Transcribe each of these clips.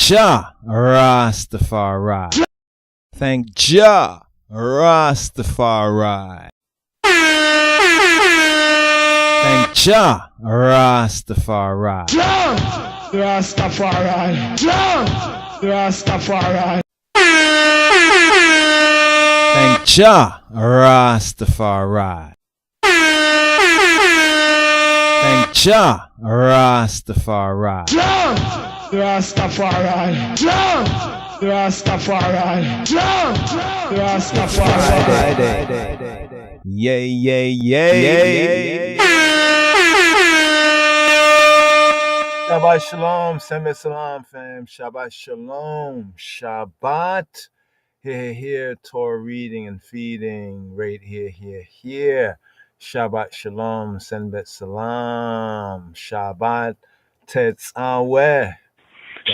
Jah Rastafari. Thank Jah Rastafari. Thank Jah Rastafari. Jah Rastafari. Jah Rastafari. Thank Jah Rastafari. Thank Jah Rastafari. Jah Rastafari. Jah Rastafari. Jah Rastafari. Yay, yay, yay. Shabbat Shalom, Semi Salam fam. Shabbat Shalom. Shabbat. Here, Torah reading and feeding. Right here. Shabbat Shalom, Senbet Salam. Shabbat Tetzaweh.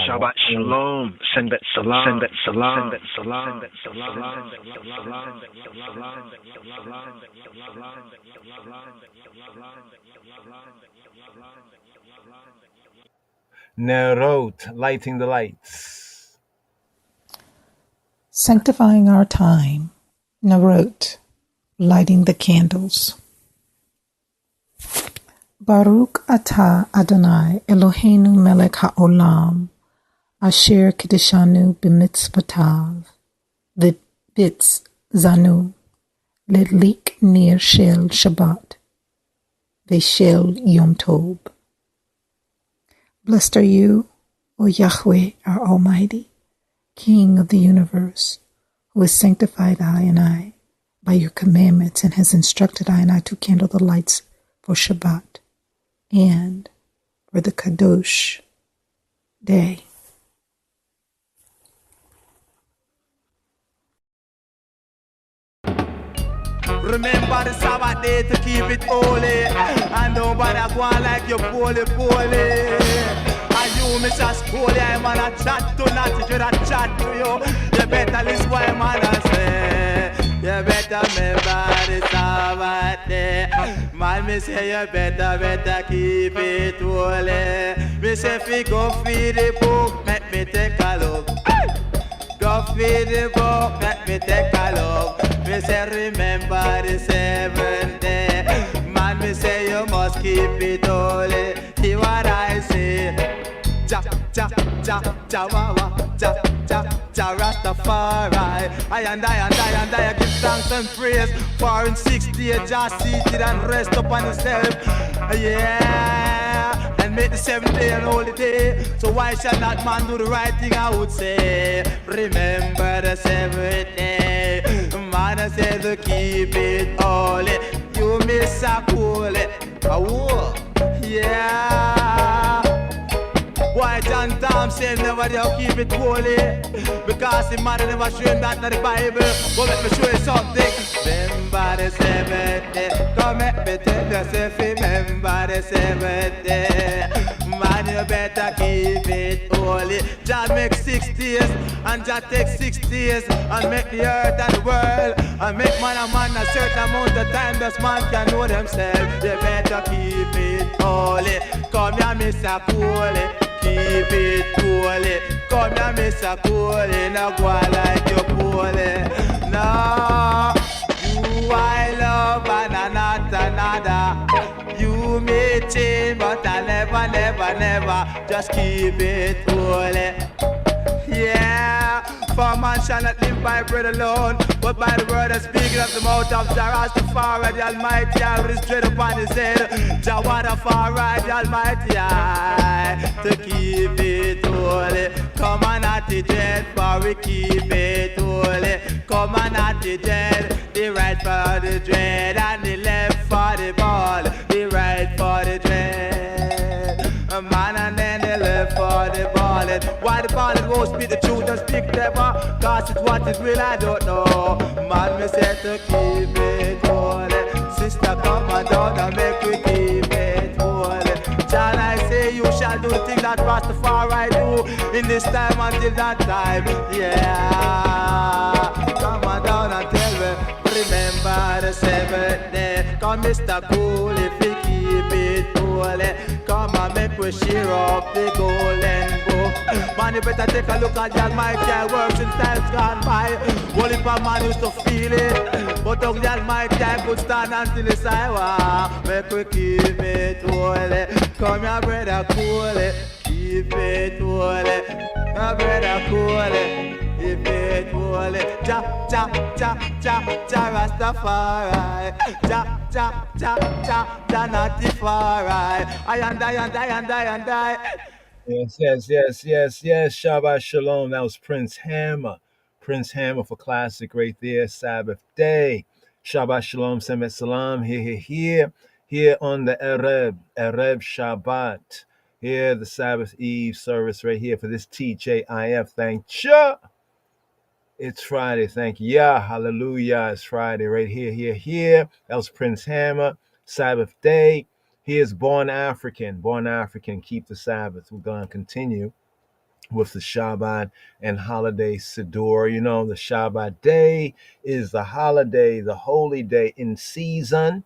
Shabbat Shalom, Senbet Salam, Senbet Salam, Senbet Salam, Senbet Salam, Nerot, lighting the lights. Sanctifying our time. Nerot, lighting the candles. Baruch atah Adonai Eloheinu melech haolam asher kiddushanu b'mitzvotav v'bitz zanu ledlik nir shel Shabbat v'shel Yom Tov. Blessed are you, O Yahweh, our Almighty, King of the universe, who has sanctified I and I by your commandments and has instructed I and I to kindle the lights for Shabbat and for the Kadosh day. Remember the Sabbath day to keep it holy, and don't bother go on like you're poorly. And you, Mrs. Holy, I'm on a chat to not if you're a chat to you. You better listen what I'm on a say. You better remember the Sabbath day. Man, me say you better keep it holy. Me say if you go feed the book, make me take a look. Go feed the book, make me take a look. Me say remember the seventh day. Man, me say you must keep it holy. Hear what I say. Ja Wawa, Ja Rastafari. I give thanks and praise. For in 6 days, Jah seated and rest upon himself. Yeah, and make the 7th day an holy day. So why shall not man do the right thing? I would say, remember the 7th day. Man, I say to keep it holy. You miss a holy. Oh, yeah. Why John Tom say never they'll keep it holy? Because the man never show him that in the Bible. But let me show you something. Remember the 7th day. Come let me tell yourself, remember the 7th day. Man, you better keep it holy. Jah make 6 days, and Jah take 6 days, and make the earth and the world, and make man a certain amount of time this man can know themselves. You better keep it holy. Come here, Mr. Holy. Keep it holy. Come here, Mr. Holy. Now go on like you're holy. No, you I love and not another. You may change, but I never just keep it holy. Yeah, for man shall not live by bread alone, but by the word that speaking of the mouth of Rastafari, the Almighty, I with his dread upon his head. Rastafari, the Almighty, I to keep it holy. Come on at the dread, for we keep it holy. Come on at the dread, the right for the dread, and the left for the ball, the right for the dread. A man and then the left for the ball. Why the ball won't speak the truth and speak never? Cause it's what it will, I don't know. Man, me say to keep it holy. Sister, come on down and make we keep it holy. Shall I say you shall do the thing that Rastafari do in this time until that time? Yeah, come on down and tell me. Remember the 7th day. Come Mr. Cool if you keep it holy. holy. Come and make we share up the golden book. Man, you better take a look at that my child works in times gone by. Only for man used to feel it, but the girl my child could stand until it's I walk. Make we keep it holy. Come here, brother, cool it. Keep it holy. My brother, cool it. Keep it holy. Ja, ja, ja, ja, ja, Rastafari. Ja, ja, ja, ja, ja, Natifari. I and I and I and I and I. Yes. Shabbat Shalom. That was Prince Hammer. Prince Hammer for classic right there. Sabbath day. Shabbat Shalom. Semet Salam. Here on the Erev Shabbat. Here, the Sabbath Eve service right here for this TJIF. Thank you. It's Friday. Thank you. Yeah, hallelujah. It's Friday right here. That was Prince Hammer. Sabbath day. Here's Born African. Born African, keep the Sabbath. We're going to continue with the Shabbat and holiday Siddur. You know, the Shabbat day is the holiday, the holy day in season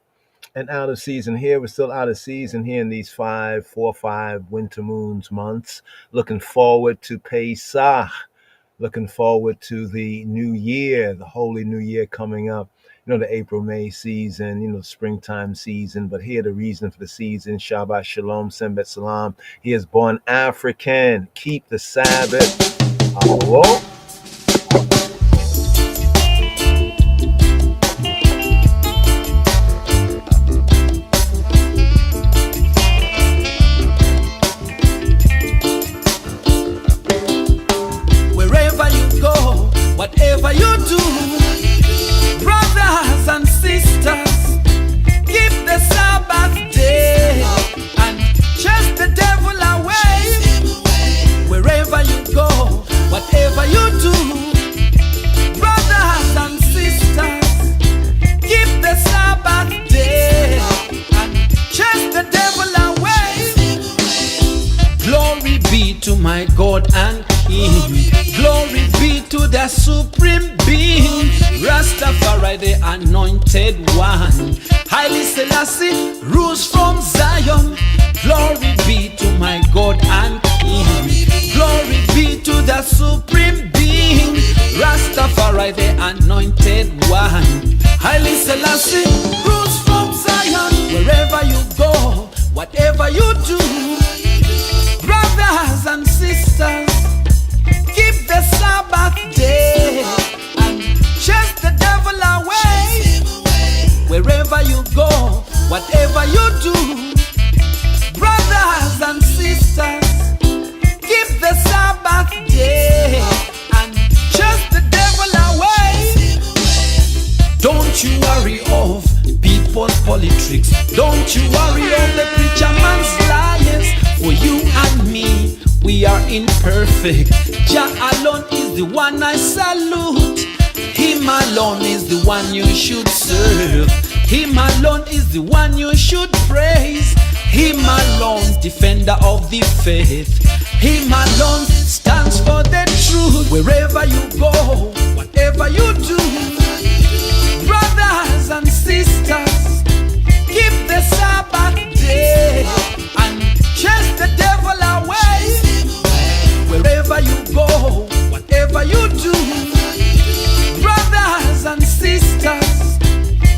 and out of season. Here, we're still out of season here in these 4 or 5 winter moons months. Looking forward to Pesach. Looking forward to the new year, the holy new year coming up. You know, the April-May season, you know, springtime season. But here, the reason for the season, Shabbat Shalom, Sembet Salam. He is Born African. Keep the Sabbath. Hello. Whatever you do, brothers and sisters, keep the Sabbath day and chase the devil away. Wherever you go, whatever you do, brothers and sisters, keep the Sabbath day and chase the devil away. Glory be to my God and King. Glory be to the Supreme Being, Rastafari, the Anointed One. Haile Selassie rules from Zion. Glory be to my God and King. Glory be to the Supreme Being, Rastafari, the Anointed One. Haile Selassie rules from Zion. Wherever you go, whatever you do, brothers and sisters, keep the Sabbath day and chase the devil away. Wherever you go, whatever you do, brothers and sisters, keep the Sabbath day and chase the devil away. Don't you worry of people's politics. Don't you worry of the preacher man's liars. For you and me, we are imperfect. Jah alone is the one I salute. Him alone is the one you should serve. Him alone is the one you should praise. Him alone, defender of the faith. Him alone stands for the truth. Wherever you go, whatever you do, brothers and sisters, keep the Sabbath day and chase the devil away. Wherever you go, whatever you do, brothers and sisters,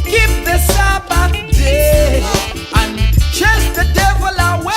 keep the Sabbath day and chase the devil away.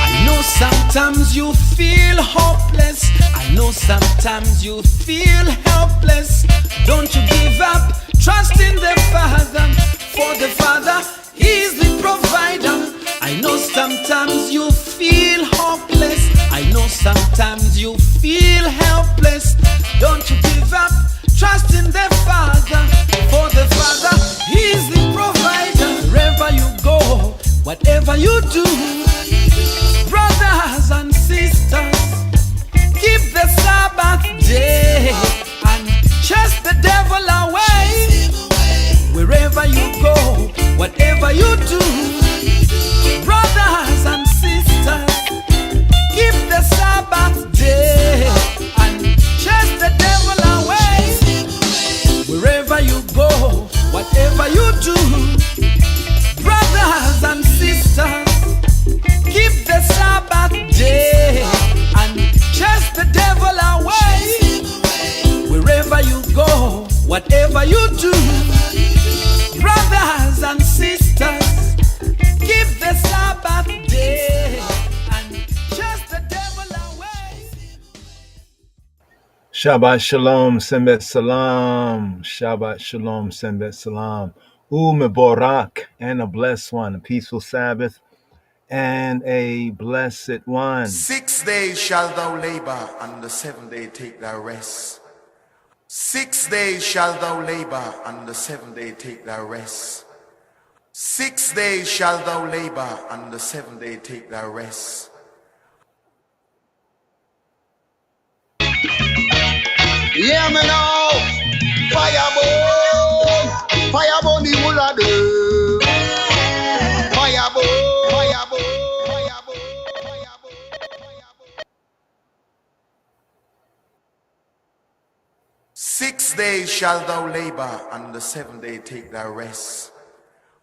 I know sometimes you feel hopeless. I know sometimes you feel helpless. Don't you give up, trust in the Father, for the Father is the provider. I know sometimes you feel hopeless. I know sometimes you feel helpless. Don't you give up, trust in the Father, for the Father is the provider. Wherever you go, whatever you do, brothers and sisters, keep the Sabbath day and chase the devil away. Wherever you go, whatever you do, brothers and sisters, you too, brothers and sisters, keep the Sabbath day and just the devil away. Shabbat Shalom, Sembet Salam. Shabbat Shalom, Sembet Salam. Meborak, and a blessed one, a peaceful Sabbath, and a blessed one. 6 days shalt thou labor, and the 7th day take thy rest. 6 days shalt thou labor, and the 7th day take thy rest. 6 days shalt thou labor, and the 7th day take thy rest. Yeah, me now. Fireball, fireball the mula do. Fireball, fireball, fireball, fireball, fireball. 6 days shalt thou labor, and the 7th day take thy rest.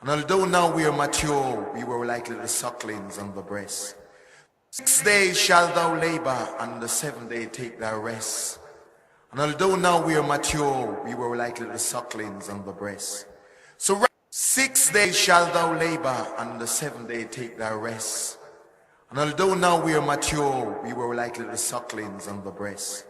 And although now we are mature, we were like little sucklings on the breast. 6 days shalt thou labor, and the 7th day take thy rest. And although now we are mature, we were like little sucklings on the breast. So 6 days shalt thou labor, and the 7th day take thy rest. And although now we are mature, we were like little sucklings on the breast.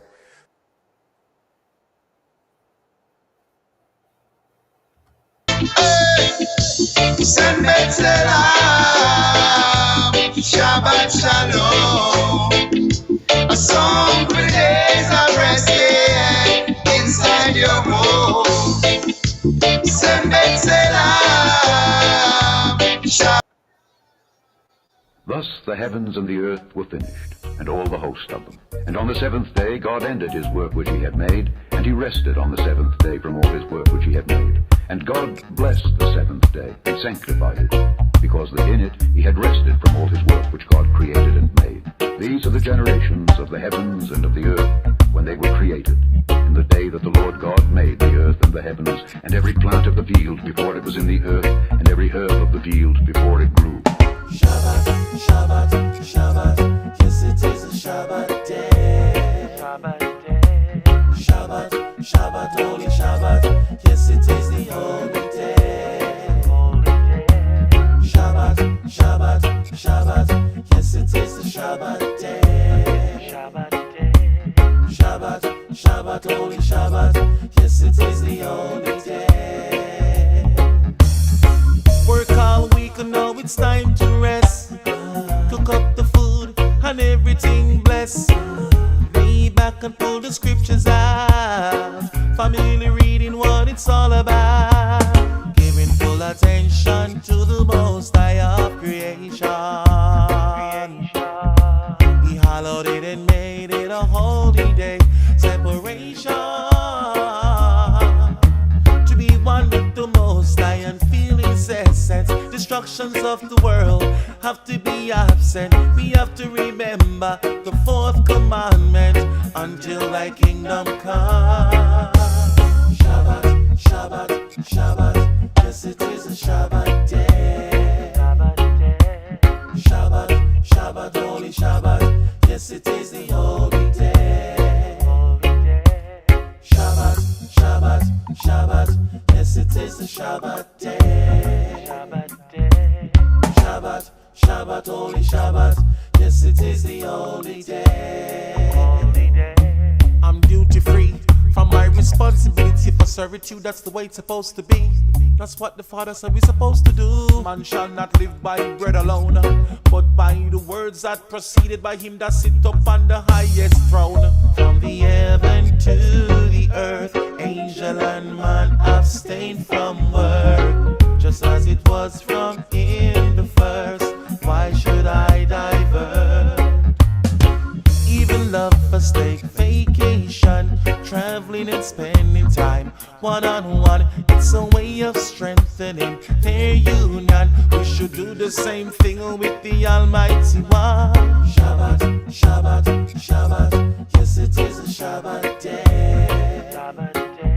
Sembet Salam, Shabbat Shalom. A song for days of resting inside your home. Sembet Salam, Shabbat. Thus the heavens and the earth were finished, and all the host of them. And on the 7th day God ended his work which he had made, and he rested on the 7th day from all his work which he had made. And God blessed the 7th day, and sanctified it, because that in it he had rested from all his work which God created and made. These are the generations of the heavens and of the earth, when they were created, in the day that the Lord God made the earth and the heavens, and every plant of the field before it was in the earth, and every herb of the field before it grew. Shabbat, Shabbat, Shabbat, yes it is a Shabbat day. Shabbat day. Shabbat, Shabbat, holy Shabbat, yes it is the holy day. Holy day. Shabbat, Shabbat, Shabbat, yes it is the Shabbat day. Shabbat day. Shabbat, Shabbat, holy Shabbat, yes it is the holy day. Work all week and now it's time to rest. Cook up the food and everything bless. Lay back and pull the scriptures out. Family reading what it's all about. Giving full attention to the most high of creation. He hallowed it and made it a holy day. Separation. To be one with the most high and feel his essence. Destructions of the world have to be absent. We have to remember the 4th commandment until thy kingdom come. Shabbat, Shabbat, Shabbat, yes it is a Shabbat day. Shabbat day. Shabbat, Shabbat, holy Shabbat, yes it is the holy day. Holy day. Shabbat, Shabbat, Shabbat, yes it is the Shabbat day. Shabbat day. Shabbat, Shabbat, holy Shabbat, yes it is the holy day. Holy day. I'm duty free from my responsibility for servitude. That's the way it's supposed to be. That's what the Father said we're supposed to do. Man shall not live by bread alone, but by the words that proceeded by him that sit up on the highest throne. From the heaven to the earth, angel and man abstain from work, just as it was from in the first. Why should I divert? Even lovers take vacation, traveling and spending time one-on-one. It's a way of strengthening their union. We should do the same thing with the Almighty One. Shabbat, Shabbat, Shabbat, yes it is a Shabbat day. Shabbat day.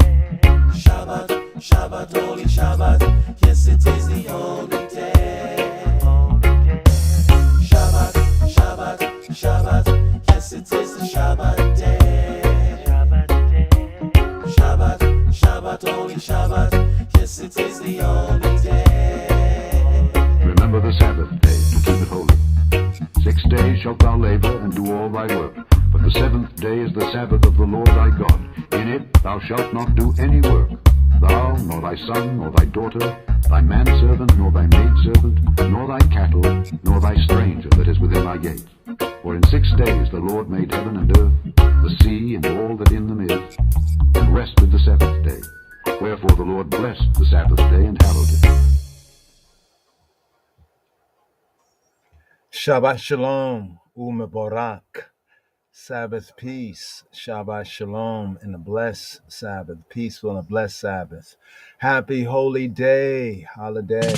Shabbat, Shabbat, holy Shabbat, yes it is the holy day. Holy day. Shabbat, Shabbat, Shabbat, yes it is the Shabbat day. Shabbat day. Shabbat, Shabbat, Shabbat, only Shabbat. Yes, it is the only day. Remember the Sabbath day to keep it holy. 6 days shalt thou labor and do all thy work. But the seventh day is the Sabbath of the Lord thy God. In it thou shalt not do any work. Thou, nor thy son, nor thy daughter, thy manservant, nor thy maidservant, nor thy cattle, nor thy stranger that is within thy gates. For in 6 days the Lord made heaven and earth, the sea, and all that in them is, and rested the seventh day. Wherefore the Lord blessed the Sabbath day and hallowed it. Shabbat Shalom, Umebarak. Sabbath peace, Shabbat Shalom, and a blessed Sabbath, peaceful and a blessed Sabbath. Happy holy day, holiday.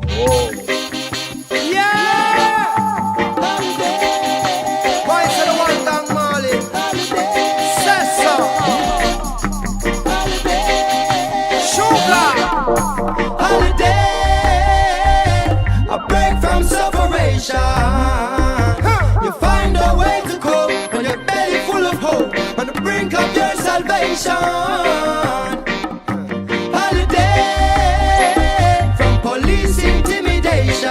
Whoa. Yeah! Boy, say the one thing, Molly. Say so. Sugar. Holiday. A break from separation. You find a way to cope when your belly full of hope on the brink of your salvation. Holiday from police intimidation.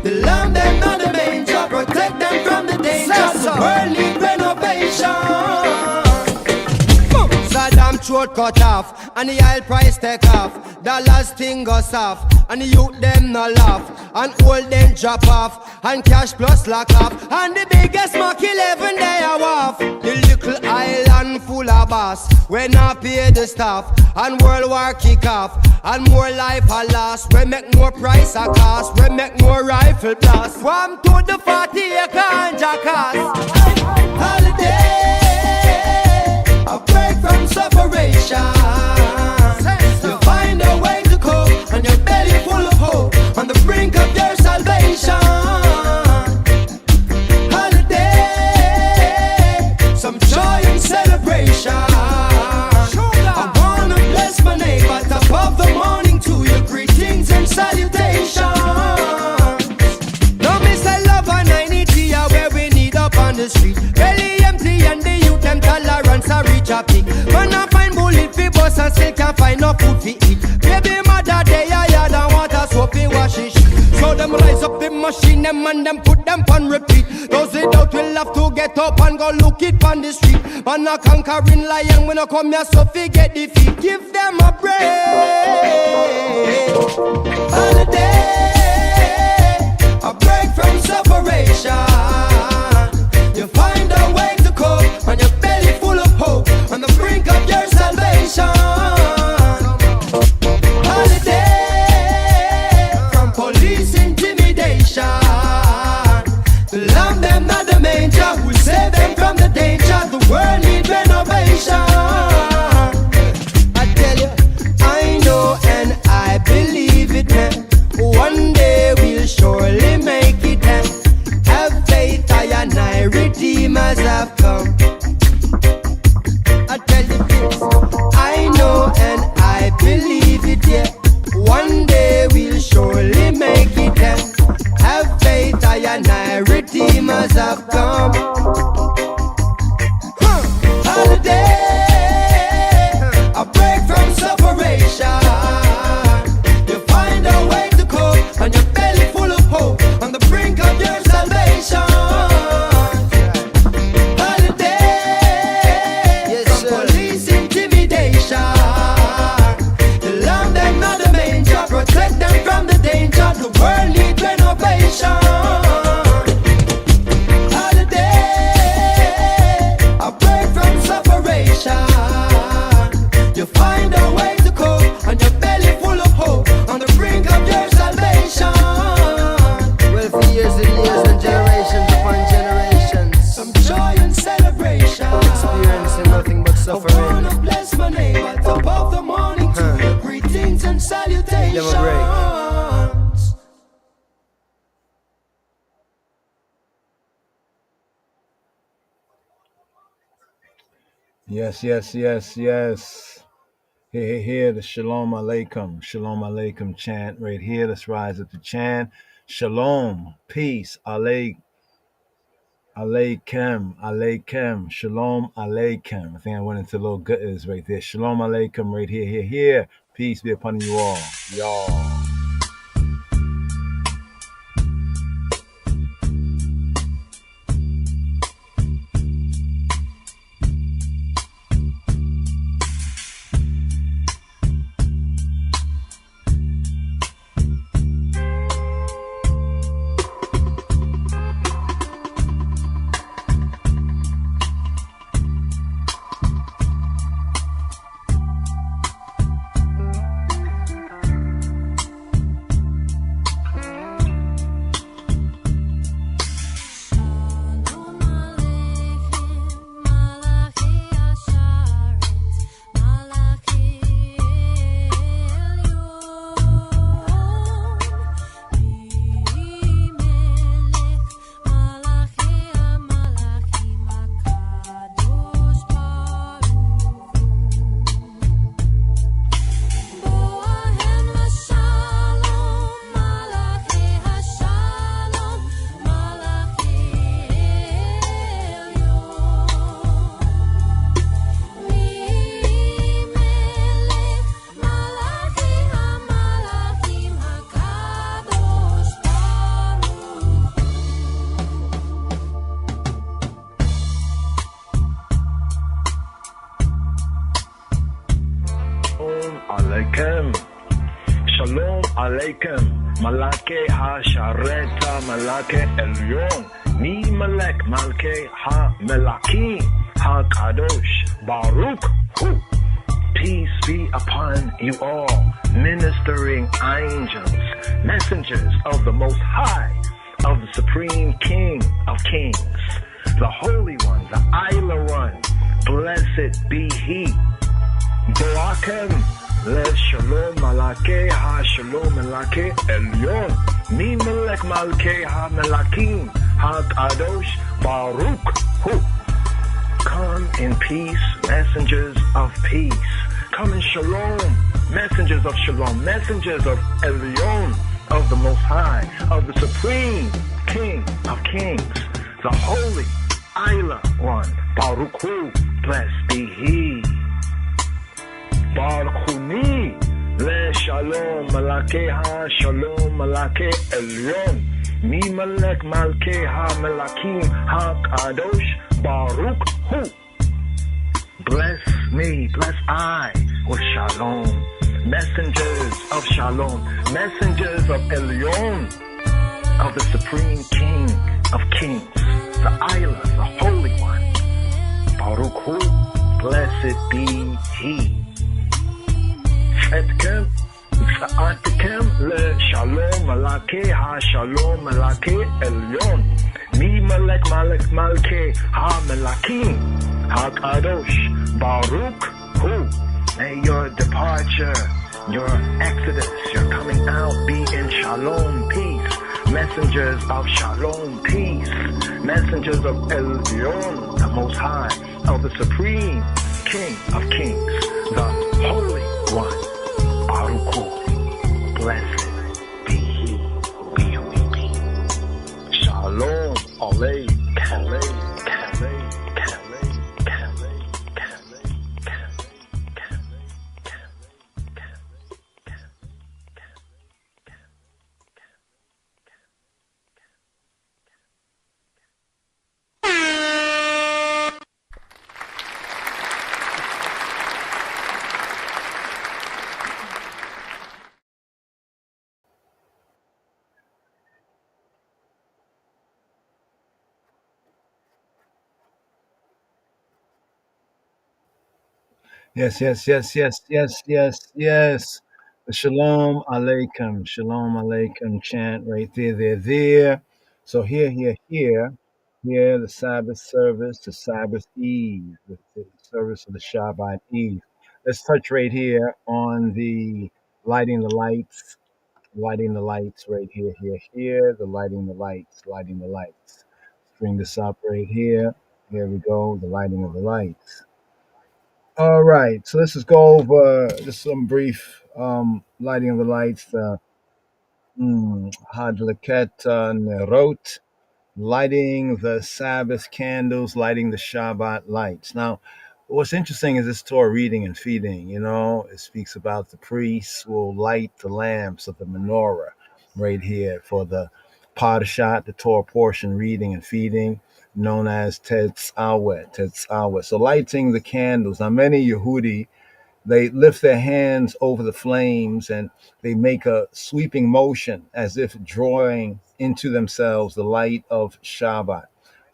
The lamb them not the manger, protect them from the danger. The world need renovation. Saddam throat cut off, and the oil price take off. Dollars thing goes off, and the youth them no laugh. And old them drop off, and cash plus lock up. And the biggest mark 11 they are off. The little island full of boss, when I pay the staff. And World War kick off, and more life are lost. We make more price a cost, we make more rifle blast. From to the 40 acre and jackass. Holiday, a break from separation. You find a way to cope, and your belly full of hope on the brink of your salvation. Holiday, some joy and celebration. I wanna bless my neighbor, top of the morning to you, greetings and salutations. Don't miss a love on 90 where we need up on the street. Belly empty and the youth them tolerance a reach a peak. When I find bullet fi bus and still can't find no food fi eat. Baby mother they are yard and water soap fi wash it. So them rise up the machine them and them put them on repeat. Those without will have to get up and go look it on the street. Man a conquering lion when I come here so fi get defeat. Give them a break. Holiday, a break from separation. You find a way to cope, and your belly full of hope on the brink of your salvation. Holiday from police intimidation. The lamb them not the manger, who save them from the danger. The world need renovation. I tell you, I know and I believe it, man. One day we'll surely make it, man. Have faith, I and I, redeemers have come. I tell you this, I know and I believe it, yeah. One day we'll surely make it, yeah. Have faith, I and I, redeemers have come. Holiday, a break from separation. You find a way to cope, and your belly full of hope on the brink of your salvation. Holiday, from police intimidation. The lamb them not the manger, protect them from the danger. The world need renovation. Holiday, a break from separation. You find a way to cope, and your belly full of hope on the brink of your salvation. Well, for years and years and generations upon generations, some joy and celebration, experiencing nothing but suffering. I wanna bless my neighbor, top of the morning to you, greetings and salutations. Yes, yes, yes, yes. Here, the Shalom Aleichem chant right here. Let's rise up to chant. Shalom, peace, Aleichem, Aleikem, Shalom Aleikem. I think I went into little gutters right there. Shalom Aleikem right here. Peace be upon you all. Y'all. Shalom Aleikem, Malake HaShareta, Malake Elyon, Mi Malek Malke HaMelakim, HaKadosh, Baruch Hu. Peace be upon you all, ministering angels, messengers of the Most High, of the Supreme King of Kings, the Holy One, the Isla One, blessed be He. Boakem, Le Shalom Malake HaShalom Malake Elyon, Mi Melech Malke HaMelakim, HaKadosh, Baruch Hu. Come in peace, messengers of peace. Come in shalom, messengers of shalom, messengers of Elyon, of the Most High, of the Supreme King of Kings, the Holy Isla One, Baruch Hu, blessed be He. Baruch Hu Mi, Le Shalom Malake HaShalom Malake Elyon, Mi Melech Malke HaMelakim, HaKadosh, Baruch Hu. Bless me, bless I with shalom. Messengers of shalom, messengers of Elyon, of the Supreme King of Kings, the Isla, the Holy One. Baruch Hu, blessed be He. Tzedkem, Tza'atkem, Le Shalom Malake HaShalom Malake Elyon, Mi Melech Malke HaMelakim, HaKadosh, Baruch Hu. May your departure, your exodus, your coming out be in shalom, peace. Messengers of shalom, peace. Messengers of Elyon, the Most High, of the Supreme King of Kings, the Holy One. Baruch Hu. Blessed be He, be who He be. Shalom Aleichem. Yes. The Shalom Aleichem chant right there. So here, the Sabbath service, the Sabbath Eve, the service of the Shabbat Eve. Let's touch right here on the lighting the lights right here, the lighting the lights. Bring this up right here. Here we go, the lighting of the lights. All right, so let's just go over just some brief lighting of the lights. Hadlaket Nerot, lighting the Sabbath candles, lighting the Shabbat lights. Now, what's interesting is this Torah reading and feeding. It speaks about the priests will light the lamps of the menorah right here for the Parashat, the Torah portion reading and feeding, known as Tetzaweh, Tetzaweh. So lighting the candles. Now, many Yehudi, they lift their hands over the flames and they make a sweeping motion as if drawing into themselves the light of Shabbat.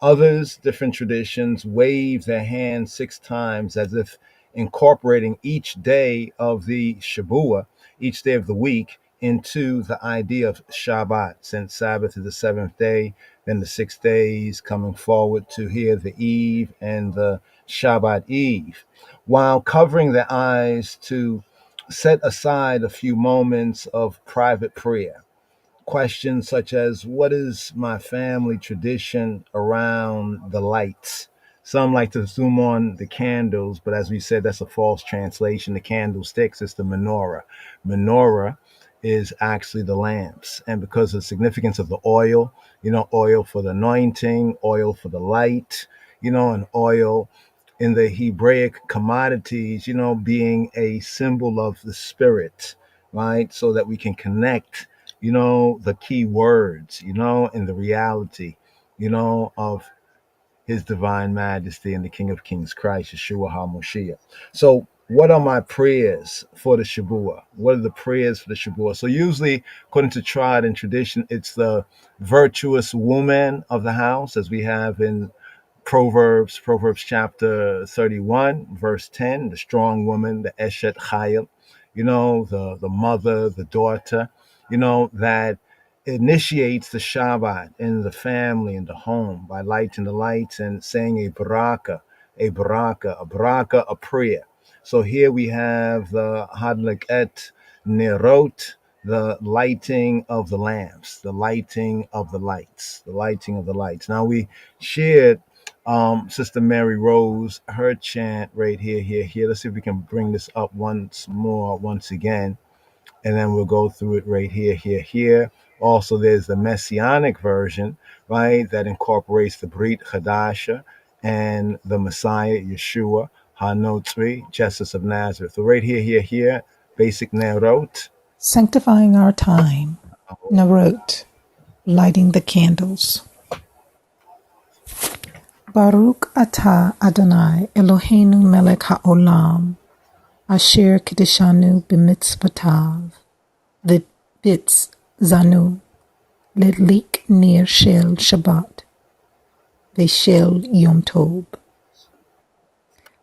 Others, different traditions, wave their hands 6 times as if incorporating each day of the Shabuah, each day of the week, into the idea of Shabbat, since Sabbath is the seventh day, then the 6 days coming forward to here the Eve and the Shabbat Eve, while covering their eyes to set aside a few moments of private prayer. Questions such as, what is my family tradition around the lights? Some like to zoom on the candles, but as we said, that's a false translation. The candlesticks is the menorah. Menorah is actually the lamps. And because of the significance of the oil, oil for the anointing, oil for the light, and oil in the Hebraic commodities, being a symbol of the spirit, right? So that we can connect, the key words, in the reality, of his divine majesty and the King of Kings Christ, Yeshua HaMoshiach. So what are my prayers for the Shabuah? What are the prayers for the Shabuah? So usually, according to tried and tradition, it's the virtuous woman of the house, as we have in Proverbs chapter 31, verse 10, the strong woman, the Eshet Chayil, the mother, the daughter, that initiates the Shabbat in the family, in the home, by lighting the lights and saying a baraka, a prayer. So here we have the Hadlik et Nerot, the lighting of the lamps, the lighting of the lights, the lighting of the lights. Now we shared Sister Mary Rose, her chant right here. Let's see if we can bring this up once again, and then we'll go through it right here. Also, there's the Messianic version, right, that incorporates the Brit Hadasha and the Messiah, Yeshua, Hanotzri, Jesus of Nazareth. So right here, basic Nerot. Sanctifying our time, Narot, lighting the candles. Baruch atah Adonai Eloheinu melech haolam, asher kiddushanu b'mitzvotav, v'bitz zanu, ledlik nir shel Shabbat, v'shel Yom Tov.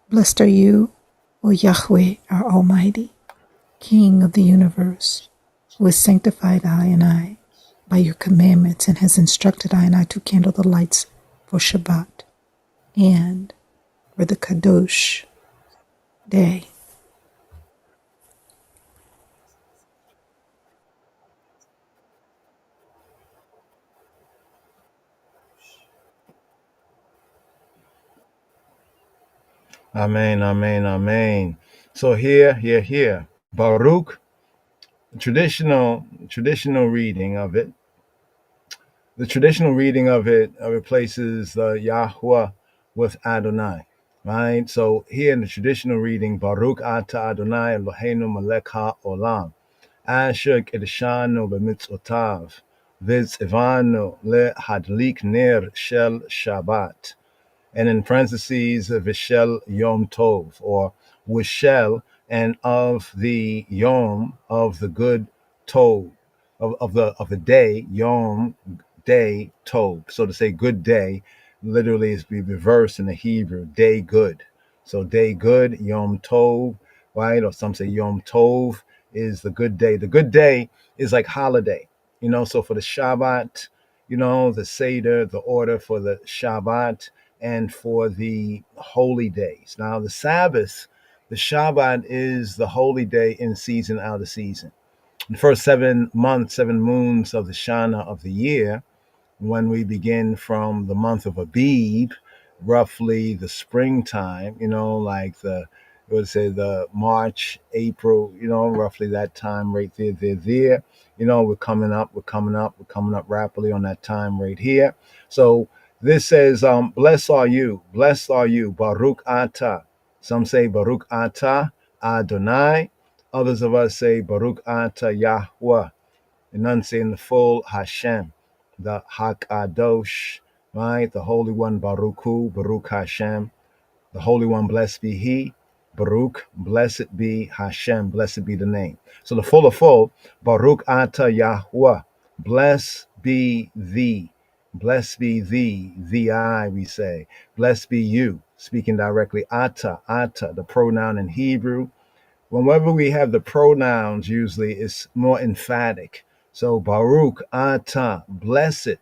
Blessed are you, O Yahweh, our Almighty, King of the universe, who has sanctified I and I by your commandments and has instructed I and I to kindle the lights for Shabbat and for the Kadosh day. Amen. So here. Baruch, traditional reading of it. The traditional reading of it replaces the Yahweh with Adonai, right? So here in the traditional reading, Baruch Ata Adonai Eloheinu melech haolam, asher kiddushanu b'mitzvotav, v'tzivanu lehadlik ner shel Shabbat. And in parentheses, Vishel Yom Tov, or Wishel, and of the Yom, of the good Tov, of the day, Yom, day, Tov. So to say good day, literally is be reversed in the Hebrew, day good. So day good, Yom Tov, right? Or some say Yom Tov is the good day. The good day is like holiday, so for the Shabbat, the Seder, the order for the Shabbat, and for the holy days. Now, the Sabbath, the Shabbat, is the holy day in season, out of season. The first 7 months, 7 moons of the Shana of the year, when we begin from the month of Abib, roughly the springtime, like the would say the March, April, roughly that time right there. They're there. We're coming up, we're coming up rapidly on that time right here. So this says, blessed are you, Baruch Atah. Some say Baruch Atah Adonai. Others of us say Baruch Atah Yahweh, enunciating the full Hashem, the Hakadosh, right? The Holy One, Baruch Hu, Baruch Hashem. The Holy One, blessed be He. Baruch, blessed be Hashem, blessed be the name. So the full of full, Baruch Ata Yahweh, blessed be thee. Blessed be thee, I, we say. Blessed be you, speaking directly. Ata, the pronoun in Hebrew. Whenever we have the pronouns, usually it's more emphatic. So Baruch Ata, blessed.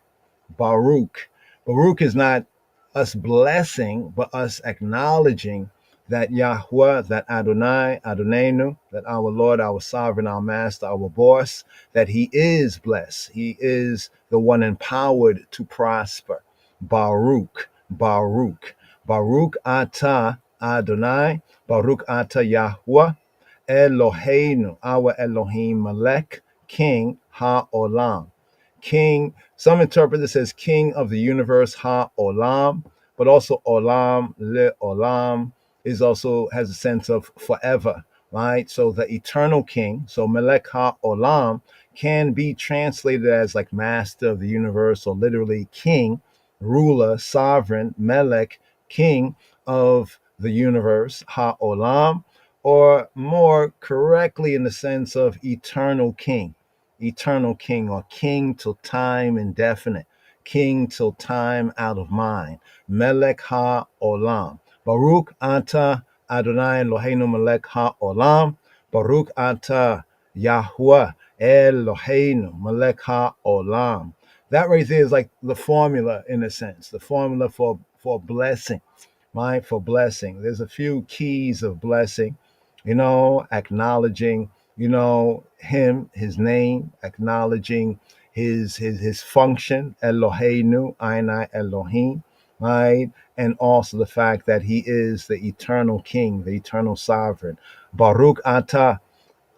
Baruch. Baruch is not us blessing, but us acknowledging that Yahweh, that Adonai, Adonenu, that our Lord, our sovereign, our master, our boss, that he is blessed. He is the one empowered to prosper. Baruch, Baruch. Baruch Atah Adonai, Baruch Atah Yahweh, Eloheinu, our Elohim Melech, King HaOlam. King, some interpret this as King of the universe, Ha-Olam, but also Olam, Le-Olam, is also has a sense of forever, right? So the eternal King, so Melech Ha-Olam, can be translated as like master of the universe, or literally king, ruler, sovereign, Melech, king of the universe, Ha-Olam, or more correctly in the sense of eternal king, or king till time indefinite, king till time out of mind. Melech ha-olam. Baruch ata Adonai Eloheinu melech ha-olam. Baruch ata Yahweh Eloheinu melech ha-olam. That right there is like the formula, in a sense, the formula for blessing, right? For blessing. There's a few keys of blessing, acknowledging, him, his name, acknowledging his function, Eloheinu, Ainai Elohim, right? And also the fact that he is the eternal king, the eternal sovereign. Baruch Ata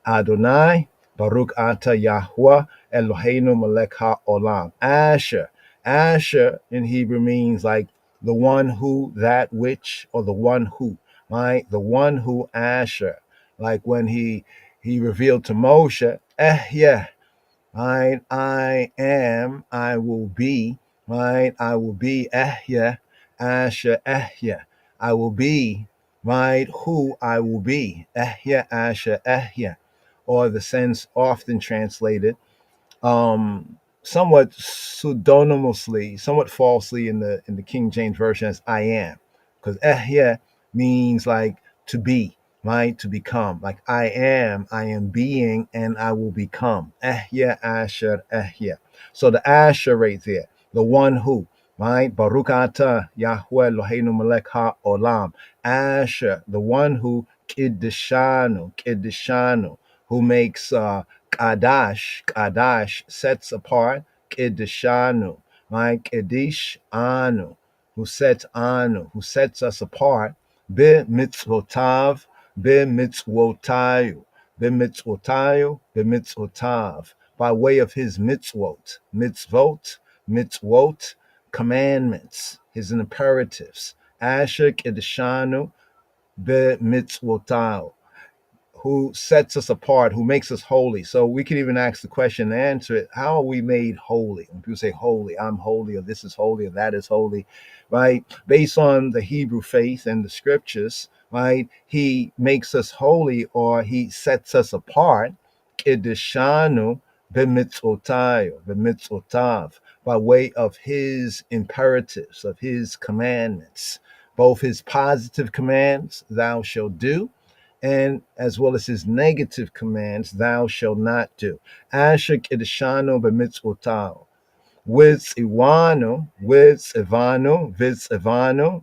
Adonai, Baruch Ata Yahweh, Eloheinu melech haolam. Asher. Asher in Hebrew means like the one who, that which, or the one who, right? The one who, Asher. Like when he revealed to Moshe, yeah, right? I am, I will be, right? I will be, yeah, Asher, yeah. I will be, right? Who I will be, yeah, Asher, yeah. Or the sense often translated somewhat pseudonymously, somewhat falsely in the King James version as I am, because ehya means like to be, right? To become. Like I am being, and I will become. Ehya Asher ehya. So the Asher right there, the one who, right? Baruch Atah Yahweh Eloheinu melech haolam. Asher, the one who kiddishanu, who makes Kadash sets apart, Kedishanu, right? Kedish Anu, who sets us apart, Be mitzvotav, Be mitzvotayu, Be mitzvotayu, Be mitzvotav, by way of his mitzvot, commandments, his imperatives. Asher Kedishanu, Be mitzvotayu, who sets us apart, who makes us holy. So we can even ask the question and answer it. How are we made holy? When people say holy, I'm holy, or this is holy, or that is holy, right? Based on the Hebrew faith and the scriptures, right? He makes us holy, or he sets us apart. Kedishanu b'mitzvotav, by way of his imperatives, of his commandments, both his positive commands, thou shalt do, and as well as his negative commands, thou shalt not do. Asher kedeshanu b'mitzvotav. Vitzivanu,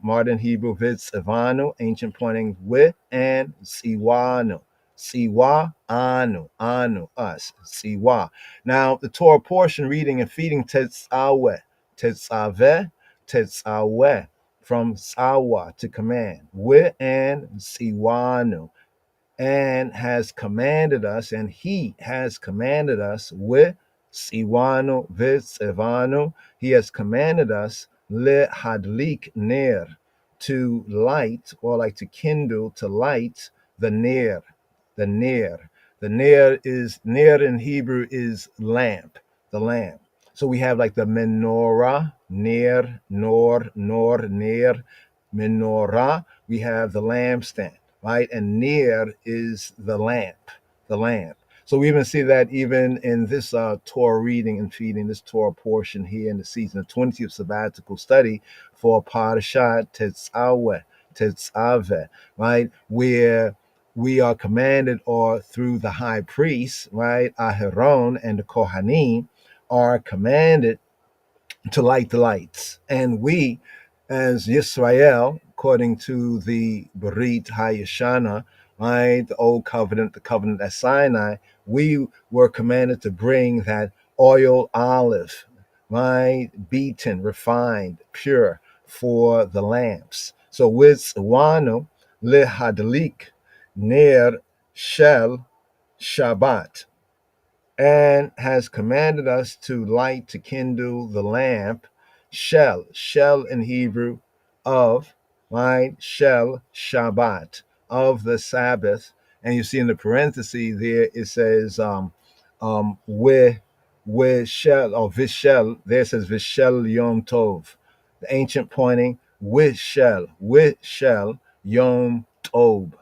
modern Hebrew Vitzivanu, ancient pointing with, and Siwanu. Siwa, anu, us, Siwa. Now, the Torah portion reading and feeding Tetzaveh, from tsawa, to command. We and siwanu, and has commanded us, and he has commanded us with siwanu vitsevanu. He has commanded us le hadlik ner, to light, or like to kindle, to light the ner, the ner. The ner in Hebrew is lamp, the lamp. So we have like the menorah, ner, nor, ner, menorah. We have the lampstand, right? And near is the lamp, the lamp. So we even see that even in this Torah reading and feeding, this Torah portion here in the season of 20th sabbatical study for Parashat Tetzaveh, right? Where we are commanded, or through the high priest, right? Aharon and the Kohanim are commanded to light the lights. And we, as Yisrael, according to the Berit HaYashana, right, the old covenant, the covenant at Sinai, we were commanded to bring that oil olive, right, beaten, refined, pure, for the lamps. So with wanu lehadlik ner shel Shabbat, and has commanded us to light, to kindle the lamp, shel in Hebrew, of, right, shel Shabbat, of the Sabbath. And you see in the parenthesis there, it says, where shel, or vishel, there it says vishel yom tov. The ancient pointing, with shel yom tov,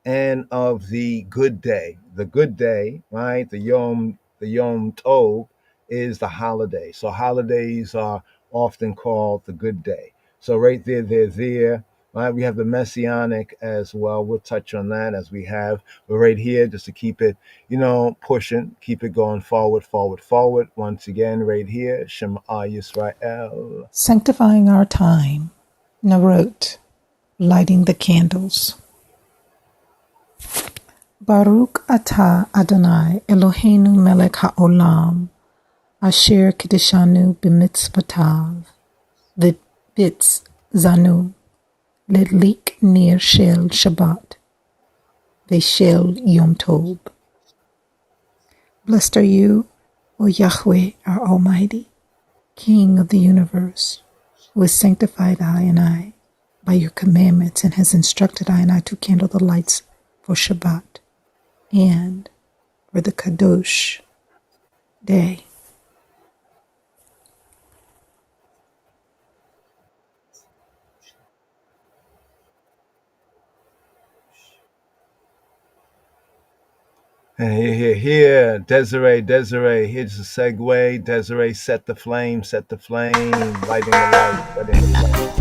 and of the good day. The good day, right? The Yom Tov is the holiday. So holidays are often called the good day. So right there, they're there. Right? We have the messianic as well. We'll touch on that as we have. But right here, just to keep it, pushing, keep it going forward. Once again, right here, Shema Yisrael. Sanctifying our time, Narot, lighting the candles. Baruch atah Adonai Eloheinu melech haolam, asher kiddushanu b'mitzvotav, v'bitz zanu, ledlik ner shel Shabbat, v'shel Yom Tov. Blessed are you, O Yahweh, our Almighty, King of the universe, who has sanctified I and I by your commandments, and has instructed I and I to kindle the lights for Shabbat and for the Kadosh day. And here, Desiree, here's the segue. Desiree, set the flame, lighting the light.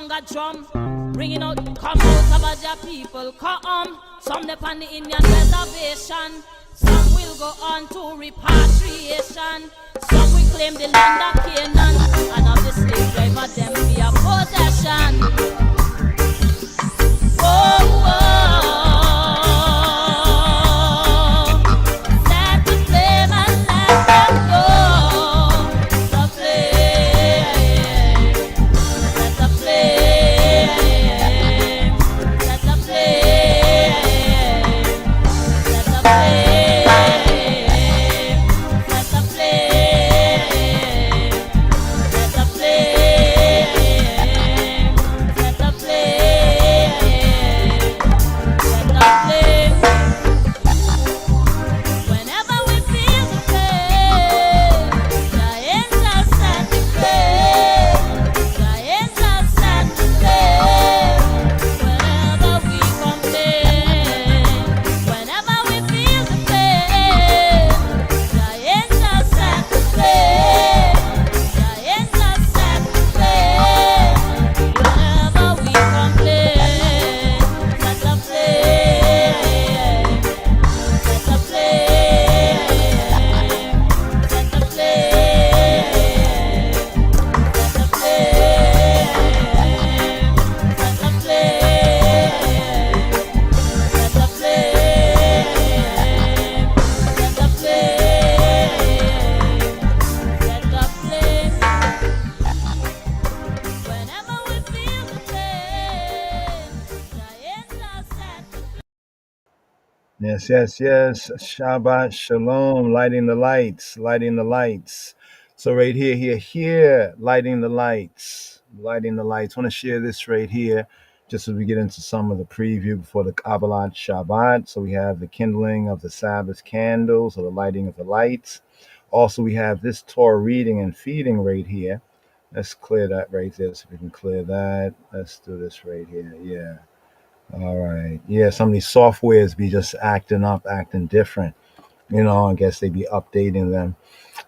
bonga drum. Bringing out, come out about your people, come. Some depend the Indian reservation. Some will go on to repatriation. Some will claim the land of Canaan. And of the slave driver, them be a possession. Oh, oh. Set the flame and let them go. The flame. Set the flame. Set the flame. Set the flame. Set the flame. Set the flame. Set the flame. Set the flame. Whenever we feel the flame, the angels set the flame. The angels set the flame. Whenever we complain, whenever we feel the flame, the angels set the flame. The angels set the flame. Whenever we complain, set the flame. Set the flame. Set the flame. Set the flame. Set the flame. Set the flame. Set the flame. Set the flame. Whenever we feel the flame, the angels set the Yes, yes, yes. Shabbat Shalom, lighting the lights, lighting the lights. So right here, lighting the lights, lighting the lights. I want to share this right here, just as we get into some of the preview before the Kabbalat Shabbat. So we have the kindling of the Sabbath candles, or the lighting of the lights. Also, we have this Torah reading and feeding right here. Let's clear that right there, so we can clear that. Let's do this right here. Yeah. All right. Yeah, some of these softwares be just acting up, acting different. I guess they be updating them,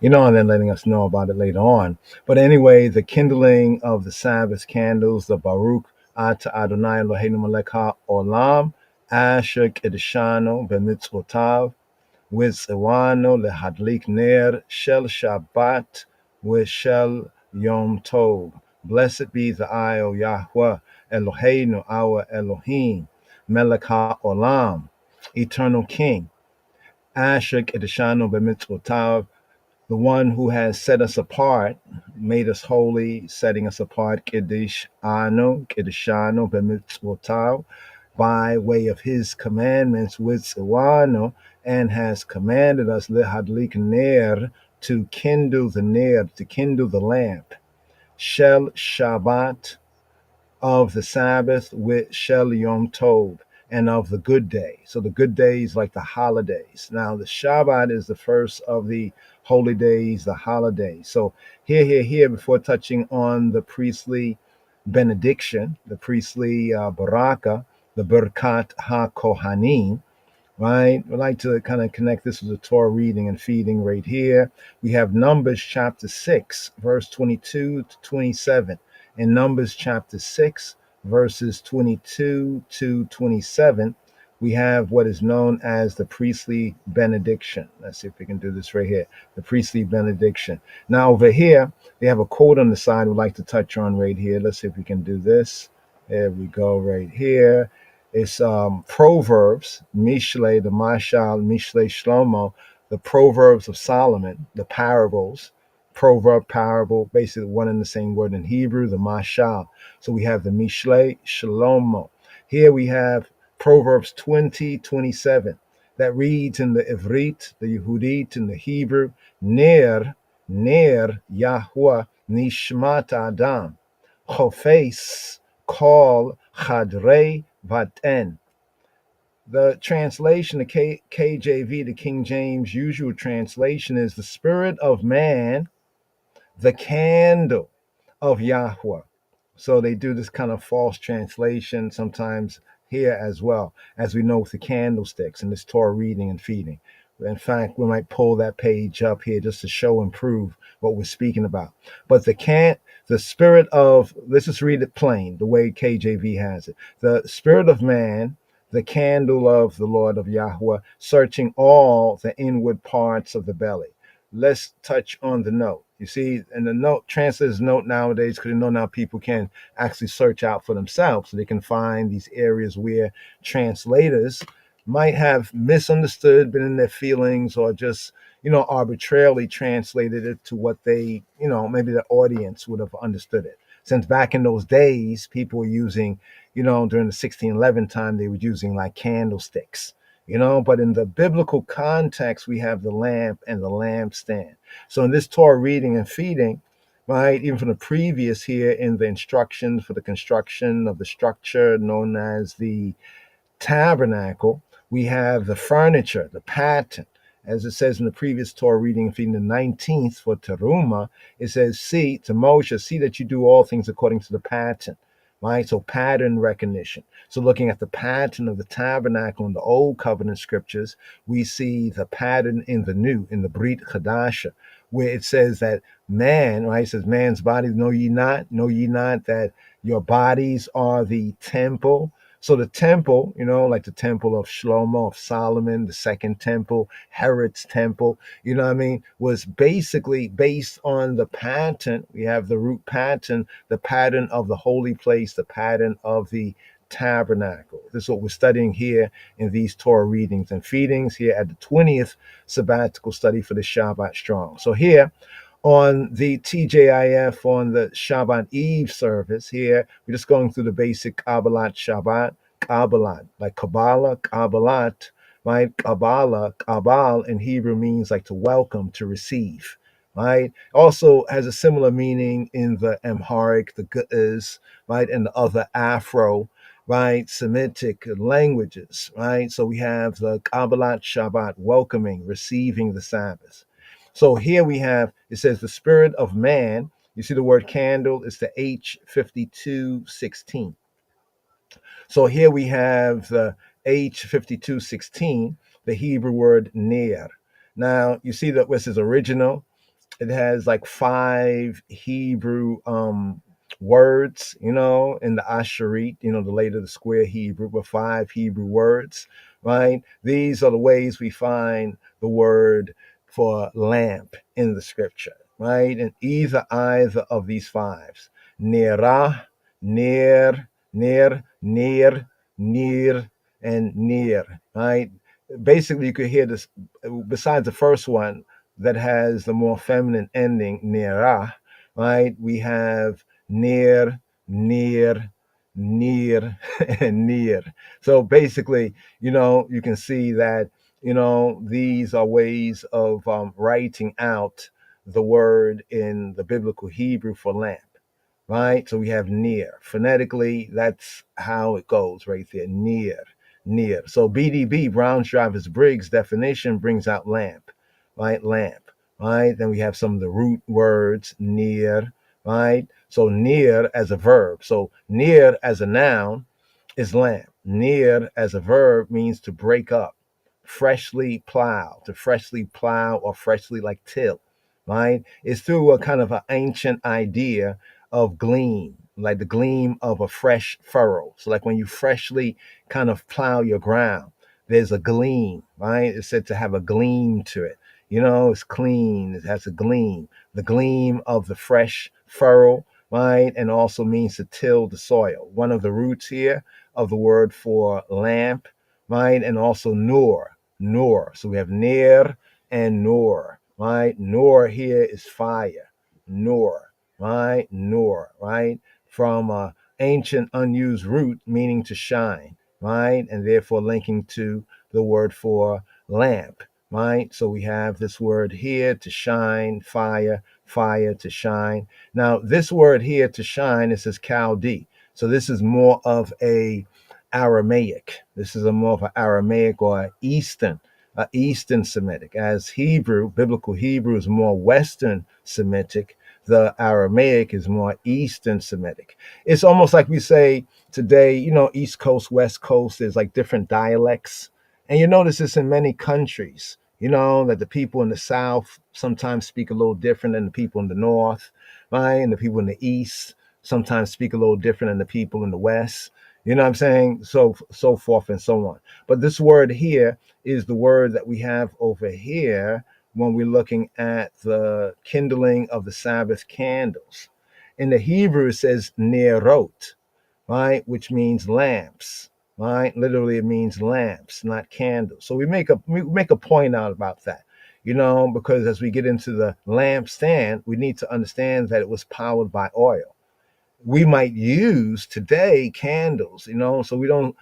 and then letting us know about it later on. But anyway, the kindling of the Sabbath candles, the Baruch Ata Adonai Eloheinu melech haolam, Asher Kedeshanu b'mitzvotav, Witzewano lehadlik ner shel Shabbat v'shel Yom Tov. Blessed be the I, O Yahweh, Eloheinu, our Elohim, Melech HaOlam, Eternal King, Asher Kedeshanu b'mitzvotav, the one who has set us apart, made us holy, setting us apart, Kedeshanu b'mitzvotav, by way of his commandments, Witzewano, and has commanded us lehadlik ner, to kindle the ner, to kindle the lamp, shel Shabbat, of the Sabbath, with shel Yom Tov, and of the good day. So the good days, like the holidays. Now the Shabbat is the first of the holy days, the holidays. So here, before touching on the priestly benediction, the priestly baraka, the Birkat HaKohanim, right? We'd like to kind of connect this with the Torah reading and feeding right here. We have Numbers chapter 6, verse 22 to 27. In Numbers chapter 6, verses 22 to 27, we have what is known as the priestly benediction. Let's see if we can do this right here. The priestly benediction. Now over here, they have a quote on the side we'd like to touch on right here. Let's see if we can do this. There we go right here. It's Proverbs, Mishle, the Mashal, Mishle Shlomo, the Proverbs of Solomon, the parables, proverb, parable, basically one and the same word in Hebrew, the Mashal. So we have the Mishle Shlomo. Here we have Proverbs 20:27 that reads in the Ivrit, the Yehudit, in the Hebrew, Ner Yahweh Nishmat Adam, Chofes Kol Chadrei Vaten. The translation, the KJV, the King James usual translation, is the spirit of man, the candle of Yahweh. So they do this kind of false translation sometimes here as well, as we know with the candlesticks and this Torah reading and feeding. In fact, we might pull that page up here just to show and prove what we're speaking about. But the spirit of, let's just read it plain, the way KJV has it. The spirit of man, the candle of the Lord of Yahweh, searching all the inward parts of the belly. Let's touch on the note. You see, and the note, translators note nowadays, because you know now people can actually search out for themselves, so they can find these areas where translators might have misunderstood, been in their feelings, or just, arbitrarily translated it to what they, maybe the audience would have understood it. Since back in those days, people were using, during the 1611 time, they were using like candlesticks, but in the biblical context, we have the lamp and the lampstand. So in this Torah reading and feeding, right, even from the previous here in the instructions for the construction of the structure known as the tabernacle, we have the furniture, the pattern. As it says in the previous Torah reading, feeding the 19th for Teruma, it says, see, to Moshe, see that you do all things according to the pattern. Right? So pattern recognition. So looking at the pattern of the tabernacle in the old covenant scriptures, we see the pattern in the new, in the Brit Chadasha, where it says that man, right? It says, man's body, know ye not that your bodies are the temple. So the temple, like the temple of Shlomo, of Solomon, the second temple, Herod's temple, was basically based on the pattern. We have the root pattern, the pattern of the holy place, the pattern of the tabernacle. This is what we're studying here in these Torah readings and feedings here at the 20th sabbatical study for the Shabbat Strong. So here, on the TJIF, on the Shabbat Eve service here, we're just going through the basic Kabbalat Shabbat, Kabbalat, like Kabbalah, Kabbalat, right? Kabbalah, Kabbal in Hebrew means like to welcome, to receive, right? Also has a similar meaning in the Amharic, the Ge'ez, right? And the other Afro, right? Semitic languages, right? So we have the Kabbalat Shabbat, welcoming, receiving the Sabbath. So here we have, it says the spirit of man. You see the word candle, it's the H5216. So here we have the H5216, the Hebrew word ner. Now you see that this is original. It has like 5 Hebrew words, in the Asherit, the later the square Hebrew, but 5 Hebrew words, right? These are the ways we find the word for lamp in the scripture, right? And either of these 5s, nerah, ner, ner, nir, nir, and nir, right? Basically, you could hear this, besides the first one that has the more feminine ending, nerah, right? We have nir, nir, nir, and nir. So basically, you can see that, these are ways of writing out the word in the biblical Hebrew for lamp, right? So we have near. Phonetically, that's how it goes right there, near, near. So BDB, Brown's Drivers Briggs definition brings out lamp, right? Lamp, right? Then we have some of the root words, near, right? So near as a verb. So near as a noun is lamp. Near as a verb means to break up, freshly plow, to freshly plow or freshly like till, right? It's through a kind of an ancient idea of gleam, like the gleam of a fresh furrow. So like when you freshly kind of plow your ground, there's a gleam, right? It's said to have a gleam to it. It's clean, it has a gleam, the gleam of the fresh furrow, right? And also means to till the soil. One of the roots here of the word for lamp, right? And also nur. So we have ner and nur, right? Nur here is fire, nur, right? Nur, right? From ancient unused root meaning to shine, right? And therefore linking to the word for lamp, right? So we have this word here to shine, fire, fire to shine. Now this word here to shine, it says Chaldee. So this is more of a Aramaic. This is a more of an Aramaic or Eastern Semitic. As Hebrew, biblical Hebrew is more Western Semitic. The Aramaic is more Eastern Semitic. It's almost like we say today, East Coast, West Coast, there's like different dialects. And you notice this in many countries, You know, that the people in the South sometimes speak a little different than the people in the North, right? And the people in the East sometimes speak a little different than the people in the West. You know what I'm saying? So forth and so on. But this word here is the word that we have over here when we're looking at the kindling of the Sabbath candles. In the Hebrew, it says nerot, right? Which means lamps, right? Literally, it means lamps, not candles. So we make a point out about that, you know, because as we get into the lampstand, we need to understand that it was powered by oil. We might use today candles, you know, so we don't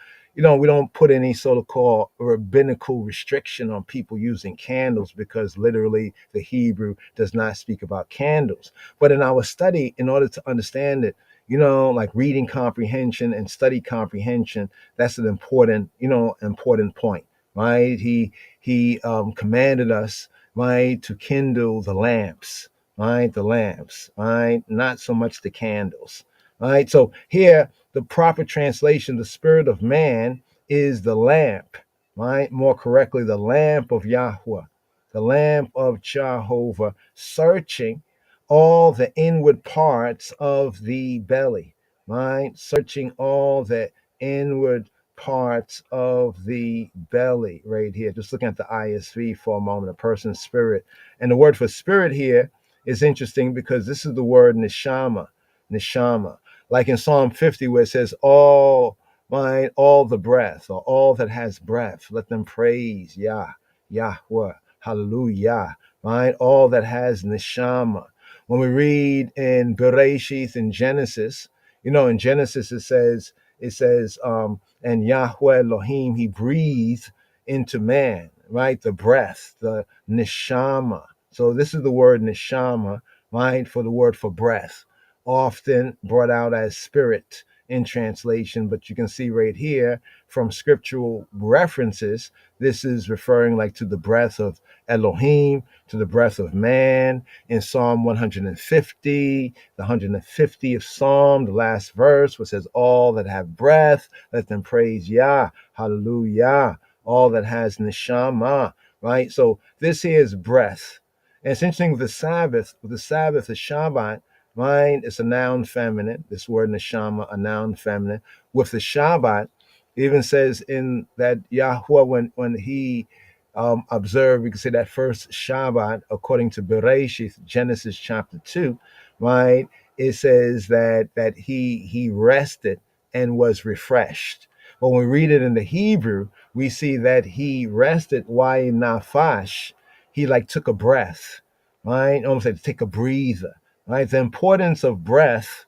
put any sort of called rabbinical restriction on people using candles because literally the Hebrew does not speak about candles. But in our study, in order to understand it, you know, like reading comprehension and study comprehension, that's an important point, right? He commanded us, right, to kindle the lamps, right, the lamps, right, not so much the candles. All right. So here, the proper translation, the spirit of man is the lamp, right? More correctly, the lamp of Yahweh, the lamp of Jehovah, searching all the inward parts of the belly, right? Searching all the inward parts of the belly right here. Just looking at the ISV for a moment, a person's spirit. And the word for spirit here is interesting because this is the word neshama, neshama, like in Psalm 50, where it says, all the breath, or all that has breath, let them praise Yahweh, hallelujah, right? All that has neshama. When we read in Bereshith in Genesis, you know, in Genesis it says, and Yahweh Elohim, he breathed into man, right? The breath, the neshama. So this is the word neshama, right? For the word for breath, often brought out as spirit in translation, but you can see right here from scriptural references, this is referring like to the breath of Elohim, to the breath of man. In Psalm 150, the 150th Psalm, the last verse, which says, all that have breath, let them praise Yah, hallelujah, all that has neshama, right? So this here is breath. And it's interesting with the Sabbath, the Shabbat, right? It's a noun feminine. This word neshama, a noun feminine. With the Shabbat, it even says in that Yahweh, when he observed, we can say that first Shabbat, according to Bereshith, Genesis chapter 2, right? It says that he rested and was refreshed. But when we read it in the Hebrew, we see that he rested while nafash, he like took a breath, right? Almost like take a breather, right? The importance of breath,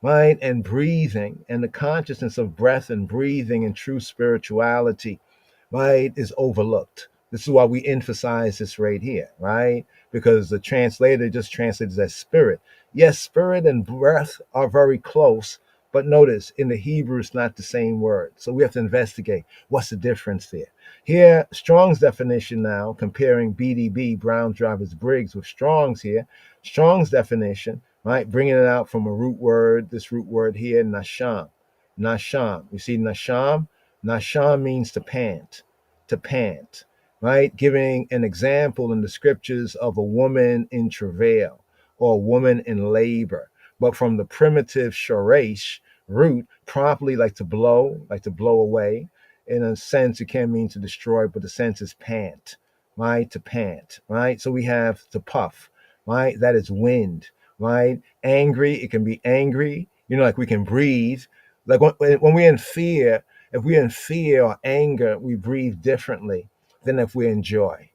right? And breathing and the consciousness of breath and breathing and true spirituality, right, is overlooked. This is why we emphasize this right here, right? Because the translator just translates as spirit. Yes, spirit and breath are very close, but notice in the Hebrew, it's not the same word. So we have to investigate what's the difference there. Here, Strong's definition now, comparing BDB, Brown Drivers Briggs, with Strong's here. Strong's definition, right, bringing it out from a root word, this root word here, nasham. Nasham. You see, nasham? Nasham means to pant, right? Giving an example in the scriptures of a woman in travail or a woman in labor. But from the primitive shoresh root, properly like to blow away. In a sense, it can mean to destroy, but the sense is pant, right? To pant, right? So we have to puff, right? That is wind, right? Angry, it can be angry, you know, like we can breathe. Like when we're in fear, if we're in fear or anger, we breathe differently than if we're in joy.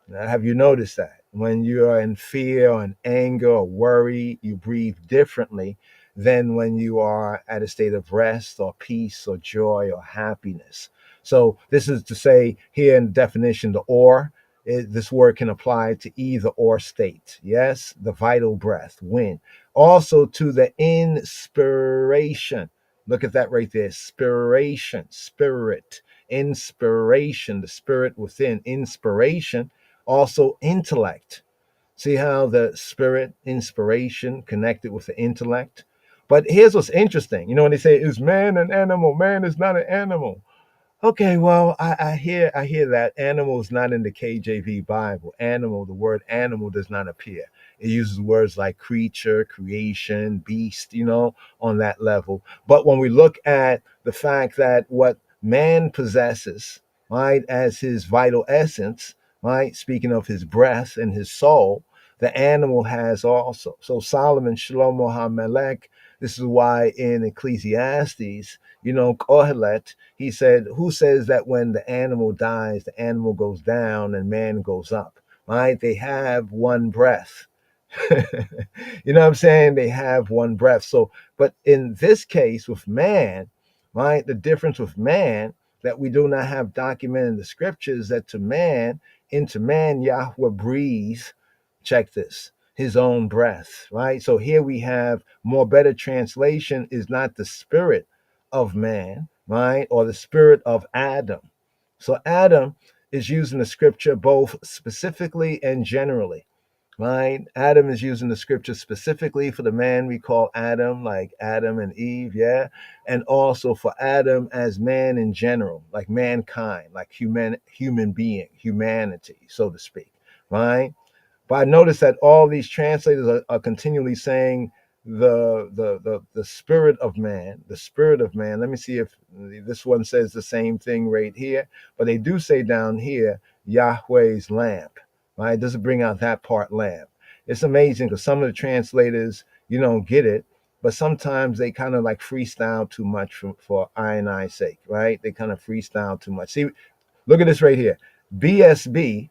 Now, have you noticed that? When you are in fear or in anger or worry, you breathe differently than when you are at a state of rest or peace or joy or happiness. So this is to say here in the definition, the or, this word can apply to either or state. Yes, the vital breath, wind. Also to the inspiration. Look at that right there. Spiration, spirit, inspiration, the spirit within, inspiration, also intellect. See how the spirit, inspiration connected with the intellect? But here's what's interesting. You know, when they say, is man an animal? Man is not an animal. Okay, well, I hear that animal is not in the KJV Bible. Animal, the word animal does not appear. It uses words like creature, creation, beast, on that level. But when we look at the fact that what man possesses, right, as his vital essence, right, speaking of his breath and his soul, the animal has also. So Solomon, Shlomo HaMelech, this is why in Ecclesiastes, Kohelet, he said, who says that when the animal dies, the animal goes down and man goes up? Right? They have one breath. You know what I'm saying? They have one breath. So, but in this case with man, right, the difference with man that we do not have documented in the scriptures that into man, Yahweh breathes, check this, his own breath, right? So here we have more better translation is not the spirit of man, right? Or the spirit of Adam. So Adam is used in the scripture both specifically and generally, right? Adam is using the scripture specifically for the man we call Adam, like Adam and Eve, yeah, and also for Adam as man in general, like mankind, like human being, humanity, so to speak, right? But I notice that all these translators are continually saying the spirit of man, the spirit of man. Let me see if this one says the same thing right here, but they do say down here Yahweh's lamp, right? Doesn't bring out that part lamp. It's amazing because some of the translators you don't get it, but sometimes they kind of like freestyle too much for I and I's sake, right? They kind of freestyle too much. See, look at this right here. BSB,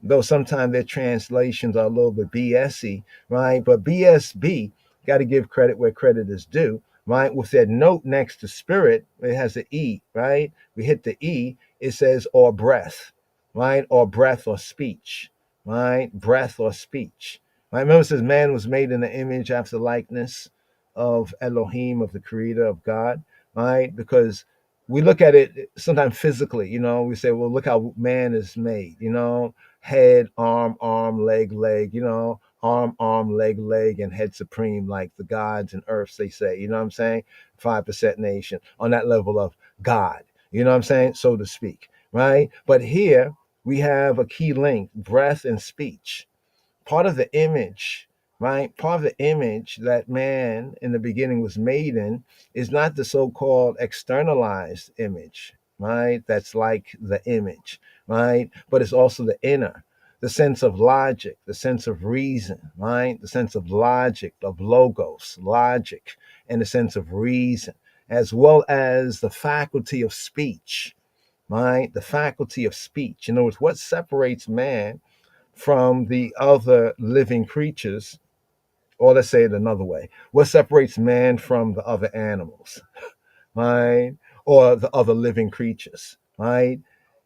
though sometimes their translations are a little bit BSy, right? But BSB, got to give credit where credit is due, right? With that note next to spirit, it has an E, right? We hit the E, it says or breath, right? Or breath or speech, right? Breath or speech. Right? Remember, it says man was made in the image after the likeness of Elohim, of the creator of God, right? Because we look at it sometimes physically, we say, well, look how man is made, head, arm, leg, arm, leg, and head supreme, like the gods and earths, they say, you know what I'm saying? 5% nation on that level of God, you know what I'm saying? So to speak, right? But here we have a key link, breath and speech, part of the image, right? Part of the image that man in the beginning was made in is not the so-called externalized image, right? That's like the image, right? But it's also the inner, the sense of logic, the sense of reason, right? The sense of logic, of logos, logic, and the sense of reason, as well as the faculty of speech, right? The faculty of speech. In other words, what separates man from the other living creatures, or let's say it another way, what separates man from the other animals, right? Or the other living creatures, right?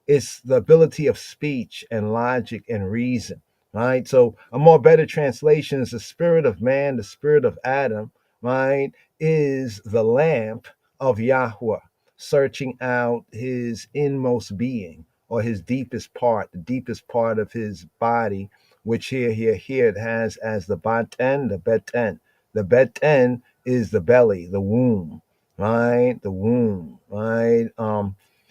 It's the ability of speech and logic and reason, right? So a more better translation is the spirit of man, the spirit of Adam, right, is the lamp of Yahweh, searching out his inmost being or his deepest part, the deepest part of his body, which here it has as the baten, the beten. The beten is the belly, the womb, right? The womb, right?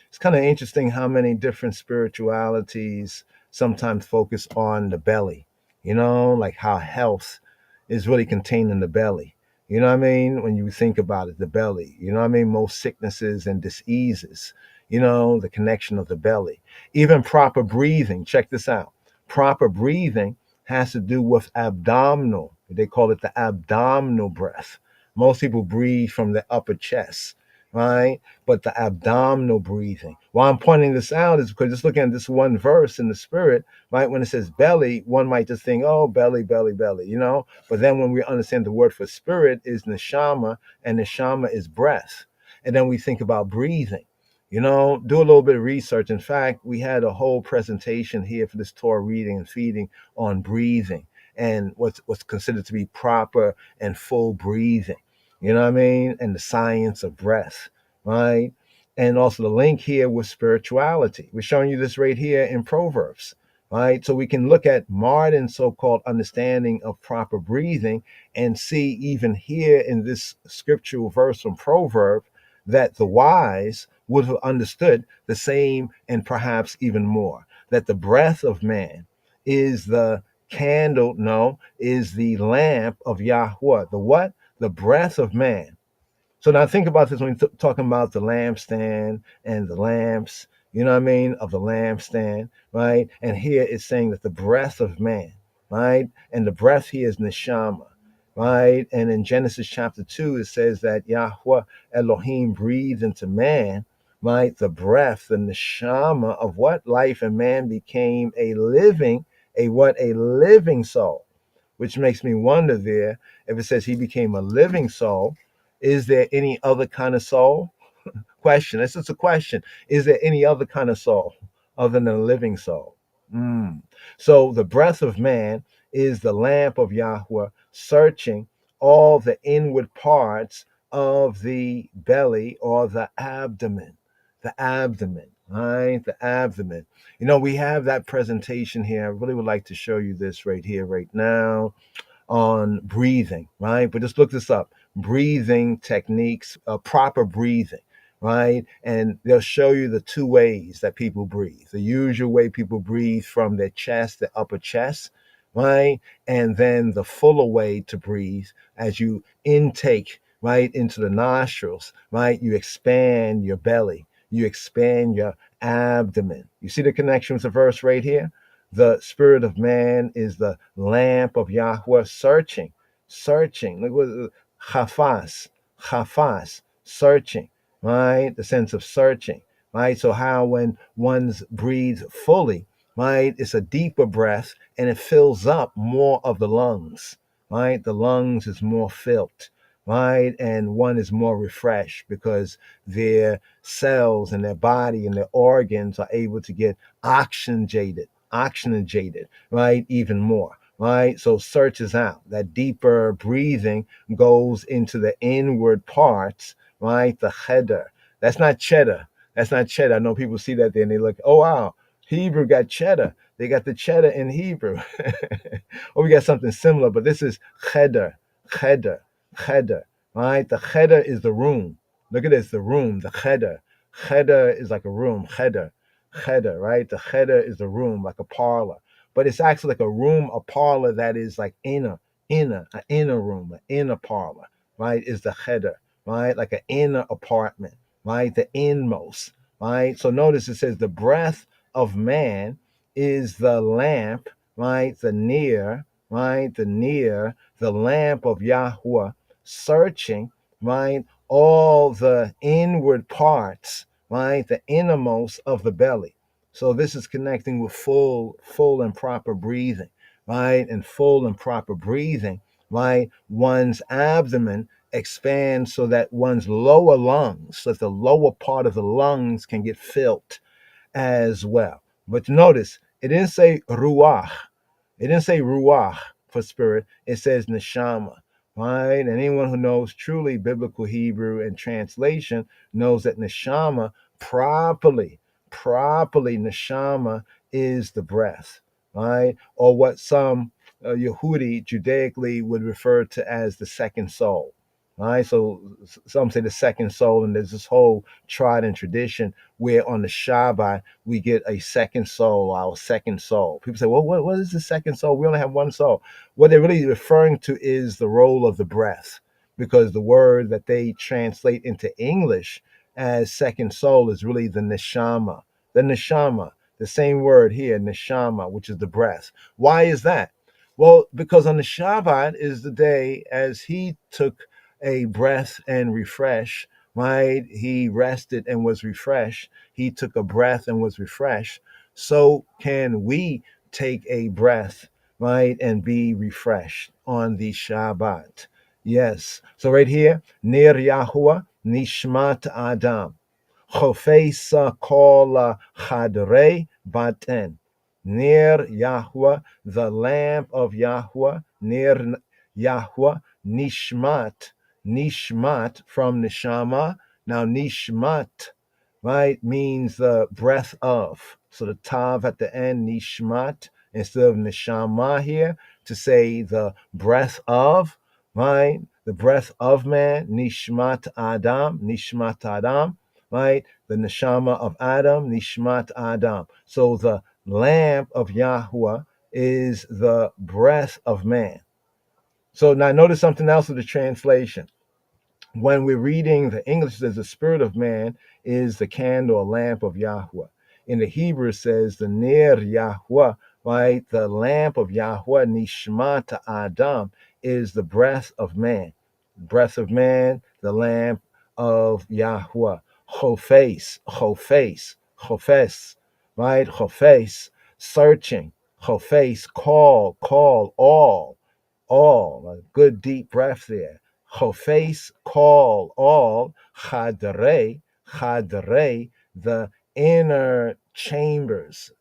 It's kind of interesting how many different spiritualities sometimes focus on the belly, like how health is really contained in the belly. You know what I mean? When you think about it, the belly, you know what I mean? Most sicknesses and diseases, the connection of the belly. Even proper breathing, check this out. Proper breathing has to do with abdominal, they call it the abdominal breath. Most people breathe from the upper chest, right? But the abdominal breathing. Why I'm pointing this out is because just looking at this one verse in the spirit, right? When it says belly, one might just think, oh, belly, belly, belly, But then when we understand the word for spirit is neshama, and neshama is breath. And then we think about breathing. Do a little bit of research. In fact, we had a whole presentation here for this Torah reading and feeding on breathing and what's considered to be proper and full breathing. You know what I mean? And the science of breath, right? And also the link here with spirituality. We're showing you this right here in Proverbs, right? So we can look at modern so-called understanding of proper breathing and see even here in this scriptural verse from Proverbs that the wise would have understood the same and perhaps even more, that the breath of man is the candle, no, is the lamp of Yahweh. The what? The breath of man. So now think about this when you're talking about the lampstand and the lamps, you know what I mean, of the lampstand, right? And here it's saying that the breath of man, right? And the breath here is neshama, right? And in Genesis chapter 2, it says that Yahweh Elohim breathed into man, right? The breath, the neshama of what? Life, and man became a living, a what? A living soul, which makes me wonder there, if it says he became a living soul, is there any other kind of soul? Question. That's just a question. Is there any other kind of soul other than a living soul? So the breath of man is the lamp of Yahweh, searching all the inward parts of the belly or the abdomen. The abdomen, right? The abdomen. You know, we have that presentation here. I really would like to show you this right here, right now, on breathing, right? But just look this up: breathing techniques, proper breathing, right? And they'll show you the two ways that people breathe. The usual way people breathe from their chest, the upper chest, right? And then the fuller way to breathe as you intake, right, into the nostrils, right? You expand your belly, you expand your abdomen. You see the connection with the verse right here? The spirit of man is the lamp of Yahweh, searching. Look what chafas, searching, right? The sense of searching, right? So how when one's breathes fully, right, it's a deeper breath and it fills up more of the lungs, right? The lungs is more filled, right? And one is more refreshed because their cells and their body and their organs are able to get oxygenated, right? Even more, right? So searches out. That deeper breathing goes into the inward parts, right? The cheder. That's not cheddar. That's not cheddar. I know people see that there and they look, oh, wow, Hebrew got cheddar. They got the cheddar in Hebrew. Or we got something similar, but this is cheder, right? The cheder is the room. Look at this, the room, the cheder. Cheder is like a room, cheder, right? The cheder is the room, like a parlor, but it's actually like a room, a parlor that is like an inner room, an inner parlor, right? Is the cheder, right? Like an inner apartment, right? The inmost, right? So notice it says the breath of man is the lamp, right? The near, right? The lamp of Yahweh, searching, right? All the inward parts, right? The innermost of the belly. So this is connecting with full and proper breathing, right? And full and proper breathing, right? One's abdomen expands so that one's lower lungs, so that the lower part of the lungs can get filled as well. But notice, it didn't say ruach. It didn't say ruach for spirit. It says neshama, right? And anyone who knows truly biblical Hebrew and translation knows that neshama properly neshama is the breath, right? Or what some Yehudi Judaically would refer to as the second soul, right? So some say the second soul, and there's this whole tried and tradition where on the Shabbat we get a second soul, our second soul. People say, well, what is the second soul? We only have one soul. What they're really referring to is the role of the breath, because the word that they translate into English as second soul is really the neshama. The neshama, the same word here, neshama, which is the breath. Why is that? Well, because on the Shabbat is the day as he took a breath and refresh, right? He rested and was refreshed. He took a breath and was refreshed. So can we take a breath, right, and be refreshed on the Shabbat? Yes. So right here, Nir Yahuwah Nishmat Adam. Chofesa Kola Chadrei Baten. Nir Yahweh, the lamp of Yahweh, Nir Yahweh, Nishmat from Nishama. Now Nishmat, right, means the breath of. So the tav at the end, Nishmat, instead of Nishama here, to say the breath of, right? The breath of man, Nishmat Adam, right? The neshama of Adam, nishmat Adam. So the lamp of Yahweh is the breath of man. So now notice something else with the translation. When we're reading the English, it says the spirit of man is the candle or lamp of Yahweh. In the Hebrew, it says the ner Yahweh, right? The lamp of Yahweh, nishmat Adam, is the breath of man. Breath of man, the lamp of Yahweh. Chofes, chofes, chofes, right? Chofes, searching. Chofes, call, all. A good deep breath there. Chofes, call, all. Chadre, the inner chambers.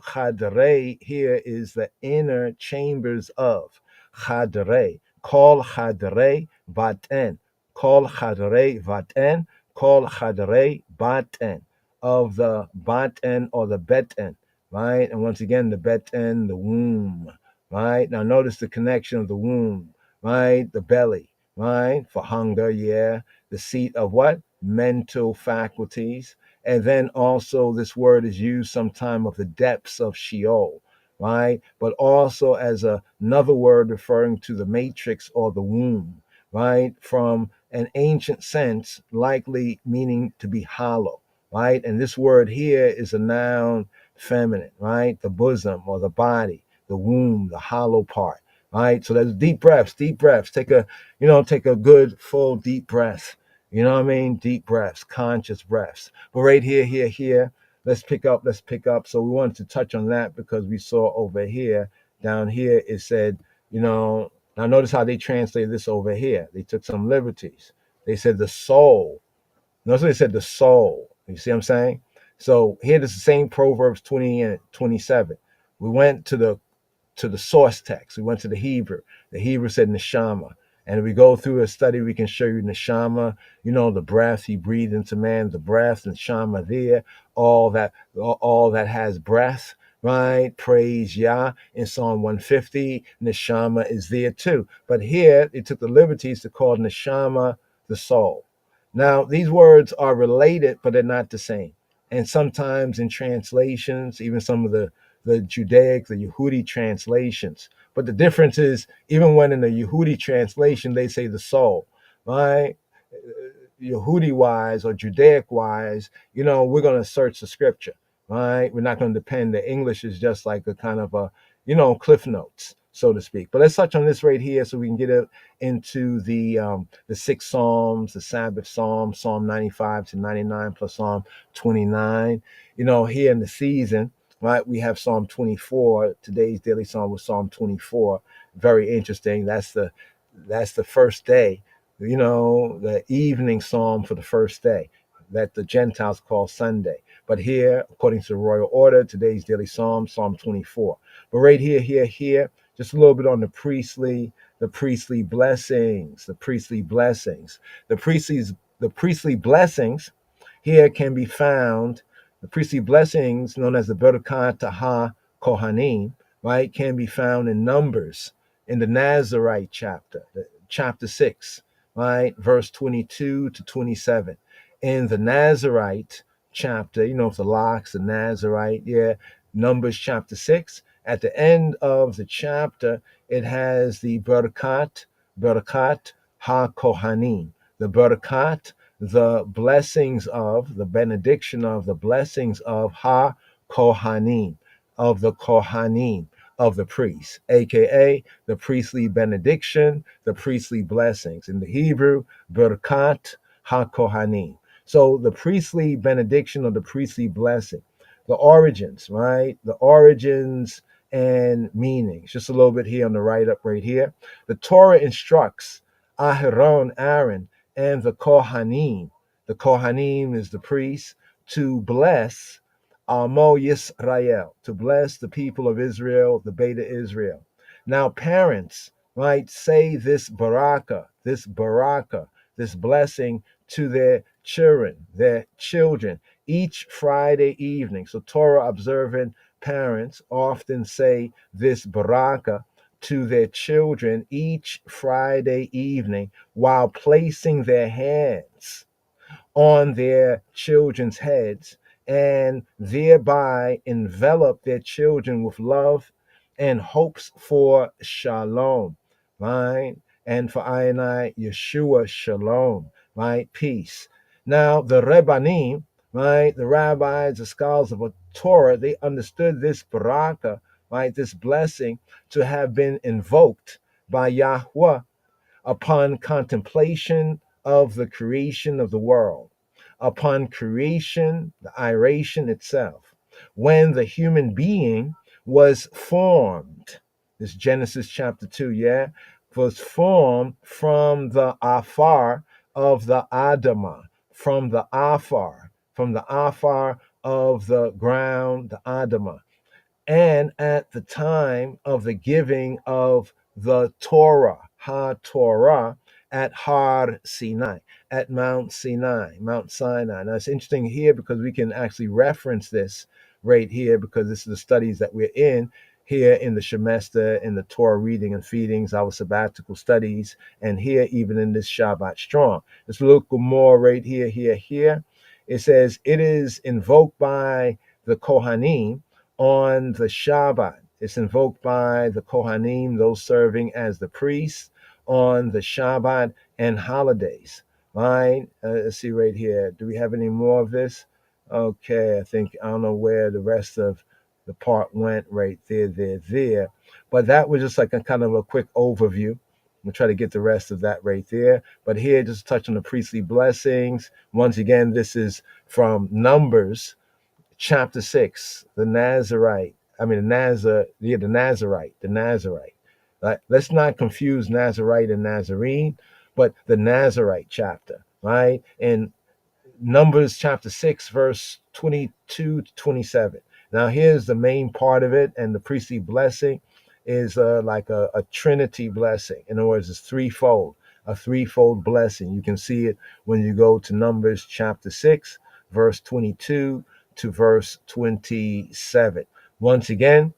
Chadre here is the inner chambers of. Chadre, call chadre baten. Call chadre vaten. Call chadre baten. Of the baten or the beten, right? And once again, the beten, the womb, right? Now notice the connection of the womb, right? The belly, right? For hunger, yeah. The seat of what? Mental faculties. And then also this word is used sometime of the depths of Sheol, right? But also as another word referring to the matrix or the womb, right? From an ancient sense, likely meaning to be hollow, right? And this word here is a noun feminine, right? The bosom or the body, the womb, the hollow part, right? So that's deep breaths, deep breaths. Take a good full deep breath. You know what I mean? Deep breaths, conscious breaths. But right here, let's pick up. So we wanted to touch on that because we saw over here, down here, it said, now notice how they translated this over here. They took some liberties. They said the soul. Notice they said the soul. You see what I'm saying? So here it is the same Proverbs 20 and 27. We went to the source text. We went to the Hebrew. The Hebrew said neshama. And if we go through a study, we can show you neshama, the breath he breathed into man, the breath, neshama there, all that has breath, right? Praise Yah. In Psalm 150, neshama is there too. But here, it took the liberties to call neshama the soul. Now, these words are related, but they're not the same. And sometimes in translations, even some of the Judaic, the Yehudi translations. But the difference is, even when in the Yehudi translation, they say the soul, right? Yehudi wise or Judaic wise, we're going to search the scripture, right? We're not going to depend. The English is just like a kind of a, cliff notes, so to speak. But let's touch on this right here so we can get it into the 6 Psalms, the Sabbath Psalm, Psalm 95 to 99 plus Psalm 29. Here in the season, right, we have Psalm 24. Today's daily psalm was Psalm 24. Very interesting. That's the first day, the evening psalm for the first day that the Gentiles call Sunday. But here, according to the royal order, today's daily psalm, Psalm 24. But right here, just a little bit on the priestly blessings, the priestly blessings here can be found. The priestly blessings, known as the Berkat Ha Kohanim, right, can be found in Numbers, in the Nazarite chapter 6, right, verse 22 to 27. In the Nazarite chapter, the locks, the Nazarite, Numbers chapter 6. At the end of the chapter, it has the Berkat Ha Kohanim, the Berkat, the blessings of, the benediction of, the blessings of Ha Kohanim, of the Kohanim, of the priests, aka the priestly benediction, the priestly blessings. In the Hebrew, Berkat Ha Kohanim. So the priestly benediction or the priestly blessing, the origins, right? The origins and meanings. Just a little bit here on the right up right here. The Torah instructs Aaron, and the Kohanim. The Kohanim is the priest, to bless Amo Yisrael, to bless the people of Israel, the Beta Israel. Now, parents, right, say this baraka, this blessing to their children, each Friday evening. So Torah observant parents often say this baraka to their children each Friday evening while placing their hands on their children's heads, and thereby envelop their children with love and hopes for shalom, right? And for I and I, Yeshua shalom, right? Peace. Now, the Rebbanim, right, the rabbis, the scholars of the Torah, they understood this baraka, right, this blessing, to have been invoked by Yahweh upon contemplation of the creation of the world, upon creation, the iration itself, when the human being was formed. This Genesis chapter 2, yeah, was formed from the afar of the Adamah, from the afar of the ground, the Adamah, and at the time of the giving of the Torah, Ha-Torah, at Har Sinai, at Mount Sinai, Mount Sinai. Now it's interesting here because we can actually reference this right here because this is the studies that we're in here in the Shemester, in the Torah reading and feedings, our sabbatical studies, and here even in this Shabbat Strong. Let's look more right here. It says, it is invoked by the Kohanim on the Shabbat. It's invoked by the Kohanim, those serving as the priests, on the Shabbat and holidays. Right? Let's see right here. Do we have any more of this? Okay, I don't know where the rest of the part went right there. But that was just like a kind of a quick overview. We'll try to get the rest of that right there. But here, just touch on the priestly blessings. Once again, this is from Numbers chapter 6, the Nazarite. The Nazarite. Right? Let's not confuse Nazarite and Nazarene, but the Nazarite chapter, right? And Numbers chapter 6, verse 22 to 27. Now, here's the main part of it, and the priestly blessing is like a Trinity blessing. In other words, it's threefold, a threefold blessing. You can see it when you go to Numbers chapter 6, verse 22 to verse 27. Once again,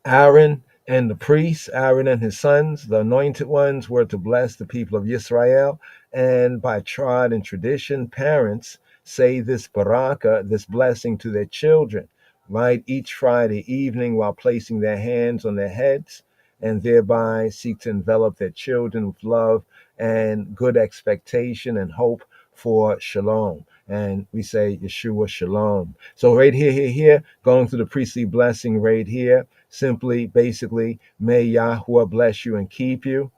Aaron and the priests, Aaron and his sons, the anointed ones, were to bless the people of Israel. And by trod and tradition, parents say this baraka, this blessing to their children, right, each Friday evening while placing their hands on their heads, and thereby seek to envelop their children with love and good expectation and hope for shalom. And we say Yeshua shalom. So right here, going through the priestly blessing right here, simply, basically, may Yahweh bless you and keep you.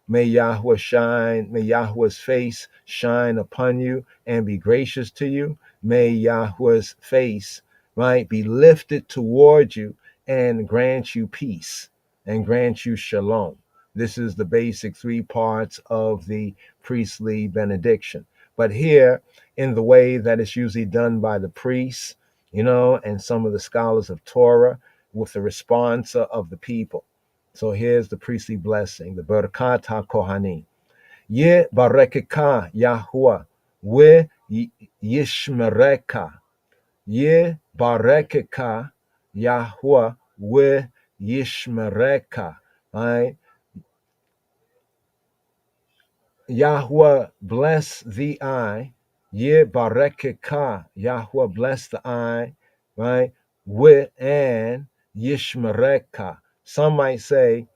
May Yahweh's face shine upon you and be gracious to you. May Yahweh's face, right, be lifted toward you and grant you peace and grant you shalom. This is the basic three parts of the priestly benediction. But here, in the way that it's usually done by the priests, and some of the scholars of Torah, with the response of the people. So here's the priestly blessing, the Barakat HaKohanim. Ye barekeka Yahuwah, we yishmereka. Ye barekeka Yahuwah, we yishmereka. Right? Yahweh bless thee I. Ye barekeka. Yahweh bless the I. Right? We and yishmereka. Some might say,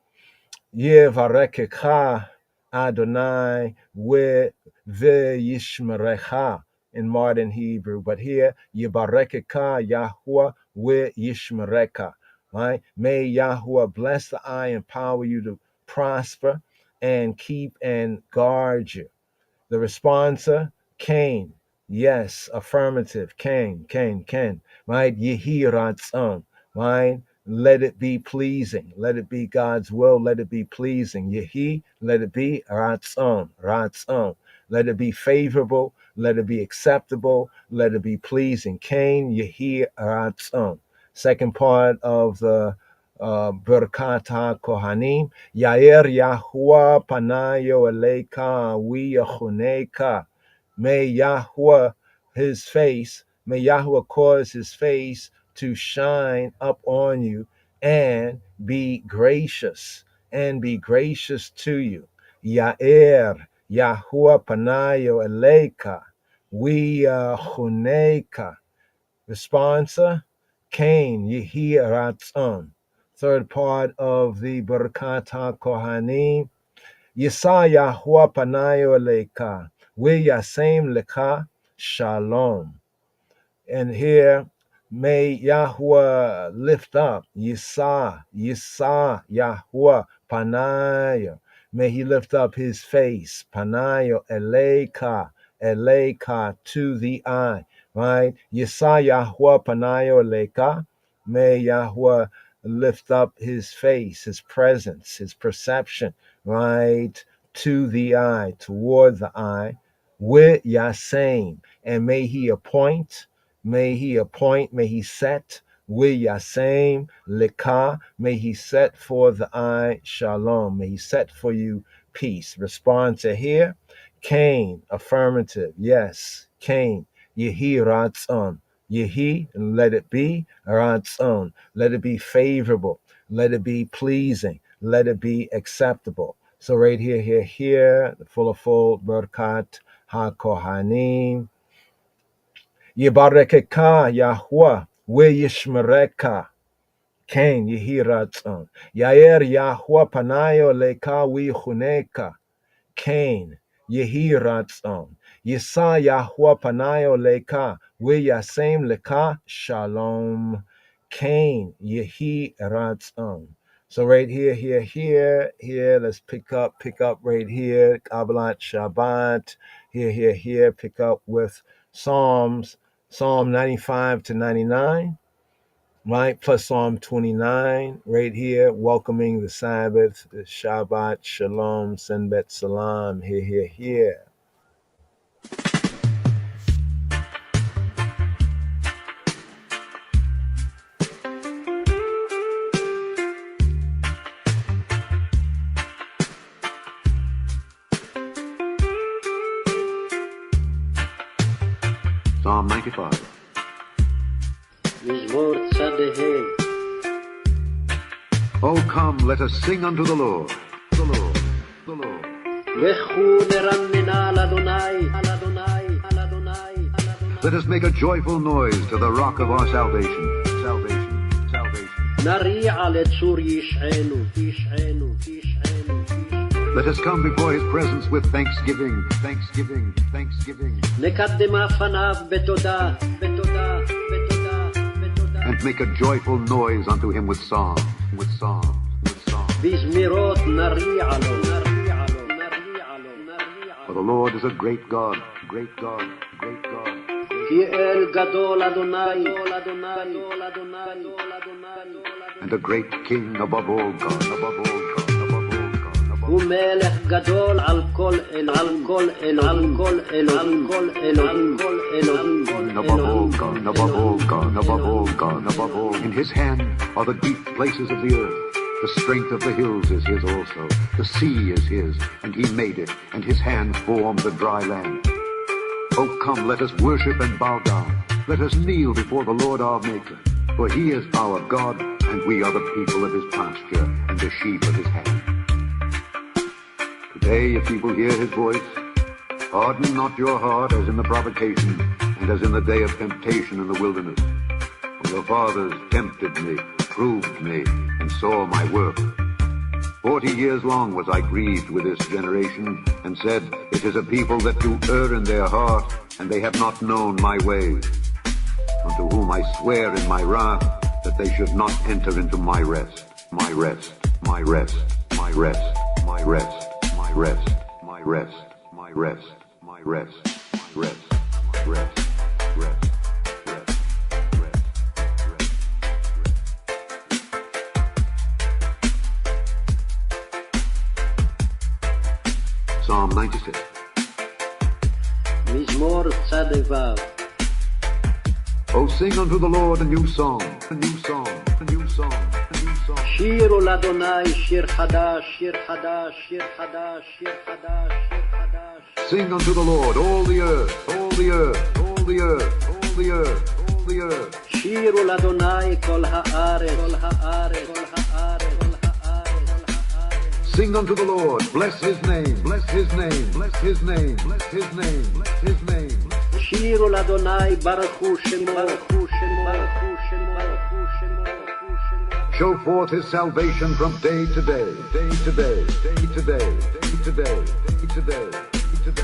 Yevarekecha Adonai we yishmerecha in modern Hebrew, but here Yevarekecha Yahuwah we yishmereka. Right? May Yahuwah bless the eye, empower you to prosper and keep and guard you. The responser, Cain. Yes, affirmative. Cain. Right? Yehi ratzon. Right? Let it be pleasing. Let it be God's will. Let it be pleasing. Yehi, let it be ratzon. Let it be favorable. Let it be acceptable. Let it be pleasing. Cain, Yehi ratzon. Second part of the Birkat Kohanim. Yair Yahuwah panayo eleka we yachuneka. May Yahweh may Yahweh cause his face to shine up on you and be gracious to you. Yair Yahuwah panayo eleka. We Huneka. Responsa, Cain, Yehi Ratzon. Third part of the Barakata Kohanim. Yisa Yahua Panayo Leka. We Yasem Leka Shalom. And here, may Yahweh lift up, Yisa, Yahweh, Panayo. May he lift up his face, Panayo, Eleka, to the eye, right? Yisa, Yahweh, Panayo, Eleka. May Yahweh lift up his face, his presence, his perception, right? To the eye, toward the eye, with Yasame. And may he appoint, may he set, with Yasame, Lika, may he set for the eye, Shalom, may he set for you peace. Respond to here, Cain, affirmative, yes, Cain, Yehi Ratzon, Yehi, let it be, Ratzon, let it be favorable, let it be pleasing, let it be acceptable. So right here, the full Berkat HaKohanim, Yibarekeka Yahweh, Yishmereka, Cain Yehi Ratzon, Yair Yahweh Panayo Leka Wichuneka, Cain Yehi Ratzon, Yisa Yahweh Panayo Leka, Yasem Leka Shalom, Cain Yehi Ratzon. So right here, let's pick up right here, Kabbalat Shabbat, here, pick up with Psalm 95 to 99, right? Plus Psalm 29, right here, welcoming the Sabbath, the Shabbat, Shalom, Senbet Salam, here. Psalm 95. Oh, come, let us sing unto the Lord. The Lord. Let us make a joyful noise to the rock of our salvation. Salvation. Let us come before his presence with thanksgiving. And make a joyful noise unto him with song. For the Lord is a great God. And a great King above all God. הוא מלך גדול על כל אלוהים. In his hand are the deep places of the earth. The strength of the hills is his also. The sea is his, and he made it, and his hand formed the dry land. Oh, come, let us worship and bow down. Let us kneel before the Lord our Maker. For he is our God, and we are the people of his pasture, and the sheep of his hand. Today, if you will hear his voice, harden not your heart as in the provocation, and as in the day of temptation in the wilderness. For your fathers tempted me, proved me, and saw my work. 40 years long was I grieved with this generation, and said, it is a people that do err in their heart, and they have not known my ways. Unto whom I swear in my wrath, that they should not enter into my rest. My rest. Psalm 96. מזמור צדק ו'. Oh, sing unto the Lord a new song. שירו לאדוני שיר חדש. Sing unto the Lord, all the earth. שירו לאדוני כל הארץ. Sing unto the Lord, bless his name. השירו לאדוני, ברכו שמו, ברכו שמו, ברכו שמו, ברכו שמו. Show forth his salvation from day to day, day to day, day to day, day to day, day to day.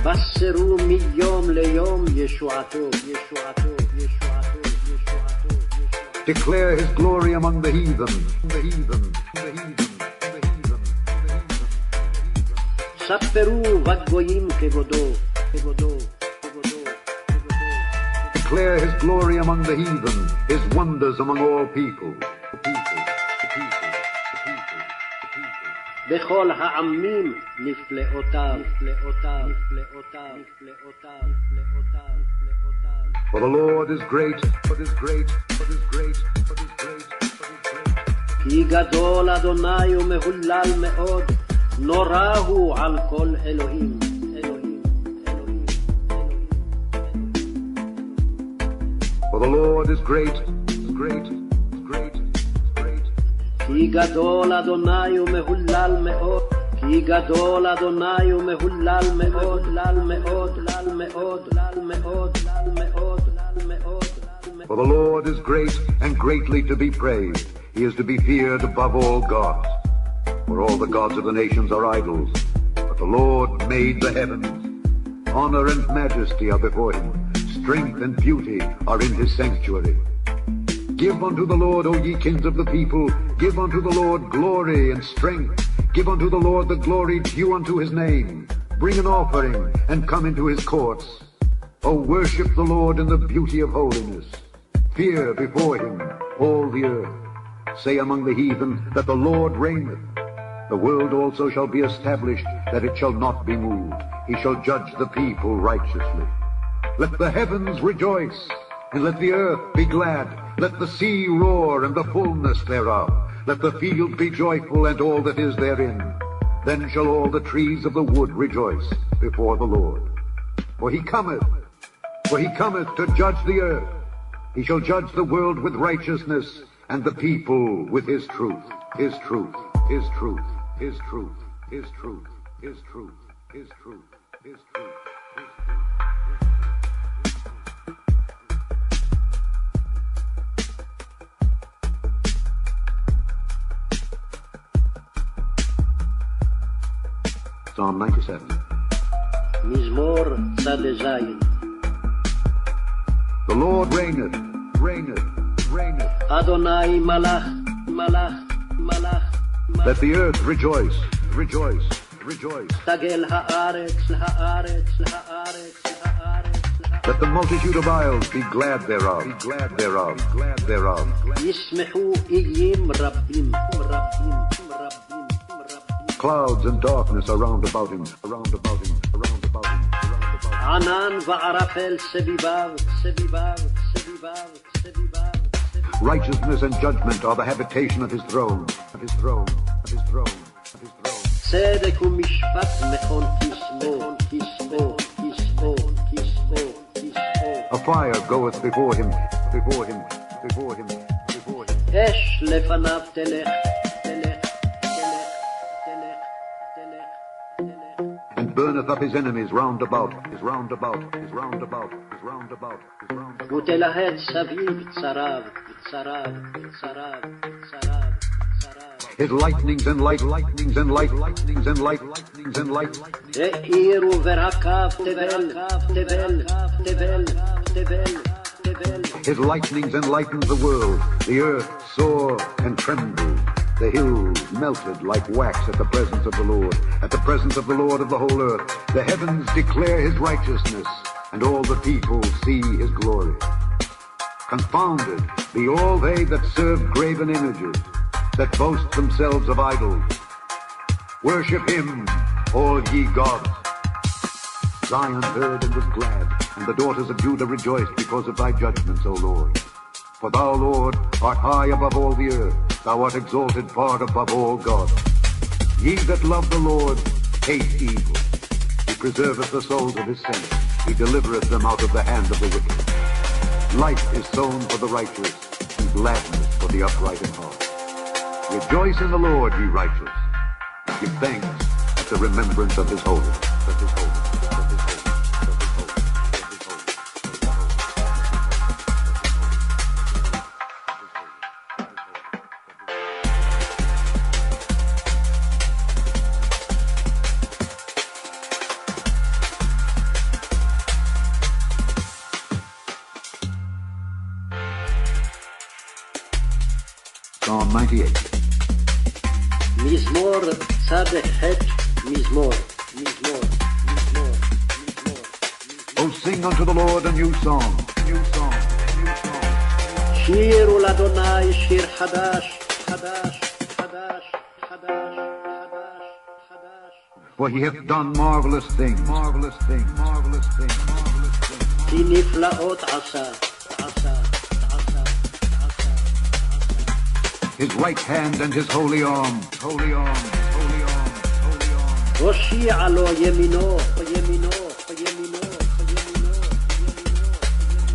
בשרו מיום ליום ישועתו, ישועתו, ישועתו, ישועתו. Declare his glory among the heathen, the heathen, the heathen, the heathen, the heathen. ספרו בגויים כבודו, כבודו, כבודו, כבודו. Declare his glory among the heathen, his wonders among all people. בכל העמים נפלאותיו, נפלאותיו, נפלאותיו, נפלאותיו, נפלאותיו, נפלאותיו. For the Lord is great, but is great, but is great, but is great, but is great. כי גדול אדוני ומהולל מאוד, נורא הוא על כל אלוהים. אלוהים, אלוהים, אלוהים, אלוהים. For the Lord is great, is great, is great, is great. כי גדול אדוני ומהולל מאוד, כי גדול אדוני ומהולל מאוד, לל מאוד, לל מאוד, לל מאוד, לל מאוד, לל מאוד. For the Lord is great and greatly to be praised. He is to be feared above all gods. For all the gods of the nations are idols, but the Lord made the heavens. Honor and majesty are before him. Strength and beauty are in his sanctuary. Give unto the Lord, O ye kings of the people, give unto the Lord glory and strength. Give unto the Lord the glory due unto his name. Bring an offering and come into his courts. O worship the Lord in the beauty of holiness. Fear before him all the earth. Say among the heathen that the Lord reigneth. The world also shall be established, that it shall not be moved. He shall judge the people righteously. Let the heavens rejoice, and let the earth be glad. Let the sea roar, and the fullness thereof. Let the field be joyful, and all that is therein. Then shall all the trees of the wood rejoice before the Lord. For he cometh to judge the earth. He shall judge the world with righteousness, and the people with his truth, his truth, his truth, his truth, his truth, his truth, his truth, his truth. Psalm 97. מזמור צ"ז. The Lord reigneth, reigneth, reigneth. אדוני מלך, מלך, מלך. Let the earth rejoice, rejoice, rejoice. תגל הארץ, הארץ, הארץ, הארץ. Let the multitude of isles be glad thereof, be glad thereof, glad thereof. ישמחו איים רבים, רבים, רבים, רבים. Clouds and darkness are round about him, around about him, around about him, around about him. ענן וערפל סביביו, סביביו, סביביו, סביביו. Righteousness and judgment are the habitation of his throne, of his throne, of his throne, of his throne. צדק ומשפט מכון כסאו, כסאו, כסאו, כסאו, כסאו. A fire goeth before him, before him, before him, before him. אש לפניו תלך, תלך, תלך, תלך, תלך, תלך. And burneth up his enemies round about, is round about, is round about, is round about, is round about. ותלהט סביב צריו, צריו, צריו, צריו, צריו. His lightnings and lightnings and lightnings and lightnings and lightnings. העירו ורקב תבל, תבל, תבל, תבל, תבל. His lightnings enlightened the world. The earth saw and trembled. The hills melted like wax at the presence of the Lord, at the presence of the Lord of the whole earth. The heavens declare his righteousness, and all the people see his glory. Confounded be all they that serve graven images, that boast themselves of idols. Worship him, all ye gods. Zion heard and was glad, and the daughters of Judah rejoiced because of thy judgments, O Lord. For thou, Lord, art high above all the earth. Thou art exalted far above all gods. Ye that love the Lord hate evil. He preserveth the souls of his saints. He delivereth them out of the hand of the wicked. Life is sown for the righteous, and gladness for the upright in heart. Rejoice in the Lord, ye righteous. Give thanks at the remembrance of his holiness. Of his holiness. Of his holiness. Of his holiness. Of his holiness. Psalm 98. מזמור צד ח' מזמור. Oh, sing unto the Lord a new song, new song, new song. שירו לאדוני שיר חדש, חדש, חדש, חדש, חדש. For he hath done marvelous things, marvelous things, marvelous things, marvelous things. כי נפלאות עשה, עשה. His right hand and his holy arm, holy arm, holy arm, holy arm. הושיע לו ימינו, ימינו.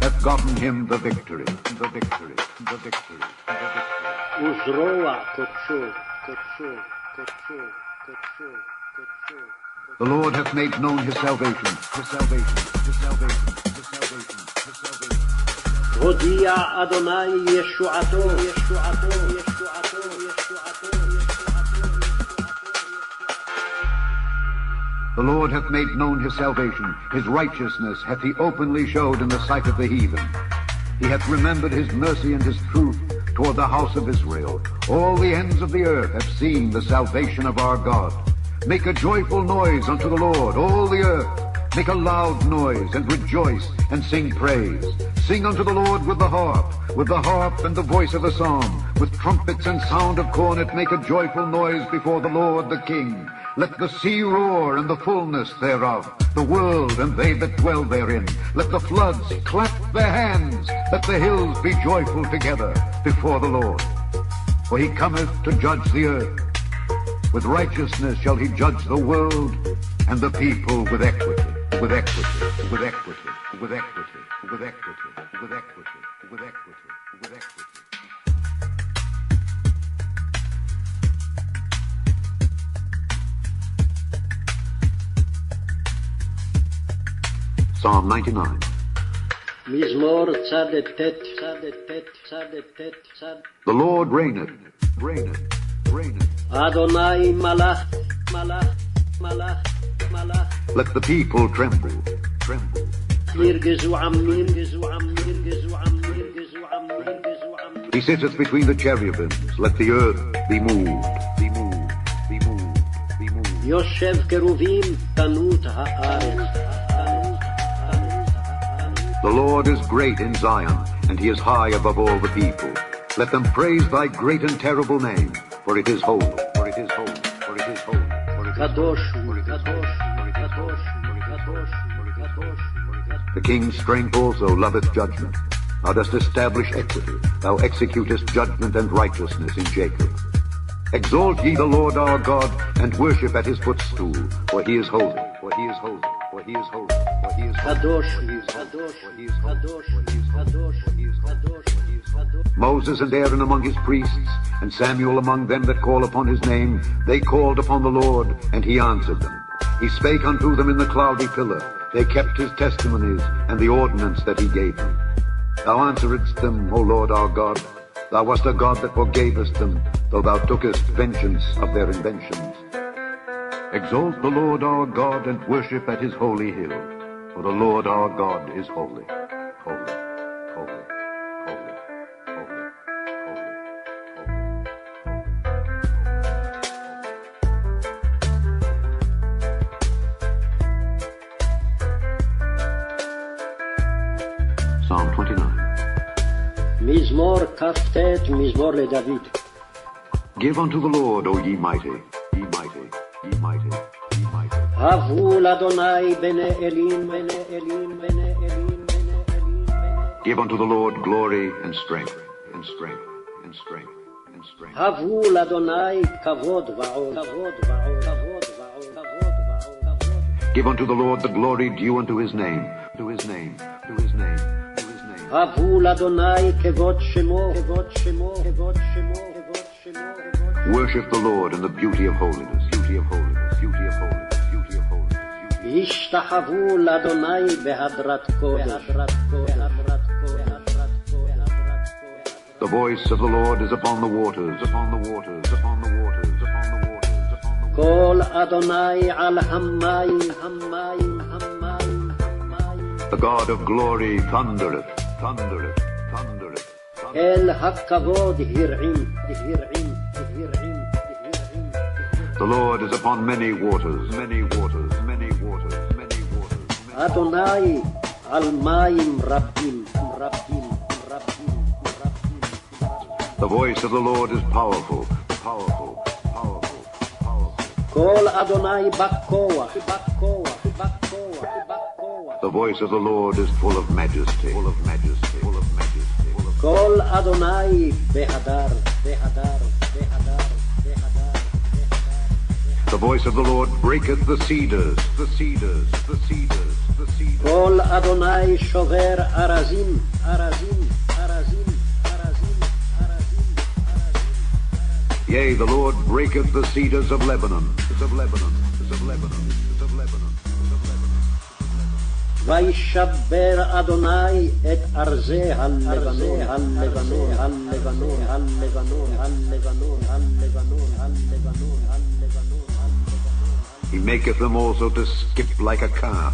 Hath gotten him the victory, the victory, the victory, the victory. וזרוע קודשו, קודשו, קודשו, קודשו, קודשו. The Lord hath made known his salvation, his salvation, his salvation, his salvation, his salvation. הודיע אדוני ישועתו, ישועתו, ישועתו, ישועתו. The Lord hath made known his salvation. His righteousness hath he openly showed in the sight of the heathen. He hath remembered his mercy and his truth toward the house of Israel. All the ends of the earth have seen the salvation of our God. Make a joyful noise unto the Lord, all the earth. Make a loud noise and rejoice and sing praise. Sing unto the Lord with the harp and the voice of a psalm. With trumpets and sound of cornet make a joyful noise before the Lord the King. Let the sea roar and the fullness thereof, the world and they that dwell therein. Let the floods clap their hands, let the hills be joyful together before the Lord. For he cometh to judge the earth. With righteousness shall he judge the world and the people with equity, with equity, with equity, with equity, with equity, with equity, with equity, with equity. Psalm 99. מזמור צד ט', צד ט', צד ט', צד. The Lord reigneth, reigneth, reigneth. אדוני מלך, מלך, מלך, מלך. Let the people tremble, tremble. ירגזו עמים, ירגזו עמים, ירגזו עמים, ירגזו עמים, ירגזו עמים. He sitteth between the cherubims. Let the earth be moved, be moved, be moved, be moved. יושב קרובים תנות הארץ. The Lord is great in Zion, and he is high above all the people. Let them praise thy great and terrible name, for it is holy, for it is holy, for it is holy, for it is קדוש, holy, for it is קדוש, holy, קדוש, קדוש, קדוש. The king's strength also loveth judgment. Thou dost establish equity. Thou executest judgment and righteousness in Jacob. Exalt ye the Lord our God, and worship at his footstool, for he is holy, for he is holy, for he is holy, for he is holy. קדוש, קדוש, קדוש, קדוש, קדוש, קדוש. Moses and Aaron among his priests, and Samuel among them that call upon his name, they called upon the Lord, and he answered them. He spake unto them in the cloudy pillar. They kept his testimonies and the ordinance that he gave them. Thou answeredst them, O Lord our God. Thou wast a God that forgavest them, though thou tookest vengeance of their inventions. Exalt the Lord our God and worship at his holy hill, for the Lord our God is holy, holy, holy, holy, holy, holy, holy. Psalm 29. מזמור כ"ט, מזמור לדוד. Give unto the Lord, O ye mighty, ye mighty, ye mighty, ye mighty. הבו לאדוני בני אלים, בני אלים, בני אלים, בני אלים. Give unto the Lord glory and strength, and strength, and strength, and strength. הבו לאדוני כבוד ועוד, כבוד ועוד, כבוד ועוד, כבוד ועוד, כבוד. Give unto the Lord the glory due unto his name, to his name, to his name, to his name. הבו לאדוני כבוד שמו, כבוד שמו, כבוד שמו, כבוד שמו. Worship the Lord in the beauty of holiness, beauty of holiness, beauty of holiness, beauty of holiness. השתחוו לאדוני בהדרת קודש, בהדרת קודש, בהדרת קודש. The voice of the Lord is upon the waters, upon the waters, upon the waters, upon the waters, upon the waters. קול אדוני על המים, המים, המים, המים. The God of glory thundereth, thundereth, thundereth. אל הכבוד הרעים. The Lord is upon many waters, many waters, many waters, many waters. אדוני על מים רבים. The voice of the Lord is powerful, powerful, powerful, powerful. קול אדוני בכוח. The voice of the Lord is full of majesty, full of majesty, full of majesty. קול אדוני בהדר. The voice of the Lord breaketh the cedars, the cedars, the cedars, the cedars. קול אדוני שובר ארזים. Yea, the Lord breaketh the cedars of Lebanon, of Lebanon, of Lebanon, of Lebanon. וישבר אדוני את ארזי הלבנון. He maketh them also to skip like a calf,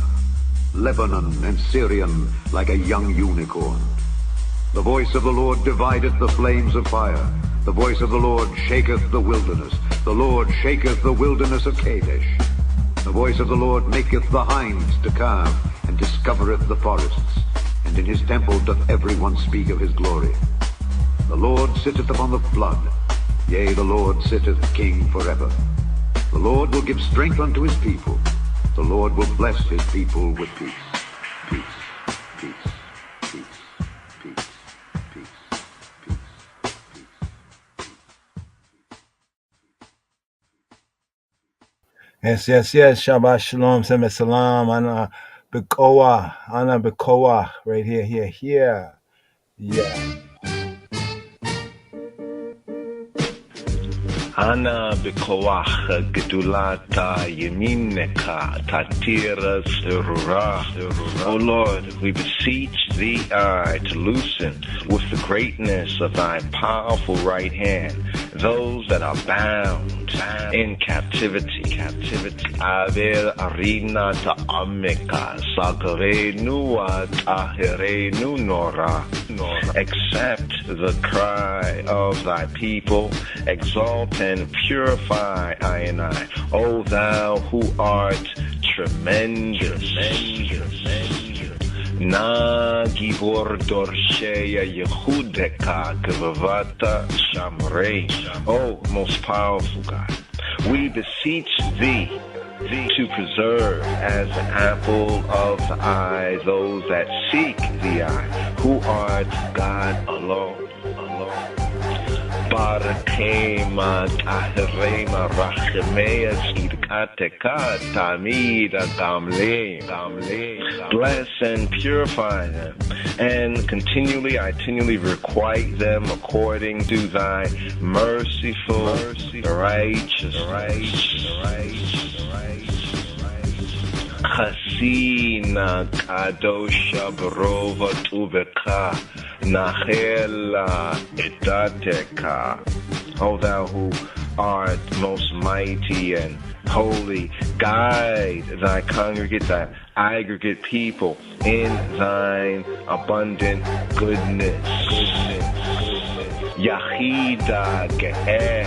Lebanon and Syrian like a young unicorn. The voice of the Lord divideth the flames of fire. The voice of the Lord shaketh the wilderness. The Lord shaketh the wilderness of Kadesh. The voice of the Lord maketh the hinds to calve, and discovereth the forests. And in his temple doth every one speak of his glory. The Lord sitteth upon the flood. Yea, the Lord sitteth king forever. The Lord will give strength unto his people. The Lord will bless his people with peace. Peace, peace, peace, peace, peace, peace, peace. Yes. Shabbat shalom, semet salam, ana bekoah, right here. Yeah. Ana bekoach gedulata yemineka tatira zerura. O Lord, we beseech thee to loosen with the greatness of thy powerful right hand those that are bound in captivity. Aver arina ta'ameka sagarenu tahirenu nora. Accept the cry of thy people, exalt and purify I and I, O thou who art tremendous. Na gibor dorsheya yehudeka gvavata shamrei. O most powerful God, we beseech thee to preserve as an apple of the eye those that seek thee, who art God alone. Barakema tahrema rachemea sidkateka tamida gamle. Bless and purify them, and continually requite them according to thy merciful, righteous. Chasina kadosha barova tuveka nachela etateka. O thou who art most mighty and holy, guide thy congregate, thy aggregate people in thine abundant goodness. Yachida ge'eh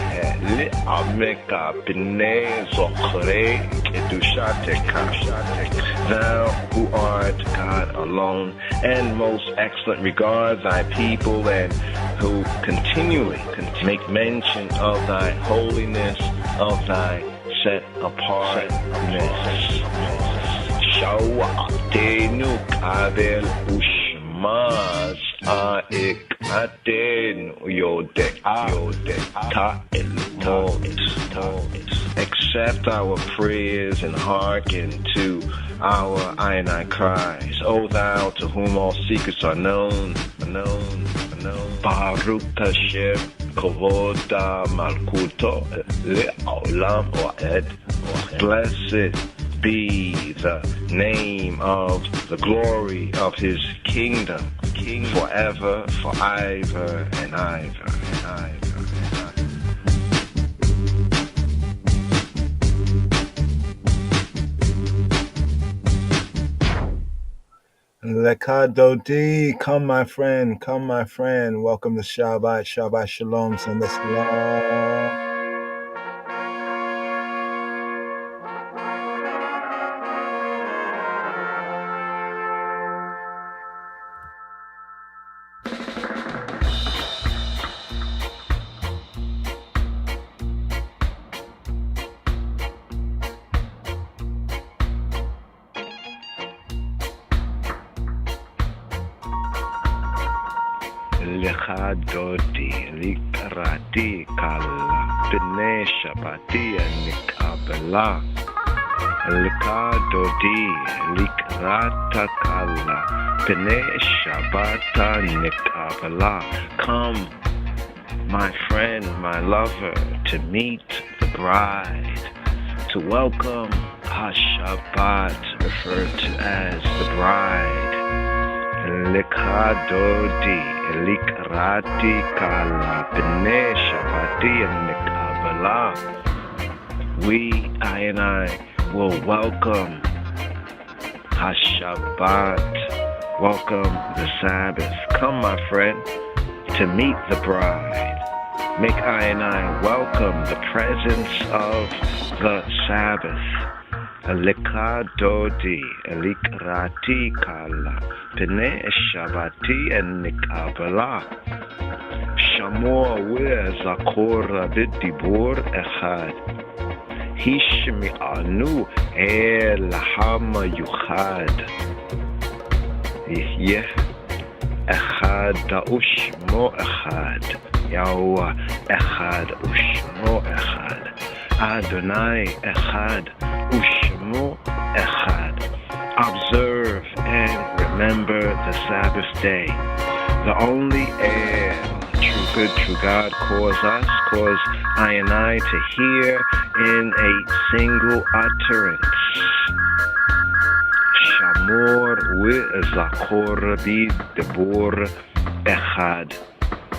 li'ameka b'nei zochre kedushateka. Thou who art God alone and most excellent, regard thy people and who continually make mention of thy holiness, of thy set apartness. Shawatenu kabel ushmaz aikaten accept our prayers and hearken to our I and I cries. O thou to whom all secrets are known. Baruch Hashem Kovoda Malkuto Le'olam Oed. Blessed be the name of the glory of his kingdom, forever, for ever and ever and ever. Lekado D, come my friend, come my friend. Welcome to Shabbat, Shabbat Shalom, Shabbat Shalom. Lekadodi, likarati kala, b'nei Shabbati nikabela. Lekadodi, likrata kala, b'nei Shabbata nikabela. Come, my friend, my lover, to meet the bride, to welcome HaShabbat, referred to as the bride. Lekadodi, likrati kala, b'nei Shabbati nikabela. I and I will welcome HaShabbat, welcome the Sabbath. Come, my friend, to meet the bride. Make I and I welcome the presence of the Sabbath. Lekadodi, likrati kala, b'nei Shabbati nikabela. Shamor zakora b'dibur echad. Hishmi'anu el hama yuchad. Yeh echad ushmo echad. Yahweh echad ushmo echad. Adonai echad ushmo echad. Observe and remember the Sabbath day. The only heir, true God cause I and I to hear in a single utterance. Shamor zakor b'dibur echad.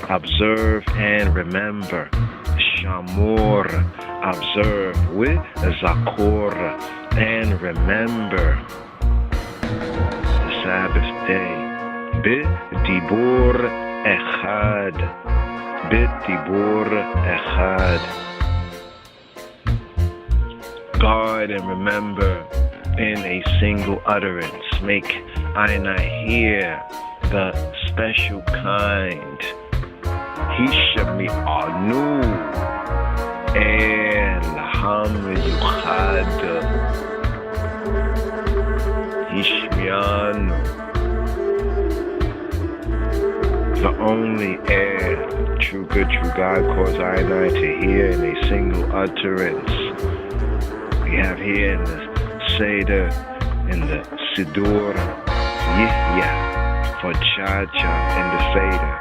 Observe and remember. Shamor, observe with zakor and remember the Sabbath day. B'dibur echad. B'dibur echad. Guard and remember in a single utterance. Make I and I hear the special kind. Hishmi'anu el ham yuchad. Hishmi'anu, the only heir, true God, cause I and I to hear in a single utterance. We have here in the Seder, in the Siddur, Yihya, for Jaja in the Seder.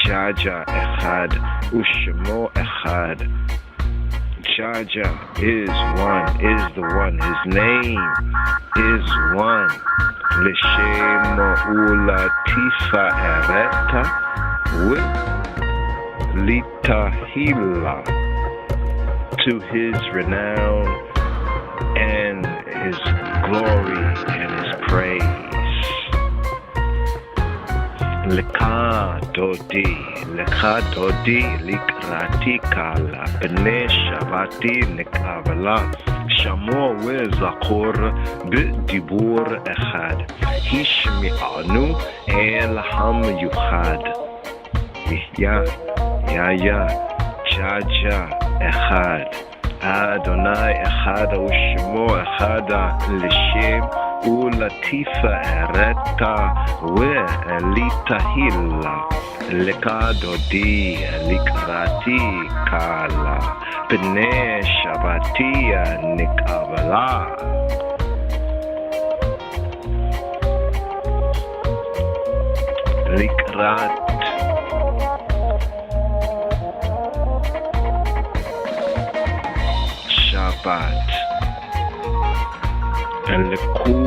Jaja echad, ushmo echad. Jaja is one, is the one. His name is one. L'shem ulatifa ereta litahila, to his renown and his glory and his praise. Lekadodi, likrati kala, b'nei Shabbati nikabela. Shamor zakor b'dibur echad. Hishmi'anu el ham yuchad. Ya, Jaja echad. Adonai echad ushmo echad. L'shem ulatifa ereta litahila. Lekadodi, likrati kala, b'nei Shabbati nikabela. Likrat Shabbat. Leku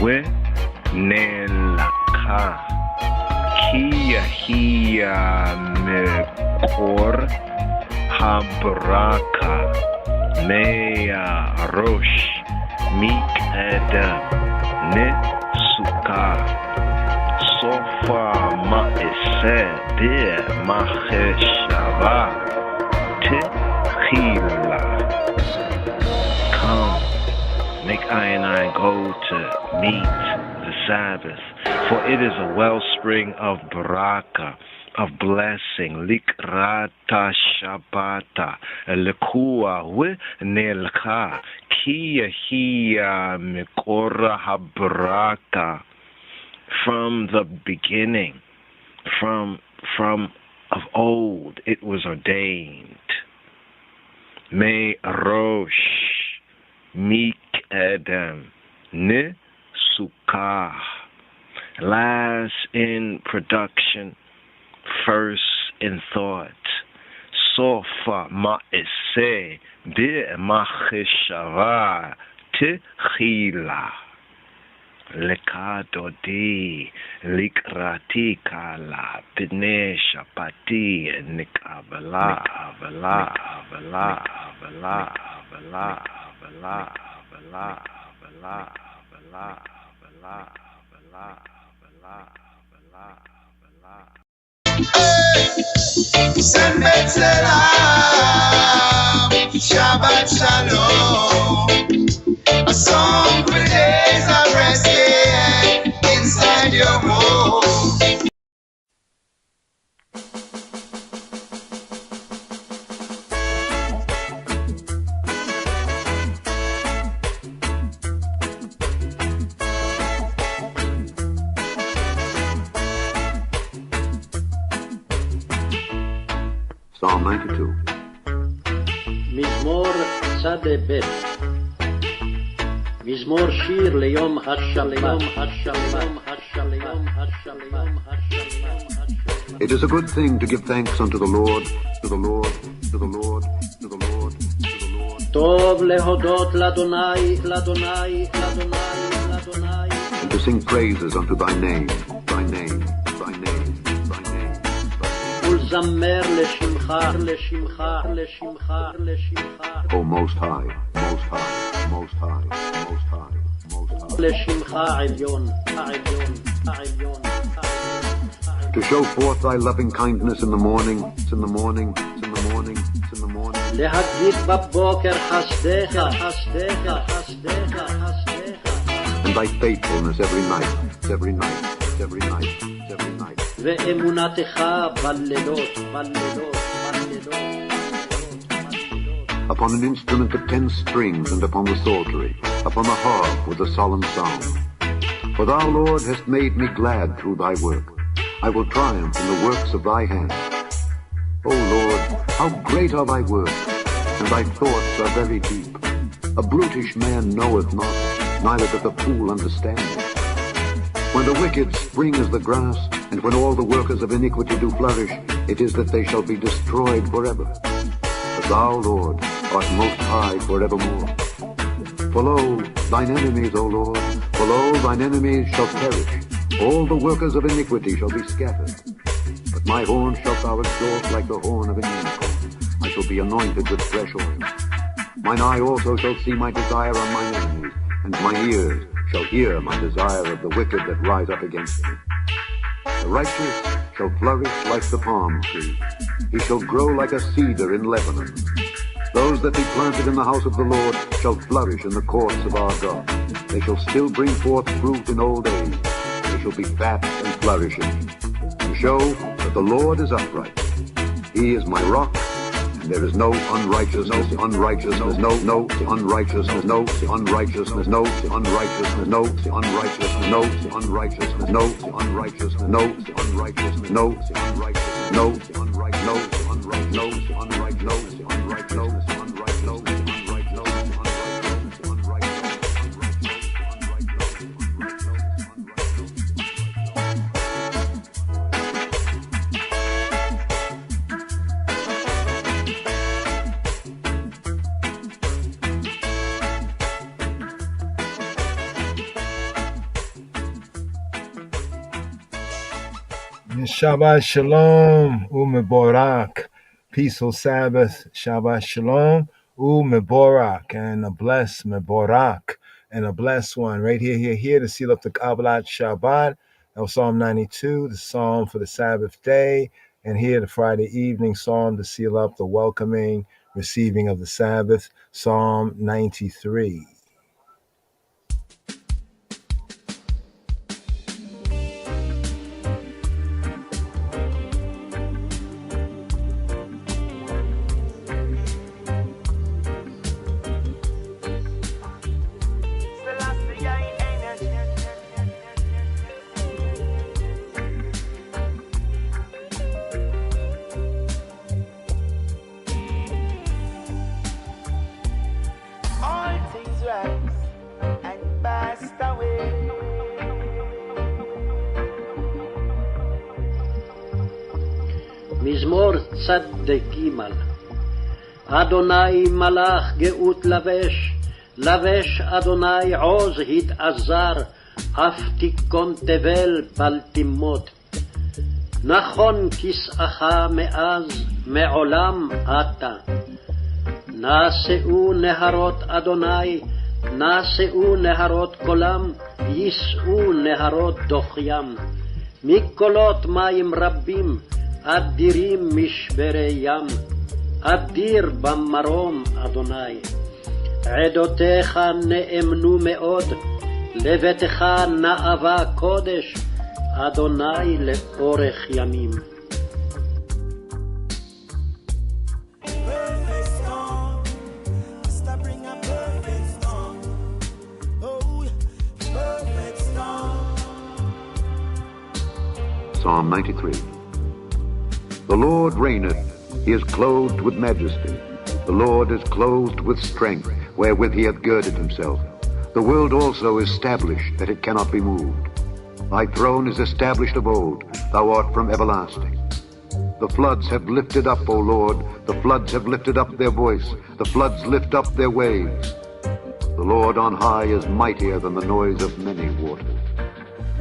we nelaka. Hiya mekor habraka mea rosh mik adam ne suka Sofa ma'ise de macheshava techila. Come, make I and I go to meet the Sabbath, for it is a wellspring of baraka, of blessing, likrata shabata, lekua nelka, kia hiya mikora habraka. From the beginning, from of old, it was ordained. Me rosh mik adam ne sukkah. Last in production, first in thought. Sofa ma'ise de macheshava techila. Lekadodi likrati kala bine shapati nikabala kabala kabala kabala kabala kabala kabala kabala kabala kabala kabala kabala kabala. Shabbat Salam, Shabbat Shalom. A song for days of resting inside your home. Psalm 92. מזמור צדה ב' מזמור שיר ליום השלום, השלום, השלום, השלום, השלום. It is a good thing to give thanks unto the Lord, to the Lord, to the Lord, to the Lord, to the Lord. טוב להודות לאדוני, לאדוני, לאדוני, לאדוני. And to sing praises unto thy name, thy name, thy name, thy name. ולזמר לשמך, לשמך, לשמך, לשמך. O Most High, Most High, Most High, Most High, Most High. לשמך העליון, העליון, העליון. To show forth thy loving kindness in the morning, it's in the morning, it's in the morning, it's in the morning. להגיד בבוקר חסדך, חסדך, חסדך, חסדך. And thy faithfulness every night, every night, every night, every night. ואמונתך בלילות, בלילות, בלילות. Upon an instrument of 10 strings and upon the psaltery, upon the harp with a solemn sound. For thou, Lord, hast made me glad through thy work. I will triumph in the works of thy hands. O Lord, how great are thy works, and thy thoughts are very deep. A brutish man knoweth not, neither doth a fool understand it. When the wicked spring as the grass, and when all the workers of iniquity do flourish, it is that they shall be destroyed forever. But thou, Lord, art most high forevermore. For lo, thine enemies, O Lord, for lo, thine enemies shall perish. All the workers of iniquity shall be scattered. But my horn shalt thou exalt like the horn of an unicorn. I shall be anointed with fresh oil. Mine eye also shall see my desire on mine enemies, and mine ears shall hear my desire of the wicked that rise up against me. The righteous shall flourish like the palm tree. He shall grow like a cedar in Lebanon. Those that be planted in the house of the Lord shall flourish in the courts of our God. They shall still bring forth fruit in old age. They shall be fat and flourishing, to show that the Lord is upright. He is my rock, and there is no unrighteousness, unrighteousness, no unrighteousness, no unrighteousness, no unrighteousness, no unrighteousness, no unrighteousness, no unrighteousness, no unrighteousness, no unrighteousness, no unrighteousness, no unrighteousness, no unrighteousness, no unrighteousness. Shabbat Shalom, Umeborak, peaceful Sabbath, Shabbat Shalom, Umeborak, and a blessed Meborak, and a blessed one. Right here to seal up the Kabbalat Shabbat. That was Psalm 92, the psalm for the Sabbath day. And here the Friday evening psalm to seal up the welcoming, receiving of the Sabbath, Psalm 93. מזמור צדק ג' אדוני מלאך גאות לבש אדוני עוז התעזר, אף תיכון תבל בל תמות. נכון כסאך מאז מעולם אתה. נשאו נהרות אדוני, נשאו נהרות קולם, יישאו נהרות דוחיים. מקולות מים רבים, אדירים משברי ים, אדיר במרום אדוני. עדותיך נאמנו מאוד, לביתך נאווה קודש, אדוני לאורך ימים. Psalm 93. The Lord reigneth, he is clothed with majesty. The Lord is clothed with strength, wherewith he hath girded himself. The world also is established, that it cannot be moved. Thy throne is established of old, thou art from everlasting. The floods have lifted up, O Lord, the floods have lifted up their voice, the floods lift up their waves. The Lord on high is mightier than the noise of many waters,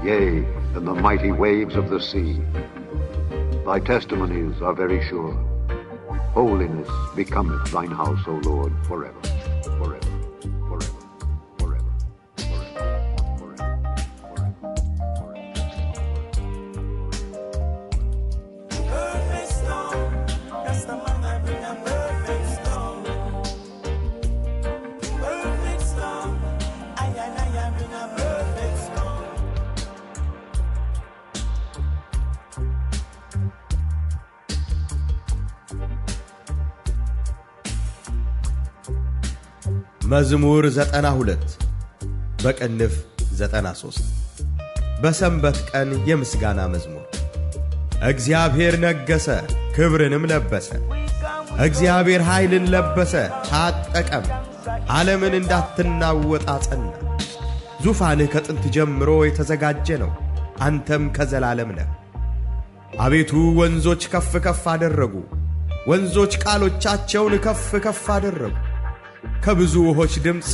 yea, than the mighty waves of the sea. Thy testimonies are very sure. Holiness becometh thine house, O Lord, forever, forever, forever, forever, forever, forever, Perfect storm, that's the man I bring a perfect storm. Perfect storm, I bring a perfect storm. መዝሙር 92 በቅንፍ 93 በሰንበት ቀን የምስጋና መዝሙር። እግዚአብሔር ነገሰ ክብርንም ለበሰ። እግዚአብሔር ኃይልን ለበሰ ታጠቀም። ዓለምን እንዳትናወጥ አጸና። ዙፋንህ ከጥንት ጀምሮ የተዘጋጀ ነው፣ አንተም ከዘላለም ነህ። አቤቱ ወንዞች ከፍ ከፍ አደረጉ፣ ወንዞች ቃሎቻቸውን ከፍ ከፍ አደረጉ። ከብዙ ውሆች ድምፅ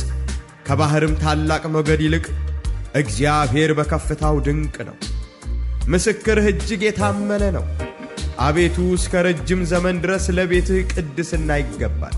ከባህርም ታላቅ ሞገድ ይልቅ እግዚአብሔር በከፍታው ድንቅ ነው። ምስክርህ እጅግ የታመነ ነው። አቤቱ እስከ ረጅም ዘመን ድረስ ለቤትህ ቅድስና ይገባል።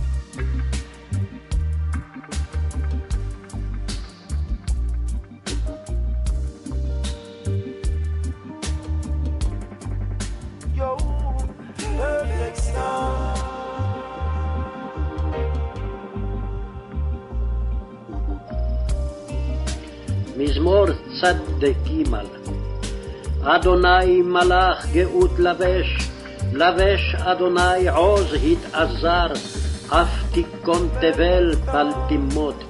מזמור צדק ג' אדוני מלאך גאות לבש אדוני עוז התעזר, אף תיכון תבל בל תמות.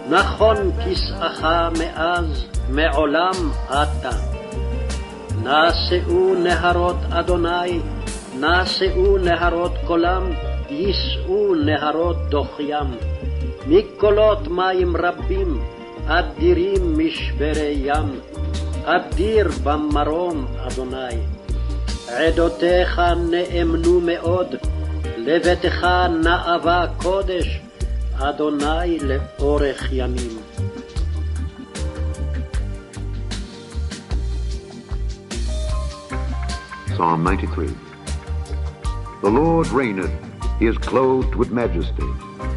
נכון כסאך מאז מעולם אתה. נשאו נהרות אדוני, נשאו נהרות קולם, יישאו נהרות דוחיים. מקולות מים רבים, אדירים משברי ים, אדיר במרום אדוני. עדותיך נאמנו מאוד, לביתך נאווה קודש, אדוני לאורך ימים. Psalm 93. The Lord reigneth, He is clothed with majesty.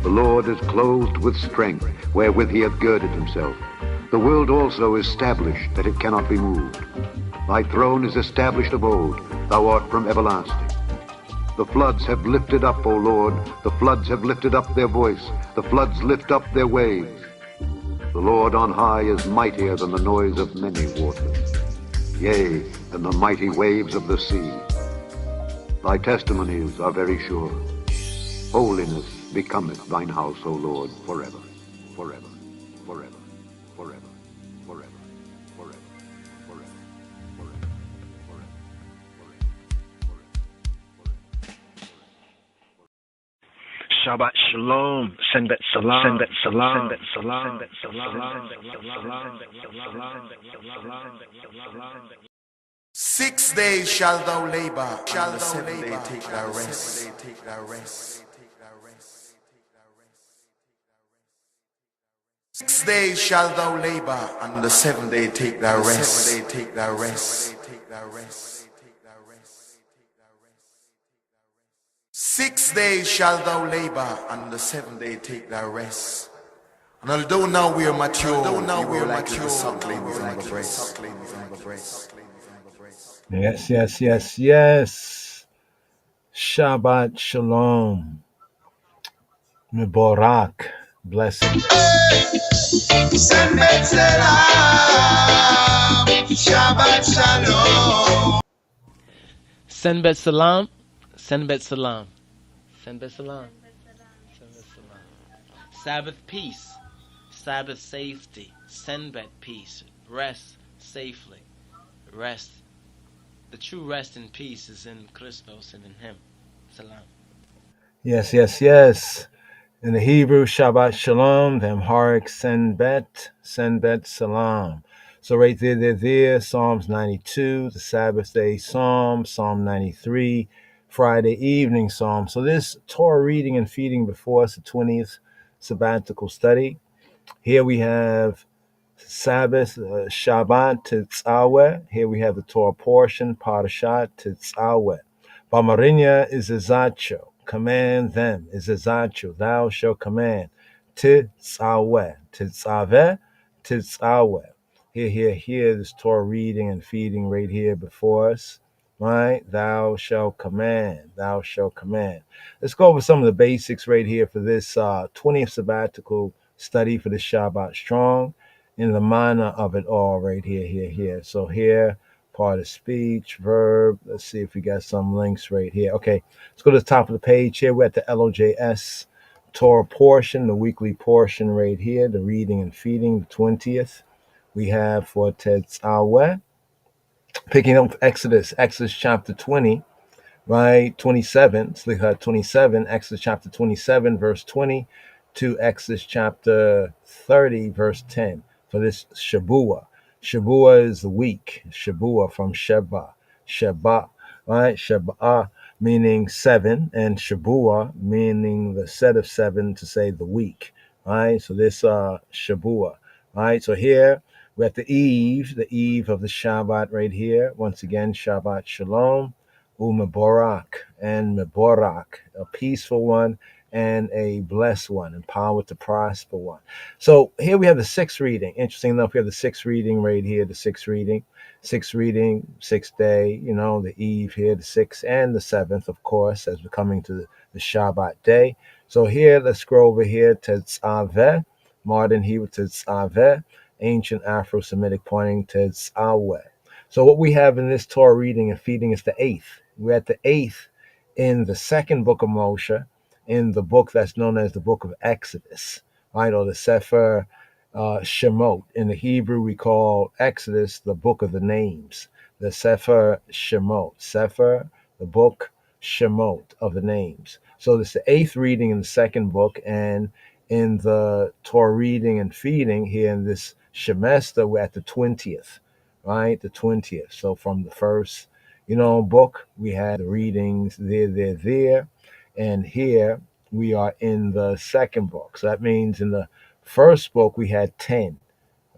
The Lord is clothed with strength, wherewith he hath girded himself. The world also is established, that it cannot be moved. Thy throne is established of old. Thou art from everlasting. The floods have lifted up, O Lord. The floods have lifted up their voice. The floods lift up their waves. The Lord on high is mightier than the noise of many waters, yea, than the mighty waves of the sea. Thy testimonies are very sure. Holiness becometh thine house, O Lord, forever, forever, forever, forever, forever, forever, forever, forever, forever, Shabbat Shalom, Senbet Salam, Senbet Salam, Senbet Salam, Senbet Salam. 6 days shall thou labor, and the seventh day take thy rest. 6 days shall thou labor, and the seventh day take thy rest. 6 days shall thou labor, and the seventh day take thy rest. And although now we are mature, we are like the sucklings on the breast. Yes, yes, yes, yes. Shabbat Shalom. Mubarak. Blessing. Shabbat Shalom. Senbet Salam, Senbet Salam, Senbet Salam, Senbet Salam. Sabbath peace, Sabbath safety, Senbet peace, rest safely, rest. The true rest and peace is in Christos and in Him. Salam. Yes, yes, yes. In the Hebrew, Shabbat Shalom, the Amharic, Senbet Salam. So right there, Psalms 92, the Sabbath day Psalm, Psalm 93, Friday evening Psalm. So this Torah reading and feeding before us, the 20th sabbatical study. Here we have Sabbath, Shabbat, Tetzaweh. Here we have the Torah portion, Parashat, Tetzaweh. Bamarinya is a zacho. Command them is a zacho. Thou shalt command. Tetzaweh. Tetzaveh. Tetzaweh. Here, this Torah reading and feeding right here before us. Right? Thou shalt command. Thou shalt command. Let's go over some of the basics right here for this 20th sabbatical study for the Shabbat Strong in the manner of it all right here. So here, part of speech, verb. Let's see if we got some links right here. Okay, let's go to the top of the page here. We're at the LOJS Torah portion, the weekly portion right here, the reading and feeding, the 20th. We have for Tetzaweh, picking up Exodus chapter 20, right? 27, 27, Exodus chapter 27, verse 20, to Exodus chapter 30, verse 10, for this Shabuah. Shabuah is the week. Shabuah from Sheba, right? Sheba meaning seven, and Shabuah meaning the set of seven, to say the week, right? So this Shabuah, right? So here we're at the eve of the Shabbat right here. Once again, Shabbat Shalom. Umaborak and Meborak, a peaceful one and a blessed one, empowered to prosper one. So here we have the sixth reading. Interesting enough, we have the sixth reading right here, the sixth reading, sixth day, the eve here, the sixth and the seventh, of course, as we're coming to the Shabbat day. So here, let's scroll over here to Tetzaveh, modern Hebrew Tetzaveh, ancient Afro-Semitic pointing to Tetzaweh. So what we have in this Torah reading and feeding is the eighth. We're at the eighth in the second book of Moshe, in the book that's known as the book of Exodus, right? Or the Sefer Shemot. In the Hebrew, we call Exodus the book of the names, the Sefer Shemot. Sefer, the book Shemot of the names. So this is the eighth reading in the second book, and in the Torah reading and feeding here in this Shemester, we're at the 20th. Right, the 20th. So from the first, book, we had the readings there. And here we are in the second book. So that means in the first book, we had 10,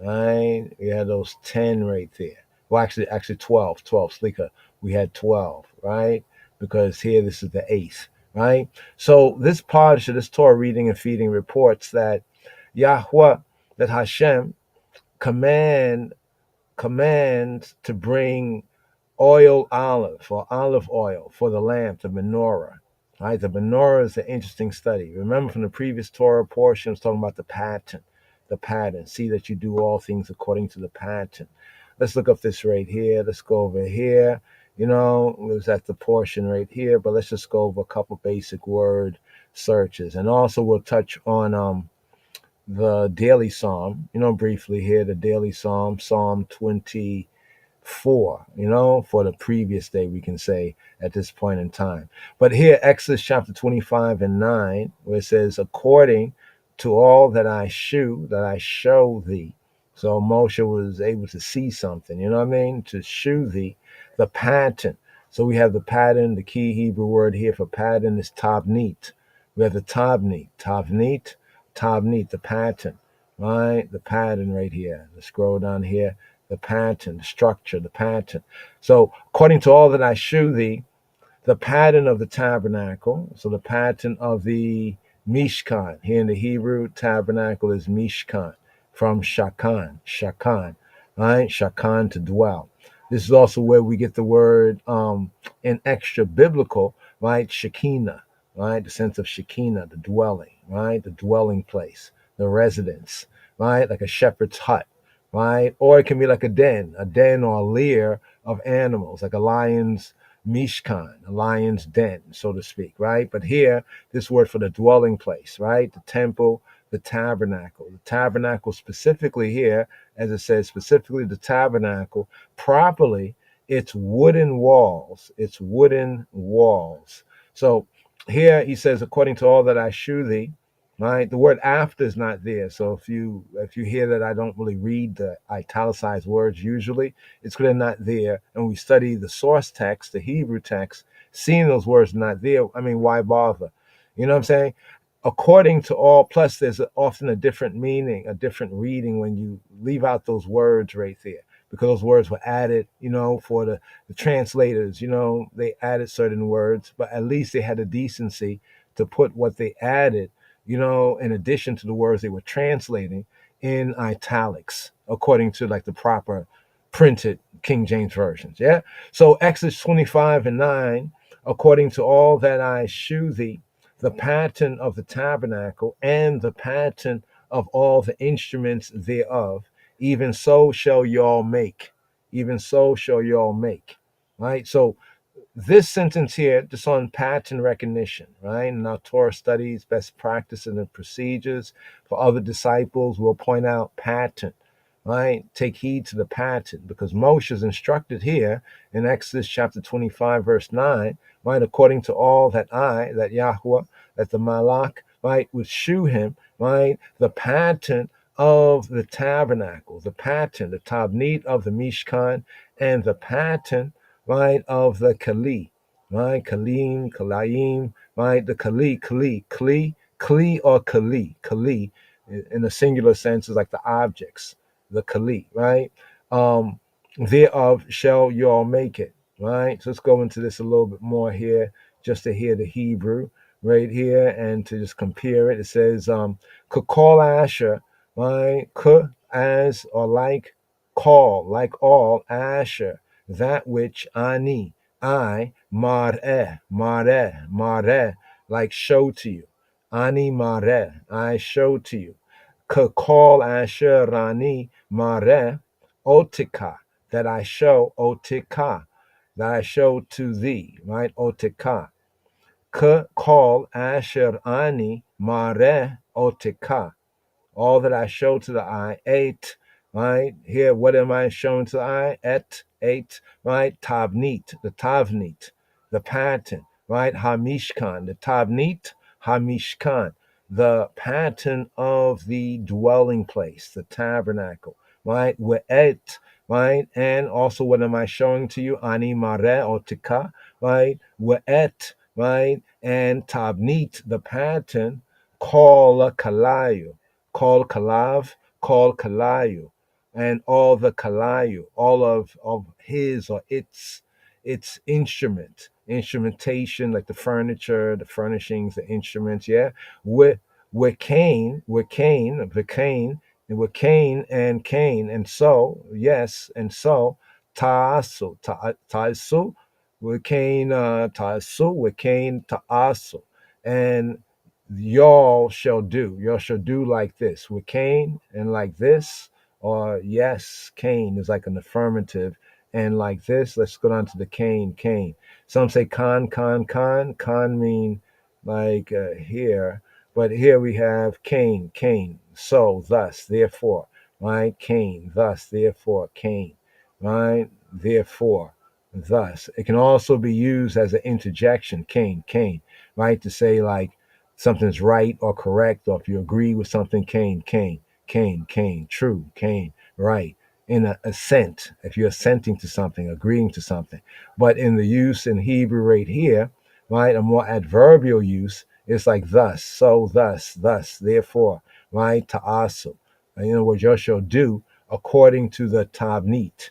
right? We had those 10 right there. Well, actually 12, Slika. We had 12, right? Because here, this is the eighth, right? So this parsha, this Torah reading and feeding reports that Yahweh, that Hashem commands to bring olive oil for the lamp, the menorah. Right? The menorah is an interesting study. Remember from the previous Torah portion, it's talking about the pattern. The pattern. See that you do all things according to the pattern. Let's look up this right here. Let's go over here. You know, it was at the portion right here, but let's just go over a couple basic word searches. And also we'll touch on the daily psalm, you know, briefly here, the daily psalm, Psalm 24, you know, for the previous day, we can say at this point in time. But here, Exodus chapter 25 and 9, where it says, according to all that I show thee. So Moshe was able to see something, you know what I mean? To shew thee the pattern. So we have the pattern, the key Hebrew word here for pattern is tabnit. We have the tabnit, the pattern, right? The pattern right here. Let's scroll down here. The pattern, the structure, the pattern. So according to all that I shew thee, the pattern of the tabernacle, so the pattern of the Mishkan. Here in the Hebrew, tabernacle is Mishkan, from Shakan, right? Shakan, to dwell. This is also where we get the word in extra biblical, right? Shekinah, right? The sense of Shekinah, the dwelling, right? The dwelling place, the residence, right? Like a shepherd's hut, right? Or it can be like a den or a lair of animals, like a lion's Mishkan, a lion's den, so to speak, right? But here, this word for the dwelling place, right? The temple, the tabernacle. The tabernacle specifically here, as it says, specifically the tabernacle, properly, it's wooden walls. It's wooden walls. So here he says, according to all that I shew thee, right? The word after is not there. So if you hear that I don't really read the italicized words usually, it's because they're not there. And we study the source text, the Hebrew text, seeing those words not there. I mean, why bother? You know what I'm saying? According to all, plus there's often a different meaning, a different reading when you leave out those words right there. Because those words were added, you know, for the translators, you know, they added certain words, but at least they had the decency to put what they added, you know, in addition to the words they were translating in italics, according to like the proper printed King James versions. Yeah. So Exodus 25 and 9, according to all that I shew thee, the pattern of the tabernacle and the pattern of all the instruments thereof, even so shall y'all make. Even so shall y'all make. Right. So this sentence here, just on pattern recognition, right? In our Torah studies, best practices and procedures for other disciples, we'll point out pattern, right? Take heed to the pattern, because Moshe is instructed here in Exodus chapter 25, verse 9, right? According to all that Yahweh, that the Malach, right, would shew him, right? The pattern of the tabernacle, the pattern, the tabnit of the Mishkan, and the pattern, right, of the Kali, right? Kalim, Kalayim, right? The Kli or Kali, in a singular sense is like the objects, the Kali, right? Thereof shall y'all make it, right? So let's go into this a little bit more here, just to hear the Hebrew right here and to just compare it. It says, Kukol Asher, right? Ku as or like call, like all Asher, that which I, mareh, like show to you. Ani mareh, I show to you. Call Asher Rani mareh, otika, that I show, otika, that I show to thee, right? Otika. Call Asher Ani mareh, otika, all that I show to the eye, eight, right? Here, what am I showing to the eye? Eight, right? Tavnit, the pattern, right? Hamishkan, the Tavnit, Hamishkan, the pattern of the dwelling place, the tabernacle, right? We'et, right? And also, what am I showing to you? Ani mare otika, right? We'et, right? And Tavnit, the pattern, call kalayu, call kalayu, and all the kalayu, all of his or its instrument, instrumentation, like the furniture, the furnishings, the instruments, yeah. With Cain, and with Cain and Cain, and so, yes, and so, Ta'asu, with Cain, Ta'asu, with Cain, Ta'asu, and y'all shall do like this with Cain and like this, or yes, Cain is like an affirmative, and like this. Let's go down to the Cain. Some say con mean like here, but here we have Cain. So, thus, therefore, right? Cain, thus, therefore, Cain, right? Therefore, thus. It can also be used as an interjection, Cain, right? To say like something's right or correct, or if you agree with something, Cain, true, Cain, right. In a assent, if you're assenting to something, agreeing to something. But in the use in Hebrew right here, right, a more adverbial use, it's like thus, so, thus, therefore, right, ta'asu. In other words, you shall do according to the tabnit,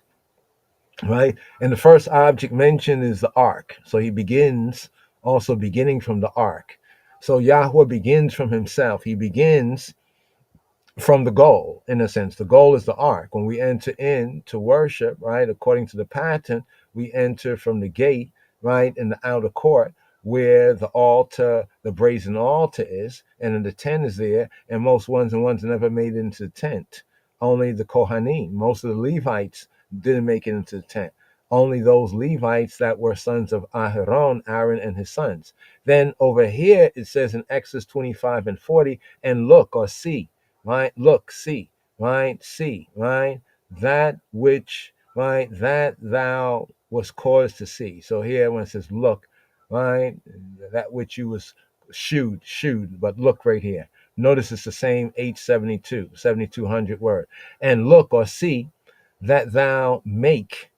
right? And the first object mentioned is the ark. So he begins, also beginning from the ark. So Yahweh begins from himself. He begins from the goal, in a sense. The goal is the ark. When we enter in to worship, right, according to the pattern, we enter from the gate, right, in the outer court, where the altar, the brazen altar is, and then the tent is there, and most ones and ones never made it into the tent. Only the Kohanim, most of the Levites didn't make it into the tent. Only those Levites that were sons of Aharon, Aaron and his sons. Then over here, it says in Exodus 25 and 40, and look or see, right? Look, see, right? See, right? That which, right? That thou was caused to see. So here when it says look, right? That which you was shewed, but look right here. Notice it's the same 872, 7200 word. And look or see that thou make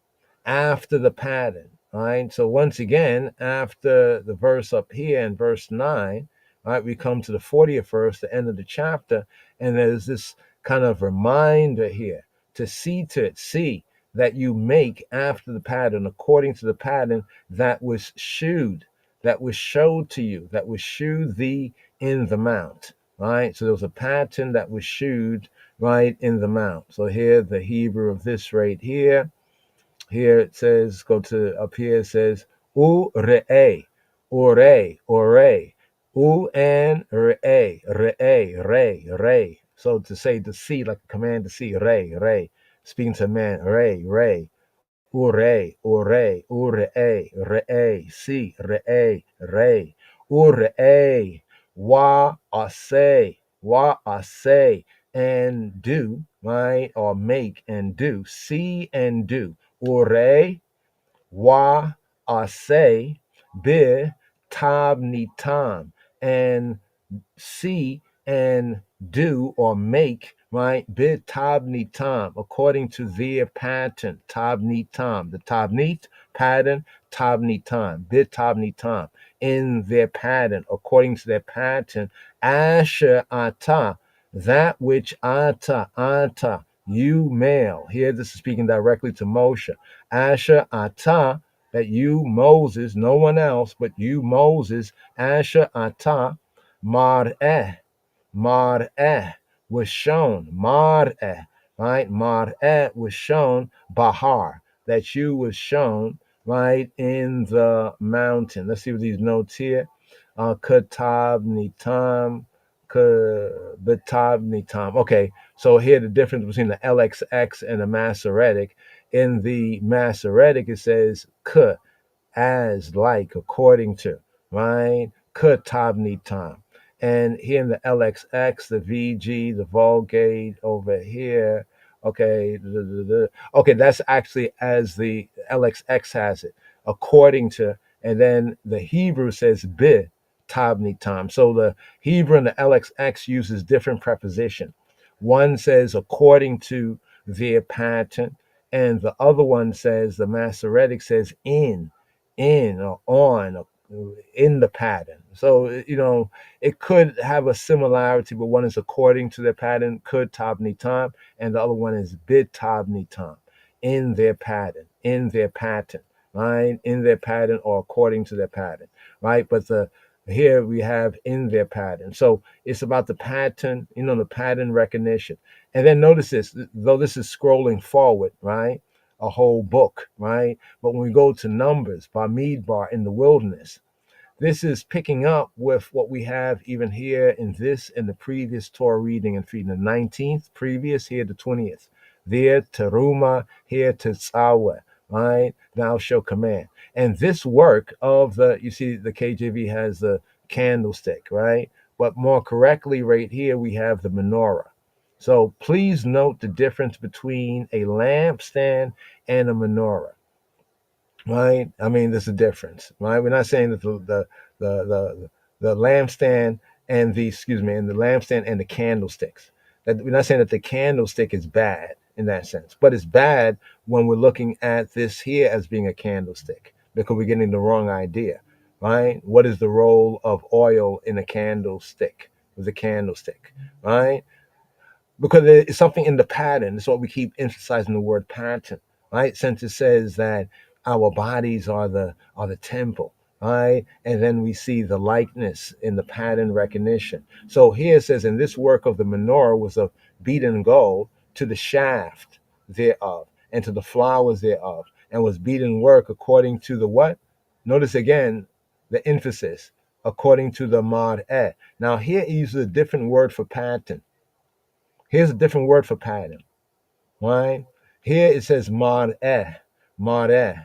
after the pattern. All right. So once again, after the verse up here in verse 9, all right, we come to the 40th verse, the end of the chapter, and there's this kind of reminder here to see that you make after the pattern, according to the pattern that was shewed, that was showed to you, that was shewed thee in the mount. Right. So there was a pattern that was shewed right in the mount. So here the Hebrew of this right here. Here it says, go to up here, it says, U re'e, U and re. So to say to see, like a command to see, re. Speaking to a man, re. See, re. Wa ase, and do, right? Or make and do, see and do. Ure, wa ase, bi tab nitam, and see and do or make, right? Bid tabni tam, according to their pattern. Tabni tam, the tabnit pattern, tabni tam, bid tabni tam, in their pattern, according to their pattern. Asher ata, that which ata, you male. Here this is speaking directly to Moshe. Asher ata, that you Moses, no one else but you Moses, Asher ata, Mar'eh was shown. Mar'eh, right? Mar'eh was shown. Bahar, that you was shown, right, in the mountain. Let's see what these notes here. Katab nitam, betab nitam. Okay, so here the difference between the LXX and the Masoretic. In the Masoretic, it says k, as, like, according to, right? Katabni time. And here in the LXX, the VG, the Vulgate over here, okay, okay, that's actually as the LXX has it, according to, and then the Hebrew says bi tabni time. So the Hebrew and the LXX uses different preposition. One says according to their pattern, and the other one says, the Masoretic says in or on or in the pattern. So, it could have a similarity, but one is according to their pattern, could tabni tam, and the other one is bid tabni tam, in their pattern, in their pattern, right? In their pattern or according to their pattern, right? But here we have in their pattern. So it's about the pattern, the pattern recognition. And then notice this, though this is scrolling forward, right? A whole book, right? But when we go to Numbers, Bamidbar in the wilderness, this is picking up with what we have even here in this and the previous Torah reading and feeding. The 19th, previous, here the 20th. There, Teruma, here Tzawa, right? Thou shalt command. And this work of you see, the KJV has the candlestick, right? But more correctly, right here, we have the menorah. So please note the difference between a lampstand and a menorah. Right? I mean, there's a difference, right? We're not saying that the lampstand and and the lampstand and the candlesticks. That we're not saying that the candlestick is bad in that sense, but it's bad when we're looking at this here as being a candlestick because we're getting the wrong idea, right? What is the role of oil in a candlestick? With a candlestick, right? Because it's something in the pattern. That's what we keep emphasizing the word pattern, right? Since it says that our bodies are the temple, right? And then we see the likeness in the pattern recognition. So here it says, in this work of the menorah was of beaten gold to the shaft thereof and to the flowers thereof, and was beaten work according to the what? Notice again the emphasis, according to the mod. Now here he uses a different word for pattern. Here's a different word for pattern, right? Here it says mod-eh, mod-eh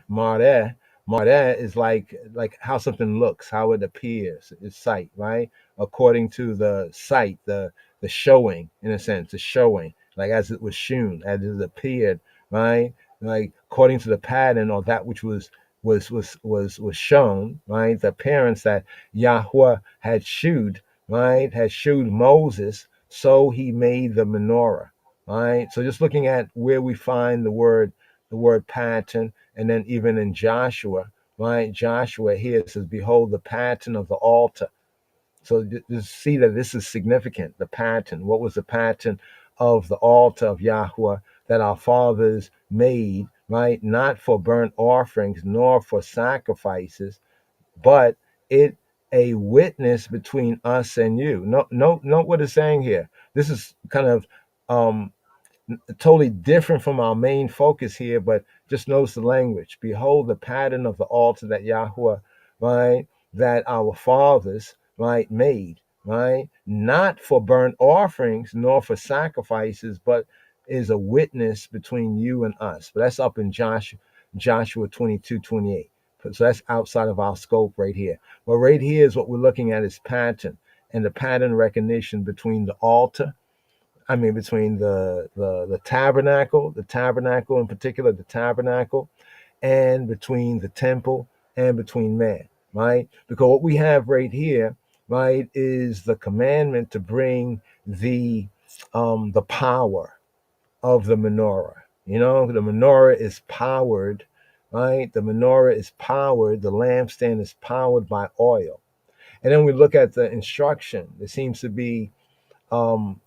is like how something looks, how it appears, its sight, right? According to the sight, the showing, in a sense, the showing, like as it was shewn, as it appeared, right? Like according to the pattern or that which was shown, right? The appearance that Yahweh had shewed, right? Had shewed Moses, so he made the menorah. Right. So just looking at where we find the word pattern, and then even in Joshua, right? Joshua here says, behold the pattern of the altar. So just see that this is significant, the pattern. What was the pattern of the altar of Yahweh that our fathers made, right? Not for burnt offerings, nor for sacrifices, but it a witness between us and you. Note what it's saying here. This is kind of totally different from our main focus here, but just notice the language. Behold the pattern of the altar that Yahweh, right, that our fathers, right, made, right, not for burnt offerings nor for sacrifices, but is a witness between you and us. But that's up in Joshua 22:28. So that's outside of our scope right here. But right here is what we're looking at is pattern and the pattern recognition between the altar, between the tabernacle in particular, the tabernacle, and between the temple and between man, right? Because what we have right here, right, is the commandment to bring the power of the menorah. The menorah is powered, right? The menorah is powered, the lampstand is powered by oil. And then we look at the instruction. There seems to be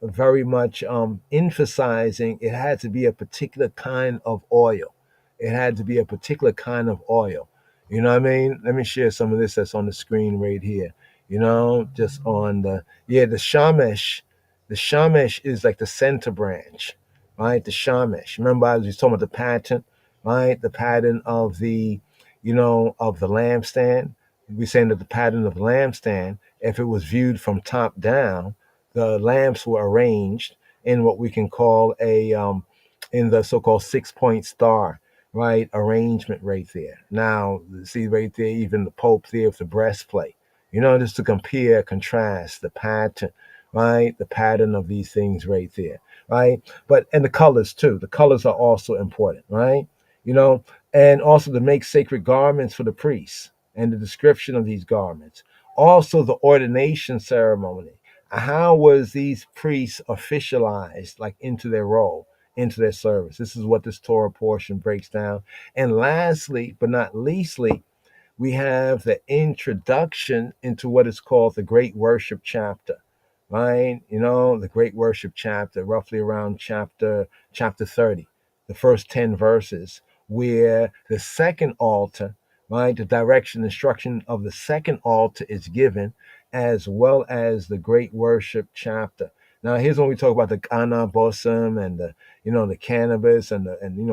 very much emphasizing it had to be a particular kind of oil. It had to be a particular kind of oil. You know what I mean? Let me share some of this that's on the screen right here. Just on the shamesh. The shamesh is like the center branch, right? The shamesh. Remember, I was talking about the pattern, right? The pattern of of the lampstand. We're saying that the pattern of the lampstand, if it was viewed from top down, the lamps were arranged in what we can call in the so-called 6-point star, right? Arrangement right there. Now, see right there, even the Pope there with the breastplate, just to compare, contrast the pattern, right? The pattern of these things right there, right? And the colors too. The colors are also important, right? And also to make sacred garments for the priests and the description of these garments. Also the ordination ceremony. How was these priests officialized, like into their role, into their service? This is what this Torah portion breaks down. And lastly, but not leastly, we have the introduction into what is called the Great Worship chapter, right? The Great Worship chapter, roughly around chapter 30, the first 10 verses where the second altar, right, the direction, instruction of the second altar is given, as well as the great worship chapter. Now, here's when we talk about the Kana Bosom and the, the cannabis and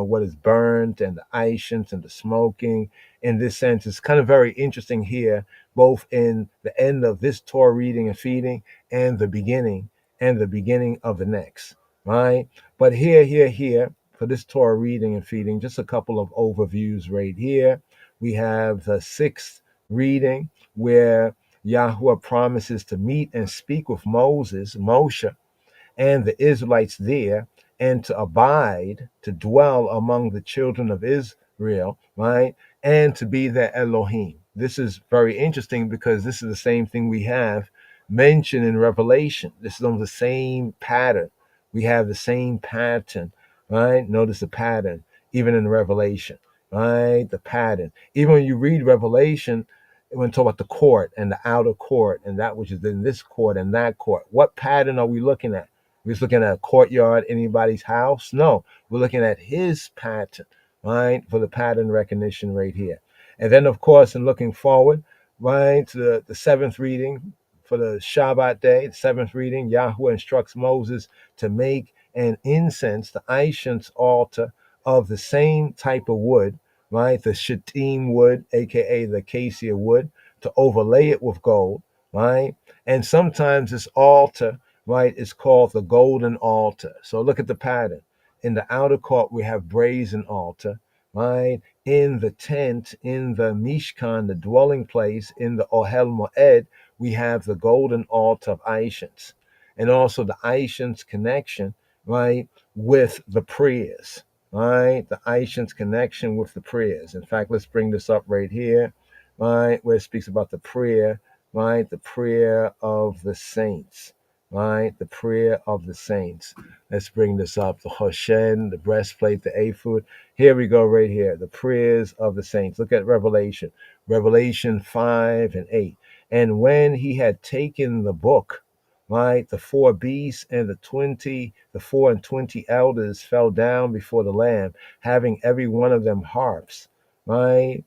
what is burnt and the Aishans and the smoking. In this sense, it's kind of very interesting here, both in the end of this Torah reading and feeding and the beginning of the next, right? But here, for this Torah reading and feeding, just a couple of overviews right here. We have the sixth reading where Yahweh promises to meet and speak with Moshe, and the Israelites there, and to abide, to dwell among the children of Israel, right? And to be their Elohim. This is very interesting because this is the same thing we have mentioned in Revelation. This is on the same pattern. We have the same pattern, right? Notice the pattern, even in Revelation, right? The pattern. Even when you read Revelation, when we talk about the court and the outer court and that which is in this court and that court, what pattern are we looking at? We're just looking at a courtyard, anybody's house? No, we're looking at his pattern, right? For the pattern recognition right here. And then, of course, in looking forward, right, to the seventh reading for the Shabbat day, the seventh reading, Yahweh instructs Moses to make an incense, the Aishans altar of the same type of wood, right? The Shittim wood, aka the acacia wood, to overlay it with gold, right? And sometimes this altar, right, is called the golden altar. So look at the pattern. In the outer court, we have brazen altar, right? In the tent, in the Mishkan, the dwelling place, in the Ohel Moed, we have the golden altar of Aishans. And also the Aishans connection, right, with the prayers, right? The Aishans connection with the prayers. In fact, let's bring this up right here, right, where it speaks about the prayer, right? The prayer of the saints, right? The prayer of the saints. Let's bring this up. The Hoshen, the breastplate, the ephod. Here we go right here. The prayers of the saints. Look at Revelation 5 and 8. And when he had taken the book, right, the four beasts and the 4 and 20 elders fell down before the Lamb, having every one of them harps, right,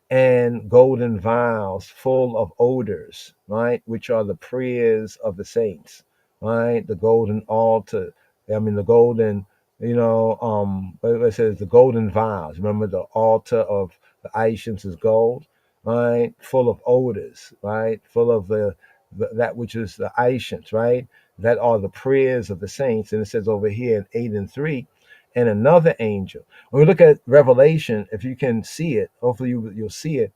and golden vials full of odors, right, which are the prayers of the saints, right, the golden altar. I mean, the golden, what it says, the golden vials. Remember, the altar of the Aishans is gold, right, full of odors, right, full of that which is the Aishans, right, that are the prayers of the saints. And it says over here in 8 and 3, and another angel. When we look at Revelation, if you can see it, hopefully you'll see it.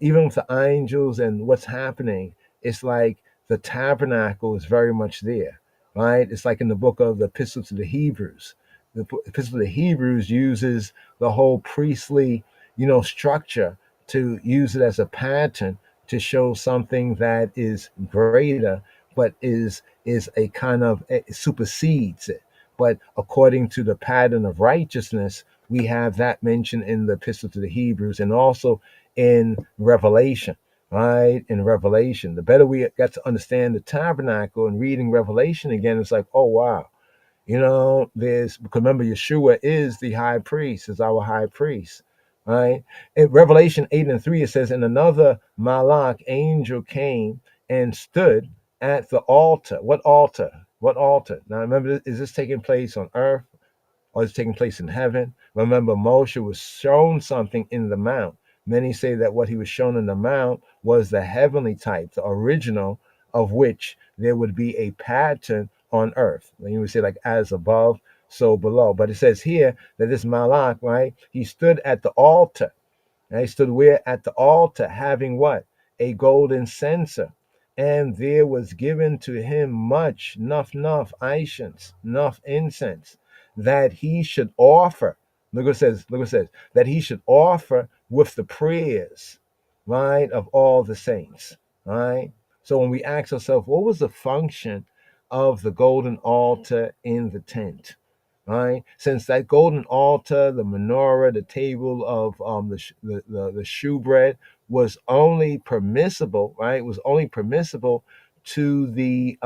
Even with the angels and what's happening, it's like the tabernacle is very much there, right? It's like in the book of the Epistle to the Hebrews. The Epistle to the Hebrews uses the whole priestly, structure to use it as a pattern to show something that is greater, but is a kind of it supersedes it. But according to the pattern of righteousness, we have that mentioned in the Epistle to the Hebrews and also in Revelation, right? In Revelation, the better we got to understand the tabernacle and reading Revelation again, it's like, oh wow, because remember, Yeshua is the high priest, is our high priest, right? In Revelation 8 and 3, it says, and another Malach angel came and stood at the altar. What altar? What altar? Now remember, is this taking place on earth or is taking place in heaven? Remember, Moshe was shown something in the mount. Many say that what he was shown in the mount was the heavenly type, the original of which there would be a pattern on earth. And you would say, like, as above, so below. But it says here that this Malach, right, he stood at the altar. And he stood where? At the altar, having what? A golden censer. And there was given to him much, enough aishans, enough incense, that he should offer. Look what it says, that he should offer with the prayers, right, of all the saints, right? So when we ask ourselves, what was the function of the golden altar in the tent? Right, since that golden altar, the menorah, the table of the shewbread was only permissible, right? Was only permissible to the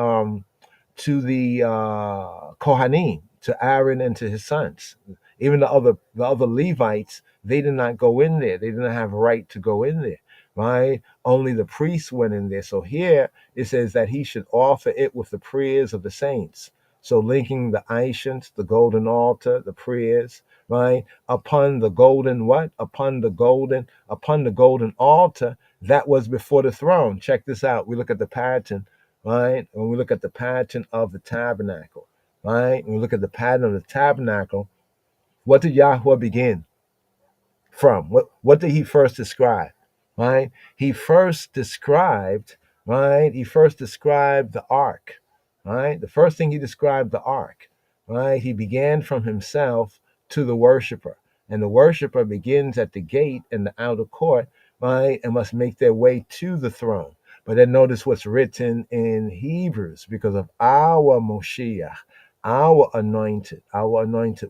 Kohanim, to Aaron and to his sons. Even the other Levites, they did not go in there. They didn't have a right to go in there, right? Only the priests went in there. So here it says that he should offer it with the prayers of the saints. So linking the ancients, the golden altar, the prayers, right? Upon the golden what? Upon the golden altar that was before the throne. Check this out. We look at the pattern, right? When we look at the pattern of the tabernacle, right? When we look at the pattern of the tabernacle, what did Yahweh begin from? What did he first describe? Right? He first described, right? He first described the ark. Right? The first thing he described the ark. Right? He began from himself to the worshiper. And the worshiper begins at the gate in the outer court, right? And must make their way to the throne. But then notice what's written in Hebrews, because of our Moshiach, our anointed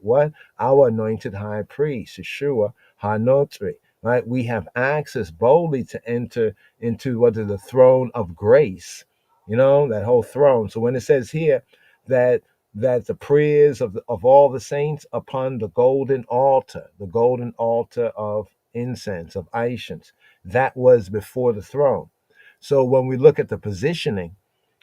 what? Our anointed high priest, Yeshua HaNotri, right? We have access boldly to enter into what is the throne of grace, that whole throne. So when it says here that the prayers of all the saints upon the golden altar of incense, of ancients, that was before the throne. So when we look at the positioning,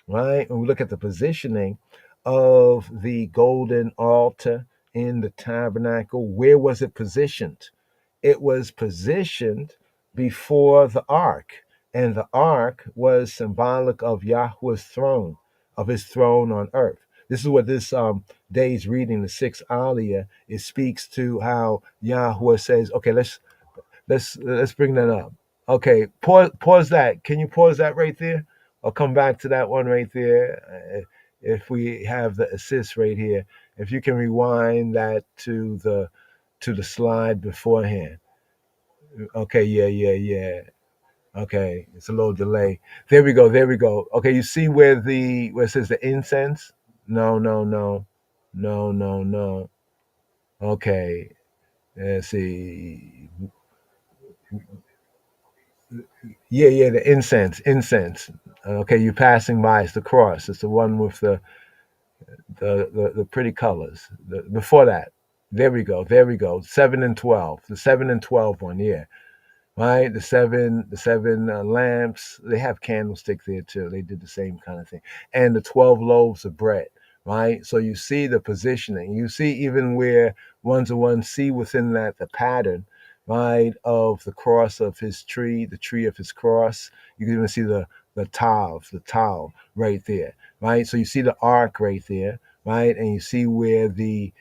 right? When we look at the positioning of the golden altar in the tabernacle, where was it positioned? It was positioned before the ark, and the ark was symbolic of Yahweh's throne, of his throne on earth. This is what this day's reading, the sixth Aliyah, it speaks to how Yahweh says, okay, let's bring that up. Okay, pause that. Can you pause that right there? I'll come back to that one right there. If we have the assist right here, if you can rewind that to the slide beforehand. Okay, yeah. Okay, it's a little delay. There we go. Okay, you see where it says the incense? No. Okay, let's see. Yeah, the incense. Okay, you're passing by. It's the cross. It's the one with the pretty colors. Before that, there we go. 7 and 12. The 7 and 12 one. Yeah, right. The seven lamps. They have candlestick there too. They did the same kind of thing. And the 12 loaves of bread. Right. So you see the positioning. You see even where one see within that the pattern, right, of the cross of his tree, the tree of his cross. You can even see the towel right there, right? So you see the ark right there, right? And you see where the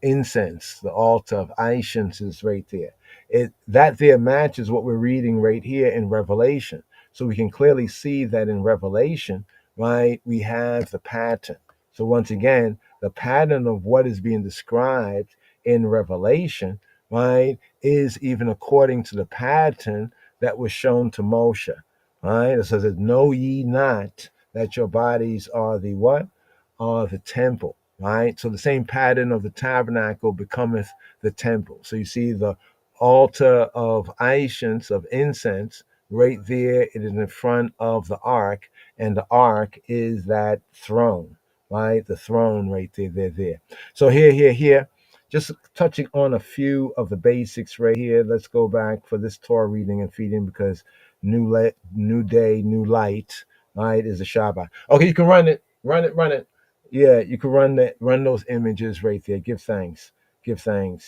incense, the altar of Aishans is right there. That there matches what we're reading right here in Revelation. So we can clearly see that in Revelation, right, we have the pattern. So once again, the pattern of what is being described in Revelation, right, is even according to the pattern that was shown to Moshe. Right? It says, know ye not that your bodies are the what? Are the temple. Right? So the same pattern of the tabernacle becometh the temple. So you see the altar of ancients, of incense, right there. It is in front of the ark, and the ark is that throne, right? The throne right there. So here. Just touching on a few of the basics right here. Let's go back for this Torah reading and feeding, because new day, new light, right, is the Shabbat. Okay, you can run it. Yeah, you can run those images right there. Give thanks.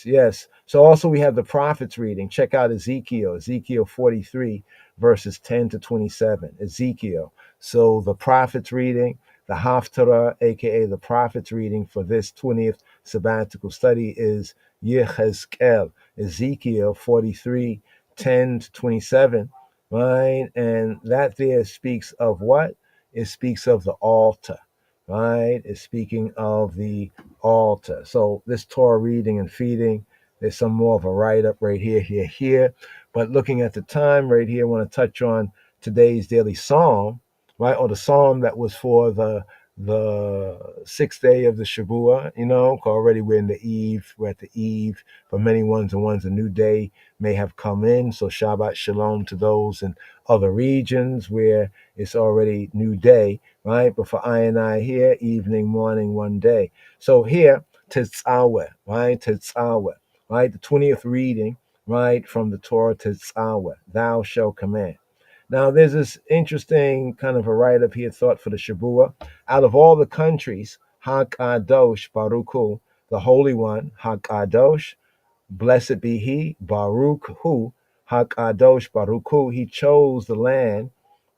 Yes. So also we have the prophets reading. Check out Ezekiel 43, verses 10 to 27. Ezekiel. So the prophets reading, the Haftarah, aka the prophets reading for this 20th sabbatical study is Yechezkel, Ezekiel 43, 10 to 27, right? And that there speaks of what? It speaks of the altar, right? It's speaking of the altar. So this Torah reading and feeding, there's some more of a write-up right here. But looking at the time right here, I want to touch on today's daily psalm, right? Or the psalm that was for the sixth day of the Shavua, already we're at the eve. For many ones a new day may have come in. So Shabbat Shalom to those in other regions where it's already new day, right? But for I and I here, evening, morning, one day. So here, Tetzawa, right? Tetzawa, right? The 20th reading, right, from the Torah Tetzawa, thou shalt command. Now, there's this interesting kind of a write-up here, thought for the Shabua. Out of all the countries, Hakadosh Baruch Hu, the Holy One, Hakadosh, blessed be He, Baruch Hu, Hakadosh Baruch Hu. He chose the land,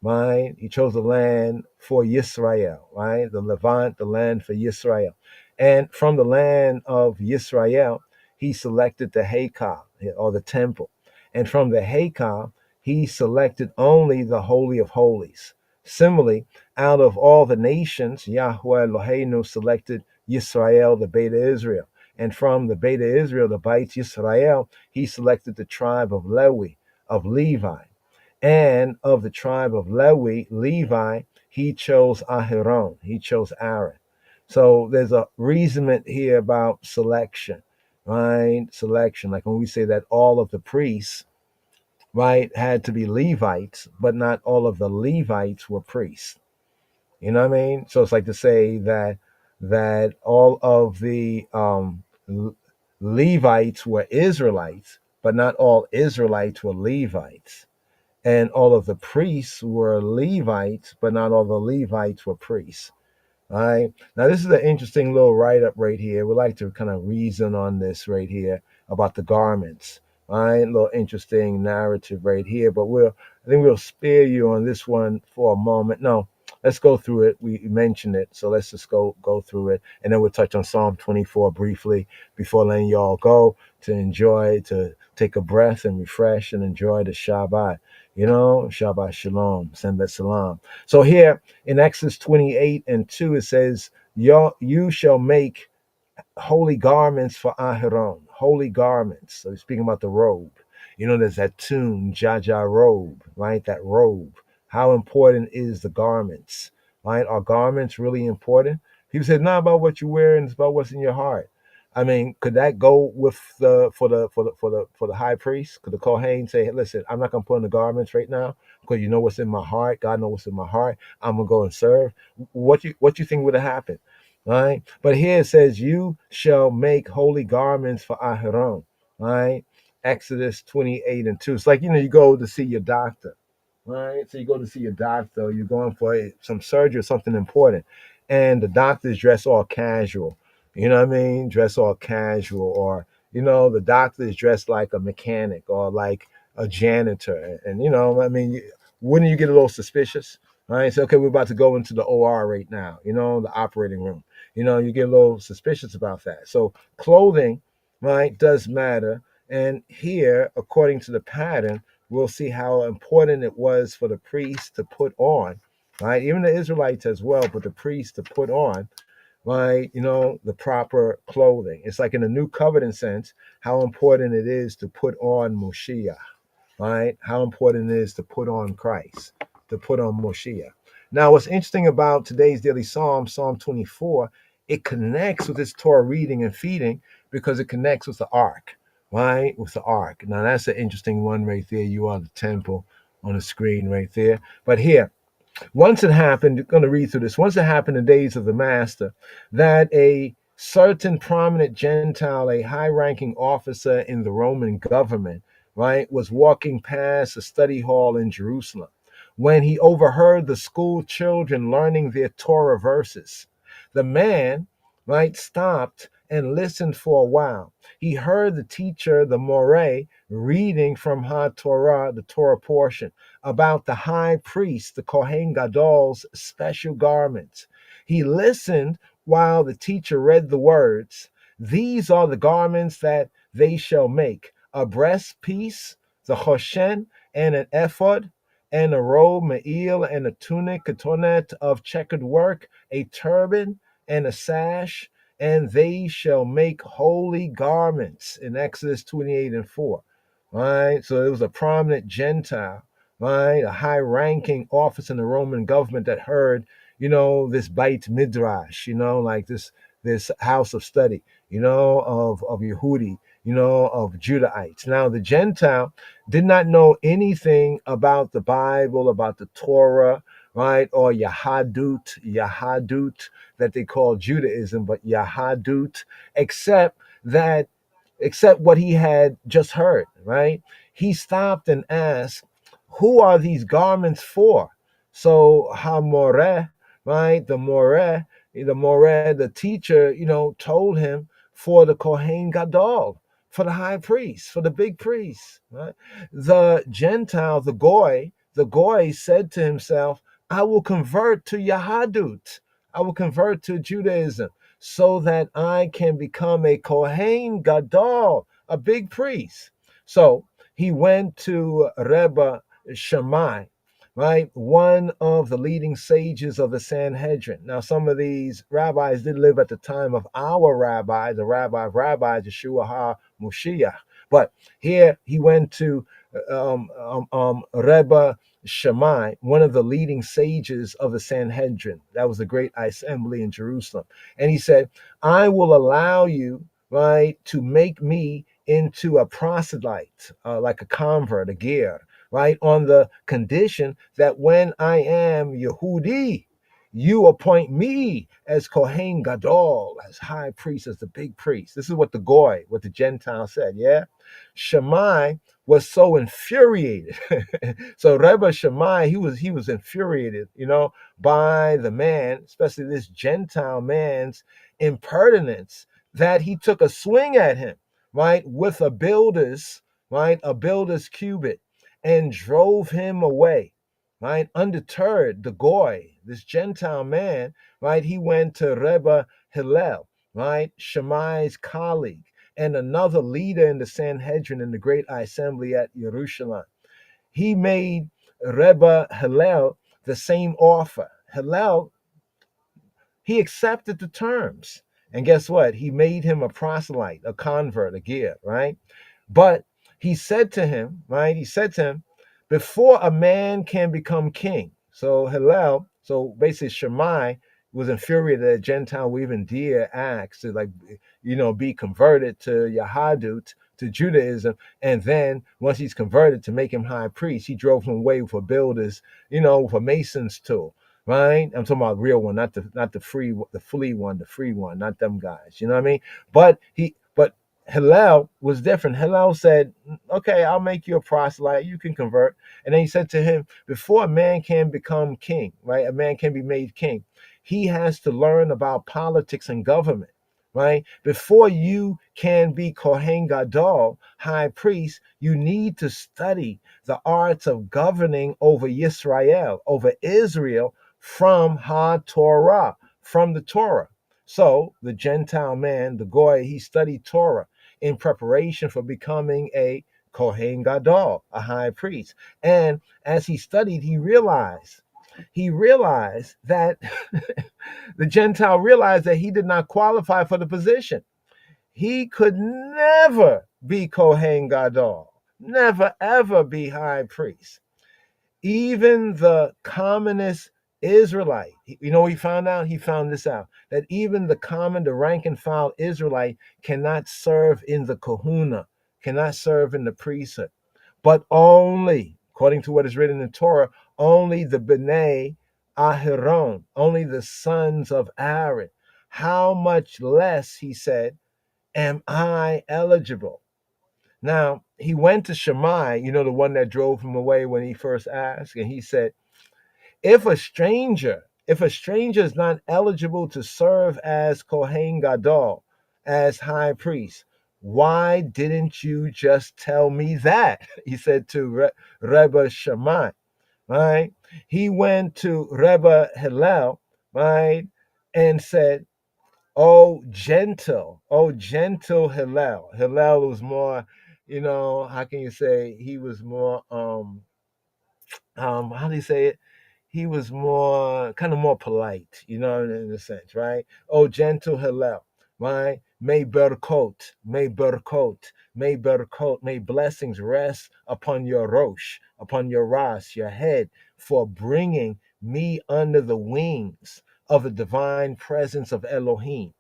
right? He chose the land for Yisrael, right? The Levant, the land for Yisrael. And from the land of Yisrael, he selected the Haykal, or the temple. And from the Haykal, he selected only the Holy of Holies. Similarly, out of all the nations, Yahweh Eloheinu selected Yisrael, the Beta Israel. And from the Beta Israel, the Beit Yisrael, he selected the tribe of Levi. And of the tribe of Levi, he chose Aharon. He chose Aaron. So there's a reasonment here about selection, right? Selection. Like when we say that all of the priests, right, had to be Levites, but not all of the Levites were priests. You know what I mean? So it's like to say that all of the Levites were Israelites, but not all Israelites were Levites. And all of the priests were Levites, but not all the Levites were priests. All right. Now, this is an interesting little write up right here. We'd like to kind of reason on this right here about the garments. All right. A little interesting narrative right here, but I think we'll spare you on this one for a moment. No, let's go through it. We mentioned it, so let's just go through it, and then we'll touch on Psalm 24 briefly before letting y'all go to take a breath and refresh and enjoy the Shabbat. You know, Shabbat Shalom, Sembet Salam. So here in Exodus 28 and 2, it says, you shall make holy garments for Aharon, holy garments. So he's speaking about the robe. You know, there's that tune, Jaja robe, right? That robe. How important is the garments, right? Are garments really important? People say, not about what you wear, and it's about what's in your heart. I mean, could that go with for the high priest? Could the Kohen say, hey, listen, I'm not gonna put on the garments right now because you know what's in my heart. God knows what's in my heart. I'm gonna go and serve. What you think would have happened? Right? But here it says, you shall make holy garments for Aharon. Right? Exodus 28 and 2. It's like, you go to see your doctor. Right? So you go to see your doctor, you're going for some surgery or something important. And the doctor's dressed all casual. You know what I mean? Dress all casual. Or, the doctor is dressed like a mechanic or like a janitor. And wouldn't you get a little suspicious? Right? So, okay, we're about to go into the OR right now, the operating room. You get a little suspicious about that. So clothing, right, does matter. And here, according to the pattern, we'll see how important it was for the priests to put on, right? Even the Israelites as well, but the priests to put on, right? The proper clothing. It's like in a new covenant sense, how important it is to put on Moshiach, right? How important it is to put on Christ, to put on Moshiach. Now, what's interesting about today's daily Psalm, Psalm 24, it connects with this Torah reading and feeding because it connects with the ark, right? With the ark. Now, that's an interesting one right there. You are the temple on the screen right there. But here, once it happened, you're going to read through this. Once it happened in the days of the master, that a certain prominent Gentile, a high-ranking officer in the Roman government, right, was walking past a study hall in Jerusalem when he overheard the school children learning their Torah verses. The man, right, stopped and listened for a while. He heard the teacher, the Moreh, reading from HaTorah, the Torah portion, about the high priest, the Kohen Gadol's special garments. He listened while the teacher read the words, these are the garments that they shall make, a breastpiece, the choshen, and an ephod, and a robe, me'il, and a tunic, ketonet of checkered work, a turban, and a sash, and they shall make holy garments in Exodus 28 and 4. Right? So it was a prominent Gentile, right? A high-ranking officer in the Roman government that heard, this Beit Midrash, like this house of study, of Yehudi, of Judahites. Now, the Gentile did not know anything about the Bible, about the Torah, right? Or Yahadut, that they call Judaism, but Yahadut, except that, except what he had just heard, right? He stopped and asked, who are these garments for? So Hamoreh, right? The the teacher, told him for the Kohen Gadol, for the high priest, for the big priest, right? The Gentile, the goy said to himself, I will convert to Yahadut. I will convert to Judaism so that I can become a Kohen Gadol, a big priest. So he went to Rebbe Shammai, right? One of the leading sages of the Sanhedrin. Now, some of these rabbis did live at the time of our rabbi, the rabbi of rabbis, Yeshua HaMoshiach. But here he went to Rebbe Shammai, one of the leading sages of the Sanhedrin. That was the great assembly in Jerusalem. And he said, I will allow you, right, to make me into a proselyte, like a convert, a ger, right, on the condition that when I am Yehudi, you appoint me as Kohen Gadol, as high priest, as the big priest. This is what what the Gentile said, yeah? Shammai was so infuriated. So Rebbe Shammai, he was infuriated, by the man, especially this Gentile man's impertinence, that he took a swing at him, right, with a builder's cubit, and drove him away, right? Undeterred, the goy, this Gentile man, right? He went to Rebbe Hillel, right? Shammai's colleague, and another leader in the Sanhedrin in the great assembly at Jerusalem. He made Rebbe Hillel the same offer. Hillel, he accepted the terms. And guess what? He made him a proselyte, a convert, a ger, right? But he said to him, right? He said to him, before a man can become king. So Hillel, so basically Shammai was infuriated that a Gentile would even dare ask to, like, be converted to Yahadut, to Judaism. And then once he's converted, to make him high priest, he drove him away with a builder's, with a mason's tool. Right? I'm talking about the real one, not the flea one, the free one, not them guys. You know what I mean? But Hillel was different. Hillel said, okay, I'll make you a proselyte. You can convert. And then he said to him, before a man can become king, right? A man can be made king. He has to learn about politics and government, right? Before you can be Kohen Gadol, high priest, you need to study the arts of governing over Yisrael, over Israel, from HaTorah, from the Torah. So the Gentile man, the goy, he studied Torah in preparation for becoming a Kohen Gadol, a high priest. And as he studied, he realized that the Gentile realized that he did not qualify for the position. He could never be Kohen Gadol, never ever be high priest. Even the commonest Israelite, he found out? He found this out, that even the rank and file Israelite cannot serve in the kahuna, cannot serve in the priesthood, but only, according to what is written in Torah, only the B'nai Aharon, only the sons of Aaron. How much less, he said, am I eligible? Now, he went to Shammai, the one that drove him away when he first asked, and he said, if a stranger is not eligible to serve as Kohen Gadol, as high priest, why didn't you just tell me that? He said to Rebbe Shammai, right? He went to Rebbe Hillel, right, and said, oh gentle Hillel. Hillel was more, how can you say, he was more how do you say it? He was more, kind of more polite, in a sense, right? Oh, gentle Hillel, right? May berkot, may blessings rest upon your rosh, upon your ras, your head, for bringing me under the wings of the divine presence of Elohim.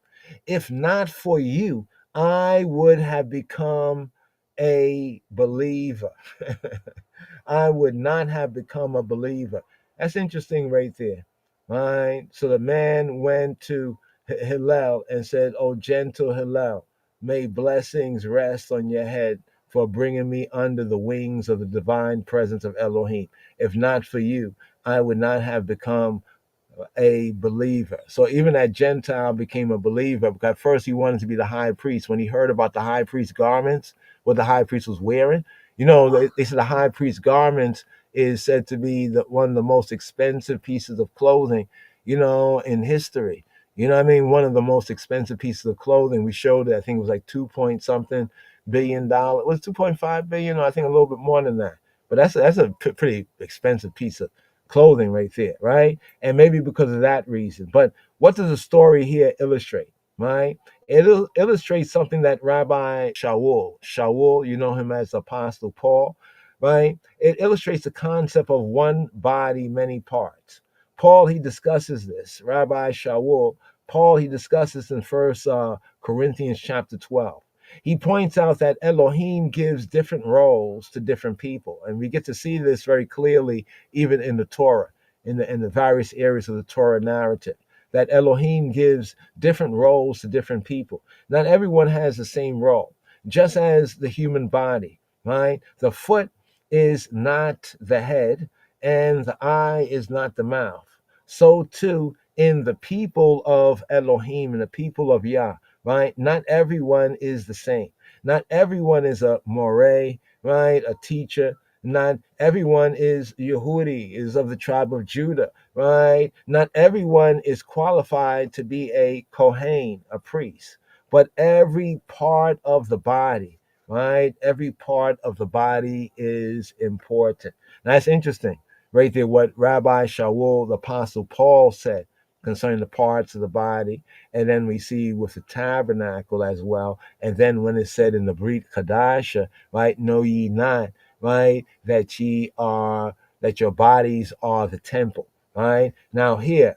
If not for you, I would have become a believer. I would not have become a believer. That's interesting right there. Right? So the man went to Hillel and said, "Oh, gentle Hillel, may blessings rest on your head for bringing me under the wings of the divine presence of Elohim. If not for you, I would not have become a believer." So even that Gentile became a believer because at first he wanted to be the high priest. When he heard about the high priest garments, what the high priest was wearing, they said the high priest garments is said to be one of the most expensive pieces of clothing, in history. You know what I mean? One of the most expensive pieces of clothing. We showed it, I think it was like 2 point something $billion. Was it 2.5 billion? Or I think a little bit more than that. But that's a pretty expensive piece of clothing right there, right? And maybe because of that reason. But what does the story here illustrate, right? It illustrates something that Rabbi Shaul, you know him as Apostle Paul, right? It illustrates the concept of one body, many parts. Paul, he discusses this. Rabbi Shaul, Paul, he discusses in First Corinthians chapter 12. He points out that Elohim gives different roles to different people. And we get to see this very clearly even in the Torah, in the various areas of the Torah narrative, that Elohim gives different roles to different people. Not everyone has the same role, just as the human body, right? The foot is not the head, and the eye is not the mouth. So too in the people of Elohim and the people of Yah, right? Not everyone is the same. Not everyone is a moreh, right? A teacher. Not everyone is Yehudi, is of the tribe of Judah, right? Not everyone is qualified to be a Kohen, a priest. But every part of the body, right? Every part of the body is important. Now, that's interesting, right there, what Rabbi Shaul, the Apostle Paul said concerning the parts of the body. And then we see with the tabernacle as well. And then when it said in the Brit Kadasha, right, know ye not, right, that your bodies are the temple, right? Now here,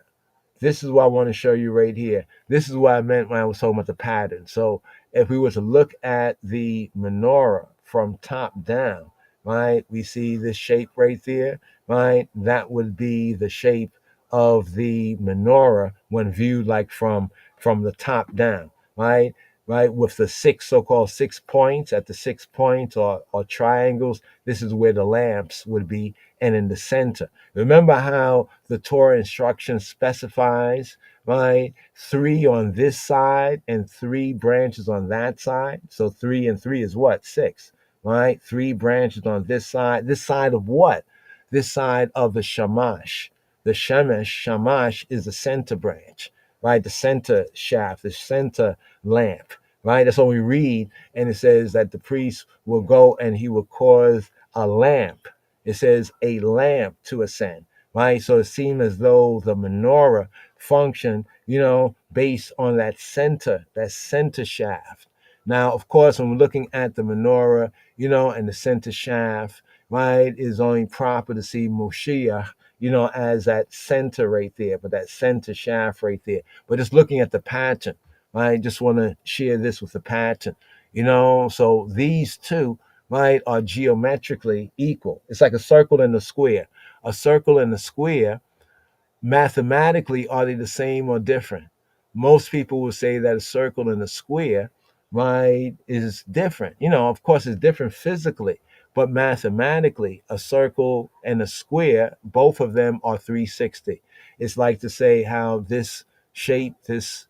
this is what I want to show you right here. This is what I meant when I was talking about the pattern. So if we were to look at the menorah from top down, right, we see this shape right there, right? That would be the shape of the menorah when viewed like from the top down, right? Right, with the so-called 6 points at the 6 points or triangles. This is where the lamps would be, and in the center. Remember how the Torah instruction specifies, right? 3 on this side and 3 branches on that side. So 3 and 3 is what? 6, right? 3 branches on this side. This side of what? This side of the shamash. The shamash is the center branch, right? The center shaft, the center lamp, right? That's what we read. And it says that the priest will go and he will cause a lamp. It says a lamp to ascend, right? So it seemed as though the menorah functioned, based on that center shaft. Now, of course, when we're looking at the menorah, and the center shaft, right, is only proper to see Moshiach, as that center right there, but that center shaft right there. But just looking at the pattern, I just want to share this with the pattern, so these two, right, are geometrically equal. It's like a circle and a square. A circle and a square, mathematically, are they the same or different? Most people will say that a circle and a square, right, is different. Of course, it's different physically, but mathematically, a circle and a square, both of them are 360. It's like to say how this shape, this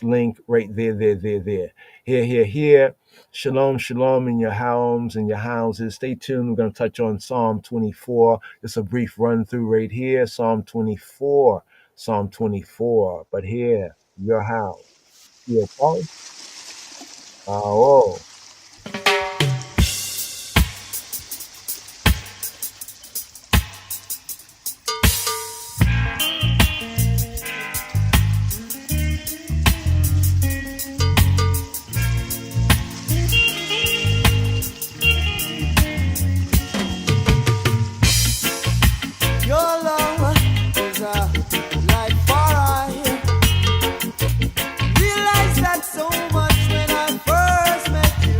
link right there. Here. Shalom, shalom in your homes and your houses. Stay tuned. We're going to touch on Psalm 24. Just a brief run through right here. Psalm 24. But here, your house. Your house. Oh. So much when I first met you.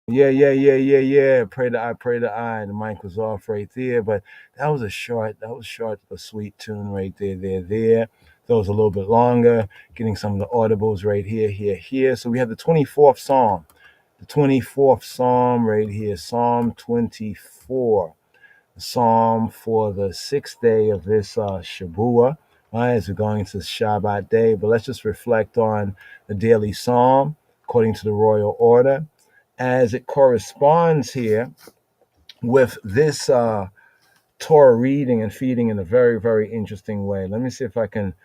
Yeah. Pray to I, pray to I. The mic was off right there, but that was short, a sweet tune right there. That was a little bit longer, getting some of the audibles right here. So we have the 24th Psalm. The 24th Psalm right here, Psalm 24. The Psalm for the sixth day of this Shabua, right, as we're going into Shabbat day. But let's just reflect on the daily Psalm according to the royal order as it corresponds here with this Torah reading and feeding in a very, very interesting way. Let me see if I can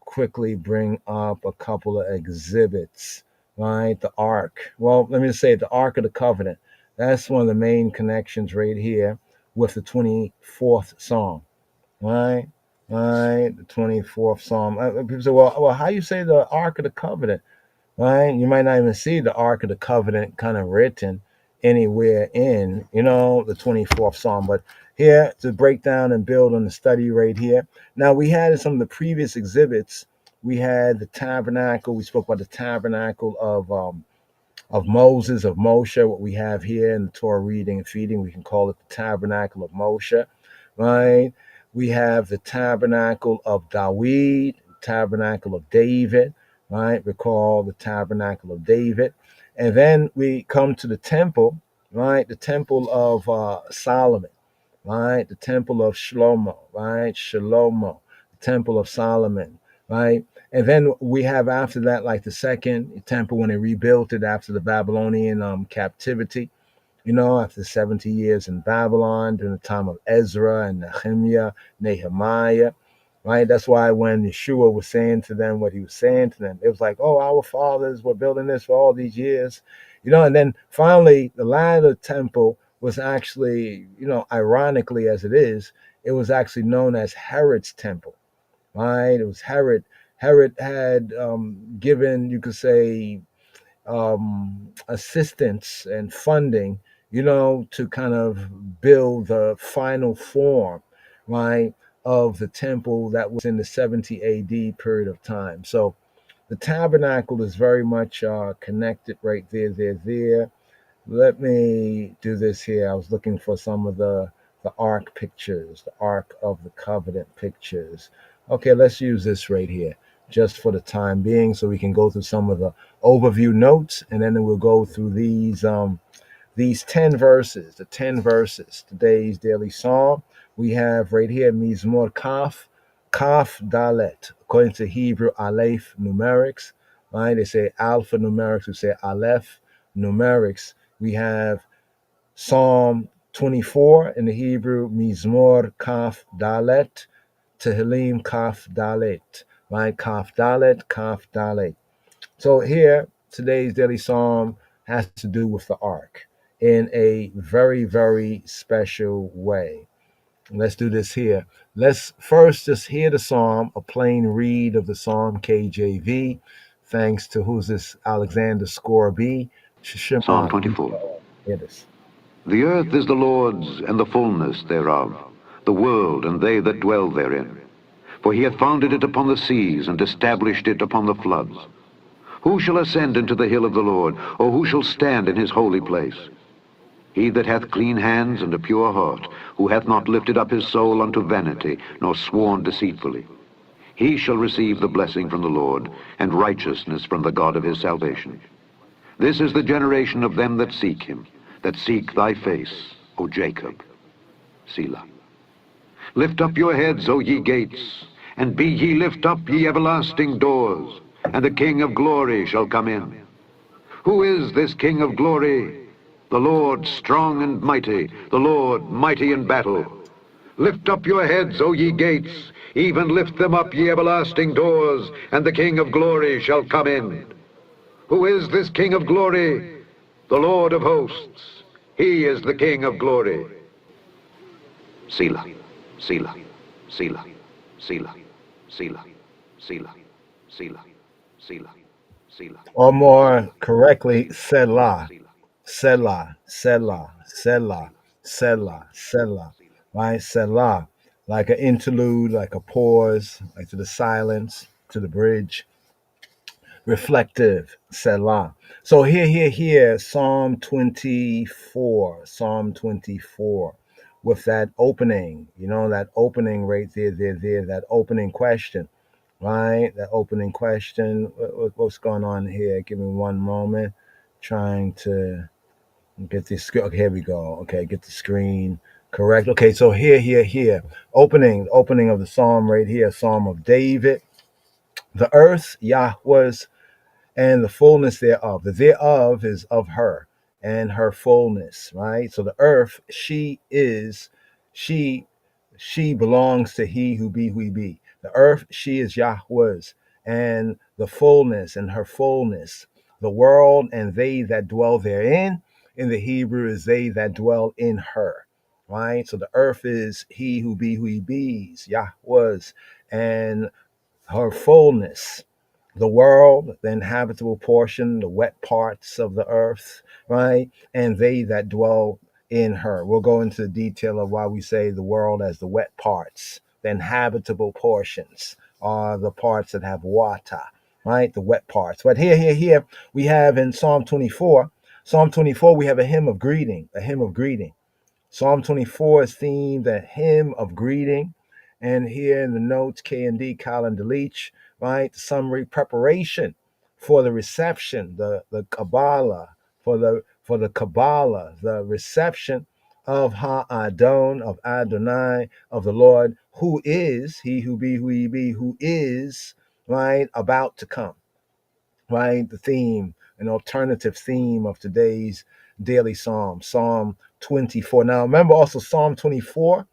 quickly bring up a couple of exhibits, right? The Ark. Well, let me just say the Ark of the Covenant. That's one of the main connections right here with the 24th Psalm, right? Right, the 24th Psalm. People say, well, how you say the Ark of the Covenant? Right? You might not even see the Ark of the Covenant kind of written anywhere in, the 24th Psalm. But here to break down and build on the study right here. Now, we had in some of the previous exhibits, we had the tabernacle. We spoke about the tabernacle of Moses, of Moshe, what we have here in the Torah reading and feeding. We can call it the tabernacle of Moshe, right? We have the tabernacle of Dawid, tabernacle of David, right? Recall the tabernacle of David. And then we come to the temple, right? The temple of Solomon, right? The temple of Shlomo, right? Shlomo, the temple of Solomon, right? And then we have after that, like the second temple when they rebuilt it after the Babylonian captivity, after 70 years in Babylon during the time of Ezra and Nehemiah, right? That's why when Yeshua was saying to them what he was saying to them, it was like, oh, our fathers were building this for all these years, and then finally the latter temple was actually, ironically as it is, it was actually known as Herod's temple, right? It was Herod. Herod had given, you could say, assistance and funding, to kind of build the final form, right, of the temple that was in the 70 AD period of time. So the tabernacle is very much connected right there. Let me do this here. I was looking for some of the Ark pictures, the Ark of the Covenant pictures. Okay, let's use this right here just for the time being so we can go through some of the overview notes, and then we'll go through these 10 verses, the 10 verses, today's daily psalm. We have right here Mizmor Kaf Dalet, according to Hebrew Aleph numerics, right? They say alpha numerics, we say Aleph numerics. We have Psalm 24 in the Hebrew, Mizmor Kaf Dalet, Tehillim Kaf Dalet, right? Kaf Dalet. So here, today's daily psalm has to do with the ark in a very, very special way. Let's do this here. Let's first just hear the psalm, a plain read of the psalm KJV. Thanks to who's this? Alexander Scorby. Psalm 24. Hear this. The earth is the Lord's, and the fullness thereof, the world and they that dwell therein. For he hath founded it upon the seas, and established it upon the floods. Who shall ascend into the hill of the Lord, or who shall stand in his holy place? He that hath clean hands and a pure heart, who hath not lifted up his soul unto vanity, nor sworn deceitfully. He shall receive the blessing from the Lord, and righteousness from the God of his salvation. This is the generation of them that seek him, that seek thy face, O Jacob. Selah. Lift up your heads, O ye gates, and be ye lift up, ye everlasting doors, and the King of glory shall come in. Who is this King of glory? The Lord strong and mighty, the Lord mighty in battle. Lift up your heads, O ye gates, even lift them up, ye everlasting doors, and the King of glory shall come in. Who is this King of glory? The Lord of hosts. He is the King of glory. Selah, Selah, Selah, Selah, Selah, Selah, Selah, Selah, Selah. Or more correctly, Selah. Selah, right? Selah, like an interlude, like a pause, like to the silence, to the bridge. reflective, Selah. So here, Psalm 24, Psalm 24, with that opening, that opening right there, that opening question, right? That opening question. What's going on here? Give me one moment. Trying to get this screen. Okay, here we go. Okay, get the screen correct. Okay, so here. Opening of the psalm right here, Psalm of David. The earth, Yahweh's, and the fullness thereof. The thereof is of her and her fullness, right? So the earth, she, she belongs to he who be, who he be. The earth, she is Yahweh's, and the fullness and her fullness. The world and they that dwell therein. In the Hebrew is they that dwell in her, right? So the earth is he who be, who he be's, Yahweh's, and her fullness, the world, the inhabitable portion, the wet parts of the earth, right? And they that dwell in her. We'll go into the detail of why we say the world as the wet parts. The inhabitable portions are the parts that have water, right? The wet parts. But here, we have in Psalm 24, we have a hymn of greeting, a hymn of greeting. Psalm 24 is themed a hymn of greeting. And here in the notes, K and D, Colin DeLeach, right? The summary preparation for the reception, the Kabbalah, for the Kabbalah, the reception of Ha-Adon, of Adonai, of the Lord, who is, he who be, who he be, who is, right, about to come, right? The theme, an alternative theme of today's daily psalm, Psalm 24. Now, remember also Psalm 24,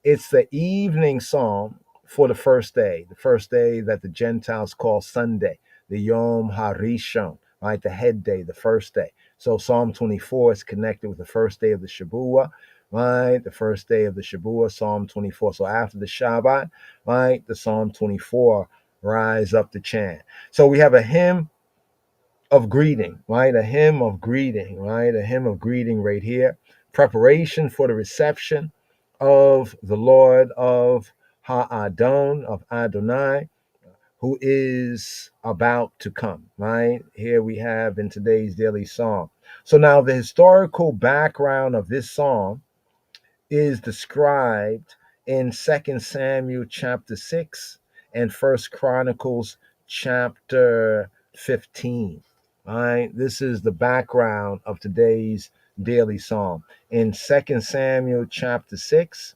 it's the evening psalm for the first day that the Gentiles call Sunday, the Yom HaRishon, right? The head day, the first day. So Psalm 24 is connected with the first day of the Shabbat, right? The first day of the Shabbat, Psalm 24. So after the Shabbat, right, the Psalm 24 rise up to chant. So we have a hymn of greeting, right? A hymn of greeting, right? A hymn of greeting right here. Preparation for the reception of the Lord of Ha-Adon, of Adonai, who is about to come, right? Here we have in today's daily psalm. So now the historical background of this psalm is described in 2 Samuel chapter 6 and 1 Chronicles chapter 15. All right, this is the background of today's daily psalm. In 2 Samuel chapter 6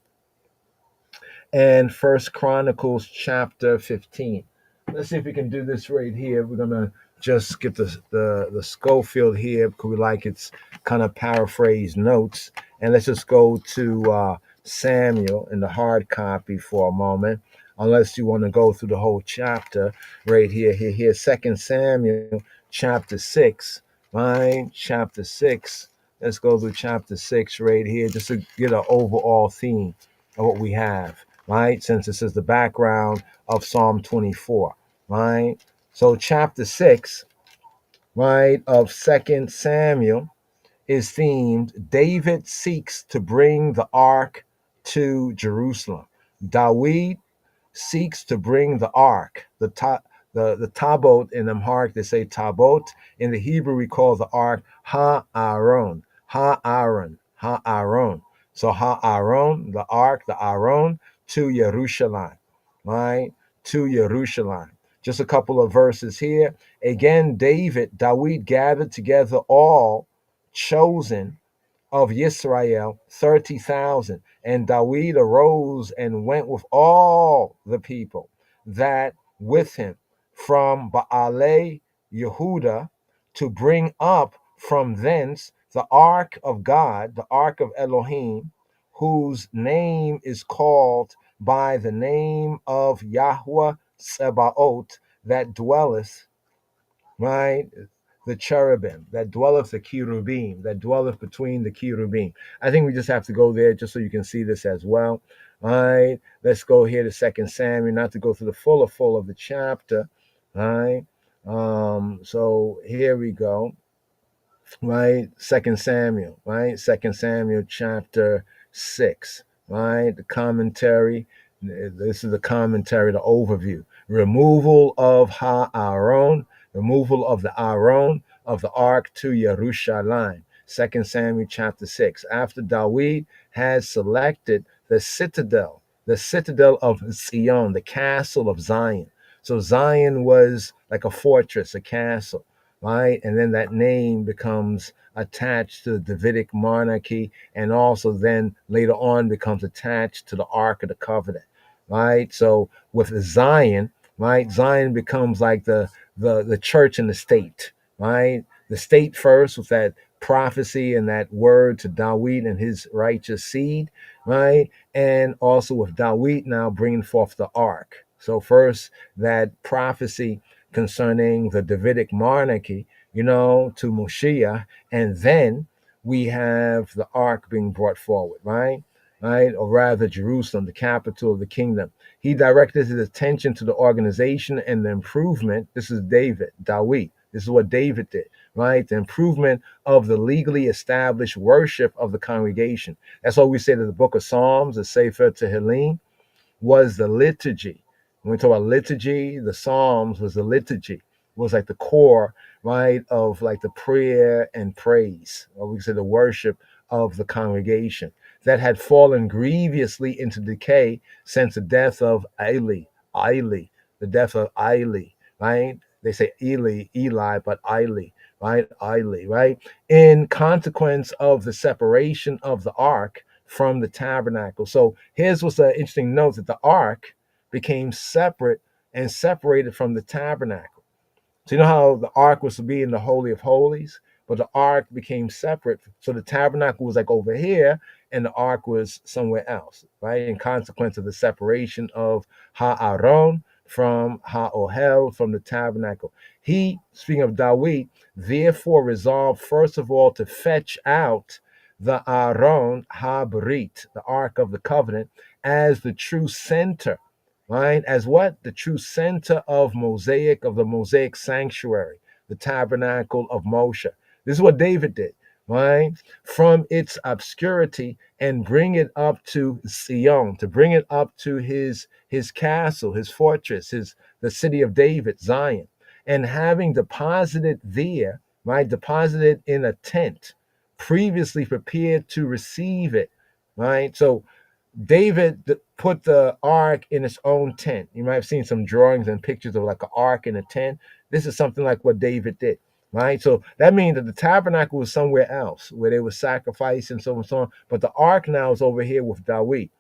and 1 Chronicles chapter 15. Let's see if we can do this right here. We're gonna just get the Schofield here because we like its kind of paraphrase notes, and let's just go to Samuel in the hard copy for a moment, unless you want to go through the whole chapter right here. 2 Samuel chapter 6, right? Chapter 6. Let's go through chapter 6 right here just to get an overall theme of what we have, right? Since this is the background of Psalm 24, right? So chapter 6, right, of 2 Samuel is themed David seeks to bring the ark to Jerusalem. David seeks to bring the ark, the tabot in Amharic, they say tabot. In the Hebrew, we call the ark Ha-Aaron, Ha-Aaron, Ha-Aaron. So Ha-Aaron, the ark, the Aaron, to Jerusalem, right? To Jerusalem. Just a couple of verses here. Again, David gathered together all chosen of Israel 30,000. And David arose and went with all the people that with him from Baalei Yehuda to bring up from thence the ark of God, the ark of Elohim, whose name is called by the name of Yahweh Sebaot, that dwelleth, right? The cherubim, that dwelleth the cherubim, that dwelleth between the cherubim. I think we just have to go there just so you can see this as well. All right, let's go here to 2 Samuel, not to go through the full of the chapter. All right, so here we go. Right, 2 Samuel, right? 2 Samuel chapter 6, right? The commentary. This is the commentary, the overview. Removal of Ha-Aaron, removal of the Aron of the ark to Yerushalayim. 2 Samuel chapter 6. After David has selected the citadel of Zion, the castle of Zion. So Zion was like a fortress, a castle, right? And then that name becomes attached to the Davidic monarchy, and also then later on becomes attached to the Ark of the Covenant, right? So with Zion, right, Zion becomes like the church and the state, right? The state first with that prophecy and that word to David and his righteous seed, right? And also with David now bringing forth the ark. So first that prophecy concerning the Davidic monarchy, to Moshiach, and then we have the ark being brought forward, right? Right, or rather Jerusalem, the capital of the kingdom. He directed his attention to the organization and the improvement. This is David. This is what David did, right? The improvement of the legally established worship of the congregation. That's why we say that the book of Psalms, the Sefer Tehillim, was the liturgy. When we talk about liturgy, the Psalms was the liturgy, was like the core, right, of like the prayer and praise, or we say the worship of the congregation that had fallen grievously into decay since the death of the death of Eli, right? They say Eli, but Eli, right? In consequence of the separation of the ark from the tabernacle. So here's what's an interesting note, that the ark became separate and separated from the tabernacle. So you know how the ark was to be in the Holy of Holies, but the ark became separate. So the tabernacle was like over here, and the ark was somewhere else, right? In consequence of the separation of Ha'aron from Ha'ohel, from the tabernacle. He, speaking of David, therefore resolved first of all to fetch out the Aron HaBrit, the Ark of the Covenant, as the true center, right? As what? The true center of the Mosaic sanctuary, the tabernacle of Moshe. This is what David did, right? From its obscurity, and bring it up to Zion, to bring it up to his castle, his fortress, the city of David, Zion. And having deposited there, right? Deposited in a tent, previously prepared to receive it, right? So David put the ark in its own tent. You might have seen some drawings and pictures of like an ark in a tent. This is something like what David did, right? So that means that the tabernacle was somewhere else where they were sacrificing, so on and so on. But the ark now is over here with David,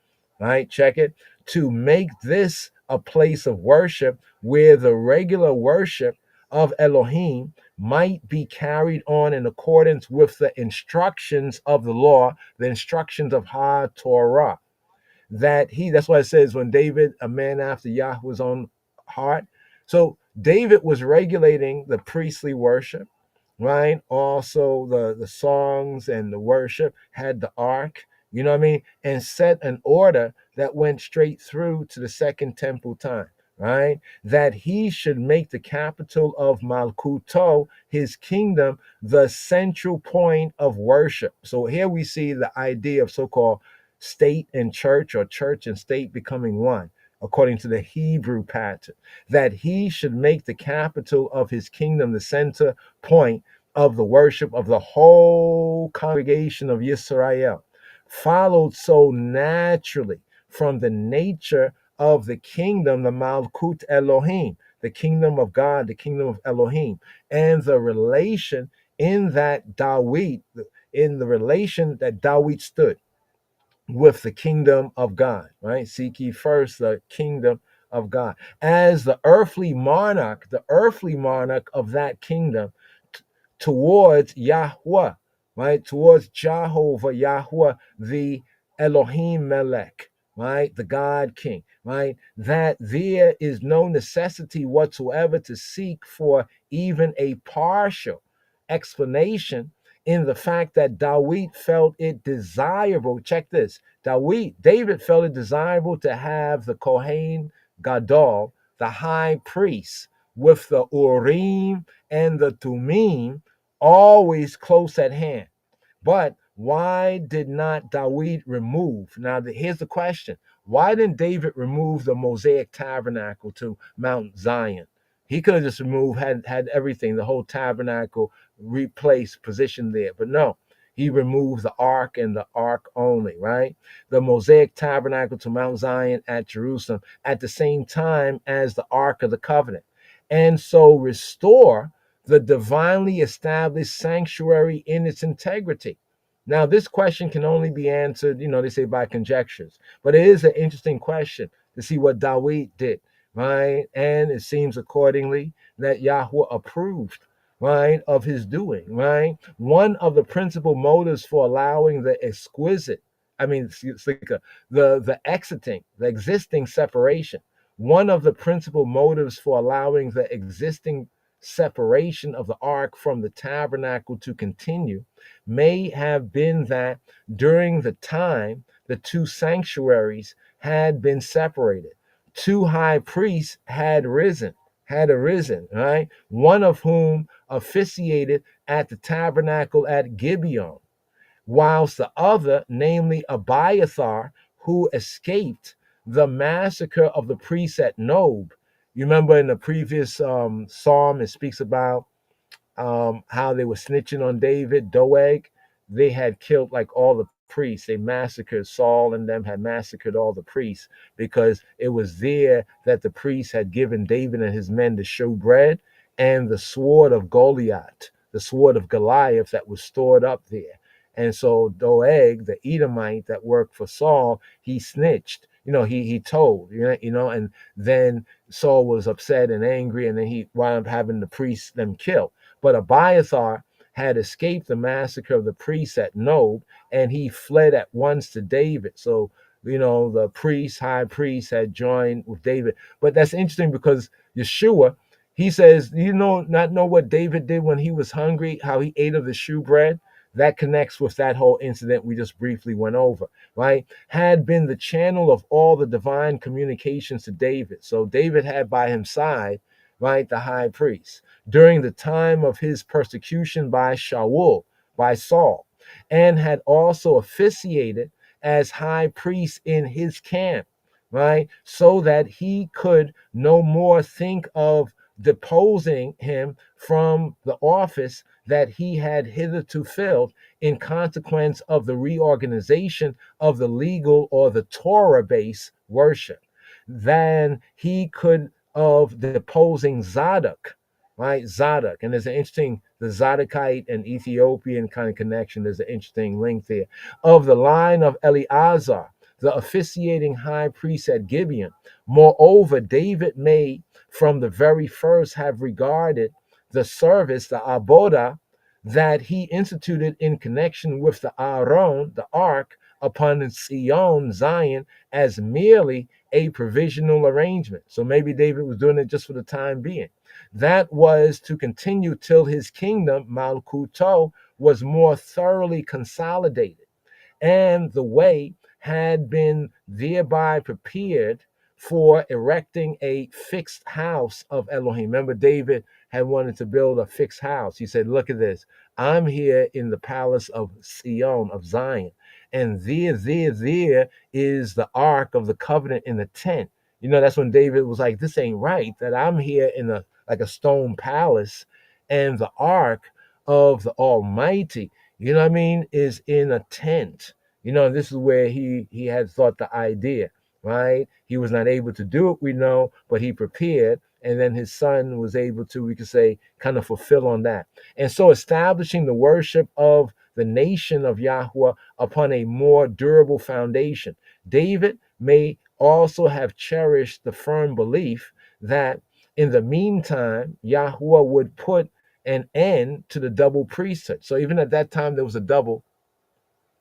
right? Check it. To make this a place of worship where the regular worship of Elohim might be carried on in accordance with the instructions of the law, the instructions of Ha-Torah. That's why it says when David, a man after Yahweh's own heart. So David was regulating the priestly worship, right? Also the songs and the worship, had the ark, you know what I mean? And set an order that went straight through to the second temple time, right? That he should make the capital of Malkuto, his kingdom, the central point of worship. So here we see the idea of so-called state and church, or church and state becoming one, according to the Hebrew pattern, that he should make the capital of his kingdom the center point of the worship of the whole congregation of Yisrael, followed so naturally from the nature of the kingdom, the Malkut Elohim, the kingdom of God, the kingdom of Elohim, and the relation in the relation that David stood with the kingdom of God, right? Seek ye first the kingdom of God. As the earthly monarch of that kingdom towards Yahweh, right? Towards Jehovah, Yahweh, the Elohim Melech, right? The God King, right? That there is no necessity whatsoever to seek for even a partial explanation in the fact that David felt it desirable. Check this. David felt it desirable to have the Kohen Gadol, the high priest, with the Urim and the Tumim always close at hand. But why did not David remove? Now, here's the question. Why didn't David remove the Mosaic tabernacle to Mount Zion? He could have just removed, had everything, the whole tabernacle replaced, positioned there. But no, he removed the ark and the ark only, right? The Mosaic tabernacle to Mount Zion at Jerusalem at the same time as the ark of the covenant. And so restore the divinely established sanctuary in its integrity. Now, this question can only be answered, they say by conjectures, but it is an interesting question to see what Dawid did, right? And it seems accordingly that Yahweh approved, right, of his doing, right? One of the principal motives for allowing the exquisite, I mean, it's like the existing separation. One of the principal motives for allowing the existing separation of the ark from the tabernacle to continue may have been that during the time the two sanctuaries had been separated, two high priests had arisen, right? One of whom officiated at the tabernacle at Gibeon, whilst the other, namely Abiathar, who escaped the massacre of the priests at Nob. You remember in the previous psalm, it speaks about how they were snitching on David, Doeg. They had killed like all the priests. They massacred Saul and them had massacred all the priests because it was there that the priests had given David and his men the showbread and the sword of Goliath, the sword of Goliath that was stored up there. And so Doeg, the Edomite that worked for Saul, he snitched. He told, and then Saul was upset and angry, and then he wound up having the priests them killed. But Abiathar had escaped the massacre of the priests at Nob, and he fled at once to David. So, the high priest, had joined with David. But that's interesting because Yeshua, he says, not know what David did when he was hungry, how he ate of the shewbread? That connects with that whole incident we just briefly went over, right? Had been the channel of all the divine communications to David. So David had by his side, right, the high priest during the time of his persecution by Saul, and had also officiated as high priest in his camp, right? So that he could no more think of deposing him from the office that he had hitherto filled in consequence of the reorganization of the legal or the Torah-based worship, than he could of deposing Zadok, right? Zadok. And there's an interesting, the Zadokite and Ethiopian kind of connection. There's an interesting link there. Of the line of Eleazar, the officiating high priest at Gibeon. Moreover, David may from the very first have regarded the service, the abodah, that he instituted in connection with the Aaron, the ark, upon Zion, as merely a provisional arrangement. So maybe David was doing it just for the time being. That was to continue till his kingdom, Malkuto, was more thoroughly consolidated, and the way had been thereby prepared for erecting a fixed house of Elohim. Remember, David had wanted to build a fixed house. He said, look at this. I'm here in the palace of Sion, of Zion. And there is the ark of the covenant in the tent. That's when David was like, this ain't right, that I'm here in a stone palace, and the ark of the Almighty, is in a tent. This is where he had thought the idea, right? He was not able to do it, we know, but he prepared, and then his son was able to, we could say, kind of fulfill on that. And so establishing the worship of the nation of Yahweh upon a more durable foundation. David may also have cherished the firm belief that in the meantime, Yahweh would put an end to the double priesthood. So even at that time, there was a double,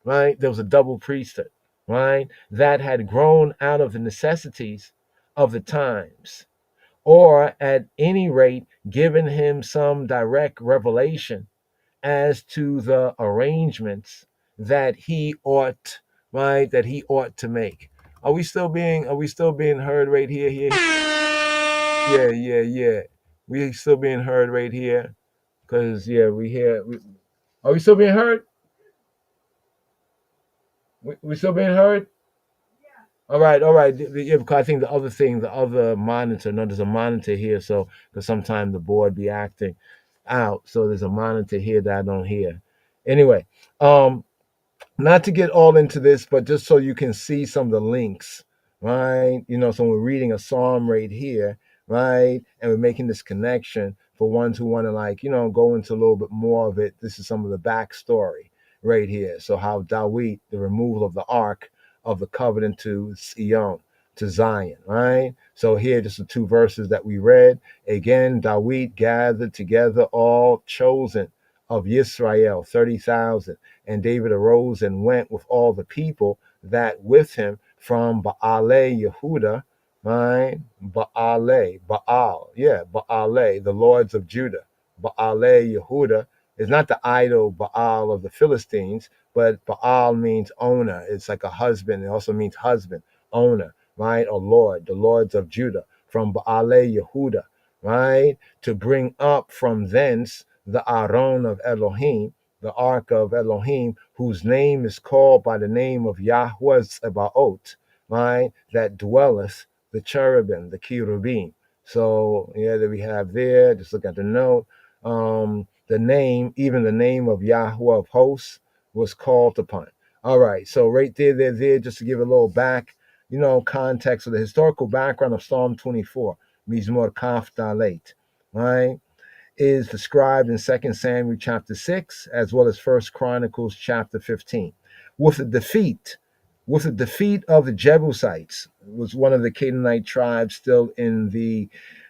right? There was a double priesthood, right? That had grown out of the necessities of the times, or at any rate, given him some direct revelation as to the arrangements that he ought, right? That he ought to make. Are we still being heard right here? Yeah. We still being heard right here. Because are we still being heard? We still being heard? All right, all right. Yeah, because I think the other thing, the other monitor, no, there's a monitor here, so because sometimes the board be acting out, so there's a monitor here that I don't hear. Anyway, um, not to get all into this, but just so you can see some of the links, right? You know, so we're reading a psalm right here, right? And we're making this connection for ones who want to, like, you know, go into a little bit more of it. This is some of the backstory right here. So how Dawit, the removal of the ark of the covenant to Sion, to Zion, right? So here, just the two verses that we read. Again, Dawit gathered together all chosen of Israel, 30,000. And David arose and went with all the people that with him from Baale Yehuda, right? Baale, the lords of Judah. Baale Yehuda is not the idol Baal of the Philistines, but Baal means owner. It's like a husband. It also means husband, owner, right? Or Lord, the lords of Judah, from Baale Yehuda, right? To bring up from thence the Aron of Elohim, the ark of Elohim, whose name is called by the name of Yahweh Tsebaot, right? That dwelleth the cherubim, the cherubim. So yeah, that we have there. Just look at the note. The name, even the name of Yahweh of hosts, was called upon. All right, so right there, just to give a little back, you know, context of the historical background of Psalm 24, Mizmor Kaf Dalet, right? Is described in 2 Samuel chapter 6 as well as 1 Chronicles chapter 15. With the defeat of the Jebusites, was one of the Canaanite tribes still in the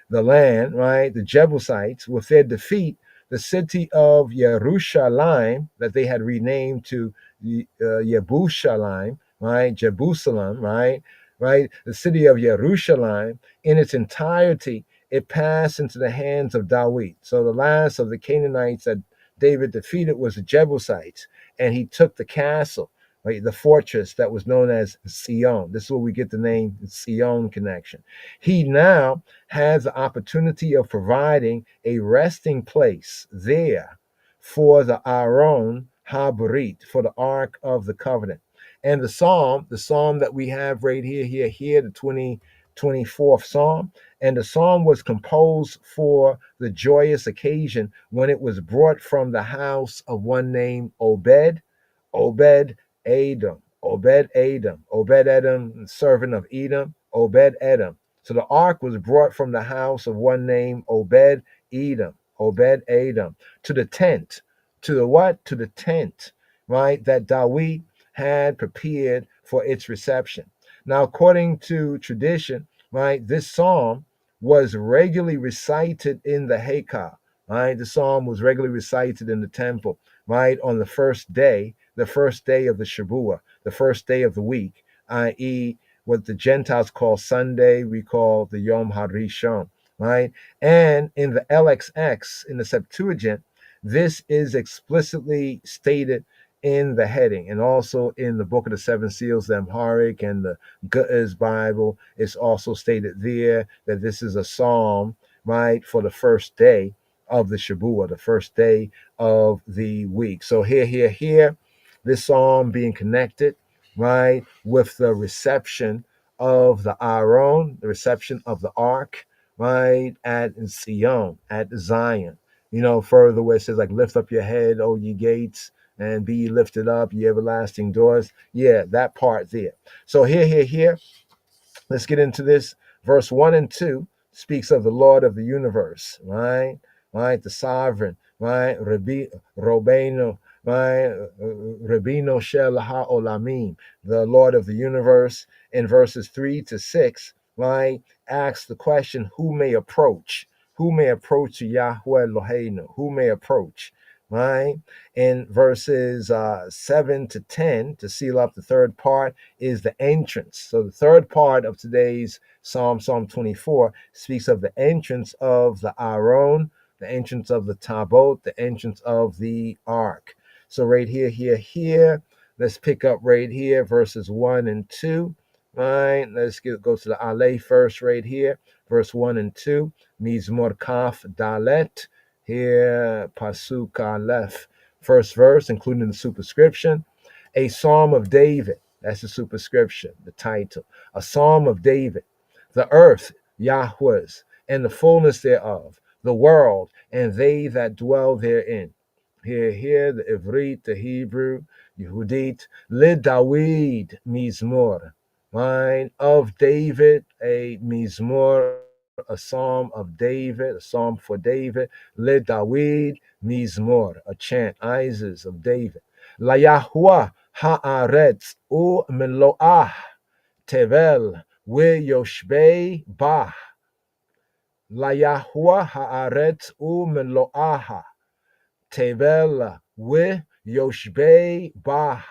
land, right? The Jebusites, with their defeat, the city of Yerushalayim, that they had renamed to Yebushalayim, right? Jerusalem, right? Right? The city of Yerushalayim in its entirety, it passed into the hands of Dawit. So the last of the Canaanites that David defeated was the Jebusites, and he took the castle, right, the fortress that was known as Sion. This is where we get the name Sion connection. He now has the opportunity of providing a resting place there for the Aron Habarit, for the Ark of the Covenant. And the psalm that we have right here, the 24th Psalm, and the psalm was composed for the joyous occasion when it was brought from the house of one named Obed Edom, Obed Edom, servant of Edom, Obed Edom. So the ark was brought from the house of one named Obed Edom, to the tent, to the what? To the tent, right? That Dawit had prepared for its reception. Now, according to tradition, right, this psalm was regularly recited in the Haykal, right? The psalm was regularly recited in the temple, right, on the first day of the Shabua, the first day of the week, i.e., what the Gentiles call Sunday, we call the Yom HaRishon, right? And in the LXX, in the Septuagint, this is explicitly stated in the heading, and also in the Book of the Seven Seals, the Amharic and the Ge'ez Bible, it's also stated there that this is a psalm, right, for the first day of the Shabua, the first day of the week. So here, this psalm being connected, right, with the reception of the Aron, the reception of the ark, right, at Sion, at Zion. You know, further where it says, like, lift up your head, O ye gates, and be ye lifted up, ye everlasting doors. Yeah, that part there. So here, let's get into this. Verse 1 and 2 speaks of the Lord of the universe, right? Right, the sovereign, right? Robeno, right? Rabino Shel HaOlamim, the Lord of the universe. In verses 3 to 6, right, asks the question, who may approach? Who may approach to Yahweh Eloheinu? Who may approach? Right? In verses 7 to 10, to seal up the third part, is the entrance. So the third part of today's Psalm 24, speaks of the entrance of the Aron, the entrance of the Tabot, the entrance of the Ark. So right here, let's pick up right here, verses 1 and 2. Right, let's go to the Ale first right here, verse 1 and 2. Mizmor Kaf Dalet, here, Pasuk Aleph. First verse, including the superscription, a psalm of David. That's the superscription, the title. A psalm of David. The earth, Yahweh's, and the fullness thereof, the world, and they that dwell therein. Here, the Ivrit, the Hebrew, Yehudit, Lid Dawid, Mizmor. Mine of David, a Mizmor, a psalm of David, a psalm for David. Lid Dawid, Mizmor, a chant, Ises of David. La Yahuwah haaretz u meloah tevel we yoshbei bah. La Yahuwah haaretz u meloaha tevel we yoshbei bah.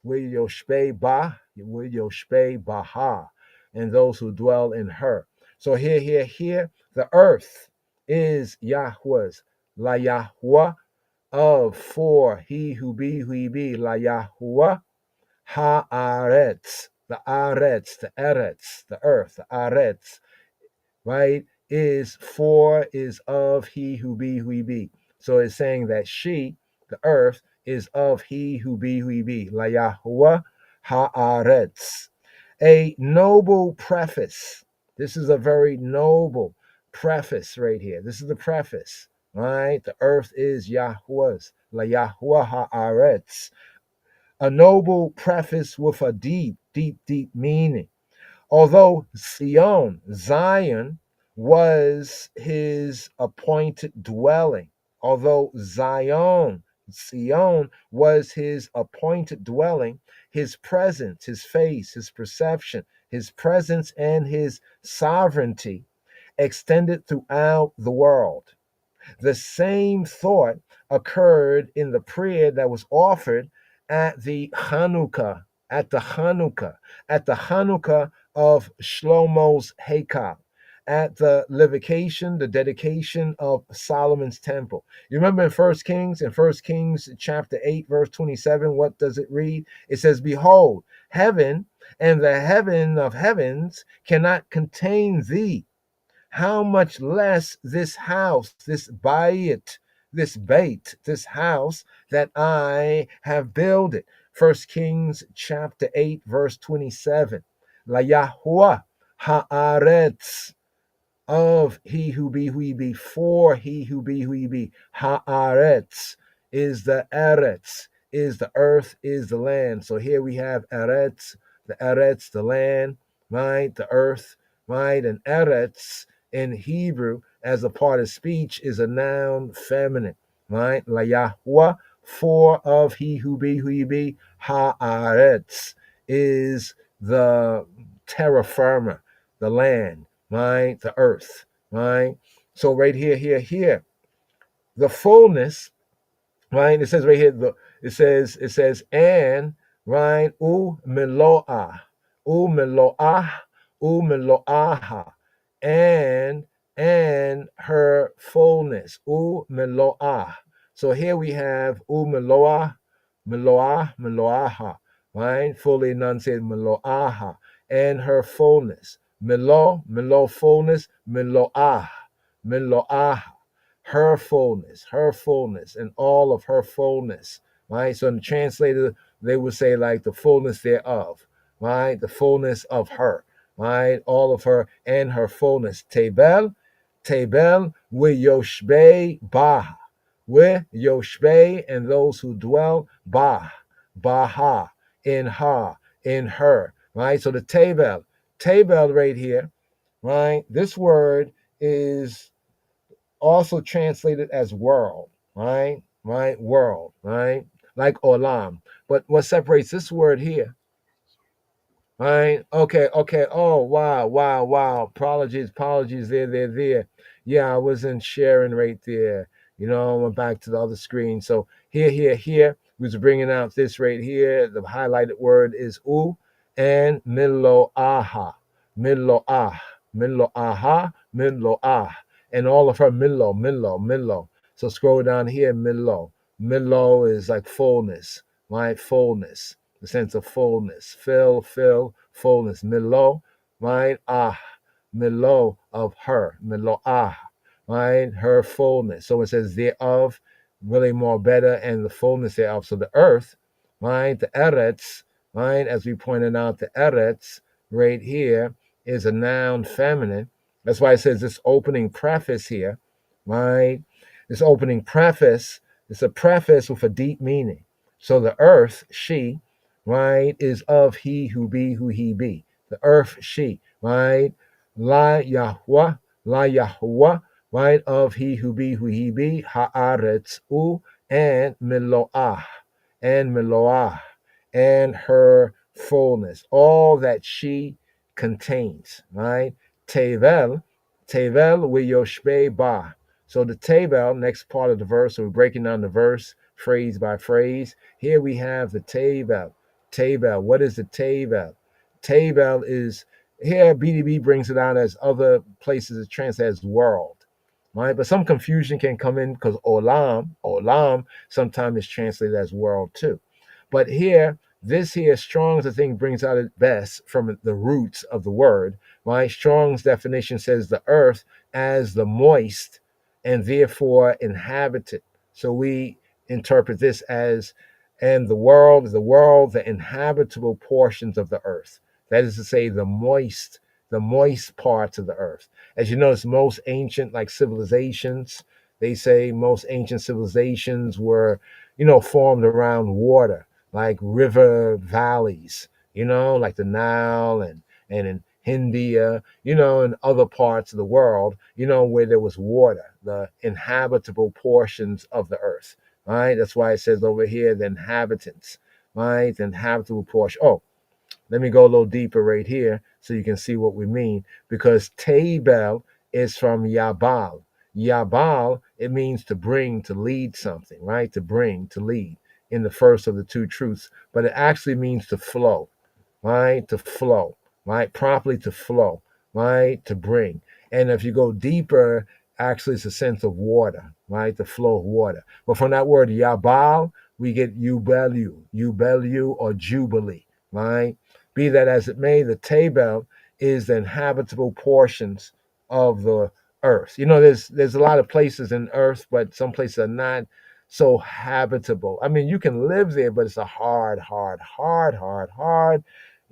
We yoshbei bah, we yoshbei baha, and those who dwell in her. So here, the earth is Yahweh's. La Yahuwah of for he who be, La Yahuwah haaretz, the aretz, the eretz, the earth, the aretz, right, is of he who be. So it's saying that she, the earth, is of he who be. La Yahuwah haaretz. A noble preface. This is a very noble preface right here. This is the preface, right? The earth is Yahweh's. La Yahuwah haaretz. A noble preface with a deep meaning. Although Zion was his appointed dwelling, although Zion was his appointed dwelling, his presence, his face, his perception, his presence, and his sovereignty extended throughout the world. The same thought occurred in the prayer that was offered at the Hanukkah, at the Hanukkah of Shlomo's Haykal, at the livocation, the dedication of Solomon's temple. You remember in First Kings chapter 8, verse 27, what does it read? It says, Behold, heaven and the heaven of heavens cannot contain thee. How much less this house, this bayit, this house that I have builded. First Kings chapter 8, verse 27. La Yahuwah haaretz, of he who be, for he who be. Haaretz is the eretz, is the earth, is the land. So here we have eretz, the land, right? The earth, right? And eretz in Hebrew as a part of speech is a noun feminine, right? La Yahuwah, for of he who be. Haaretz is the terra firma, the land, right? The earth, right? So right here, the fullness, right? It says right here, it says, and, right? Meloah, meloaha, and her fullness, meloah. So here we have meloaha, right? Fully enunciated meloaha, and her fullness. Melo, fullness, meloah, her fullness, and all of her fullness, right? So in the translator, they would say like the fullness thereof, right? The fullness of her, right? All of her and her fullness. Tebel, with Yoshbei Bah, with Yoshbei and those who dwell Baha, in her, right? So the Tebel right here, right? This word is also translated as world, right? Right? World, right? Like olam. But what separates this word here, right? Okay. Oh, wow. Apologies. There. Yeah, I wasn't sharing right there. You know, I went back to the other screen. So here. We was bringing out this right here. The highlighted word is u and miloaha. Miloah. And all of her milo. So scroll down here, milo. Milo is like fullness, right? Fullness, the sense of fullness, fill, fullness. Milo, right? Milo of her, milo right? Her fullness. So it says really more better, and the fullness thereof. So the earth, right? The eretz, right? As we pointed out, the eretz right here is a noun feminine. That's why it says this opening preface here, right? This opening preface is a preface with a deep meaning. So the earth, she, right, is of he who be who he be. The earth, she, right? La Yahweh, right, of he who be who he be, haaretz u, and Miloah, and her fullness, all that she contains, right? Tevel, Tevel ba. So the Tevel, next part of the verse, so we're breaking down the verse phrase by phrase. Here we have the Tevel. Tevel, what is the Tevel? Tevel is, here BDB brings it out as other places it translates as world, right? But some confusion can come in because olam sometimes is translated as world too. But here, this here, Strong's, I think, brings out it best from the roots of the word, right? Strong's definition says the earth as the moist and therefore inhabited. So we interpret this as, and the world, the inhabitable portions of the earth. That is to say, the moist parts of the earth. As you notice, most ancient like civilizations, they say most ancient civilizations were, formed around water, like river valleys, like the Nile and in India, and other parts of the world, where there was water, the inhabitable portions of the earth. Right? That's why it says over here the inhabitants, right? The inhabitable portion. Oh, let me go a little deeper right here so you can see what we mean. Because Tabel is from Yabal. Yabal, it means to bring, to lead something, right? To bring, to lead in the first of the two truths. But it actually means to flow, right? To flow, right? Properly to flow, right? To bring. And if you go deeper, actually it's a sense of water, right? The flow of water. But from that word Yabal, we get Yubelu or Jubilee, right? Be that as it may, the Tabel is the inhabitable portions of the earth. There's a lot of places in earth, but some places are not so habitable. I mean, you can live there, but it's a hard. You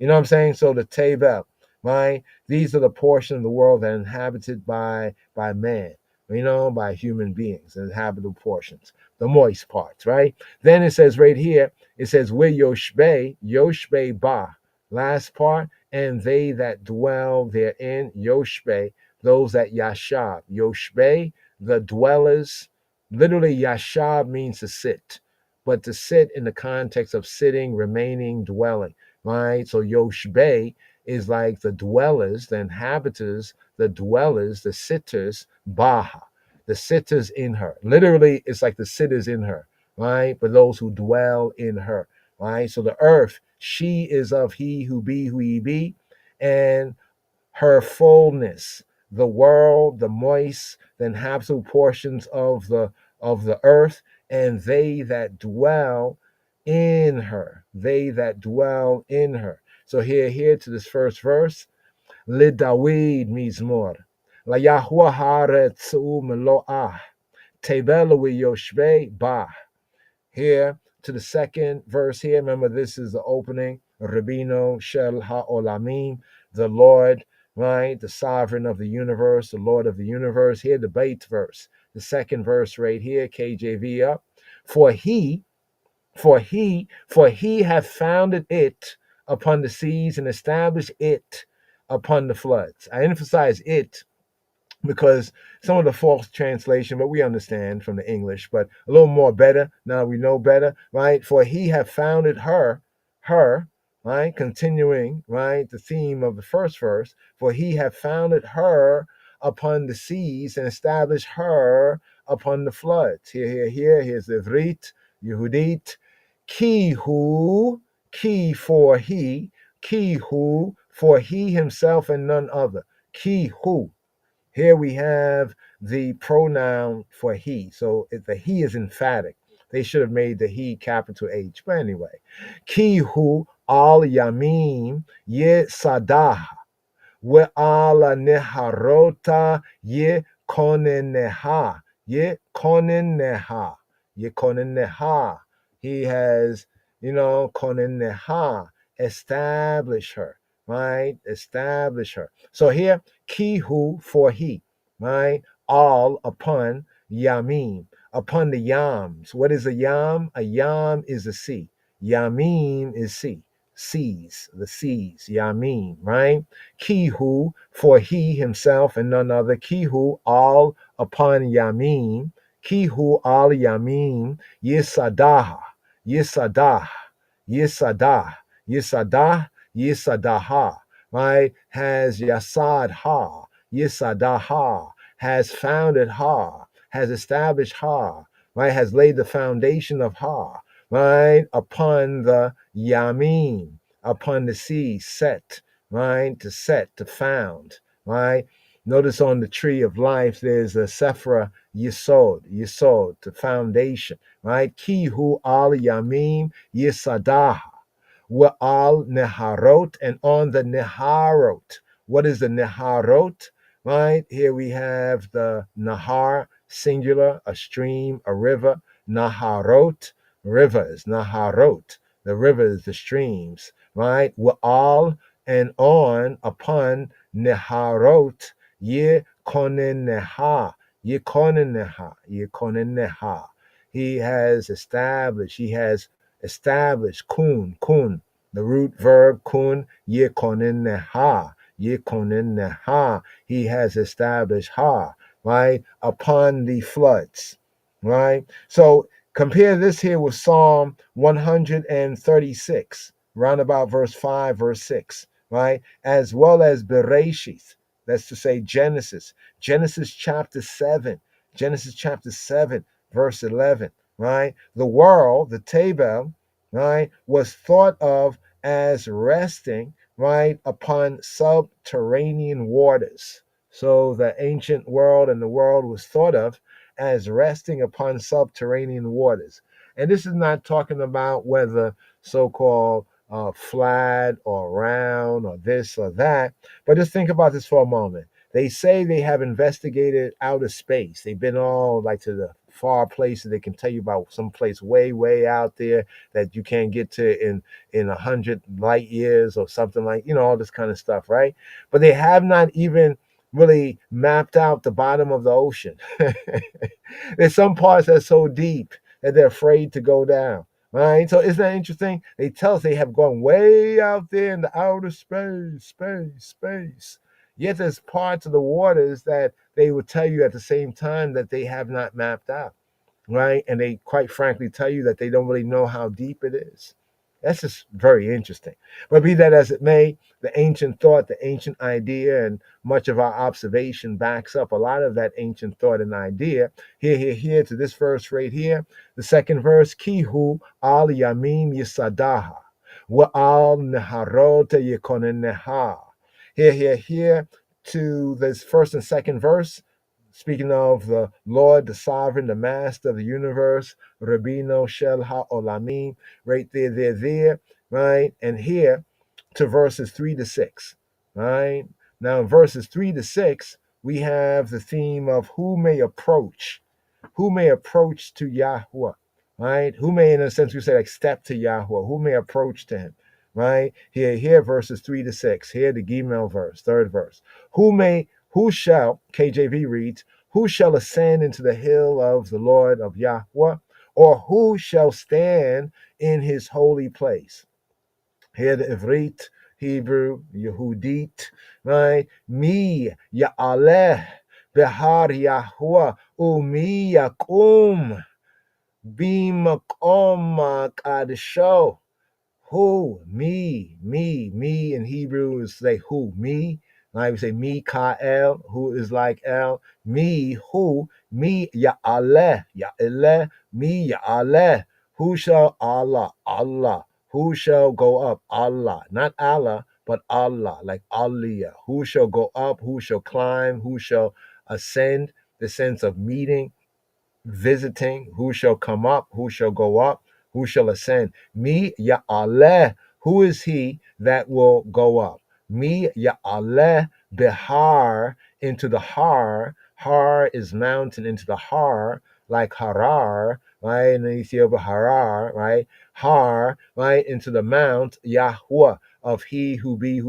know what I'm saying? So the Tabel, right? These are the portion of the world that are inhabited by man, by human beings, inhabitable portions, the moist parts, right? Then it says right here, it says, where Yoshbe Ba, last part, and they that dwell therein, Yoshbe, those at Yashab. Yoshbe, the dwellers. Literally, Yashab means to sit, but to sit in the context of sitting, remaining, dwelling, right? So Yoshbe is like the dwellers, the inhabitants, the dwellers, the sitters, Baha, the sitters in her. Literally, it's like the sitters in her, right? But those who dwell in her, right? So the earth, she is of he who be who he be, and her fullness, the world, the moist, the inhabitable portions of the earth, and they that dwell in her, they that dwell in her. So here to this first verse, Le Dawid Mizmor, La Yahweh Haaretz Meloah, Tebelu Yoshve Ba. Here to the second verse here. Remember, this is the opening. Rabino Shel HaOlamim, the Lord, right? The sovereign of the universe, the Lord of the universe. Here, the Beit verse. The second verse right here, KJV up. For he hath founded it upon the seas and established it upon the floods. I emphasize it because some of the false translation, but we understand from the English, but a little more better. Now we know better, right? For he have founded her, right? Continuing, right? The theme of the first verse, for he have founded her upon the seas and established her upon the floods. Here's the Ivrit, Yehudit, ki who, for he himself and none other. Ki who. Here we have the pronoun for he. So if the he is emphatic, they should have made the he capital H. But anyway, Kihu al yamim ye sadah we ala neharota ye koneneha ye koneneha. He has, koneneha. establish her, right? Establish her. So here, kihu for he, right? All upon yamim, upon the yams. What is a yam? A yam is a sea. Yamim is sea. Seas, the seas, yamim, right? Kihu for he himself and none other. Kihu all upon yamim. Kihu al yamim yisadah, yisadah, yisadah, yisadah, yisadaha, right? Has yasad ha, yisadaha, has founded ha, has established ha, right? Has laid the foundation of ha, right? Upon the yamim, upon the sea, set, right? To set, to found, right? Notice on the tree of life, there's a sephra yisod, yisod, the foundation, right? Kihu al yamim yisadah, wa al neharot, and on the neharot. What is the neharot? Right here we have the nahar, singular, a stream, a river. Naharot, rivers. Naharot, the rivers, the streams. Right, wa al, and on, upon neharot, ye konen neha, ye konen neha, ye konen neha. He has established. He has established. Kun, the root verb kun, ye konen neha, ye konen neha. He has established ha, right, upon the floods, right? So compare this here with Psalm 136, round about verse 5, verse 6, right? As well as Bereshith, that's to say Genesis, Genesis chapter 7, Genesis chapter 7, verse 11, right? The world, the Tabel, right, was thought of as resting, right, upon subterranean waters. So the ancient world and the world was thought of as resting upon subterranean waters. And this is not talking about whether so-called flat or round or this or that, but just think about this for a moment. They say they have investigated outer space. They've been all like to the far places. They can tell you about some place way, way out there that you can't get to in 100 light years or something, like, all this kind of stuff, right? But they have not even really mapped out the bottom of the ocean. There's some parts that's so deep that they're afraid to go down. Right? So isn't that interesting? They tell us they have gone way out there in the outer space. Yet there's parts of the waters that they will tell you at the same time that they have not mapped out. Right? And they quite frankly tell you that they don't really know how deep it is. That's just very interesting. But be that as it may, the ancient thought, the ancient idea, and much of our observation backs up a lot of that ancient thought and idea. Here to this verse right here, the second verse, Kihu al yamim yisadaha, wa al neharota yekonen neha. Here to this first and second verse, speaking of the Lord, the sovereign, the master of the universe, Rabino Shel HaOlamim, right there, right? And here to verses 3 to 6, right? Now, in verses 3 to 6, we have the theme of who may approach to Yahweh, right? Who may, in a sense, we say, like, step to Yahweh, who may approach to him, right? Here, verses 3 to 6, here the Gimel verse, third verse. Who shall, KJV reads, who shall ascend into the hill of the Lord of Yahweh, or who shall stand in his holy place? Here the Ivrit, Hebrew, Yehudit, right? Mi ya'aleh behar Yahweh, umi yakum bimakom kadesho. Who? Me in Hebrew is say who? Me. Like we say Mikael, who is like El. Me, who? Me, Ya'aleh, me, Ya'aleh. Who shall Allah? Who shall go up? Allah. Not Allah, but Allah, like Aliyah. Who shall go up? Who shall climb? Who shall ascend? The sense of meeting, visiting. Who shall come up? Who shall go up? Who shall ascend? Mi ya'aleh. Who is he that will go up? Mi ya'aleh behar, into the har. Har is mountain, into the har, like Harar, right? And then you see over Harar, right? Har, right? Into the mount, Yahweh, of he who be.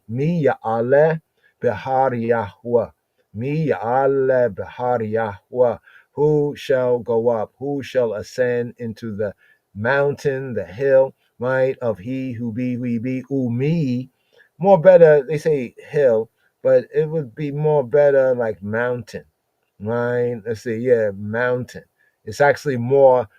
Mi Ya'aleh Behar Yahweh. Mi Ya'aleh Behar Yahweh. Who shall go up? Who shall ascend into the mountain, the hill, right? Of he who be. Umi, more better, they say hill, but it would be more better like mountain, right? Let's see, yeah, mountain. It's actually more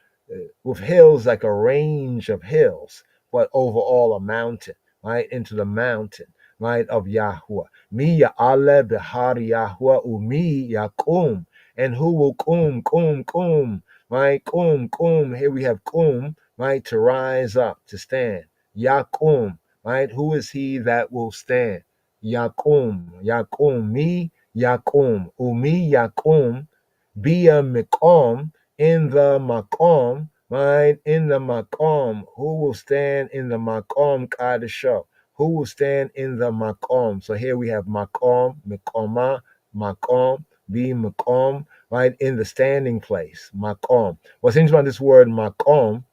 with hills like a range of hills, but overall a mountain, right? Into the mountain, right? Of Yahweh. Mi Ya'ale Behar Yahweh Umi Yakum. And who will kum, right? Kum. Here we have kum, right? To rise up, to stand. Yakum, right? Who is he that will stand? Yakum, mi Yakum, Umi Yakum, be a Mikom in the Makom, right? In the Makom. Who will stand in the Makom Kadisha? Who will stand in the Makom? So here we have Makom, Mikoma, Makom, be Makom, right? In the standing place, Makom. What's interesting about this word Makom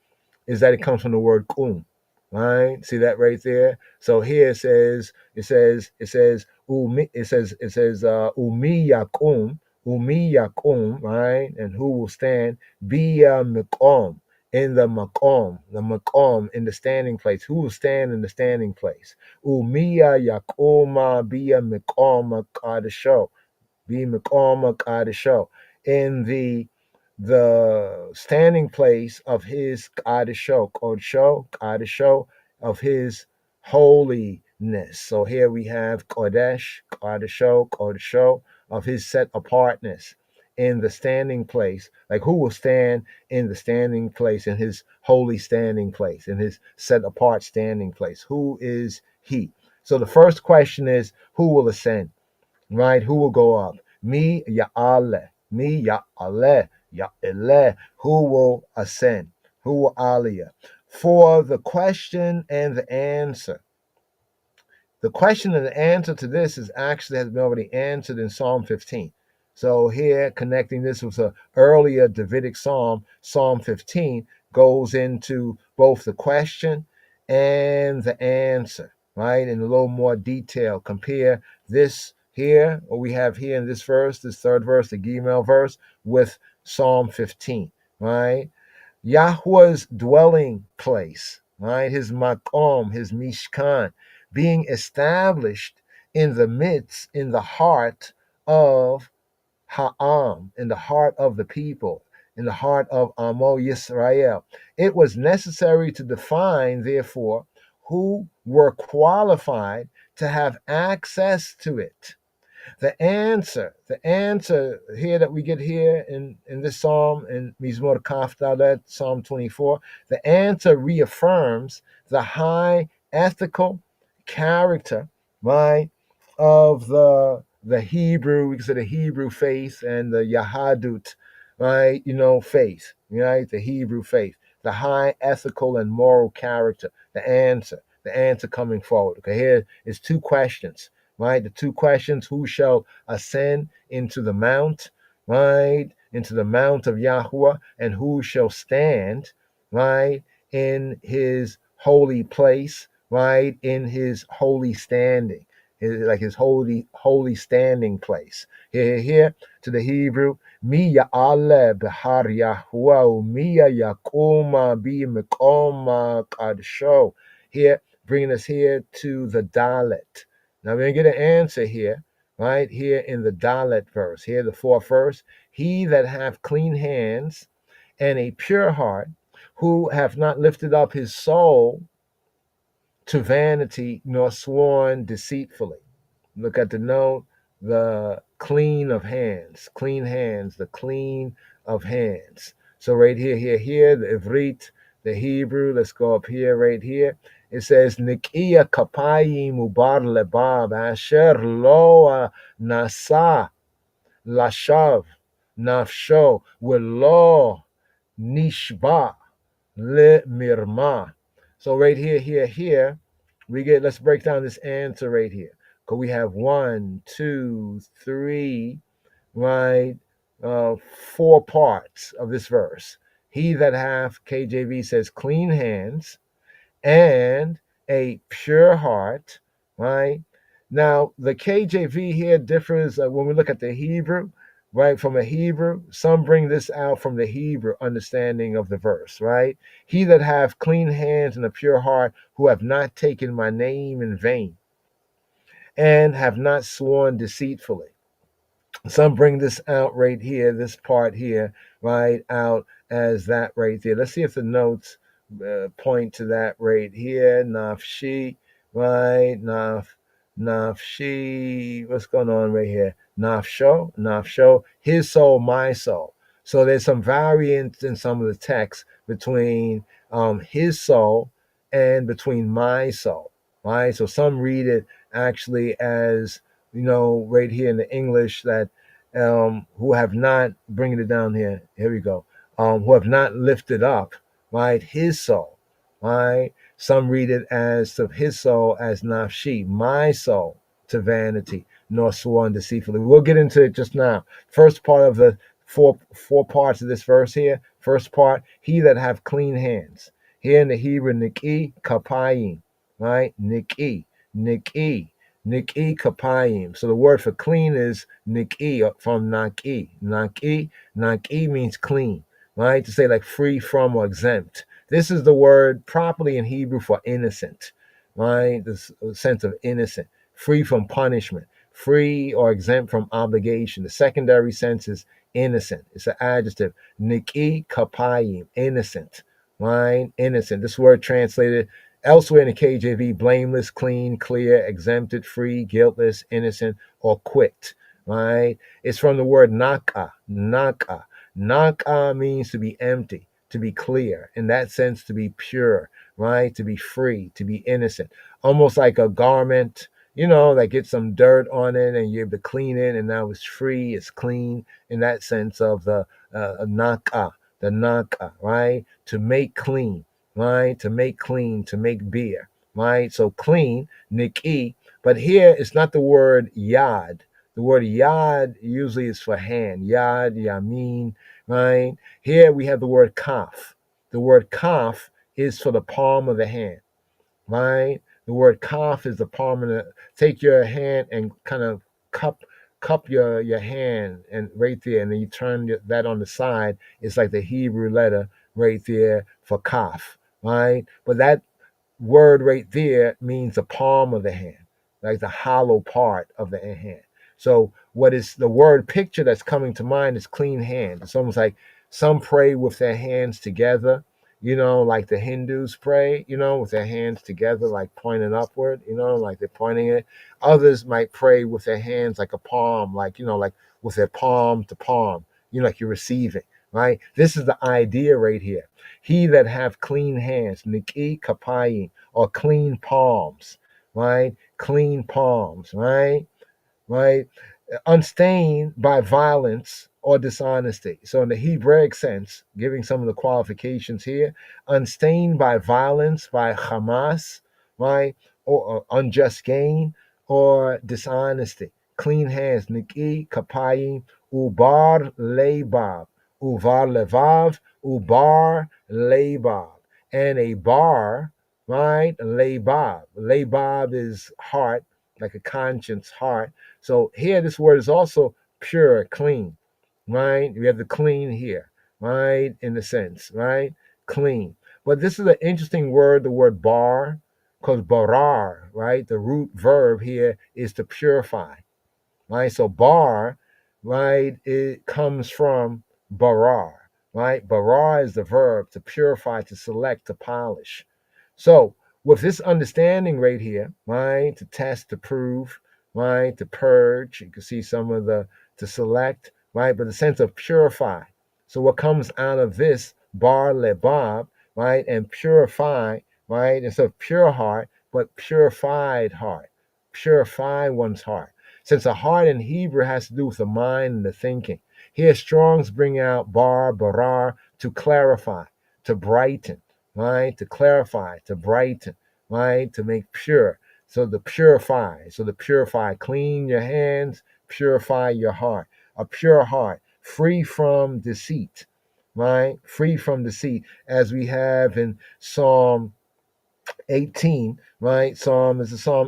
is that it comes from the word kum, right? See that right there. So here it says umi yakum, right? And who will stand? Biya mikom, in the makom in the standing place. Who will stand in the standing place? Umiya yakuma biya mikom kadisho, be mikom kadisho, in the standing place of his Kadisho, of his holiness. So here we have Kadisho, of his set apartness in the standing place. Like who will stand in the standing place, in his holy standing place, in his set apart standing place? Who is he? So the first question is, who will ascend? Right? Who will go up? Mi Ya'ale. Mi Ya'ale. Ya'ele. Who will ascend? Who will aliyah? For the question and the answer. The question and the answer to this is actually has been already answered in Psalm 15. So here, connecting this with an earlier Davidic psalm, Psalm 15, goes into both the question and the answer, right? In a little more detail. Compare this here, what we have here in this verse, this third verse, the Gimel verse, with Psalm 15, right? Yahweh's dwelling place, right? His makom, his mishkan, being established in the midst, in the heart of Ha'am, in the heart of the people, in the heart of Amo Yisrael. It was necessary to define, therefore, who were qualified to have access to it. The answer here that we get here in this psalm, in Mizmor Kaf Dalet, Psalm 24, the answer reaffirms the high ethical character, right, of the Hebrew, we can say the Hebrew faith and the Yahadut, right, faith, right, the Hebrew faith, the high ethical and moral character, the answer coming forward. Okay, here is two questions, right? The two questions: who shall ascend into the mount, right? Into the mount of Yahweh, and who shall stand, right? In his holy place, right? In his holy standing, like his holy standing place. Here to the Hebrew, Miya Ale Behar Yahweh, Miya Yakuma Bi Mekoma Kadsho. Here, bringing us here to the Dalet. Now we're going to get an answer here, right? Here in the Dalet verse, here the fourth verse. He that hath clean hands and a pure heart, who hath not lifted up his soul to vanity, nor sworn deceitfully. Look at the note, the clean hands, the clean of hands. So right here, the Ivrit, the Hebrew, let's go up here, right here. It says, Nikia kapayim ubar lebab, asher lo nasa lashav nafsho, velo nishba le mirma. So right here, we get, let's break down this answer right here. Because we have 1, 2, 3, right? 4 parts of this verse. He that hath, KJV says, clean hands and a pure heart, right? Now, the KJV here differs when we look at the Hebrew, right? From a Hebrew, some bring this out from the Hebrew understanding of the verse, right? He that hath clean hands and a pure heart, who have not taken my name in vain and have not sworn deceitfully. Some bring this out right here, this part here, right out as that right there. Let's see if the notes point to that right here. Nafshi, right? Nafshi. What's going on right here? Nafsho. His soul, my soul. So there's some variance in some of the text between his soul and between my soul, right? So some read it actually as, right here in the English that who have not, bringing it down here, here we go, who have not lifted up, right, his soul, right? Some read it as of his soul as nafshi, my soul, to vanity, nor sworn deceitfully. We'll get into it just now. First part of the four parts of this verse here. First part, he that have clean hands. Here in the Hebrew, niki kapayim, right? Niki. Niki kapayim. So the word for clean is niki from naki. Naki means clean, right? To say like free from or exempt. This is the word properly in Hebrew for innocent, right? This sense of innocent, free from punishment, free or exempt from obligation. The secondary sense is innocent. It's an adjective. Niki kapayim, innocent, right? Innocent. This word translated elsewhere in the KJV, blameless, clean, clear, exempted, free, guiltless, innocent, or quit, right? It's from the word naka. Naka means to be empty, to be clear. In that sense, to be pure, right? To be free, to be innocent. Almost like a garment, that gets some dirt on it and you're able to clean it and now it's free, it's clean. In that sense of the naka, right? To make clean, right? To make clean, to make beer, right? So clean, niki. But here it's not the word yad. The word yad usually is for hand. Yad, yamin, right? Here we have the word kaf. The word kaf is for the palm of the hand, right? The word kaf is the palm of the. Take your hand and kind of cup your hand and right there, and then you turn that on the side. It's like the Hebrew letter right there for kaf, right? But that word right there means the palm of the hand, like the hollow part of the hand. So what is the word picture that's coming to mind is clean hands. It's almost like some pray with their hands together, like the Hindus pray, with their hands together, like pointing upward, like they're pointing it. Others might pray with their hands like a palm, like, like with their palm to palm, like you're receiving, right? This is the idea right here. He that have clean hands, niki kapayim, or clean palms, right? Clean palms, right? Right? Unstained by violence or dishonesty. So, in the Hebraic sense, giving some of the qualifications here, unstained by violence, by Hamas, right? Or unjust gain or dishonesty. Clean hands, Niki, Kapayim, Ubar Lebab, Uvar Levav, Ubar Lebab. And a bar, right? Lebab. Lebab is heart, like a conscience heart. So here, this word is also pure, clean, right? We have the clean here, right? In the sense, right? Clean. But this is an interesting word, the word bar, because barar, right? The root verb here is to purify, right? So bar, right? It comes from barar, right? Barar is the verb to purify, to select, to polish. So with this understanding right here, right? To test, to prove, right? To purge. You can see some of the to select, right? But the sense of purify. So what comes out of this bar lebab, right? And purify, right? Instead of pure heart, but purified heart. Purify one's heart. Since a heart in Hebrew has to do with the mind and the thinking. Here Strong's bring out barar, to clarify, to brighten, right? To clarify, to brighten, right? To make pure. So the purify, clean your hands, purify your heart. A pure heart, free from deceit, right? Free from deceit, as we have in Psalm 18, right? Psalm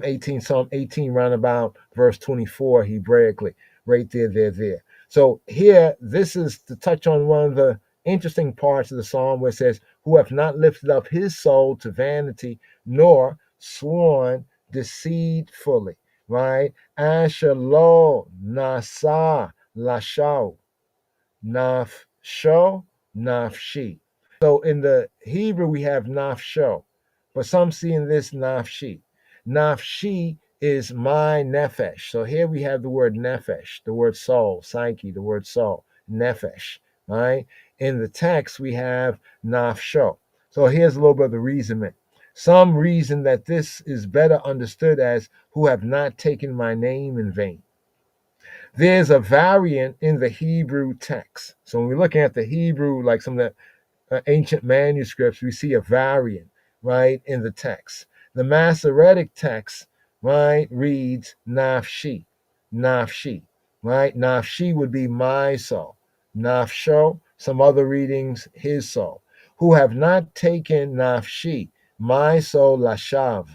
18, Psalm 18, round about verse 24, Hebraically, right there. So here, this is to touch on one of the interesting parts of the psalm where it says, who have not lifted up his soul to vanity, nor sworn deceitfully, right? Asher lo nasa lashau, nafsho, nafshi. So in the Hebrew, we have nafsho, but some see in this nafshi. Nafshi is my nefesh. So here we have the word nefesh, the word soul, psyche, the word soul, nefesh, right? In the text, we have nafsho. So here's a little bit of the reasoning. Some reason that this is better understood as who have not taken my name in vain. There's a variant in the Hebrew text. So when we're looking at the Hebrew, like some of the ancient manuscripts, we see a variant, right, in the text. The Masoretic text, right, reads nafshi, nafshi, right? Nafshi would be my soul. Nafsho, some other readings, his soul. Who have not taken nafshi, my soul, lashav,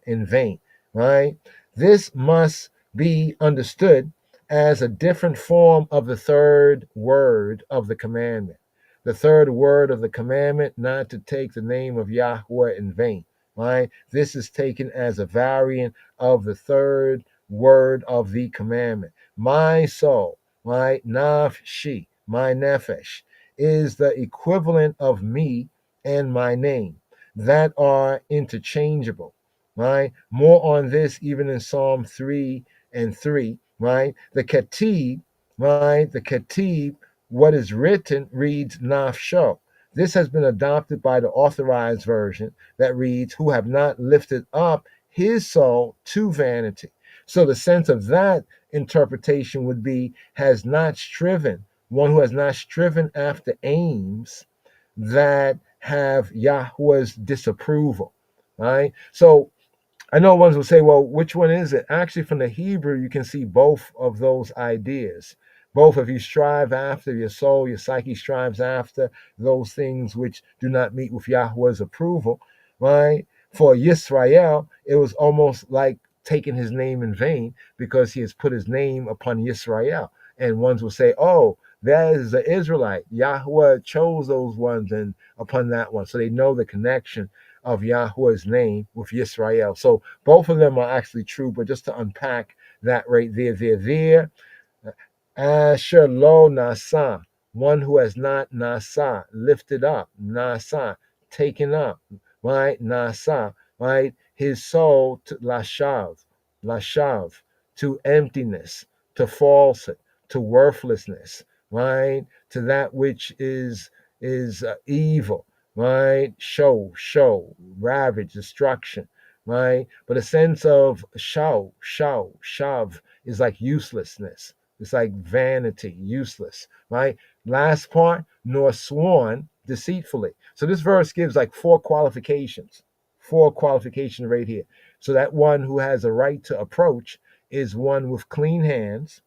in vain, right? This must be understood as a different form of the third word of the commandment. The third word of the commandment, not to take the name of Yahweh in vain. Right? This is taken as a variant of the third word of the commandment. My soul, right? Nafshi, my nefesh, is the equivalent of me and my name that are interchangeable. Right? More on this even in Psalm 3 and 3. Right? The Ketib, right? The Ketib, what is written reads nafsho. This has been adopted by the authorized version that reads, who have not lifted up his soul to vanity. So the sense of that interpretation would be, has not striven, one who has not striven after aims that have Yahweh's disapproval. Right? So I know ones will say, well, which one is it? Actually, from the Hebrew, you can see both of those ideas. Both of you strive after, your soul, your psyche strives after those things which do not meet with Yahweh's approval, right? For Yisrael, it was almost like taking his name in vain because he has put his name upon Yisrael. And ones will say, oh, that is the Israelite. Yahweh chose those ones and upon that one. So they know the connection of Yahweh's name with Yisrael. So both of them are actually true, but just to unpack that right there. Asher lo nasa, one who has not nasa, lifted up, nasa, taken up, right? Nasa, right? His soul to lashav, to emptiness, to falsehood, to worthlessness, right? To that which is evil, right? Show, ravage, destruction, right? But a sense of shav is like uselessness. It's like vanity, useless, right? Last part, nor sworn deceitfully. So this verse gives like four qualifications right here. So that one who has a right to approach is one with clean hands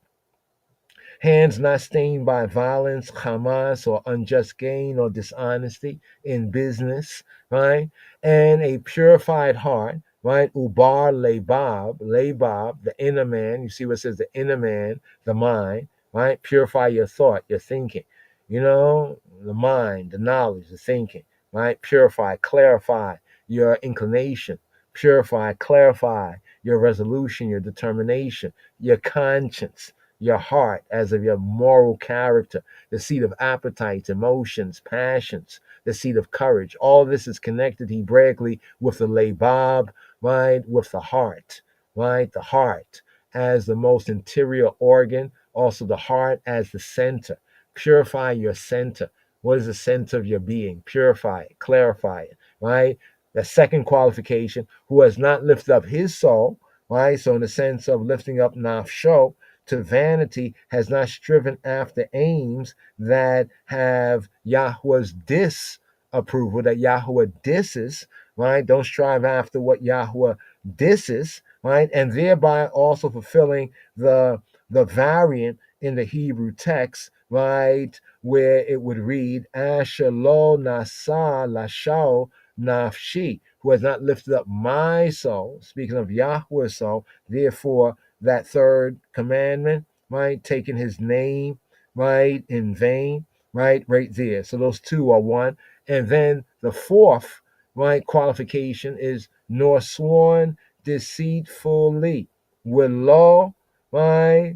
not stained by violence, Hamas, or unjust gain or dishonesty in business, right? And a purified heart, right? Ubar lebab, the inner man. You see what it says, the inner man, the mind, right? Purify your thought, your thinking, the mind, the knowledge, the thinking, right? Purify, clarify your inclination, purify, clarify your resolution, your determination, your conscience, your heart, as of your moral character, the seat of appetites, emotions, passions, the seat of courage. All this is connected Hebraically with the lebab, right? With the heart, right? The heart as the most interior organ, also the heart as the center. Purify your center. What is the center of your being? Purify it, clarify it, right? The second qualification, who has not lifted up his soul, right? So in the sense of lifting up nafsho, to vanity, has not striven after aims that have Yahweh's disapproval, that Yahweh disses, right? Don't strive after what Yahweh disses, right? And thereby also fulfilling the variant in the Hebrew text, right, where it would read, Asher lo nasa lashao nafshi, who has not lifted up my soul, speaking of Yahweh's soul, therefore that third commandment, right, taking his name, right, in vain, right there. So those two are one. And then the fourth, right, qualification is nor sworn deceitfully. With law, right?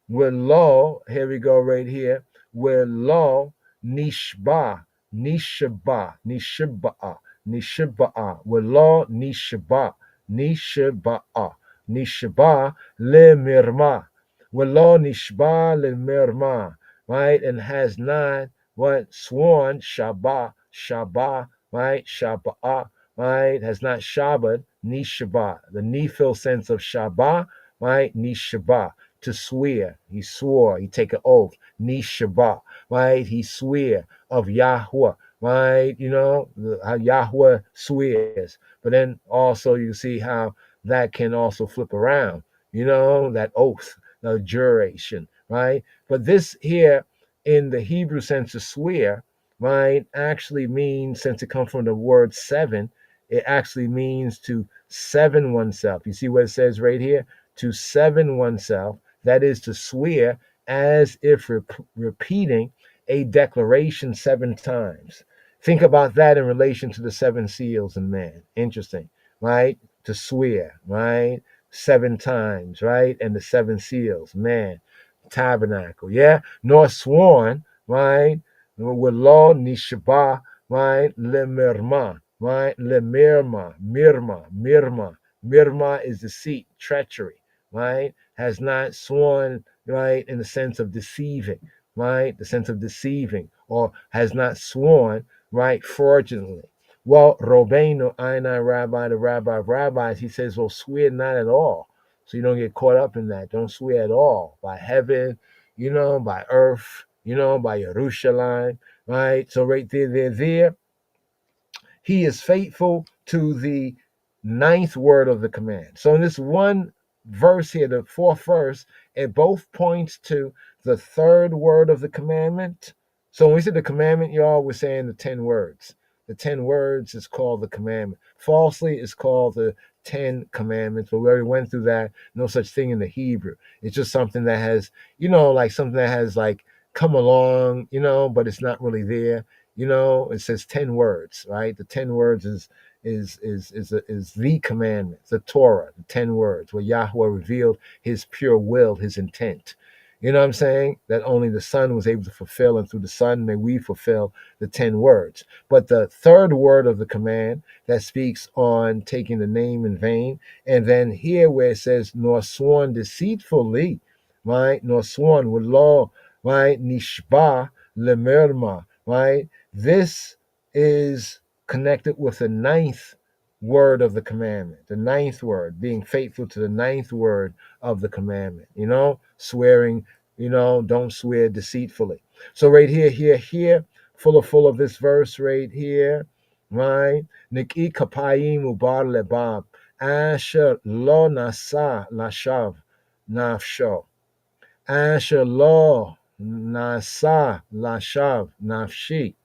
With law, here we go right here. With law, nishba, nishba, nishba, nishba. With law, nishba, nishba, nishba le mirma. With law, nishba le mirma, right? And has not what sworn Shabbat, Shabbat, right? Shabbat, right? Has not Shabbat, ni Shabbat. The Nephil sense of Shabbat, right? Ni Shabbat. To swear. He swore. He take an oath. Ni Shabbat, right? He swear of Yahweh, right? You know, how Yahweh swears. But then also you see how that can also flip around, you know, that oath, the juration, right? But this here in the Hebrew sense of swear, right, actually means, since it comes from the word seven, it actually means to seven oneself. You see what it says right here? To seven oneself, that is to swear as if repeating a declaration seven times. Think about that in relation to the seven seals in man. Interesting, right? To swear, right? Seven times, right? And the seven seals, man, tabernacle, yeah? Nor sworn, right? With law, nishba, right? Le mirma, right? Le mirma, mirma, mirma. Mirma is deceit, treachery, right? Has not sworn, right, in the sense of deceiving, right? The sense of deceiving, or has not sworn, right, fraudulently. Well, Robeno, Einai Rabbi, the rabbi of rabbis, he says, well, swear not at all. So you don't get caught up in that. Don't swear at all by heaven, you know, by earth, you know, by Jerusalem, right? So right there. He is faithful to the ninth word of the command. So in this one verse here, the fourth verse, it both points to the third word of the commandment. So when we say the commandment, y'all, we're saying the 10 words. The 10 words is called the commandment. Falsely, it's called the 10 commandments, but we already went through that. No such thing in the Hebrew. It's just something that has, you know, like something that has like come along, you know, but it's not really there. You know, it says 10 words, right? The 10 words is the commandment, the Torah, the 10 words where Yahweh revealed his pure will, his intent. You know what I'm saying? That only the Son was able to fulfill, and through the Son may we fulfill the 10 words. But the third word of the command that speaks on taking the name in vain, and then here where it says, nor sworn deceitfully, right? Nor sworn with law, right? Nishba lemerma, right? This is connected with the ninth word of the commandment, the ninth word, being faithful to the ninth word of the commandment, you know, swearing, you know, don't swear deceitfully. So right here, full of this verse right here, right? Niki kapayim ubar lebab, asher lo nasa lashav nafsho, asher lo nasa lashav nafshi.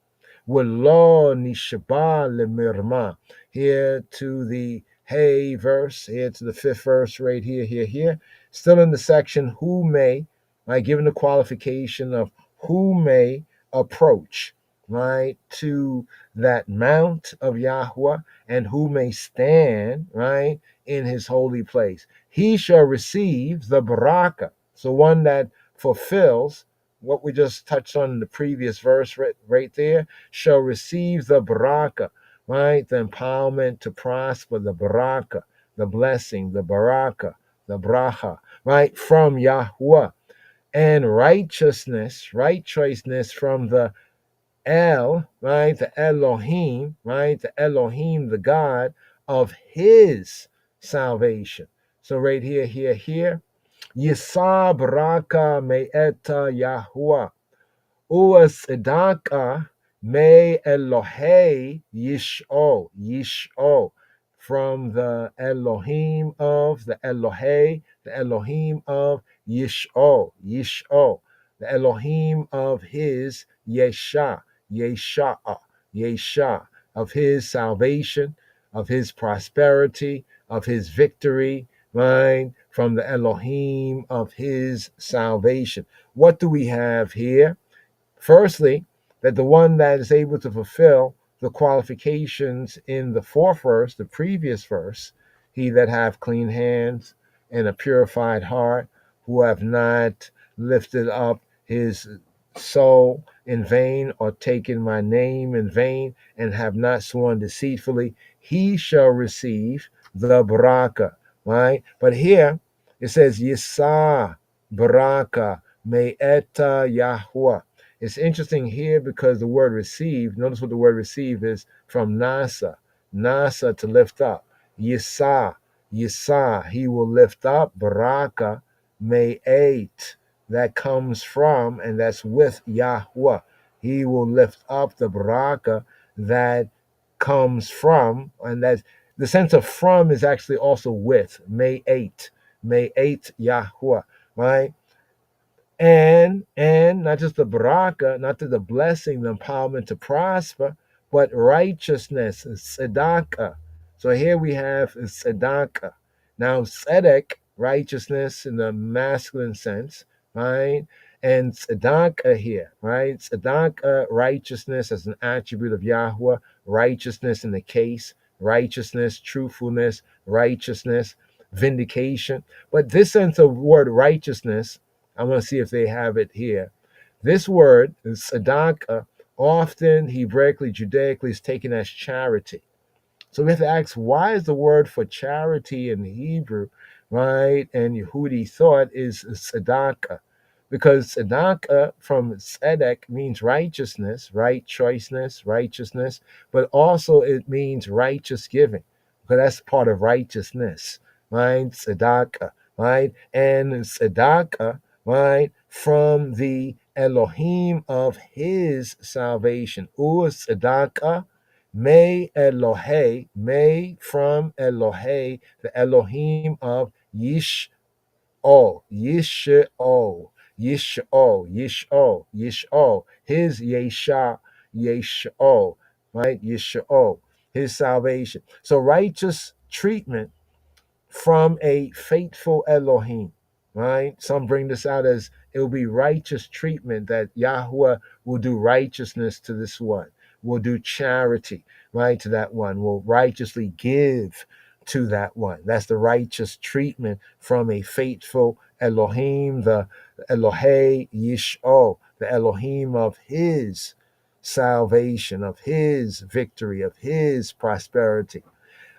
Welo nishba lemirma. Here to the hey verse, here to the fifth verse, right here. Still in the section, who may, right, given the qualification of who may approach, right, to that mount of Yahweh, and who may stand, right, in his holy place. He shall receive the baraka. So one that fulfills what we just touched on in the previous verse right there, shall receive the baraka, right? The empowerment to prosper, the baraka, the blessing, the baraka, the bracha, right? From Yahweh. And righteousness from the El, right? The Elohim, right? The Elohim, the God of his salvation. So right here, Yisah baraka me'eta Yahuwah. Uasidaka me Elohei Yisho, from the Elohim of the Elohei, the Elohim of Yisho. the Elohim of his Yesha, Yesha'a, Yesha, of his salvation, of his prosperity, of his victory, right? From the Elohim of his salvation. What do we have here? Firstly, that the one that is able to fulfill the qualifications in the fourth verse, the previous verse, he that have clean hands and a purified heart, who have not lifted up his soul in vain or taken my name in vain and have not sworn deceitfully, he shall receive the baraka, right? But here it says, Yisa baraka me'eta Yahweh. It's interesting here because the word receive, notice what the word receive is from Nasa. Nasa, to lift up. Yisa, Yisa, he will lift up. Baraka, Me'et, that comes from and that's with Yahweh. He will lift up the Baraka that comes from, and that's the sense of from is actually also with. Me'et, Me'et Yahweh, right? And not just the baraka, not just the blessing, the empowerment to prosper, but righteousness, tzedakah. So here we have tzedakah. Now tzedek, righteousness in the masculine sense, right? And tzedakah here, right? Tzedakah, righteousness as an attribute of Yahweh, righteousness in the case, righteousness, truthfulness, righteousness, vindication. But this sense of word righteousness, I want to see if they have it here. This word, tzedakah, often Hebraically, Judaically is taken as charity. So we have to ask, why is the word for charity in Hebrew, right, and Yehudi thought is tzedakah? Because tzedakah from tzedek means righteousness, right choiceness, righteousness, but also it means righteous giving, because that's part of righteousness, right? Tzedakah, right? And tzedakah, right, from the Elohim of his salvation. Tzedakah, may Elohe, may from Elohe, the Elohim of Yish Yisho, Yisho, his Yesha, Yesho, right? Yisho, his salvation. So righteous treatment from a faithful Elohim, right? Some bring this out as it will be righteous treatment that Yahweh will do righteousness to this one, will do charity, right, to that one, will righteously give to that one. That's the righteous treatment from a faithful Elohim, the Elohe Yisho, the Elohim of his salvation, of his victory, of his prosperity.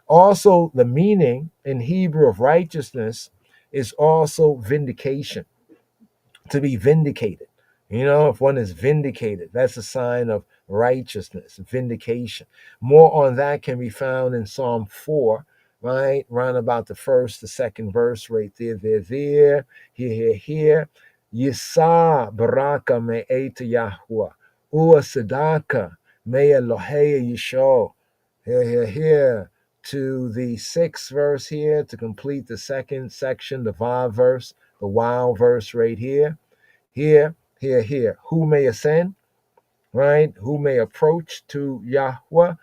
Also, the meaning in Hebrew of righteousness is also vindication, to be vindicated. You know, if one is vindicated, that's a sign of righteousness, vindication. More on that can be found in Psalm 4, right? Round about the first, the second verse, right there, here. Yisa baraka me'eta Yahweh, ua sedaka me Elohei Yisho. Here, to the sixth verse here, to complete the second section, the Vav verse, the Wow verse right here. Here. Who may ascend, right? Who may approach to Yahweh?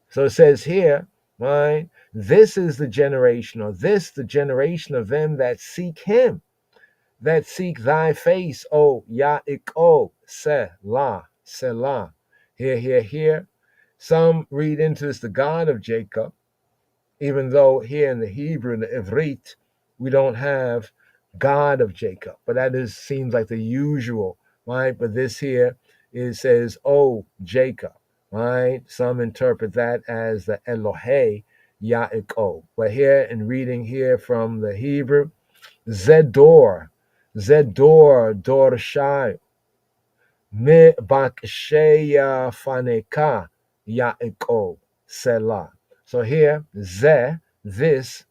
So it says here, right? This is the generation, or this the generation of them that seek him, that seek thy face, O Ya'iko, Selah. Here. Some read into this the God of Jacob, even though here in the Hebrew, in the Ivrit, we don't have God of Jacob, but that seems like the usual, right? But this here, it says, oh, Jacob, right? Some interpret that as the Elohe Yaakov. But here in reading here from the Hebrew, Zedor, Dorshai, Me Baksheya Faneka Yaakov, Selah. So here, this,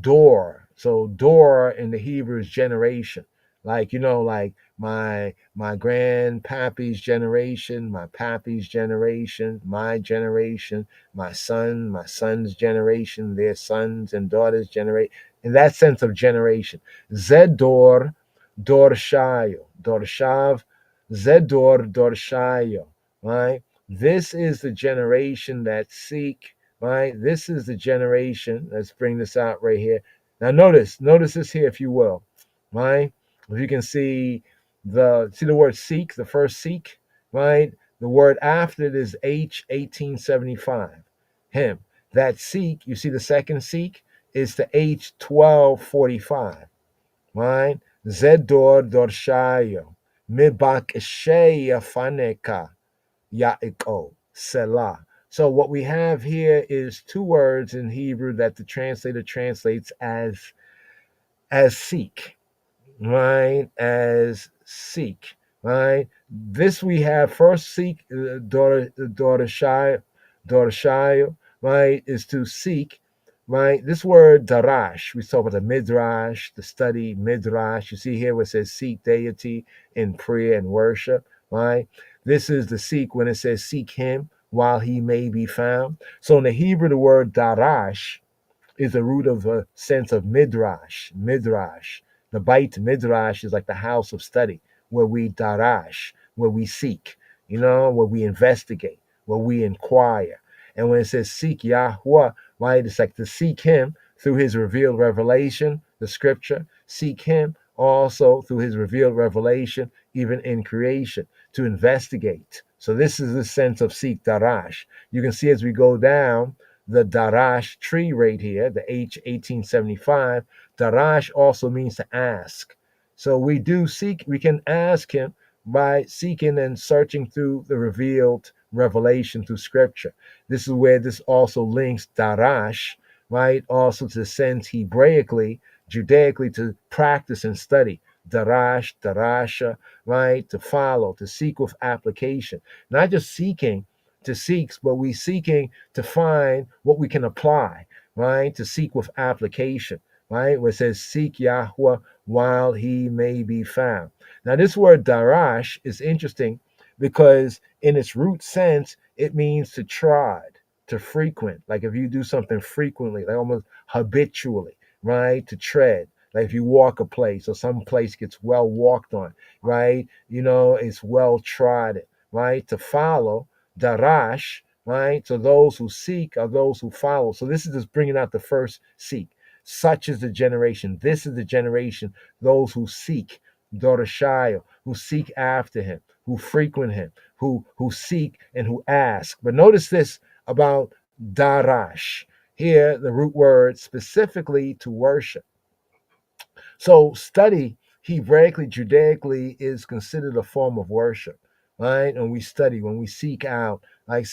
door. So door in the Hebrew is generation. Like, like my grandpappy's generation, my pappy's generation, my generation, my son's generation, their sons and daughters' generation. In that sense of generation. Zedor, Dorshayo, Dorshav, Zedor Dorshayo, right? This is the generation that seek, right? This is the generation. Let's bring this out right here. Now notice this here, if you will, right? If you can see the word seek, the first seek, right? The word after it is H 1875, him. That seek, you see the second seek is the H 1245, right? Zedor Dorshayo, Mibak Sheya Faneka, Yaiko, Selah. So what we have here is two words in Hebrew that the translator translates as seek, right? As seek, right? This we have first seek, Dorashai, right? Is to seek, right? This word darash, we talk about the midrash, the study midrash. You see here where it says seek deity in prayer and worship, right? This is the seek when it says seek him while he may be found. So in the Hebrew, the word darash is the root of a sense of midrash. Midrash. The Beit Midrash is like the house of study where we darash, where we seek, where we investigate, where we inquire. And when it says seek Yahweh, right, it's like to seek him through his revealed revelation, the scripture, seek him also through his revealed revelation, even in creation, to investigate. So this is the sense of seek darash. You can see as we go down, the darash tree right here, the H 1875, darash also means to ask. So we do seek, we can ask him by seeking and searching through the revealed revelation through scripture. This is where this also links darash, right? Also to the sense Hebraically, Judaically, to practice and study. Darash, darasha, right? To follow, to seek with application. Not just seeking to seek, but we seeking to find what we can apply, right? To seek with application, right? Where it says, seek Yahweh while he may be found. Now, this word darash is interesting because in its root sense, it means to trod, to frequent. Like if you do something frequently, like almost habitually, right? To tread. Like if you walk a place or some place gets well walked on, right? It's well trodden, right? To follow, darash, right? So those who seek are those who follow. So this is just bringing out the first seek. Such is the generation. This is the generation, those who seek, Dorashaya, who seek after him, who frequent him, who seek and who ask. But notice this about darash. Here, the root word specifically to worship. So study Hebraically, Judaically is considered a form of worship, right? And we study when we seek out like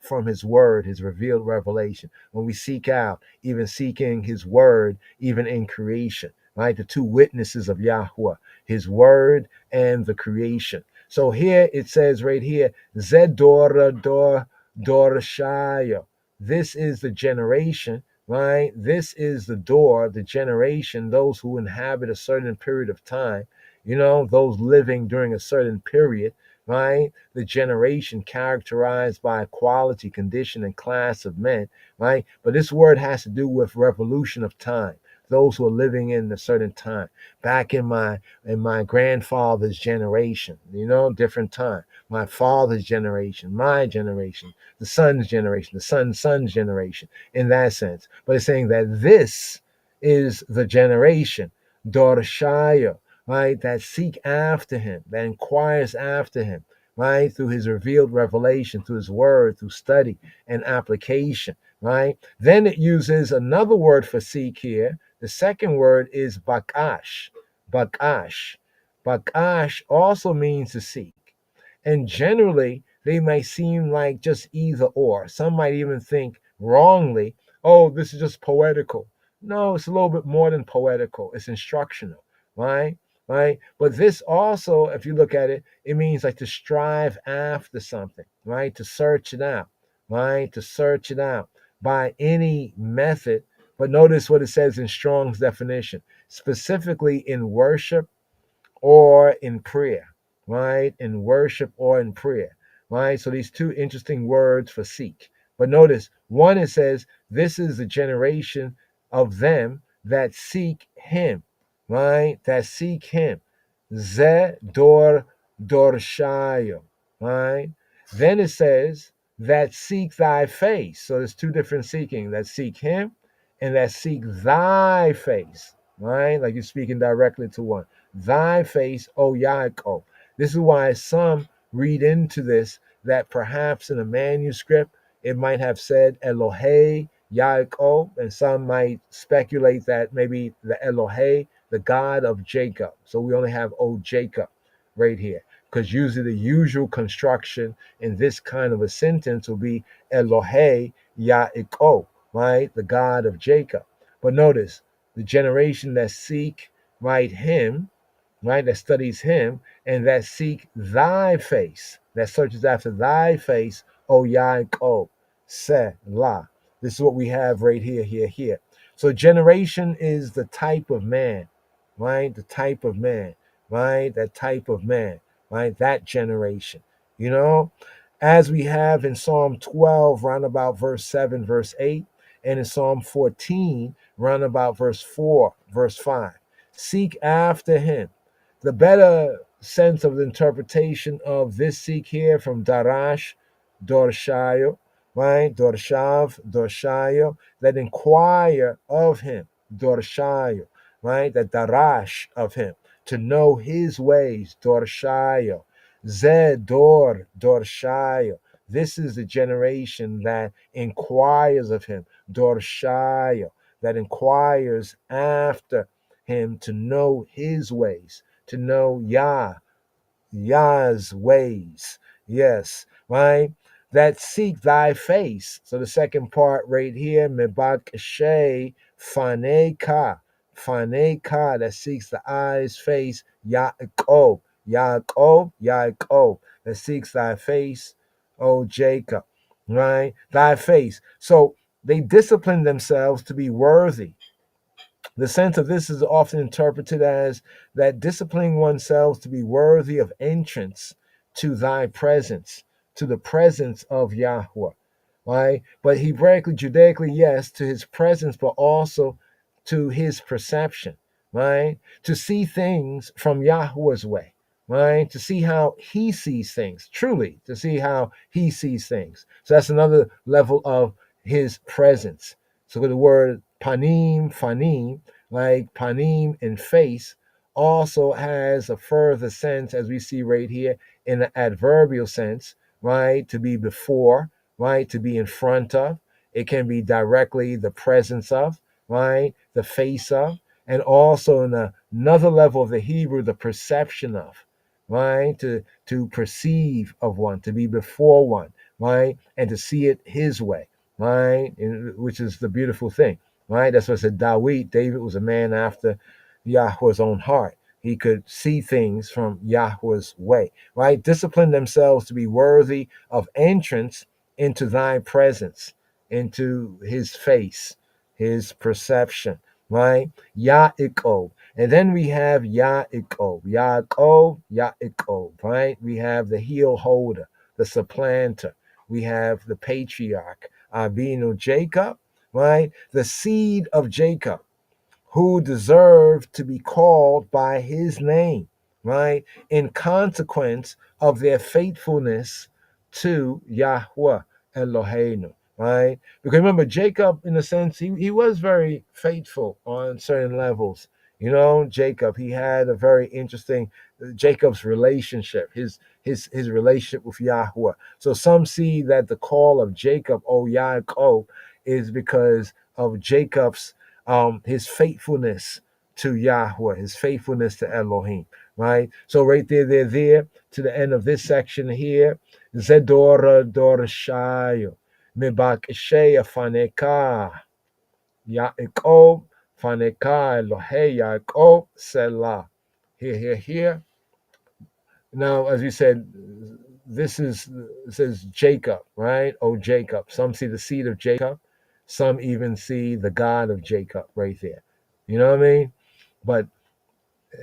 from his word, his revealed revelation. When we seek out, even seeking his word, even in creation, right? The two witnesses of Yahweh, his word and the creation. So here it says right here, Zedora Dor Dorashaya. This is the generation, right? This is the door, the generation, those who inhabit a certain period of time, those living during a certain period, right? The generation characterized by a quality, condition, and class of men, right? But this word has to do with revolution of time. Those who are living in a certain time, back in my grandfather's generation, different time. My father's generation, my generation, the son's generation, the son's generation, in that sense. But it's saying that this is the generation, Dorshaya, right, that seek after him, that inquires after him, right, through his revealed revelation, through his word, through study and application, right? Then it uses another word for seek here. The second word is bakash. Bakash. Bakash also means to seek. And generally, they may seem like just either or. Some might even think wrongly, oh, this is just poetical. No, it's a little bit more than poetical. It's instructional, right? Right? But this also, if you look at it, it means like to strive after something, right? To search it out, right? To search it out by any method. But notice what it says in Strong's definition, specifically in worship or in prayer, right? In worship or in prayer, right? So these two interesting words for seek. But notice, one it says, this is the generation of them that seek him. right? That seek him. Ze dor dorshayo, right? Then it says that seek thy face. So there's two different seeking, that seek him and that seek thy face, right? Like you're speaking directly to one. Thy face, O Yaakov. This is why some read into this that perhaps in a manuscript it might have said Elohe Yaakov, and some might speculate that maybe the Elohe, the God of Jacob. So we only have O Jacob right here, because usually the usual construction in this kind of a sentence will be Elohe Yaakov, right? The God of Jacob. But notice the generation that seek, right, him, right, that studies him, and that seek thy face, that searches after thy face, O Yaakov, Selah. This is what we have right here, here. So generation is the type of man, right? The type of man, right? That type of man, right? That generation, you know, as we have in Psalm 12, round about verse 7, verse 8, and in Psalm 14, round about verse 4, verse 5. Seek after him. The better sense of the interpretation of this seek here from Darash, Dorshayo, right? Dorshav, Dorshayo, that inquire of him, Dorshayo, right? That Darash of him, to know his ways, Dorshayo. Zedor, Dorshayo. This is the generation that inquires of him, Dorshayo, that inquires after him to know his ways, to know Yah's ways. Yes, right? That seek thy face. So the second part right here, Mebak She Faneka. Faneka, that seeks the eyes, face, Yaakov. Yaakov, Yaakov, that seeks thy face, O Jacob. Right? Thy face. So they discipline themselves to be worthy. The sense of this is often interpreted as that disciplining oneself to be worthy of entrance to thy presence, to the presence of Yahweh, right? But Hebraically, Judaically, yes, to his presence, but also to his perception, right? To see things from Yahweh's way, right? To see how he sees things, truly, to see how he sees things. So that's another level of his presence. So the word panim, fanim, like panim and face, also has a further sense, as we see right here, in the adverbial sense, right? To be before, right? To be in front of. It can be directly the presence of, right? The face of, and also in another level of the Hebrew, the perception of, right? To perceive of one, to be before one, right? And to see it his way, right? Which is the beautiful thing, right? That's what it said. David was a man after Yahweh's own heart. He could see things from Yahweh's way, right? Discipline themselves to be worthy of entrance into thy presence, into his face, his perception, right? Yaakov. And then we have Yaakov, Yaakov, right? We have the heel holder, the supplanter. We have the patriarch, Avinu Jacob, right? The seed of Jacob, who deserve to be called by his name, right? In consequence of their faithfulness to Yahweh Eloheinu, right? Because remember, Jacob, in a sense, he was very faithful on certain levels. You know, Jacob, he had a very interesting Jacob's relationship, his relationship with Yahweh. So some see that the call of Jacob, O Yaakov, is because of Jacob's his faithfulness to Yahweh, his faithfulness to Elohim, right? So right there, they're there to the end of this section here. Zedora Dorshayo, Mibakisheya Faneka, Yaakov, Faneka, Elohe Yaakov, Selah. Here. Now, as we said, this is it says Jacob, right? Oh, Jacob. Some see the seed of Jacob. Some even see the God of Jacob right there. You know what I mean? But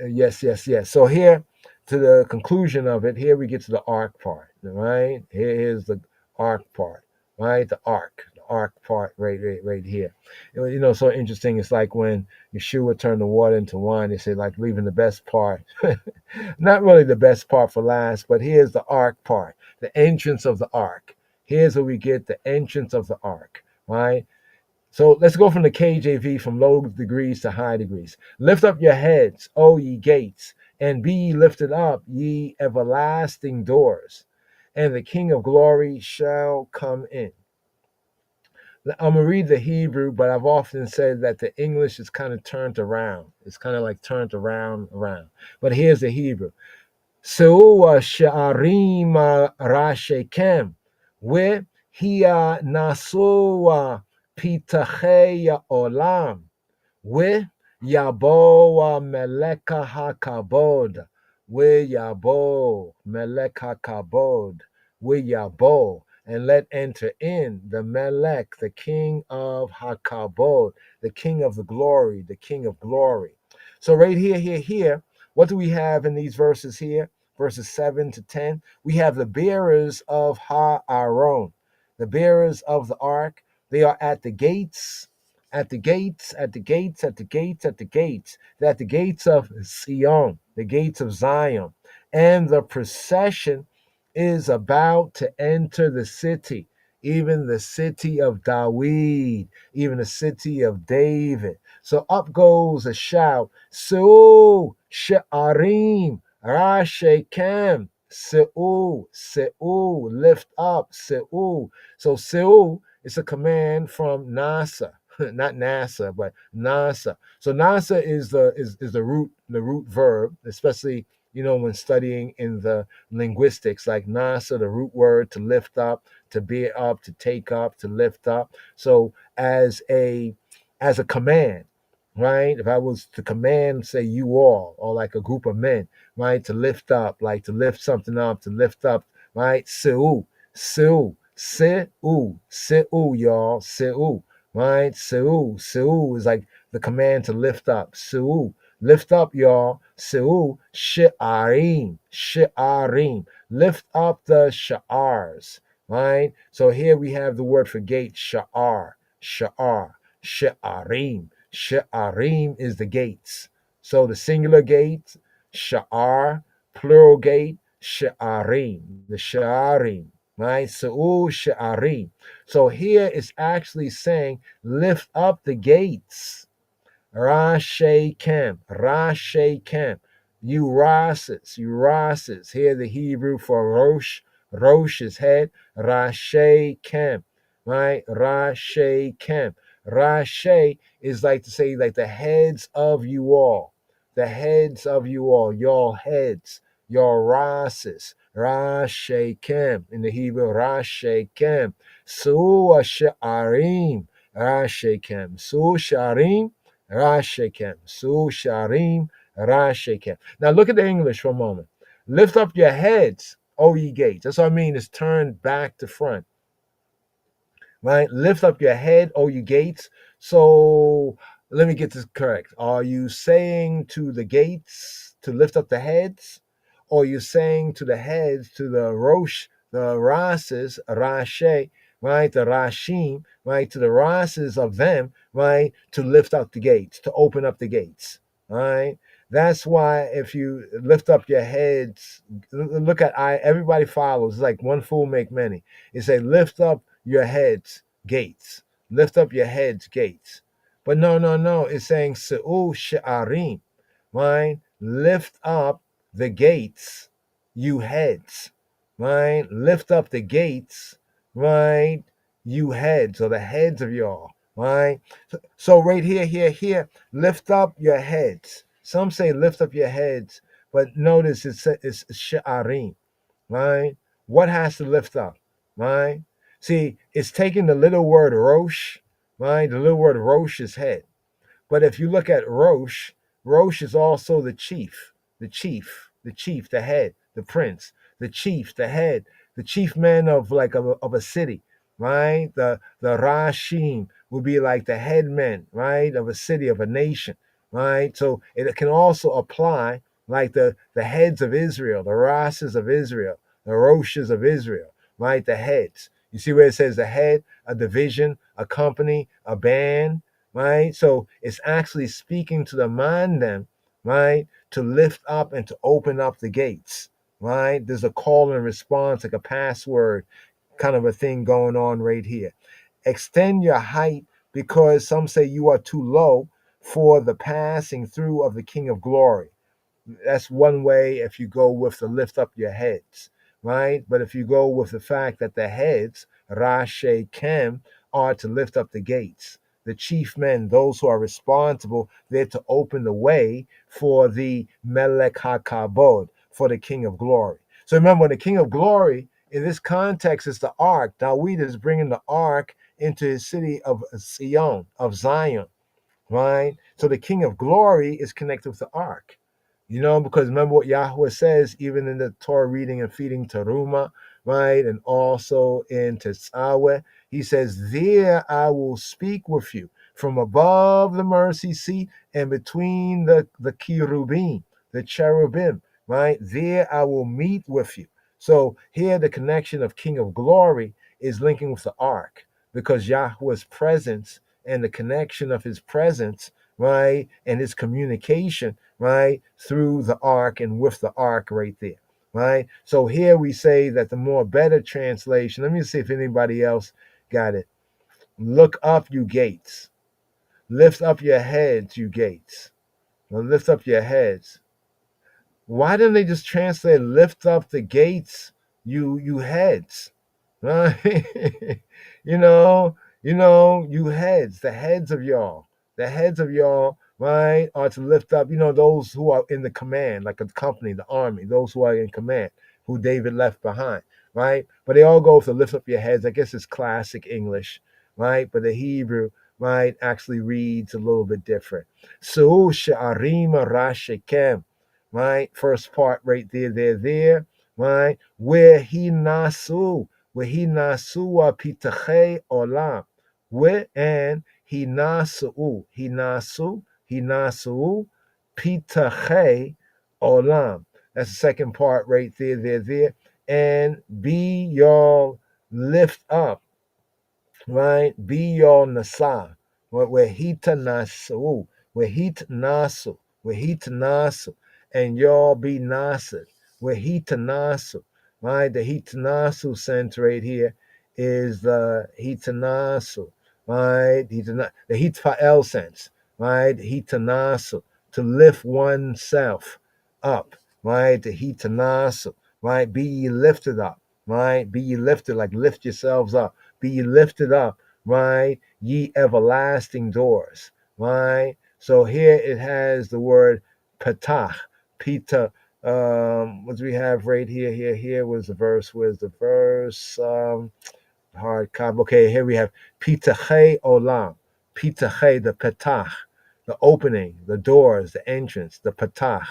yes. So here, to the conclusion of it, here we get to the ark part, right? Here's the ark part, right? The ark ark part right here. So interesting. It's like when Yeshua turned the water into wine. They say like leaving the best part, not really the best part for last, but here's the ark part, the entrance of the ark. Here's where we get the entrance of the ark, right? So let's go from the KJV, from low degrees to high degrees. Lift up your heads, O ye gates, and be ye lifted up, ye everlasting doors, and the King of glory shall come in. I'm going to read the Hebrew, but I've often said that the English is kind of turned around. It's kind of like turned around. But here's the Hebrew. Seua sha'arim rashekem, we hiya nasua pitachei olam, we yabo meleka hakabod, we yabo meleka hakabod, we yabo, and let enter in the Melech, the King of Hakabod, the King of the glory, the King of glory. So right here, what do we have in these verses here? Verses 7 to 10. We have the bearers of Ha-Aron, the bearers of the ark. They are at the gates, at the gates, at the gates, at the gates, at the gates. They're at the gates of Sion, the gates of Zion. And the procession is about to enter the city, even the city of David, even the city of David. So up goes a shout, Se'u she'arim rashekem, Se'u, Se'u, lift up, Se'u. So Se'u is a command from NASA, not NASA, but NASA. So NASA is the root verb, especially when studying in the linguistics, like NASA, the root word to lift up, to bear up, to take up, to lift up. So as a command, right? If I was to command, say you all, or like a group of men, right, to lift up, like to lift something up, to lift up, right? Se'u, Se'u, Se'u, Se'u, y'all, Se'u, right? Se'u, Se'u is like the command to lift up. Se'u, lift up, y'all. Se'u, she'arim, she'arim. Lift up the sha'ars, right? So here we have the word for gate, sha'ar, sha'ar, she'arim. She'arim is the gates. So the singular gate, sha'ar, plural gate, she'arim, the she'arim, right? Se'u she'arim. So here it's actually saying, lift up the gates. Rashekem, Rashekem. You Rases. Here the Hebrew for Rosh. Rosh is head. Rashekem, right? Rashekem. Rashe is like to say, like the heads of you all. The heads of you all. Your heads. Your Rases. Rashekem. In the Hebrew, Rashekem. Su'a She'arim. Rashekem. Su'a She'arim. Rashekem. Su Sharim Rashekem. Now look at the English for a moment. Lift up your heads, O ye gates. That's what I mean. It's turned back to front. Right? Lift up your head, O ye gates. So let me get this correct. Are you saying to the gates to lift up the heads? Or are you saying to the heads, to the Rosh, the Rases, Rashe, right? The Rashim, right? To the Rases of them, right? To lift up the gates, to open up the gates, right? That's why if you lift up your heads, look at everybody follows. It's like one fool make many. It say lift up your heads, gates. Lift up your heads, gates. But no. It's saying Se'u she'arim, right? Lift up the gates, you heads, right? Lift up the gates, right? You heads, or the heads of y'all, right? So right here, lift up your heads. Some say lift up your heads, but notice it's she'arim, right? What has to lift up, right? See, it's taking the little word Rosh, right? The little word Rosh is head. But if you look at Rosh, Rosh is also the chief, the head, the prince, the chief, the head, the chief man of a city, right? The Rashim would be like the headmen, right, of a city, of a nation, right? So it can also apply like the heads of Israel, the Rases of Israel, the Roshes of Israel, right? The heads. You see where it says a head, a division, a company, a band, right? So it's actually speaking to the mandem, right, to lift up and to open up the gates, right? There's a call and response, like a password kind of a thing going on right here. Extend your height because some say you are too low for the passing through of the King of Glory. That's one way if you go with the lift up your heads, right? But if you go with the fact that the heads, Rashe Kem, are to lift up the gates, the chief men, those who are responsible, they're to open the way for the Melech HaKabod, for the King of Glory. So remember, the King of Glory, in this context, is the ark. Dawid is bringing the ark into his city of Sion, of Zion, right? So the King of Glory is connected with the ark. Because remember what Yahweh says, even in the Torah reading and feeding Teruma, right? And also in Tetzaweh, he says, there I will speak with you from above the mercy seat and between the cherubim, the cherubim, right? There I will meet with you. So here the connection of King of Glory is linking with the ark because Yahweh's presence and the connection of his presence, right? And his communication, right, through the ark and with the ark right there, right? So here we say that the more better translation, let me see if anybody else got it. Look up, you gates. Lift up your heads, you gates. Now lift up your heads. Why didn't they just translate lift up the gates, you heads? Right? You heads, the heads of y'all. The heads of y'all, right, are to lift up, those who are in the command, like a company, the army, those who are in command, who David left behind, right? But they all go to lift up your heads. I guess it's classic English, right? But the Hebrew, right, actually reads a little bit different. So she'arima rashekem, right? First part right there, right? Where he nasu pitache olam. Where and he nasu pitache olam. That's the second part right there. And be y'all lift up, right? Be your nasa. Wehita nasu. Wehita nasu. And y'all be nasad. Wehita nasu. Right? The hitanasu sense right here is the hitanasu. Right? The hitfa'el sense. Right? Hitanasu. To lift oneself up. Right? The hitanasu. Right? Be ye lifted up. Right? Be ye lifted, like lift yourselves up. Be ye lifted up, right? Ye everlasting doors, right? So here it has the word patach, pita. What do we have right here? Here was the verse. Where's the verse? Hard copy. Okay, here we have pitache olam, pitache, the petach, the opening, the doors, the entrance, the petach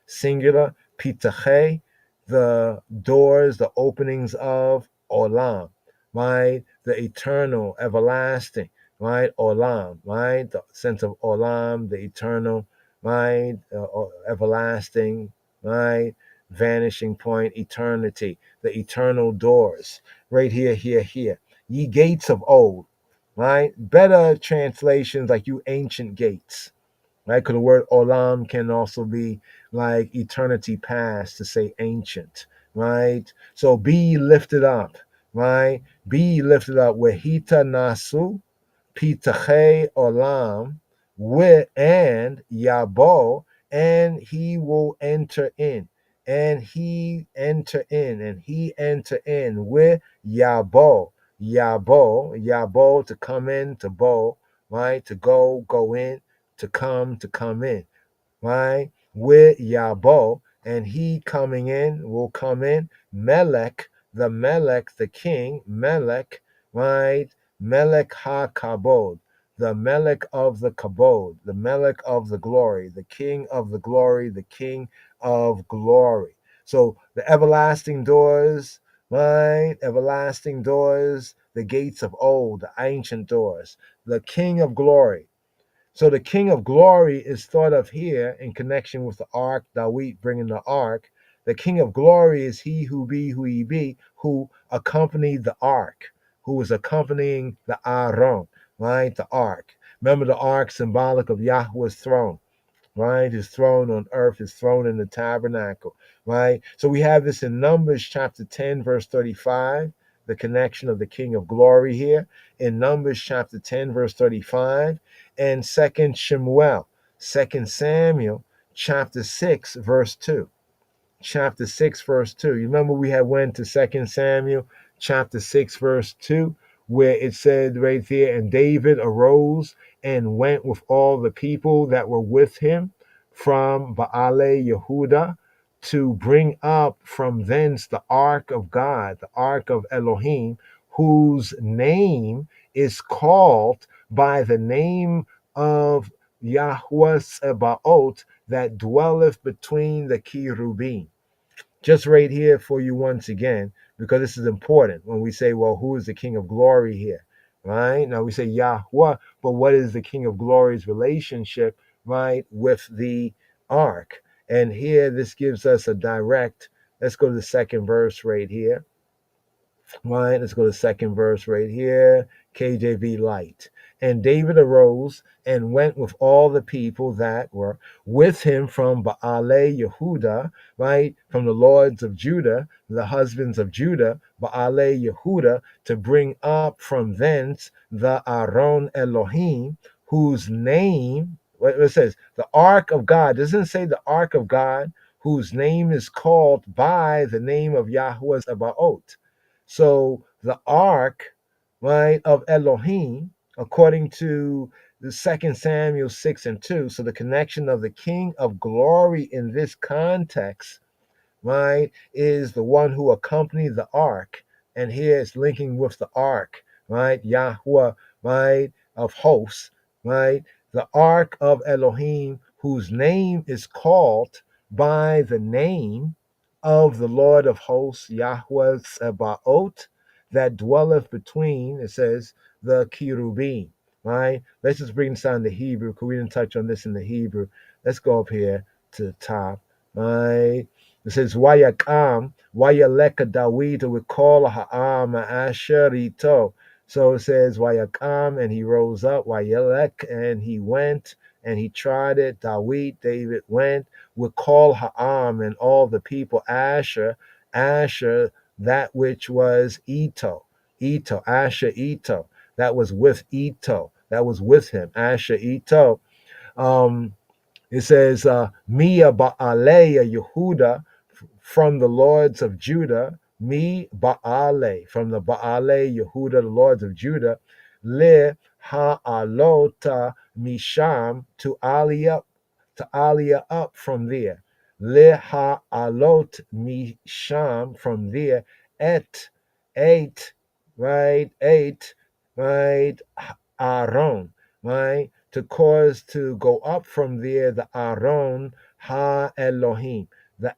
singular, pitache, the doors, the openings of olam, right? The eternal, everlasting, right? Olam, right? The sense of olam, the eternal, right? Everlasting, right? Vanishing point, eternity, the eternal doors, right here. Ye gates of old, right? Better translations like you ancient gates, right? Because the word olam can also be like eternity past to say ancient, right? So be lifted up, right? Be lifted up. Wehita nasu, pitache olam, with and yabo, and he will enter in, and he enter in, with yabo, to come in, to bo, right? To go in, to come in, right? With Yabo, and he coming in will come in. Melech, the king, Melech, right? Melech ha-kabod, the Melech of the kabod, the Melech of the glory, the king of the glory, the king of glory. So the everlasting doors, right? Everlasting doors, the gates of old, the ancient doors, the king of glory. So the King of Glory is thought of here in connection with the ark, Dawid bringing the ark, The King of Glory is he who be, who accompanied the ark, who was accompanying the Aaron, right? The ark. Remember the ark symbolic of Yahweh's throne, right? His throne on earth, his throne in the tabernacle, right? So we have this in Numbers chapter 10, verse 35, the connection of the King of Glory here, in Numbers chapter 10, verse 35, and Second Shemuel, Second Samuel chapter 6, verse 2. Chapter 6, verse 2. You remember we had went to Second Samuel chapter 6, verse 2, where it said right there, and David arose and went with all the people that were with him from Baale Yehuda to bring up from thence the ark of God, the ark of Elohim, whose name is called by the name of Yahweh Sebaot, that dwelleth between the cherubim. Just right here for you once again, because this is important when we say, well, who is the King of Glory here? Right? Now we say Yahweh, but what is the King of Glory's relationship, right, with the ark? And here this gives us a direct, let's go to the second verse right here. Right, let's go to the second verse right here, KJV Light. And David arose and went with all the people that were with him from Baale Yehuda, right, from the lords of Judah, the husbands of Judah, Baale Yehuda, to bring up from thence the Aaron Elohim, whose name, what it says, the ark of God. It doesn't say the ark of God, whose name is called by the name of Yahweh Sabaoth. So the ark, right, of Elohim, according to the Second Samuel 6 and 2, so the connection of the King of Glory in this context, right, is the one who accompanied the ark. And here it's linking with the ark, right, Yahweh, right, of hosts, right, the ark of Elohim, whose name is called by the name of the Lord of hosts, Yahweh Sabaoth, that dwelleth between, it says, the cherubim, right? Let's just bring this down to Hebrew, because we didn't touch on this in the Hebrew. Let's go up here to the top, right? It says, Wayakam, Wayaleka Dawid, we call Ha'am Asherito. So it says, Wayakam, and he rose up, Wayalek, and he went, and he tried it. David went, would call Ha'am and all the people Asher, that which was Asher, that was with that was with him, Asher, it says, Mia Ba'aleya Yehuda, from the lords of Judah, Mi Ba'ale, from the Ba'ale Yehuda, the lords of Judah, Le Ha'alota Misham, to Aliyah up from there. Le Ha'alot Misham, from there, eight, right, Aaron, right, to cause to go up from there the Aaron Ha Elohim, the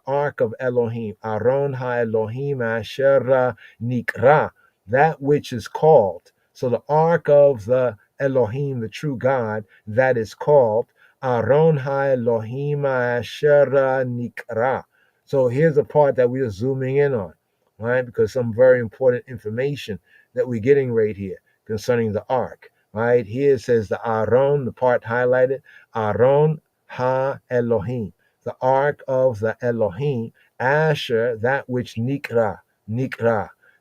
ark of Elohim, Aaron Ha Elohim Asher Nikra, that which is called. So the ark of the Elohim, the true God, that is called Aaron Ha Elohim Asher Nikra. So here's the part that we are zooming in on, right? Because some very important information that we're getting right here concerning the ark. Right here it says the Aaron, the part highlighted, Aaron Ha Elohim, the ark of the Elohim, Asher, that which Nikra,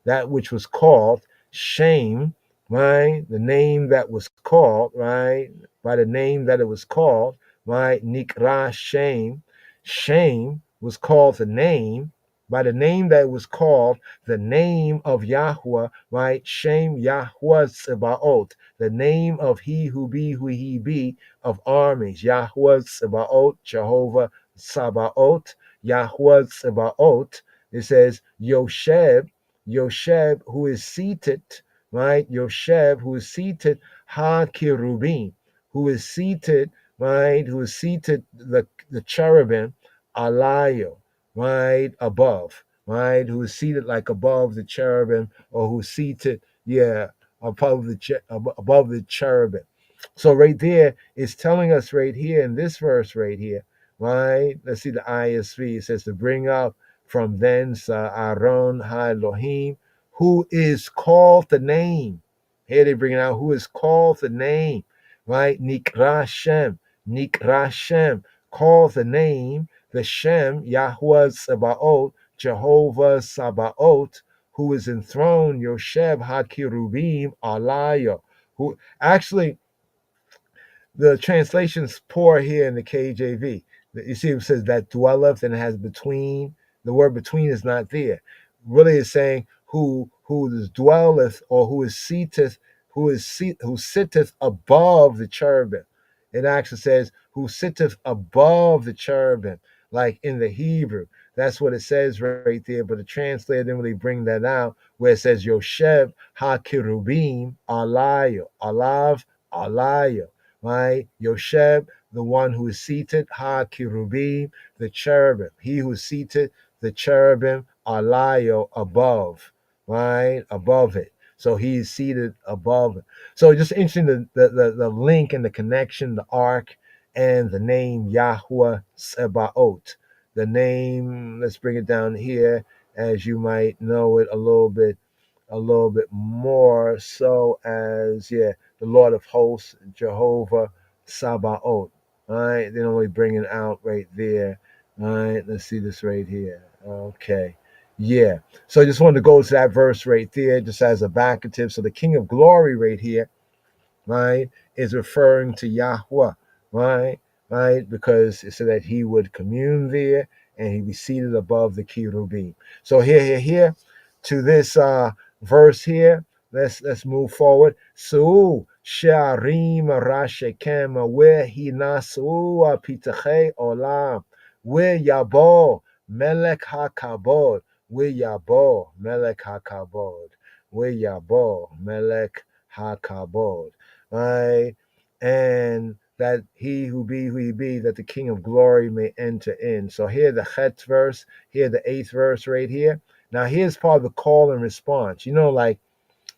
that which was called, Shem, right? The name that was called, right? By the name that it was called, right? Nikra Shem. Shem was called the name, by the name that was called, the name of Yahweh, right? Shem Yahweh Sebaot, the name of he who be of armies. Yahweh Sebaot, Jehovah Sabaot, Yahweh Sebaot. It says Yosheb, who is seated, right? Yosheb, who is seated, Ha Kirubim, who is seated, right? Who is seated, the cherubim, Alayo, right, above, right, who is seated like above the cherubim, or who's seated, above the cherubim. So right there, it's telling us right here in this verse right here, right? Let's see the ISV. It says to bring up from thence Aaron Ha-Elohim, who is called the name. Here they bring it out who is called the name, right? Nikra Shem, called the name, the Shem, Yahweh Sabaoth, Jehovah Sabaoth, who is enthroned, Yosheb HaKirubim Alaya, who actually the translation's poor here in the KJV. You see, it says that dwelleth and it has between. The word between is not there. Really, it's saying who is dwelleth or who is seateth, who sitteth above the cherubim. It actually says who sitteth above the cherubim, like in the Hebrew. That's what it says right there. But the translator didn't really bring that out, where it says Yoshev HaKirubim Alayo, Alav Alayo, right? Yosheb, the one who is seated, Ha Kirubim, the cherubim. He who is seated, the cherubim, Alayo, above, right? Above it. So he is seated above it. So just interesting the link and the connection, the ark, and the name Yahweh Sebaot. The name, let's bring it down here as you might know it a little bit more so as the Lord of hosts, Jehovah Sabaoth. All right, they don't really bring it out right there. All right, let's see this right here. Okay. Yeah. So I just wanted to go to that verse right there, just as a backative. So the King of Glory right here, right, is referring to Yahweh, right? Right? Because it said that he would commune there and he'd be seated above the cherubim. So here, to this verse here, let's move forward. Su Sharim Rashekem, where he nasu pitache olam, where Yabo Melech HaKabod, where Yabo Melech HaKabod, where Yabo Melech HaKabod, right? And that he who be who he be, that the King of Glory may enter in. So here the chet verse, here the 8th verse right here. Now here's part of the call and response. You know, like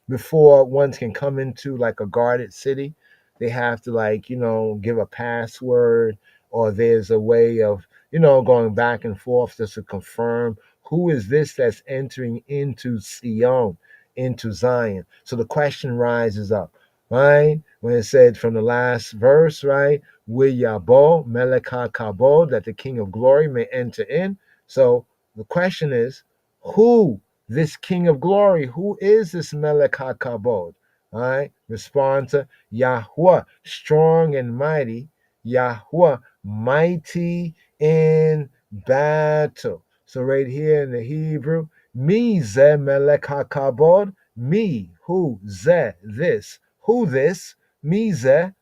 before one can come into like a guarded city, they have to give a password, or there's a way of going back and forth just to confirm who is this that's entering into Sion, into Zion. So the question rises up, right? When it said from the last verse, right? Yabo Melech HaKabod, that the King of Glory may enter in. So the question is, who this King of Glory? Who is this Melech HaKabod? All right. Respond to Yahweh, strong and mighty. Yahweh, mighty in battle. So right here in the Hebrew, me ze Melech HaKabod. Me, who, ze, this. Who this? Me ze,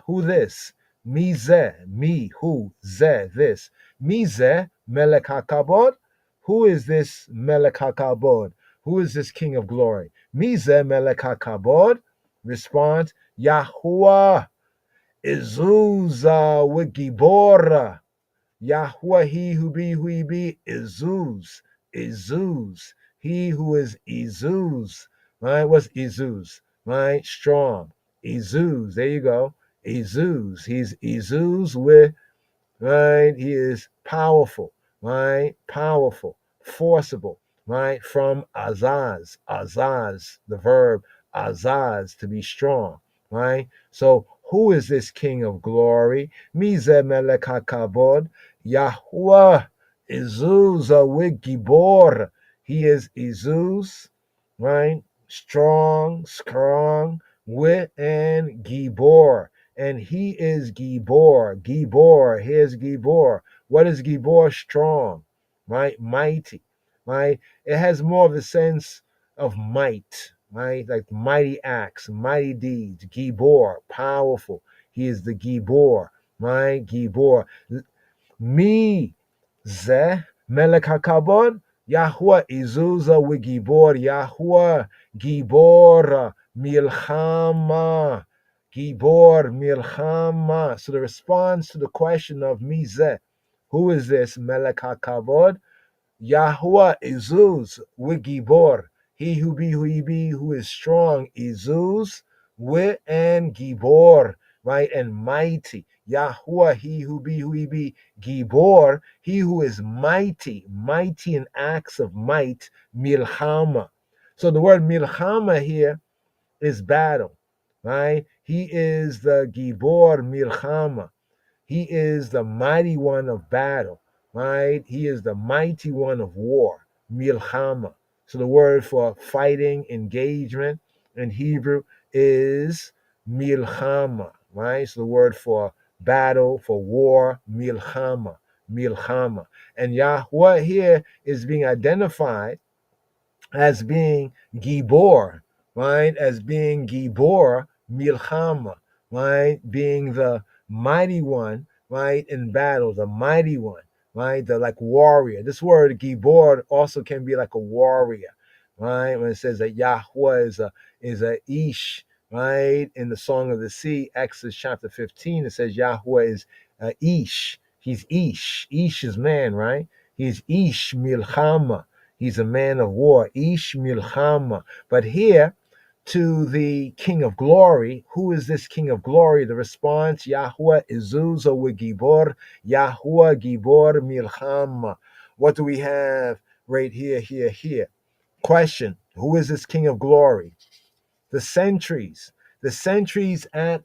who this? Me ze, me, who, ze, this. Me ze Melech HaKabod. Who is this Melech HaKabod? Who is this King of Glory? Mizeh Melech HaKabod. Response, Yahuwah Izuza Wigibora. Yahuwah, he who be, Izuz. He who is Izuz. Right? What's Izuz? Right? Strong. Izuz. There you go. Izuz. He's Izuz with, right? He is powerful, right? Powerful, forcible, right? From azaz, the verb azaz, to be strong, right? So who is this King of Glory? Mizeh Melech HaKabod, Yahuwah Izuz Gibor. He is Izuz, right? Strong, wit and Gibor. And he is Gibor. Here's Gibor. What is Gibor? Strong, right? Mighty, right? It has more of the sense of might, right? Like mighty acts, mighty deeds. Gibor, powerful. He is the Gibor, right? Gibor. Me, Zeh, Melech HaKabod, Yahuwah Izuza Wigibor, Yahuwah Gibor Milchama. Gibor Milchama. So the response to the question of Mizeh, who is this Melech HaKavod? Yahuwah Izuz Wigibor. He who be, who he be, who is strong, Izuz with and Gibor. right? And mighty. Yahuwah, he who be, Gibor, he who is mighty, mighty in acts of might, milchama. So the word milchama here is battle, right? He is the Gibor milchama. He is the mighty one of battle, right? He is the mighty one of war, milchama. So the word for fighting, engagement in Hebrew is milchama, right? So the word for battle, for war, milchama, milchama. And Yahweh here is being identified as being Gibor, right? As being Gibor Milchama, right? Being the mighty one, right? In battle, the mighty one, right? The like warrior. This word Gibor also can be like a warrior, right? When it says that Yahweh is a Ish, right? In the Song of the Sea, Exodus chapter 15, it says Yahweh is Ish. He's Ish. Ish is man, right? He's Ish Milchama. He's a man of war, Ish Milchama. But here, to the King of Glory, who is this King of Glory? The response, Yahuwah Izuz Gibor, Yahuwah Gibor Milchama. What do we have right here? Question, who is this King of Glory? The sentries at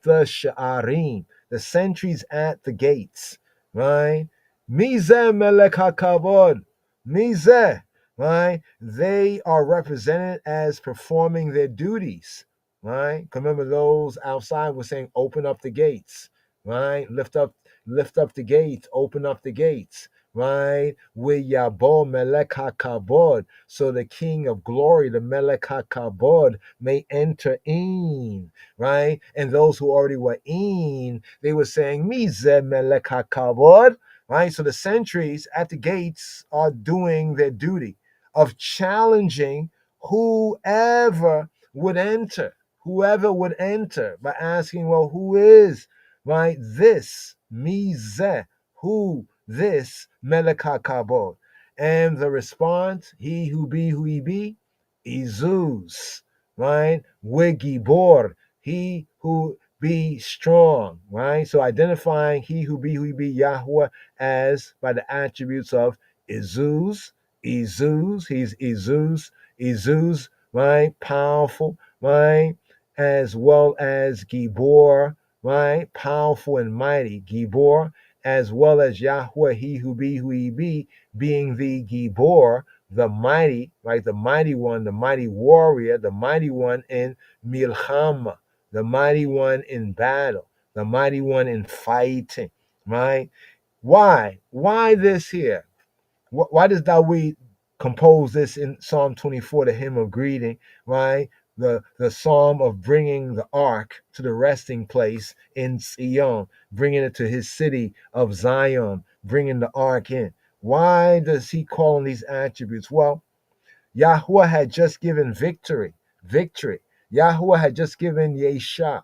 the Sha'arim, the sentries at the gates, right? Mizeh melech hakavod, mizeh, right? They are represented as performing their duties, right? Remember those outside were saying, open up the gates, right? Lift up the gates, open up the gates, right? Yabo melech hakavod, so the King of Glory, the melech hakavod, may enter in, right? And those who already were in, they were saying, Mize melech hakavod, right? So the sentries at the gates are doing their duty of challenging whoever would enter by asking, well, who is, right? This, Mize, who, this, melech hakavod. And the response, he who be, Izuz, right? Wigibor, he who be strong, right? So identifying he who be Yahweh as by the attributes of Izuz, he's Izuz, right? Powerful, right? As well as Gibor, right? Powerful and mighty, Gibor, as well as Yahweh, he who be, being the Gibor, the mighty, right? The mighty one, the mighty warrior, the mighty one in Milchama, the mighty one in battle, the mighty one in fighting, right? Why? Why this here? Why does David compose this in Psalm 24, the hymn of greeting, right? The psalm of bringing the ark to the resting place in Zion, bringing it to his city of Zion, bringing the ark in. Why does he call on these attributes? Well, Yahuwah had just given victory. Yahuwah had just given Yesha,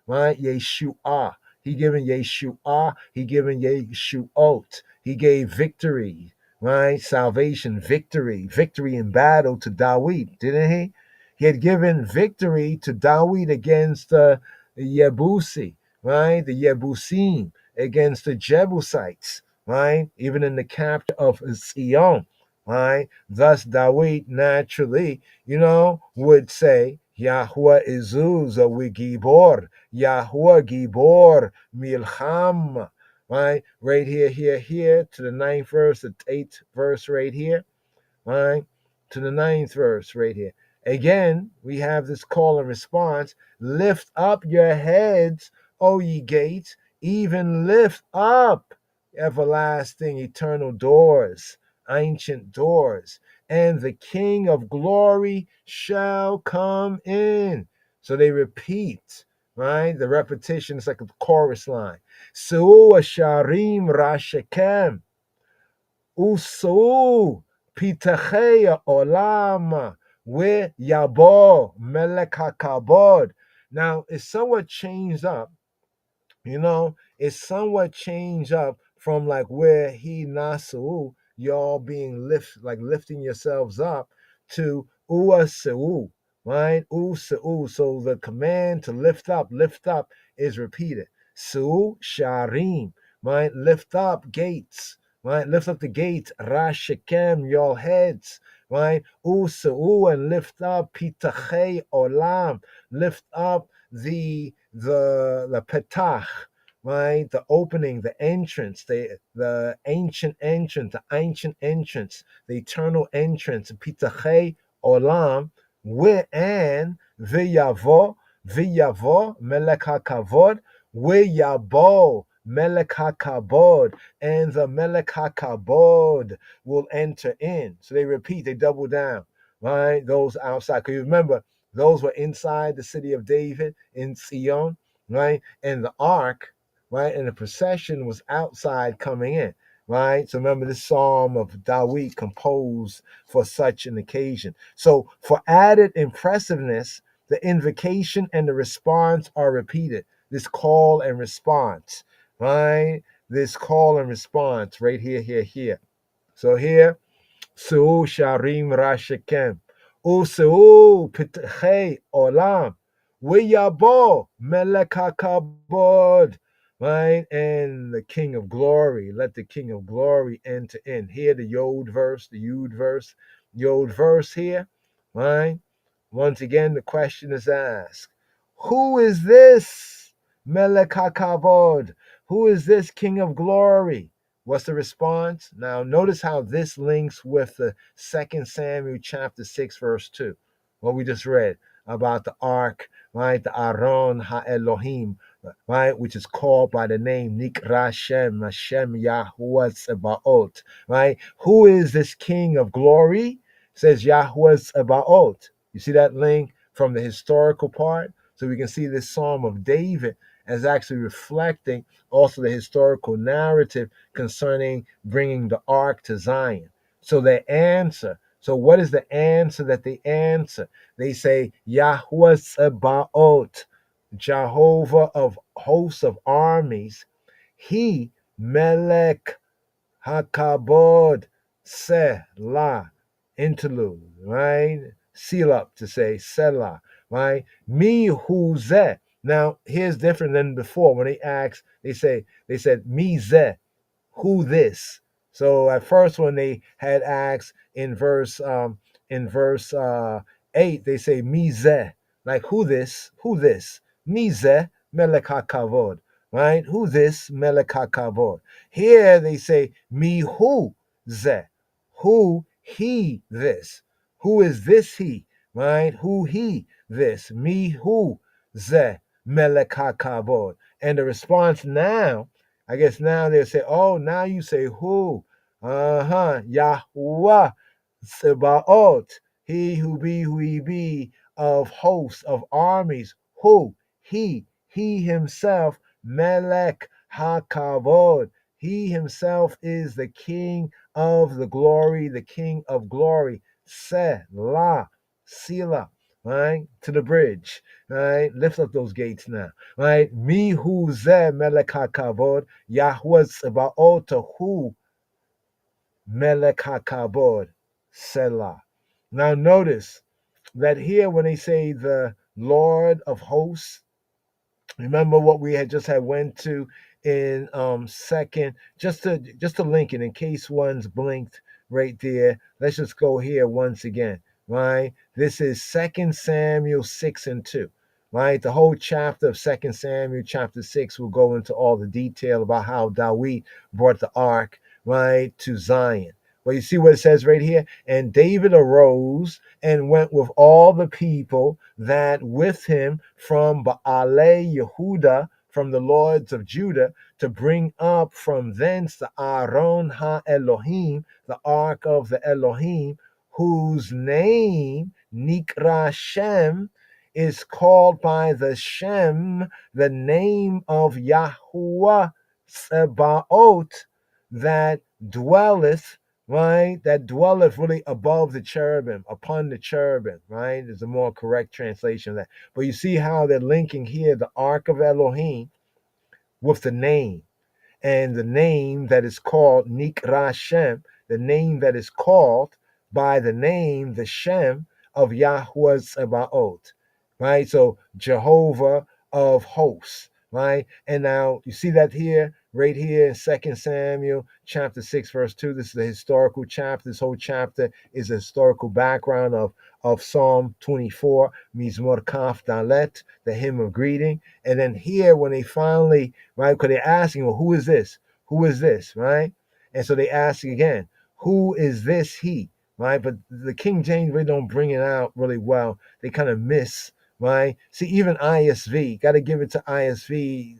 right? Yeshua. He given Yeshua. He given Yeshuot. He gave victory, right? Salvation, victory in battle to Dawid, didn't he? He had given victory to Dawid against the Yebusi, right? The Yebusim, against the Jebusites, right? Even in the capture of Zion, right? Thus, David naturally, would say, Yahuwah Izuz Gibor, Yahuwah Gibor Milcham, right? Right here, to the ninth verse, the eighth verse right here, right? To the ninth verse right here. Again, we have this call and response. Lift up your heads, O ye gates, even lift up everlasting eternal doors, ancient doors, and the King of glory shall come in. So they repeat, right? The repetition is like a chorus line. Su'u Sharim Rashekem. Usu Pitachei Olam we Yabo Melech HaKabod. Now it's somewhat changed up, it's somewhat changed up from like where he nasu, y'all being lifting yourselves up, to Uasu, right? Su'u. So the command to lift up is repeated. Su'u sharim, right? Lift up gates, right? Lift up the gates. Rashikem, your heads, right? Su'u, and lift up pitachei olam. Lift up the petach, right? The opening, the entrance, the ancient entrance, the eternal entrance, pitachei olam, and v'yavo melech hakavod, v'yabo melech hakavod, and the melech hakavod will enter in. So they repeat, they double down, right? Those outside, because you remember, those were inside the city of David in Zion, right? And the ark, right, and the procession was outside coming in, right? So remember this psalm of David composed for such an occasion. So for added impressiveness, the invocation and the response are repeated. This call and response, right? This call and response right here. So here, Su'u Sharim Rashikem. Usu'u Pitchei Olam. Wiyabo Melech HaKabod. Right? And the King of Glory. Let the King of Glory enter in. Here the Yod verse, the Yud verse. Yod verse here. Right? Once again, the question is asked. Who is this Melech HaKavod? Who is this King of Glory? What's the response? Now, notice how this links with the 2 Samuel chapter 6, verse 2, what we just read about the ark, right? The Aron HaElohim, right? Which is called by the name Nikra Hashem Yahuwah Tsebaot, right? Who is this King of Glory? Says Yahuwah Tsebaot. You see that link from the historical part? So we can see this Psalm of David as actually reflecting also the historical narrative concerning bringing the ark to Zion. So they answer. So what is the answer that they answer? They say, Yahweh Tsebaot, Jehovah of hosts of armies, he Melech Hakabod Selah, interlude, right? Seal up to say Selah, right? Me who ze. Now here's different than before. When they asked, they said me ze, who this. So at first when they had asked in verse 8, they say me ze, like who this, me ze melech hakavod, right? Who this melech hakavod. Here they say me who ze, who he this, who is this he, right? Who he this, me who ze melech hakavod. And the response now, I guess now they'll say, oh, now you say who? Yahuwah Sebaot, he who he be, of hosts, of armies. Who? He himself, Melech HaKavod. He himself is the King of the glory, the King of glory. Selah, Sila, right? To the bridge, right? Lift up those gates now, right? Mi hu ze melech hakavod, Yahweh Tsebaot, who melech hakavod, Selah. Now notice that here when they say the Lord of hosts, remember what we had just had went to in second, just to link it in case one's blinked right there. Let's just go here once again, right? This is 2 Samuel 6 and 2, right? The whole chapter of 2 Samuel chapter 6 will go into all the detail about how David brought the ark, right, to Zion. Well, you see what it says right here? And David arose and went with all the people that with him from Baalei Yehuda, from the lords of Judah, to bring up from thence the Aron ha-Elohim, the ark of the Elohim, whose name, Nikra Shem, is called by the Shem, the name of Yahuwah Tsebaot, that dwelleth, right? That dwelleth really above the cherubim, upon the cherubim, right? Is a more correct translation of that. But you see how they're linking here the ark of Elohim with the name, and the name that is called Nikra Shem, the name that is called by the name, the Shem of Yahweh Tsebaot, right? So Jehovah of hosts, right? And now you see that here, right here in 2 Samuel chapter 6, verse 2. This is a historical chapter. This whole chapter is a historical background of Psalm 24, Mizmor Kaf Dalet, the hymn of greeting. And then here, when they finally, right, because they're asking, well, who is this? Who is this, right? And so they ask again, who is this he, right? But the King James really don't bring it out really well. They kind of miss, right? See, even ISV, got to give it to ISV,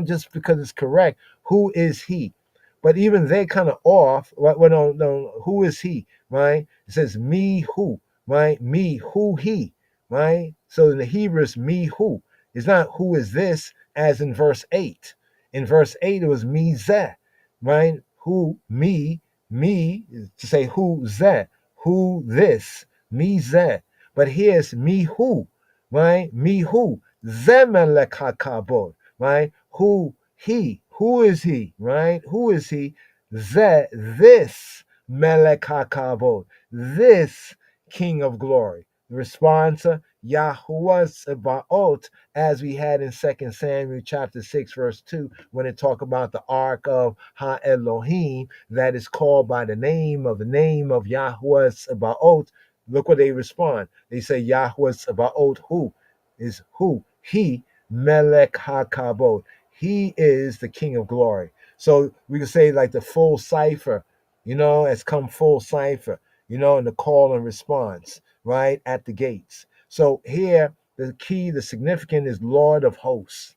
just because it's correct. Who is he? But even they kind of off. Well, no, who is he, right? It says me who, right? Me who he, right? So in the Hebrew, it's me who. It's not who is this, as in verse 8. In verse 8, it was me zeh, right? Who, me, to say who zeh, who this, me zeh. But here's me who, right? Me who, zemelek hakabod, right? Who is he, right? Who is he? This melek hakabod, this King of glory. The response, Yahuwah Tsebaot, as we had in 2 Samuel chapter 6, verse 2, when it talked about the ark of Ha-Elohim that is called by the name of Yahuwah Tsebaot. Look what they respond. They say Yahuwah Tsebaot, who is who? He, Melech HaKabod. He is the King of glory. So we can say like the full cipher, has come full cipher, in the call and response, right, at the gates. So here, the key, the significant is Lord of hosts,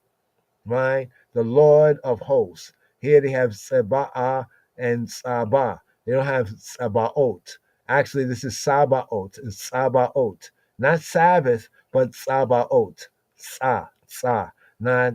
right? The Lord of hosts. Here they have Sabah and Sabah. They don't have Sabaoth. Actually, this is Sabaoth. It's Sabaoth. Not Sabbath, but Sabaoth. Sa. Not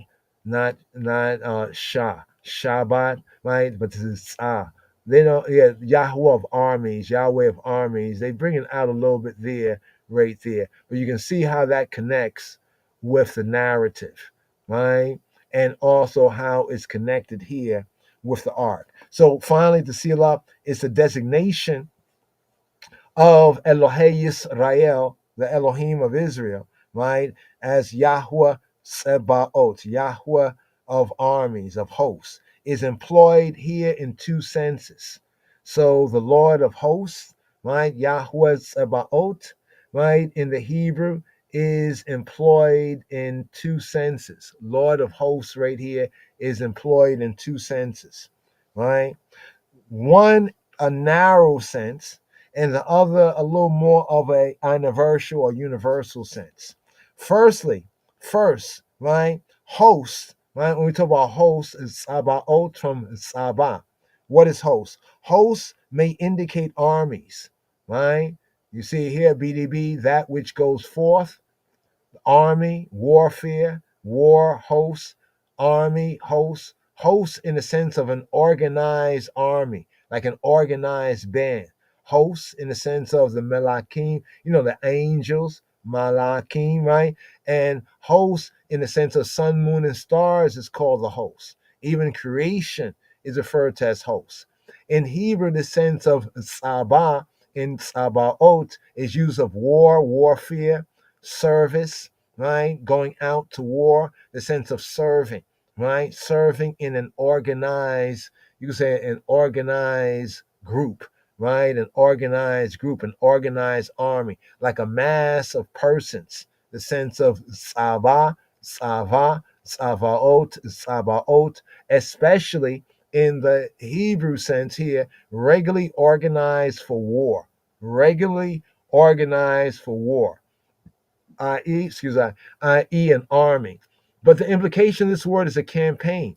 Shabbat, right? But this is Sa. They don't, yeah, Yahweh of armies, Yahweh of armies. They bring it out a little bit there, right there. But you can see how that connects with the narrative, right? And also how it's connected here with the ark. So finally, to seal up, it's a designation of Elohei Yisrael, the Elohim of Israel, right? As Yahweh Sebaot, Yahweh of armies, of hosts, is employed here in two senses. So the Lord of hosts, right? Yahweh Sebaot, right? In the Hebrew is employed in two senses. Lord of hosts right here is employed in two senses, right? One a narrow sense, and the other a little more of a universal or universal sense. First, right? Host, right? When we talk about host, it's sabaot from sabah. What is host? Host may indicate armies, right? You see here, BDB, that which goes forth, army, warfare, war, host, army, host in the sense of an organized army, like an organized band. Host in the sense of the Malakim, the angels, Malakim, right? And host in the sense of sun, moon, and stars is called the host. Even creation is referred to as host. In Hebrew, the sense of Sabah in Sabaot is used of war, warfare, service, right? Going out to war, the sense of serving, right? Serving in an organized, you could say an organized group, right? An organized group, an organized army, like a mass of persons, the sense of Savaot, especially in the Hebrew sense here, regularly organized for war, regularly organized for war, i.e., an army. But the implication of this word is a campaign,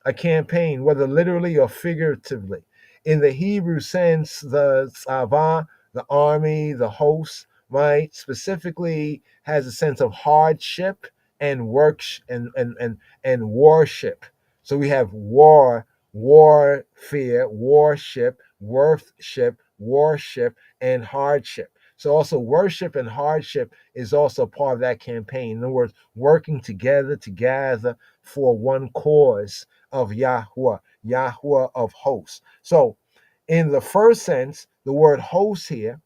whether literally or figuratively. In the Hebrew sense, the tzava, the army, the host, right, specifically has a sense of hardship and work and worship. So we have warfare, worship, and hardship. So also worship and hardship is also part of that campaign. In other words, working together for one cause of Yahweh of hosts. So in the first sense, the word host here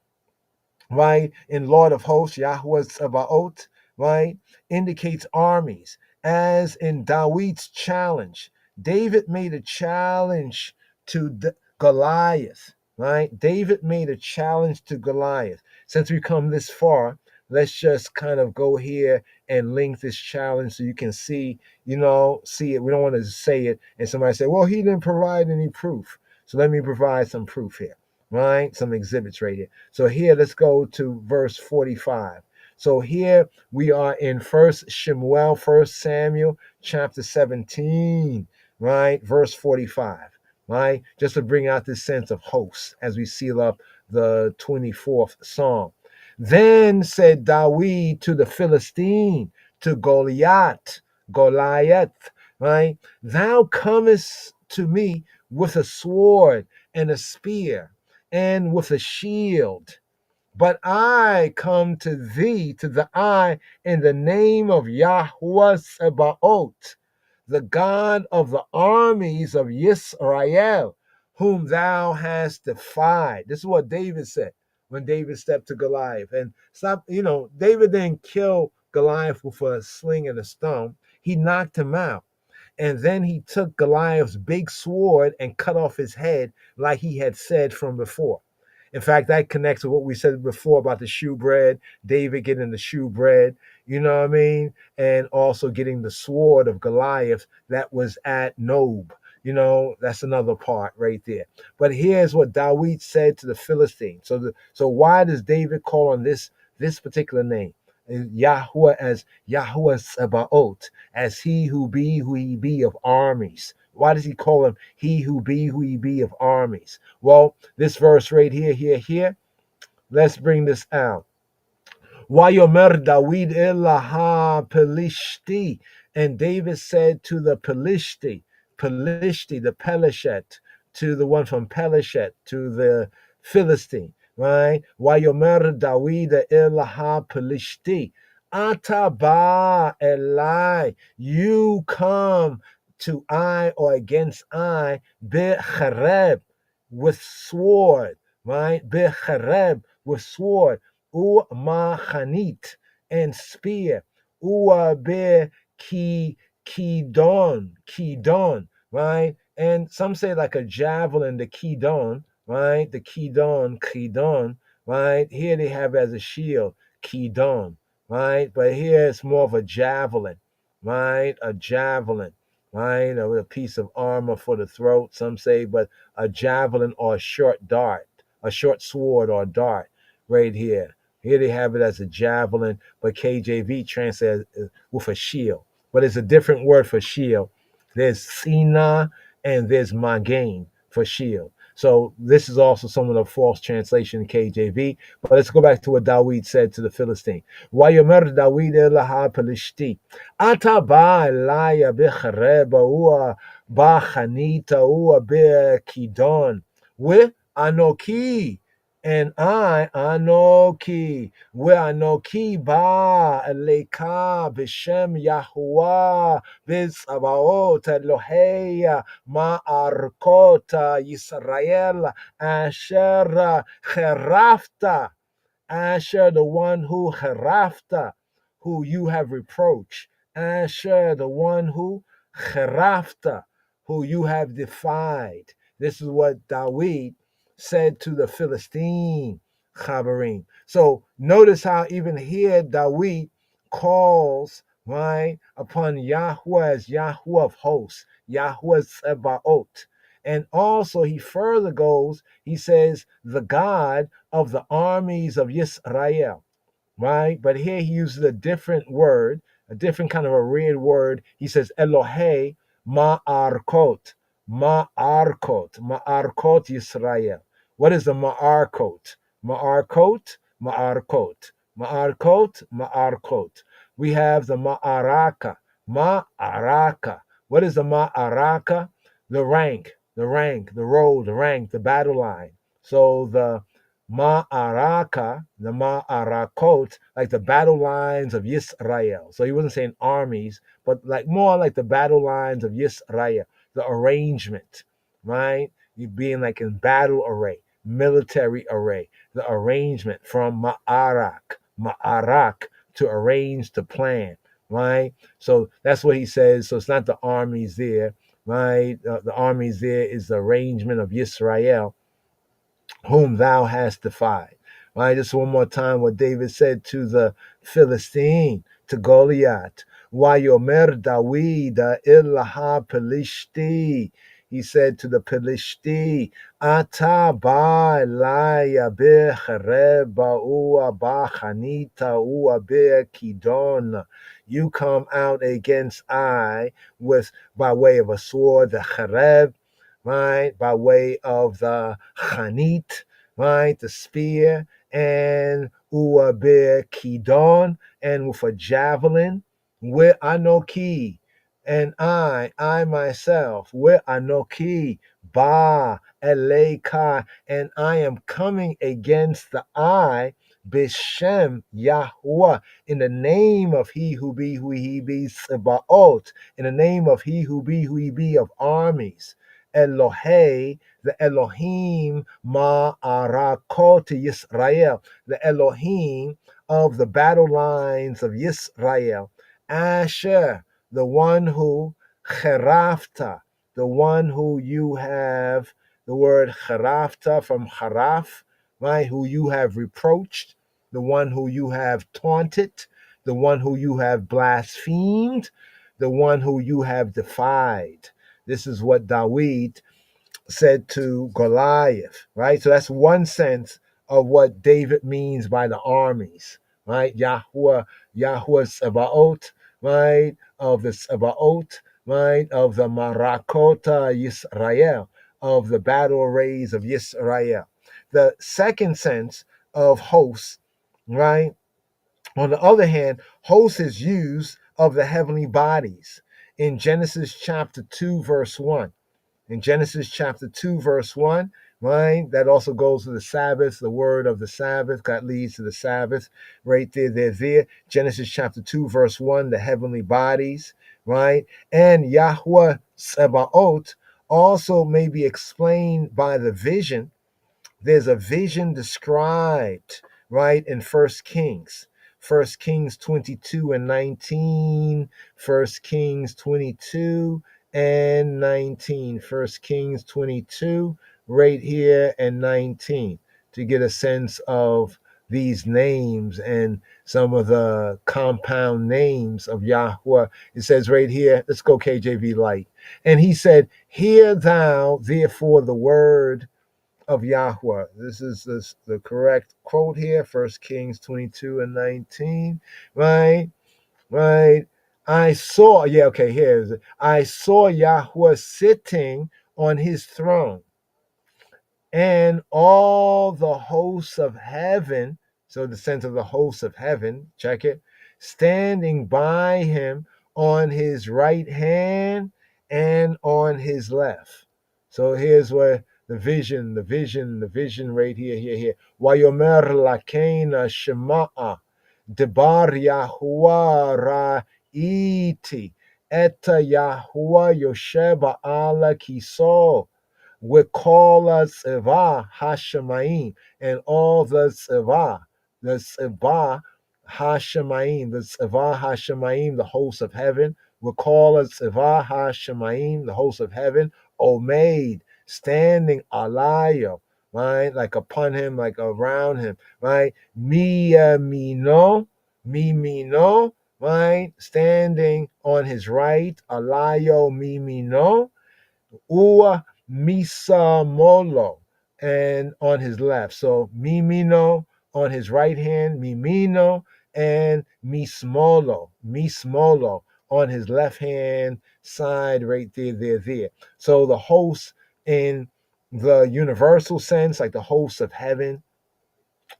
right? In Lord of Hosts, Yahweh Sabaoth, right? Indicates armies. As in David's challenge, David made a challenge to Goliath, right? David made a challenge to Goliath. Since we come this far, let's just kind of go here and link this challenge so you can see, see it. We don't want to say it and somebody say, well, he didn't provide any proof. So let me provide some proof here, right? Some exhibits right here. So here, let's go to verse 45. So here we are in First Shemuel, First Samuel, chapter 17, right? Verse 45, right? Just to bring out this sense of hosts as we seal up the 24th Psalm. Then said David to the Philistine, to Goliath, right? Thou comest to me with a sword and a spear and with a shield. But I come to thee, to the eye, in the name of Yahweh Sabaoth, the God of the armies of Israel, whom thou hast defied. This is what David said when David stepped to Goliath. And stop, David didn't kill Goliath with a sling and a stone. He knocked him out. And then he took Goliath's big sword and cut off his head, like he had said from before. In fact, that connects with what we said before about the shoe bread, David getting the shoe bread, you know what I mean? And also getting the sword of Goliath that was at Nob. That's another part right there. But here's what David said to the Philistine. So why does David call on this particular name? Yahweh as Yahweh Sabaoth, as he who he be of armies. Why does he call him he who he be of armies? Well, this verse right here, let's bring this out. Wayomer David Elaha Pelishti. And David said to the Pelishti, the Pelishet, to the one from Pelishet, to the Philistine, right? Wayomer David Elaha Pelishti. Ataba Eli, you come to I or against I, Bechareb, with sword, right? Bechareb, with sword. Machanit, and spear. Be Kidon, right? And some say like a javelin, the Kidon, right? The Kidon, right? Here they have as a shield, Kidon, right? But here it's more of a javelin, right? A javelin, right? A piece of armor for the throat, some say, but a javelin or a short dart, a short sword or dart right here. Here they have it as a javelin, but KJV translates with a shield. But it's a different word for shield. There's Sina and there's Magain for shield. So this is also some of the false translation in KJV. But let's go back to what David said to the Philistine. Wayomer David elaha Pelishti. Ata ba elaya bechareba ua ba chanita ua be kidon. We anoki. And I, Anoki, where Anoki ba Eleka Bishem Yahuwah Bizabaot Elohei Ma'arkota Yisrael Asher Cherafta, Asher, the one who Cherafta, who you have reproached, Asher, the one who Cherafta, who you have defied. This is what David said to the Philistine, Chabarim. So notice how even here David calls, right, upon Yahweh as Yahweh of hosts, Yahweh Sebaot. And also he further goes, he says, the God of the armies of Yisrael, right? But here he uses a different word, a different kind of a weird word. He says Elohei Ma'arkot, Ma'arkot Yisrael. What is the Ma'arkot? Ma'arkot, Ma'arkot, Ma'arkot, Ma'arkot. We have the Ma'araka, Ma'araka. What is the Ma'araka? The rank, the road, the rank, the battle line. So the Ma'araka, the Ma'arakot, like the battle lines of Yisrael. So he wasn't saying armies, but like more like the battle lines of Yisrael, the arrangement, right? You being like in battle array. military array, the arrangement from ma'arak, to arrange, to plan, right? So that's what he says. So it's not the armies there, right? The armies there is the arrangement of Yisrael, whom thou hast defied. Right, just one more time what David said to the Philistine, to Goliath. Wayomer Dawid ilaha Pelishti. He said to the Pelishti, Ata ba elaya bechereba ua ba chanita ua be kidon. You come out against I with by way of a sword, the chereb, right? By way of the chanit, right? The spear, and uaber kidon, and with a javelin, where anoki, and I myself, where anoki, ba eleka, and I am coming against the I, Bishem Yahuwah, in the name of he who he be, Sebaot, in the name of he who he be of armies. Elohe, the Elohim Ma'arakot Yisrael, the Elohim of the battle lines of Yisrael. Asher, the one who Cherafta, the one who you have, the word Cherafta from Haraf, right? Who you have reproached, the one who you have taunted, the one who you have blasphemed, the one who you have defied. This is what David said to Goliath, right? So that's one sense of what David means by the armies, right? Yahuwah Sabaoth, right? Of the Sabaoth, right? Of the Marakota Yisrael, of the battle arrays of Yisrael. The second sense of hosts, right? On the other hand, host is used of the heavenly bodies in Genesis chapter 2, verse 1. In Genesis chapter 2, verse 1, right? That also goes to the Sabbath, the word of the Sabbath. God leads to the Sabbath. Right there. Genesis chapter 2, verse 1, the heavenly bodies, right? And Yahweh Sebaot also may be explained by the vision. There's a vision described, right, in First Kings 22 and 19, First Kings 22 and 19, First Kings 22 right here and 19, to get a sense of these names and some of the compound names of Yahweh. It says right here, let's go KJV light. And he said, hear thou therefore the word of Yahweh. This is the correct quote here, First Kings 22 and 19, right? Right. Here's it. I saw Yahweh sitting on his throne, and all the hosts of heaven, so the sense of the hosts of heaven, check it, standing by him on his right hand and on his left. So here's where the vision right here. Wayomer lakena shema'a debar Yahuwah ra'iti eta Yahuwah yosheba ala kiso. We call us Tzeva Hashemayim, and all the Tzeva Hashemayim, the host of heaven. We call us Tzeva Hashemayim, the host of heaven, Omeid, standing alayo, right? Like upon him, like around him, right? Mino, right? Standing on his right, alayo mino. Ua Misa Molo, and on his left. So Mimino on his right hand, Mimino, and Mismolo on his left hand side, right there. So the hosts in the universal sense, like the hosts of heaven,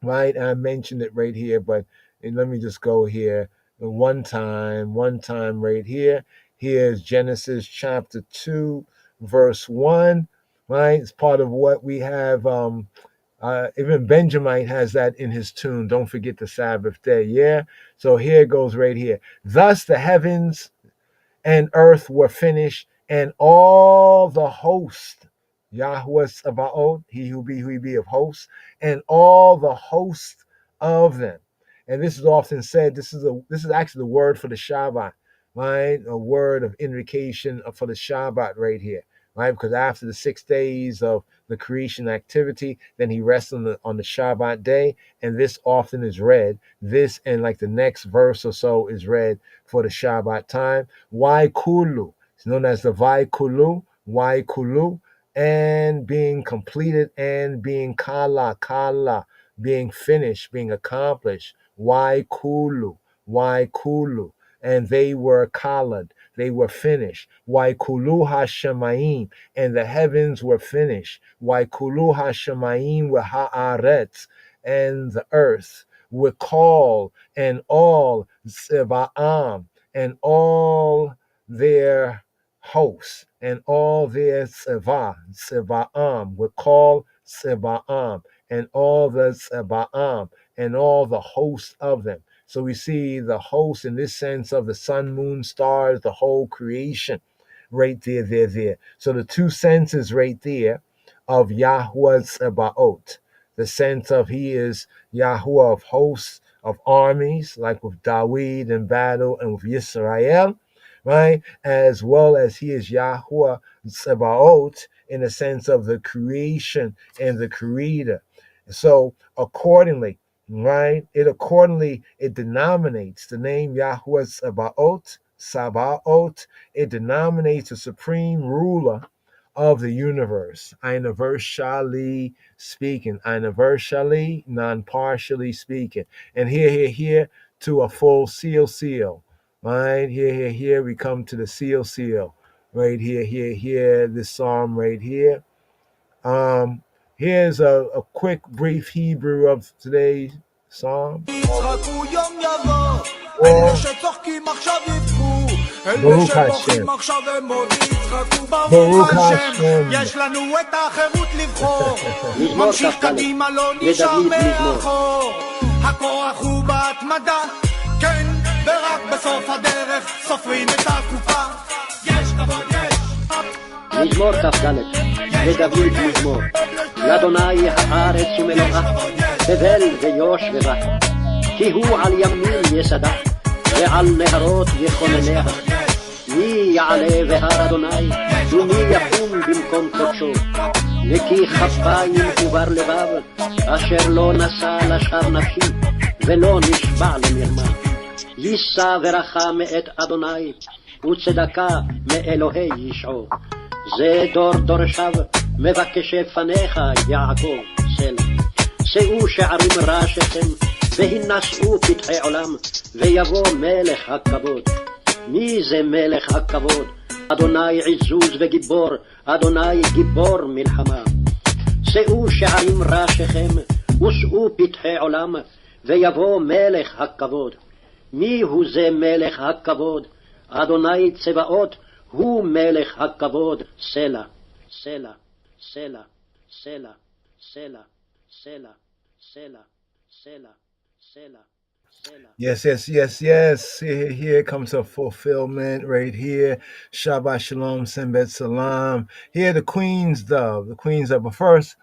right? And I mentioned it right here, but let me just go here one time right here. Here's Genesis chapter 2, verse 1, right? It's part of what we have. Even Benjamin has that in his tune. Don't forget the Sabbath day. Yeah. So here it goes right here. Thus the heavens and earth were finished, and all the host, Yahweh Sabaoth, he who be of hosts, and all the hosts of them. And this is often said, this is actually the word for the Shabbat, right? A word of invocation for the Shabbat right here, right? Because after the 6 days of the creation activity, then he rests on the Shabbat day, and this often is read. This and like the next verse or so is read for the Shabbat time. Why Kulu? It's known as the Vai Kulu, Why Kulu, and being completed and being kala, being finished, being accomplished. Why Kulu? Why Kulu? And they were kalad, they were finished. Why Kulu Hashemayim, and the heavens were finished. Why Kulu Hashemayim were haaretz, and the earth were called, and all Tzevaam, and all their hosts, and all their Tzevaam were called Tzevaam, and all the Tzevaam, and all the hosts of them. So we see the host in this sense of the sun, moon, stars, the whole creation right there. So the two senses right there of Yahweh Tzebaot, the sense of he is Yahweh of hosts, of armies, like with David in battle and with Yisrael, right? As well as he is Yahweh Tzebaot in the sense of the creation and the creator. So accordingly, right? It denominates the name Yahweh Sabaoth. It denominates the supreme ruler of the universe, universally speaking, universally, non-partially speaking. And here, to a full seal, right? Here, we come to the seal, right here, this psalm right here. Here's a quick, brief Hebrew of today's psalm. Baruch Hashem. Baruch Hashem. יש לנו את החירות לבחור, ממשיך קדימה לא נשאר מאחור, הכוח הוא בהתמדה, כן, ורק בסוף הדרך סופרים את התקופה. יש כבוד, יש מזמור כ"ד, לדוד מזמור. לאדוני הארץ ומלואה, תבל ויושביה, כי הוא על ימין יסדה, ועל נהרות יכונניה. מי יעלה בהר אדוני, ומי יקום במקום קודשו. נקי כפיים ובר לבב, אשר לא נשא לשאר נפשי, ולא נשבע למרמה. יישא ברכה מאת אדוני, וצדקה מאלוהי ישעו. זה דור דורשיו, מבקשי פניך יעקב, סלע. שאו שערים ראשיכם, והינשאו פתחי עולם, ויבוא מלך הכבוד. מי זה מלך הכבוד? אדוני עזוז וגיבור, אדוני גיבור מלחמה. שאו שערים ראשיכם, ושאו פתחי עולם, ויבוא מלך הכבוד. מי הוא זה מלך הכבוד? אדוני צבאות, הוא מלך הכבוד, סלע, סלע, סלע, סלע, סלע, סלע, סלע, סלע, סלע. Yes. Here comes a fulfillment right here. Shabbat Shalom, Sembet Salam. Here the Queen's Dove. But first,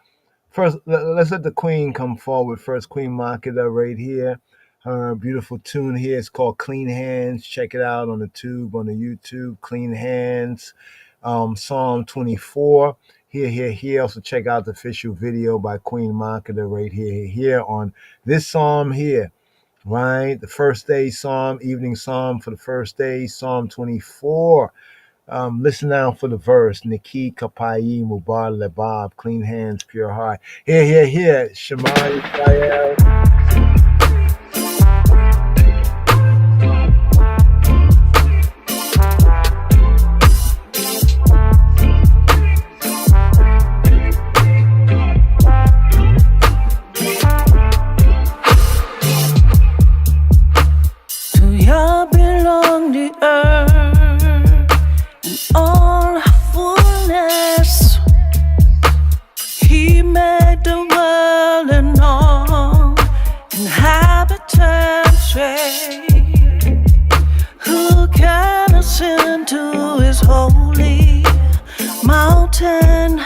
let's let the Queen come forward first. Queen Makeda right here. Her beautiful tune here is called Clean Hands. Check it out on the YouTube. Clean Hands. Psalm 24. Here. Also check out the official video by Queen Makeda right here on this psalm here. Right, the first day psalm, evening psalm for the first day, Psalm 24. Listen now for the verse. Niki kapayi mubar lebab, clean hands, pure heart. Here. Shema Yisrael. Who can ascend to his holy mountain?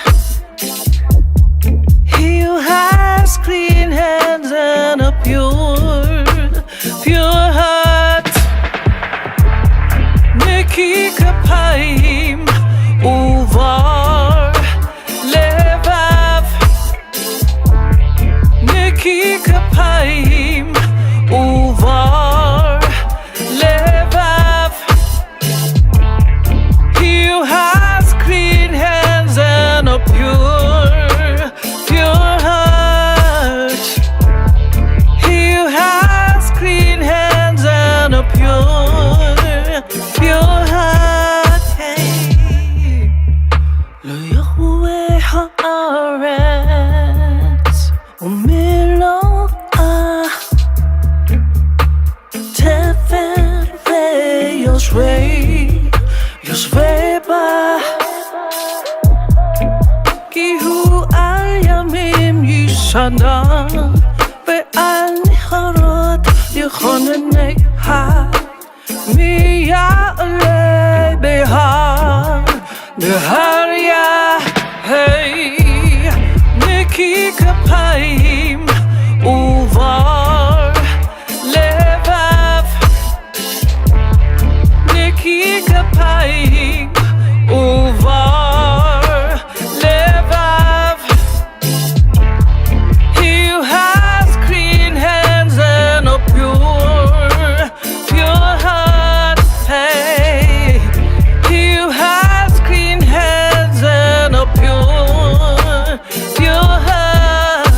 יושבי בה כי הוא הימים ישנה ועל ניחרות יכונניה מי יעלה בהר נהריה היי נקי כפיים ובר לבב נקי כפיים ובר לבב He who has clean hands and a pure heart hey He who has clean hands and a pure heart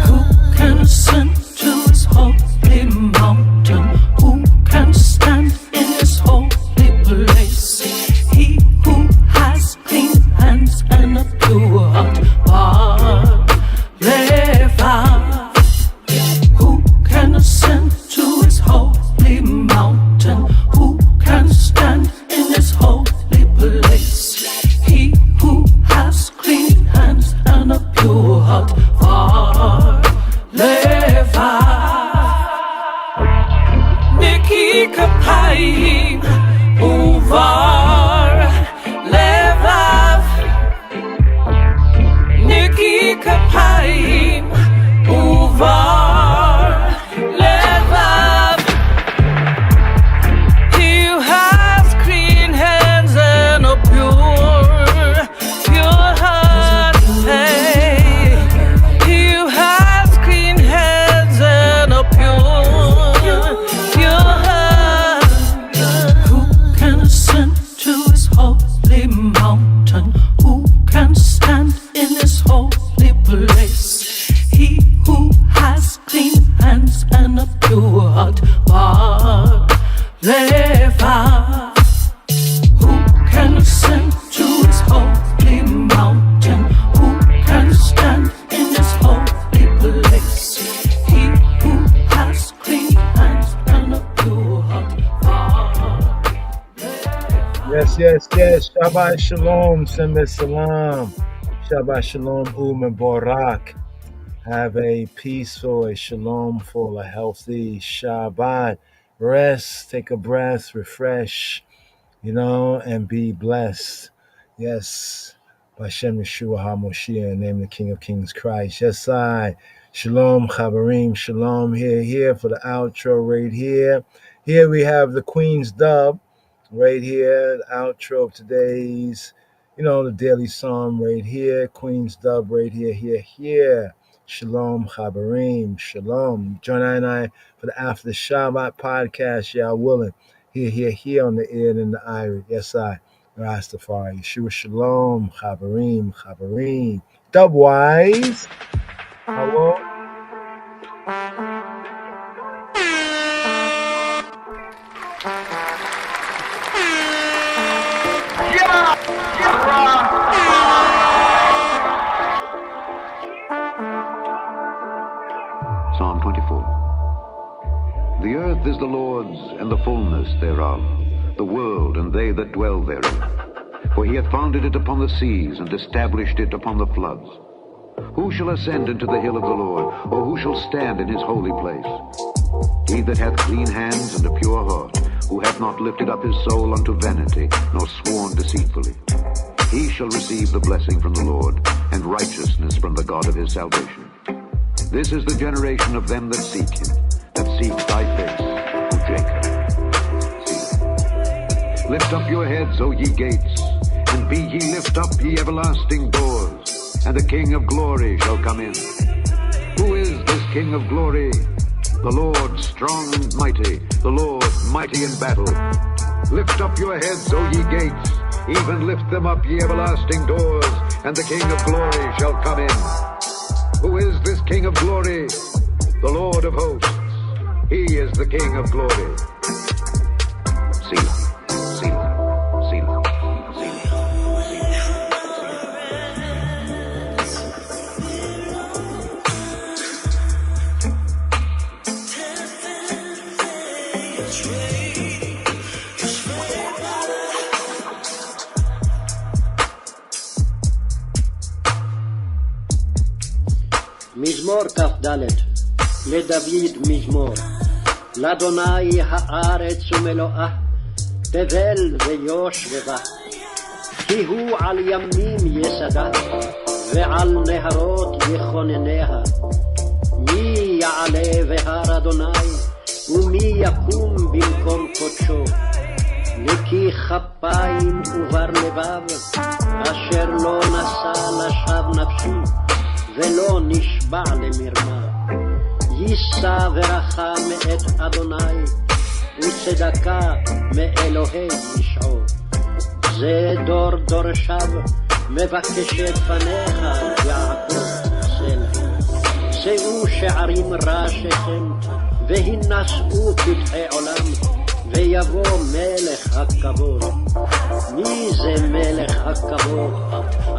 Who can ascend to his holy mountain Who can stand in his holy place He who has clean hands and a pure heart Who can ascend to his holy mountain Who can stand in his holy place He who has clean hands and a pure heart Niki kapayim uvar levav Niki kapayim uvar levav He who has clean hands and a pure heart hey He who has clean hands and a pure heart Who can ascend to his holy mountain Who can stand in his holy place He who has clean hands and a pure heart Who can ascend to his holy mountain Who can stand in his holy place He who has clean hands and a pure heart Yes. Shabbat Shalom, Semet Salam. Shabbat Shalom, Mubarak. Have a peaceful, a shalomful, a healthy Shabbat. Rest, take a breath, refresh, and be blessed. Yes. B'Shem Yeshua HaMoshiach, in the name of the King of Kings Christ. Yes, I. Shalom, Chaverim, shalom. Here for the outro right here. Here we have the Queen's Dub. Right here, the outro of today's, the daily psalm right here, Queen's Dub right here. Shalom, Chaverim, shalom. Join I for the After the Shabbat podcast, y'all willing. Here on the ear and the iris. Yes, I, Rastafari. Yeshua shalom, Chaverim. Dubwise. Hello. Psalm 24. The earth is the Lord's, and the fullness thereof, the world and they that dwell therein. For he hath founded it upon the seas, and established it upon the floods. Who shall ascend into the hill of the Lord, or who shall stand in his holy place? He that hath clean hands and a pure heart, who hath not lifted up his soul unto vanity, nor sworn deceitfully. He shall receive the blessing from the Lord, and righteousness from the God of his salvation. This is the generation of them that seek him, that seek thy face, O Jacob. Selah. Lift up your heads, O ye gates, and be ye lift up, ye everlasting doors, and the King of glory shall come in. Who is this King of glory? The Lord strong and mighty, the Lord mighty in battle. Lift up your heads, O ye gates, even lift them up, ye everlasting doors, and the King of glory shall come in. Who is this King of glory? The Lord of hosts. He is the King of glory. Selah, Selah, Selah, Selah. מזמור כ"ד, לדוד מזמור. לאדוני הארץ ומלואה, תבל ויושבבה. כי הוא על ימים יסדה, ועל נהרות יכונניה. מי יעלה בהר אדוני, ומי יקום במקום קודשו. נקי כפיים ובר לבב, אשר לא נשא לשווא נפשי, ולא נשבע למרמה. יישא ורחם מאת אדוני, וצדקה מאלוהי ישעו. זה דור דורשיו, מבקשת פניך יעקב סלע. שאו שערים ראשיכם, והינשאו פתחי עולם, ויבוא מלך הכבוד. מי זה מלך הכבוד?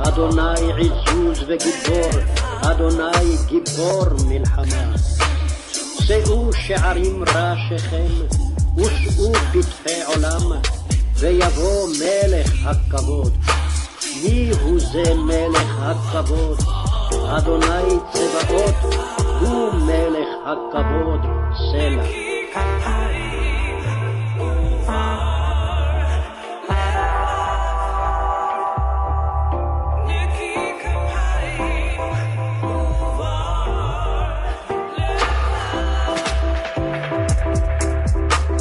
אדוני עזוז וגיבור, אדוני גיבור מלחמה. שאו שערים ראשיכם, ושאו פתחי עולם, ויבוא מלך הכבוד. מי הוא זה מלך הכבוד? אדוני צבאות, הוא מלך הכבוד סלע.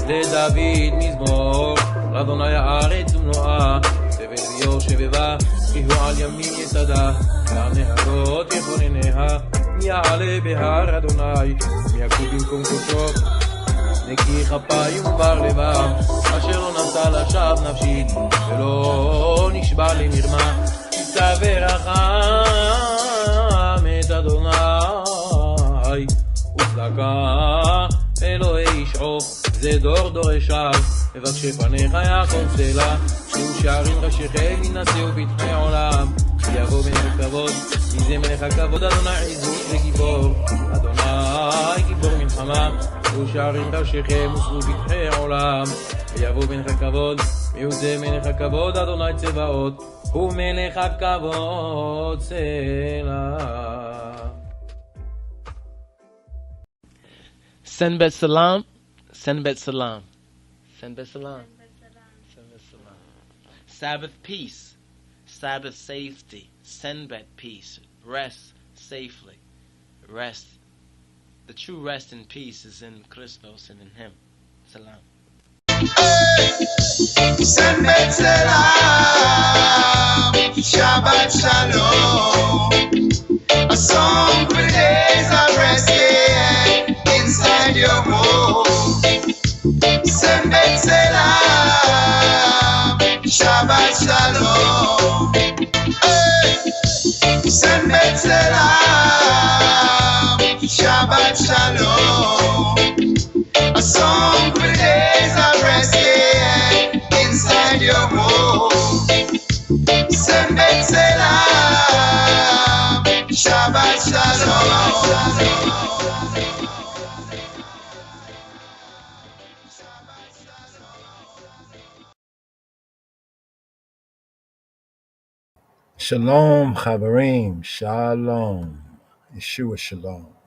לדוד מזמור, לאדוני הארץ ומלואה, תבל ויושבבה, כי הוא על ימים יסדה, ועל נהרות יכונניה. מי יעלה בהר אדוני, מי יקום במקום קודשו. נקי כפיים ובר לבב, אשר לא נשא לשווא נפשי, ולא נשבע למרמה. יישא ורחם את אדוני, וצדקה אלוהי ישעו. זה דור דורשיו, מבקשי פניך יעקב סלע. שאו שערים ראשיכם, ינשאו פתחי עולם, יבוא מלך הכבוד. מי זה מלך הכבוד? אדוני עזוז וגיבור, אדוני גיבור מלחמה. שאו שערים ראשיכם, ושאו פתחי עולם, ויבוא מלך הכבוד. מי זה מלך הכבוד? אדוני צבאות, הוא מלך הכבוד סלע. Send bet salam. Send bet salam. Send bet salam. Send bet salam. Sabbath peace. Sabbath safety. Send bet peace. Rest safely. Rest. The true rest and peace is in Christos and in Him. Salam. Send bet salam. Shabbat shalom. A song for days of resting inside your home. Send bet salam. Shabbat shalom. Send bet salam. Shabbat shalom. A song for days of resting inside your home. Send bet salam. Shabbat shalom. Shalom, Chavarim. Shalom. Yeshua Shalom.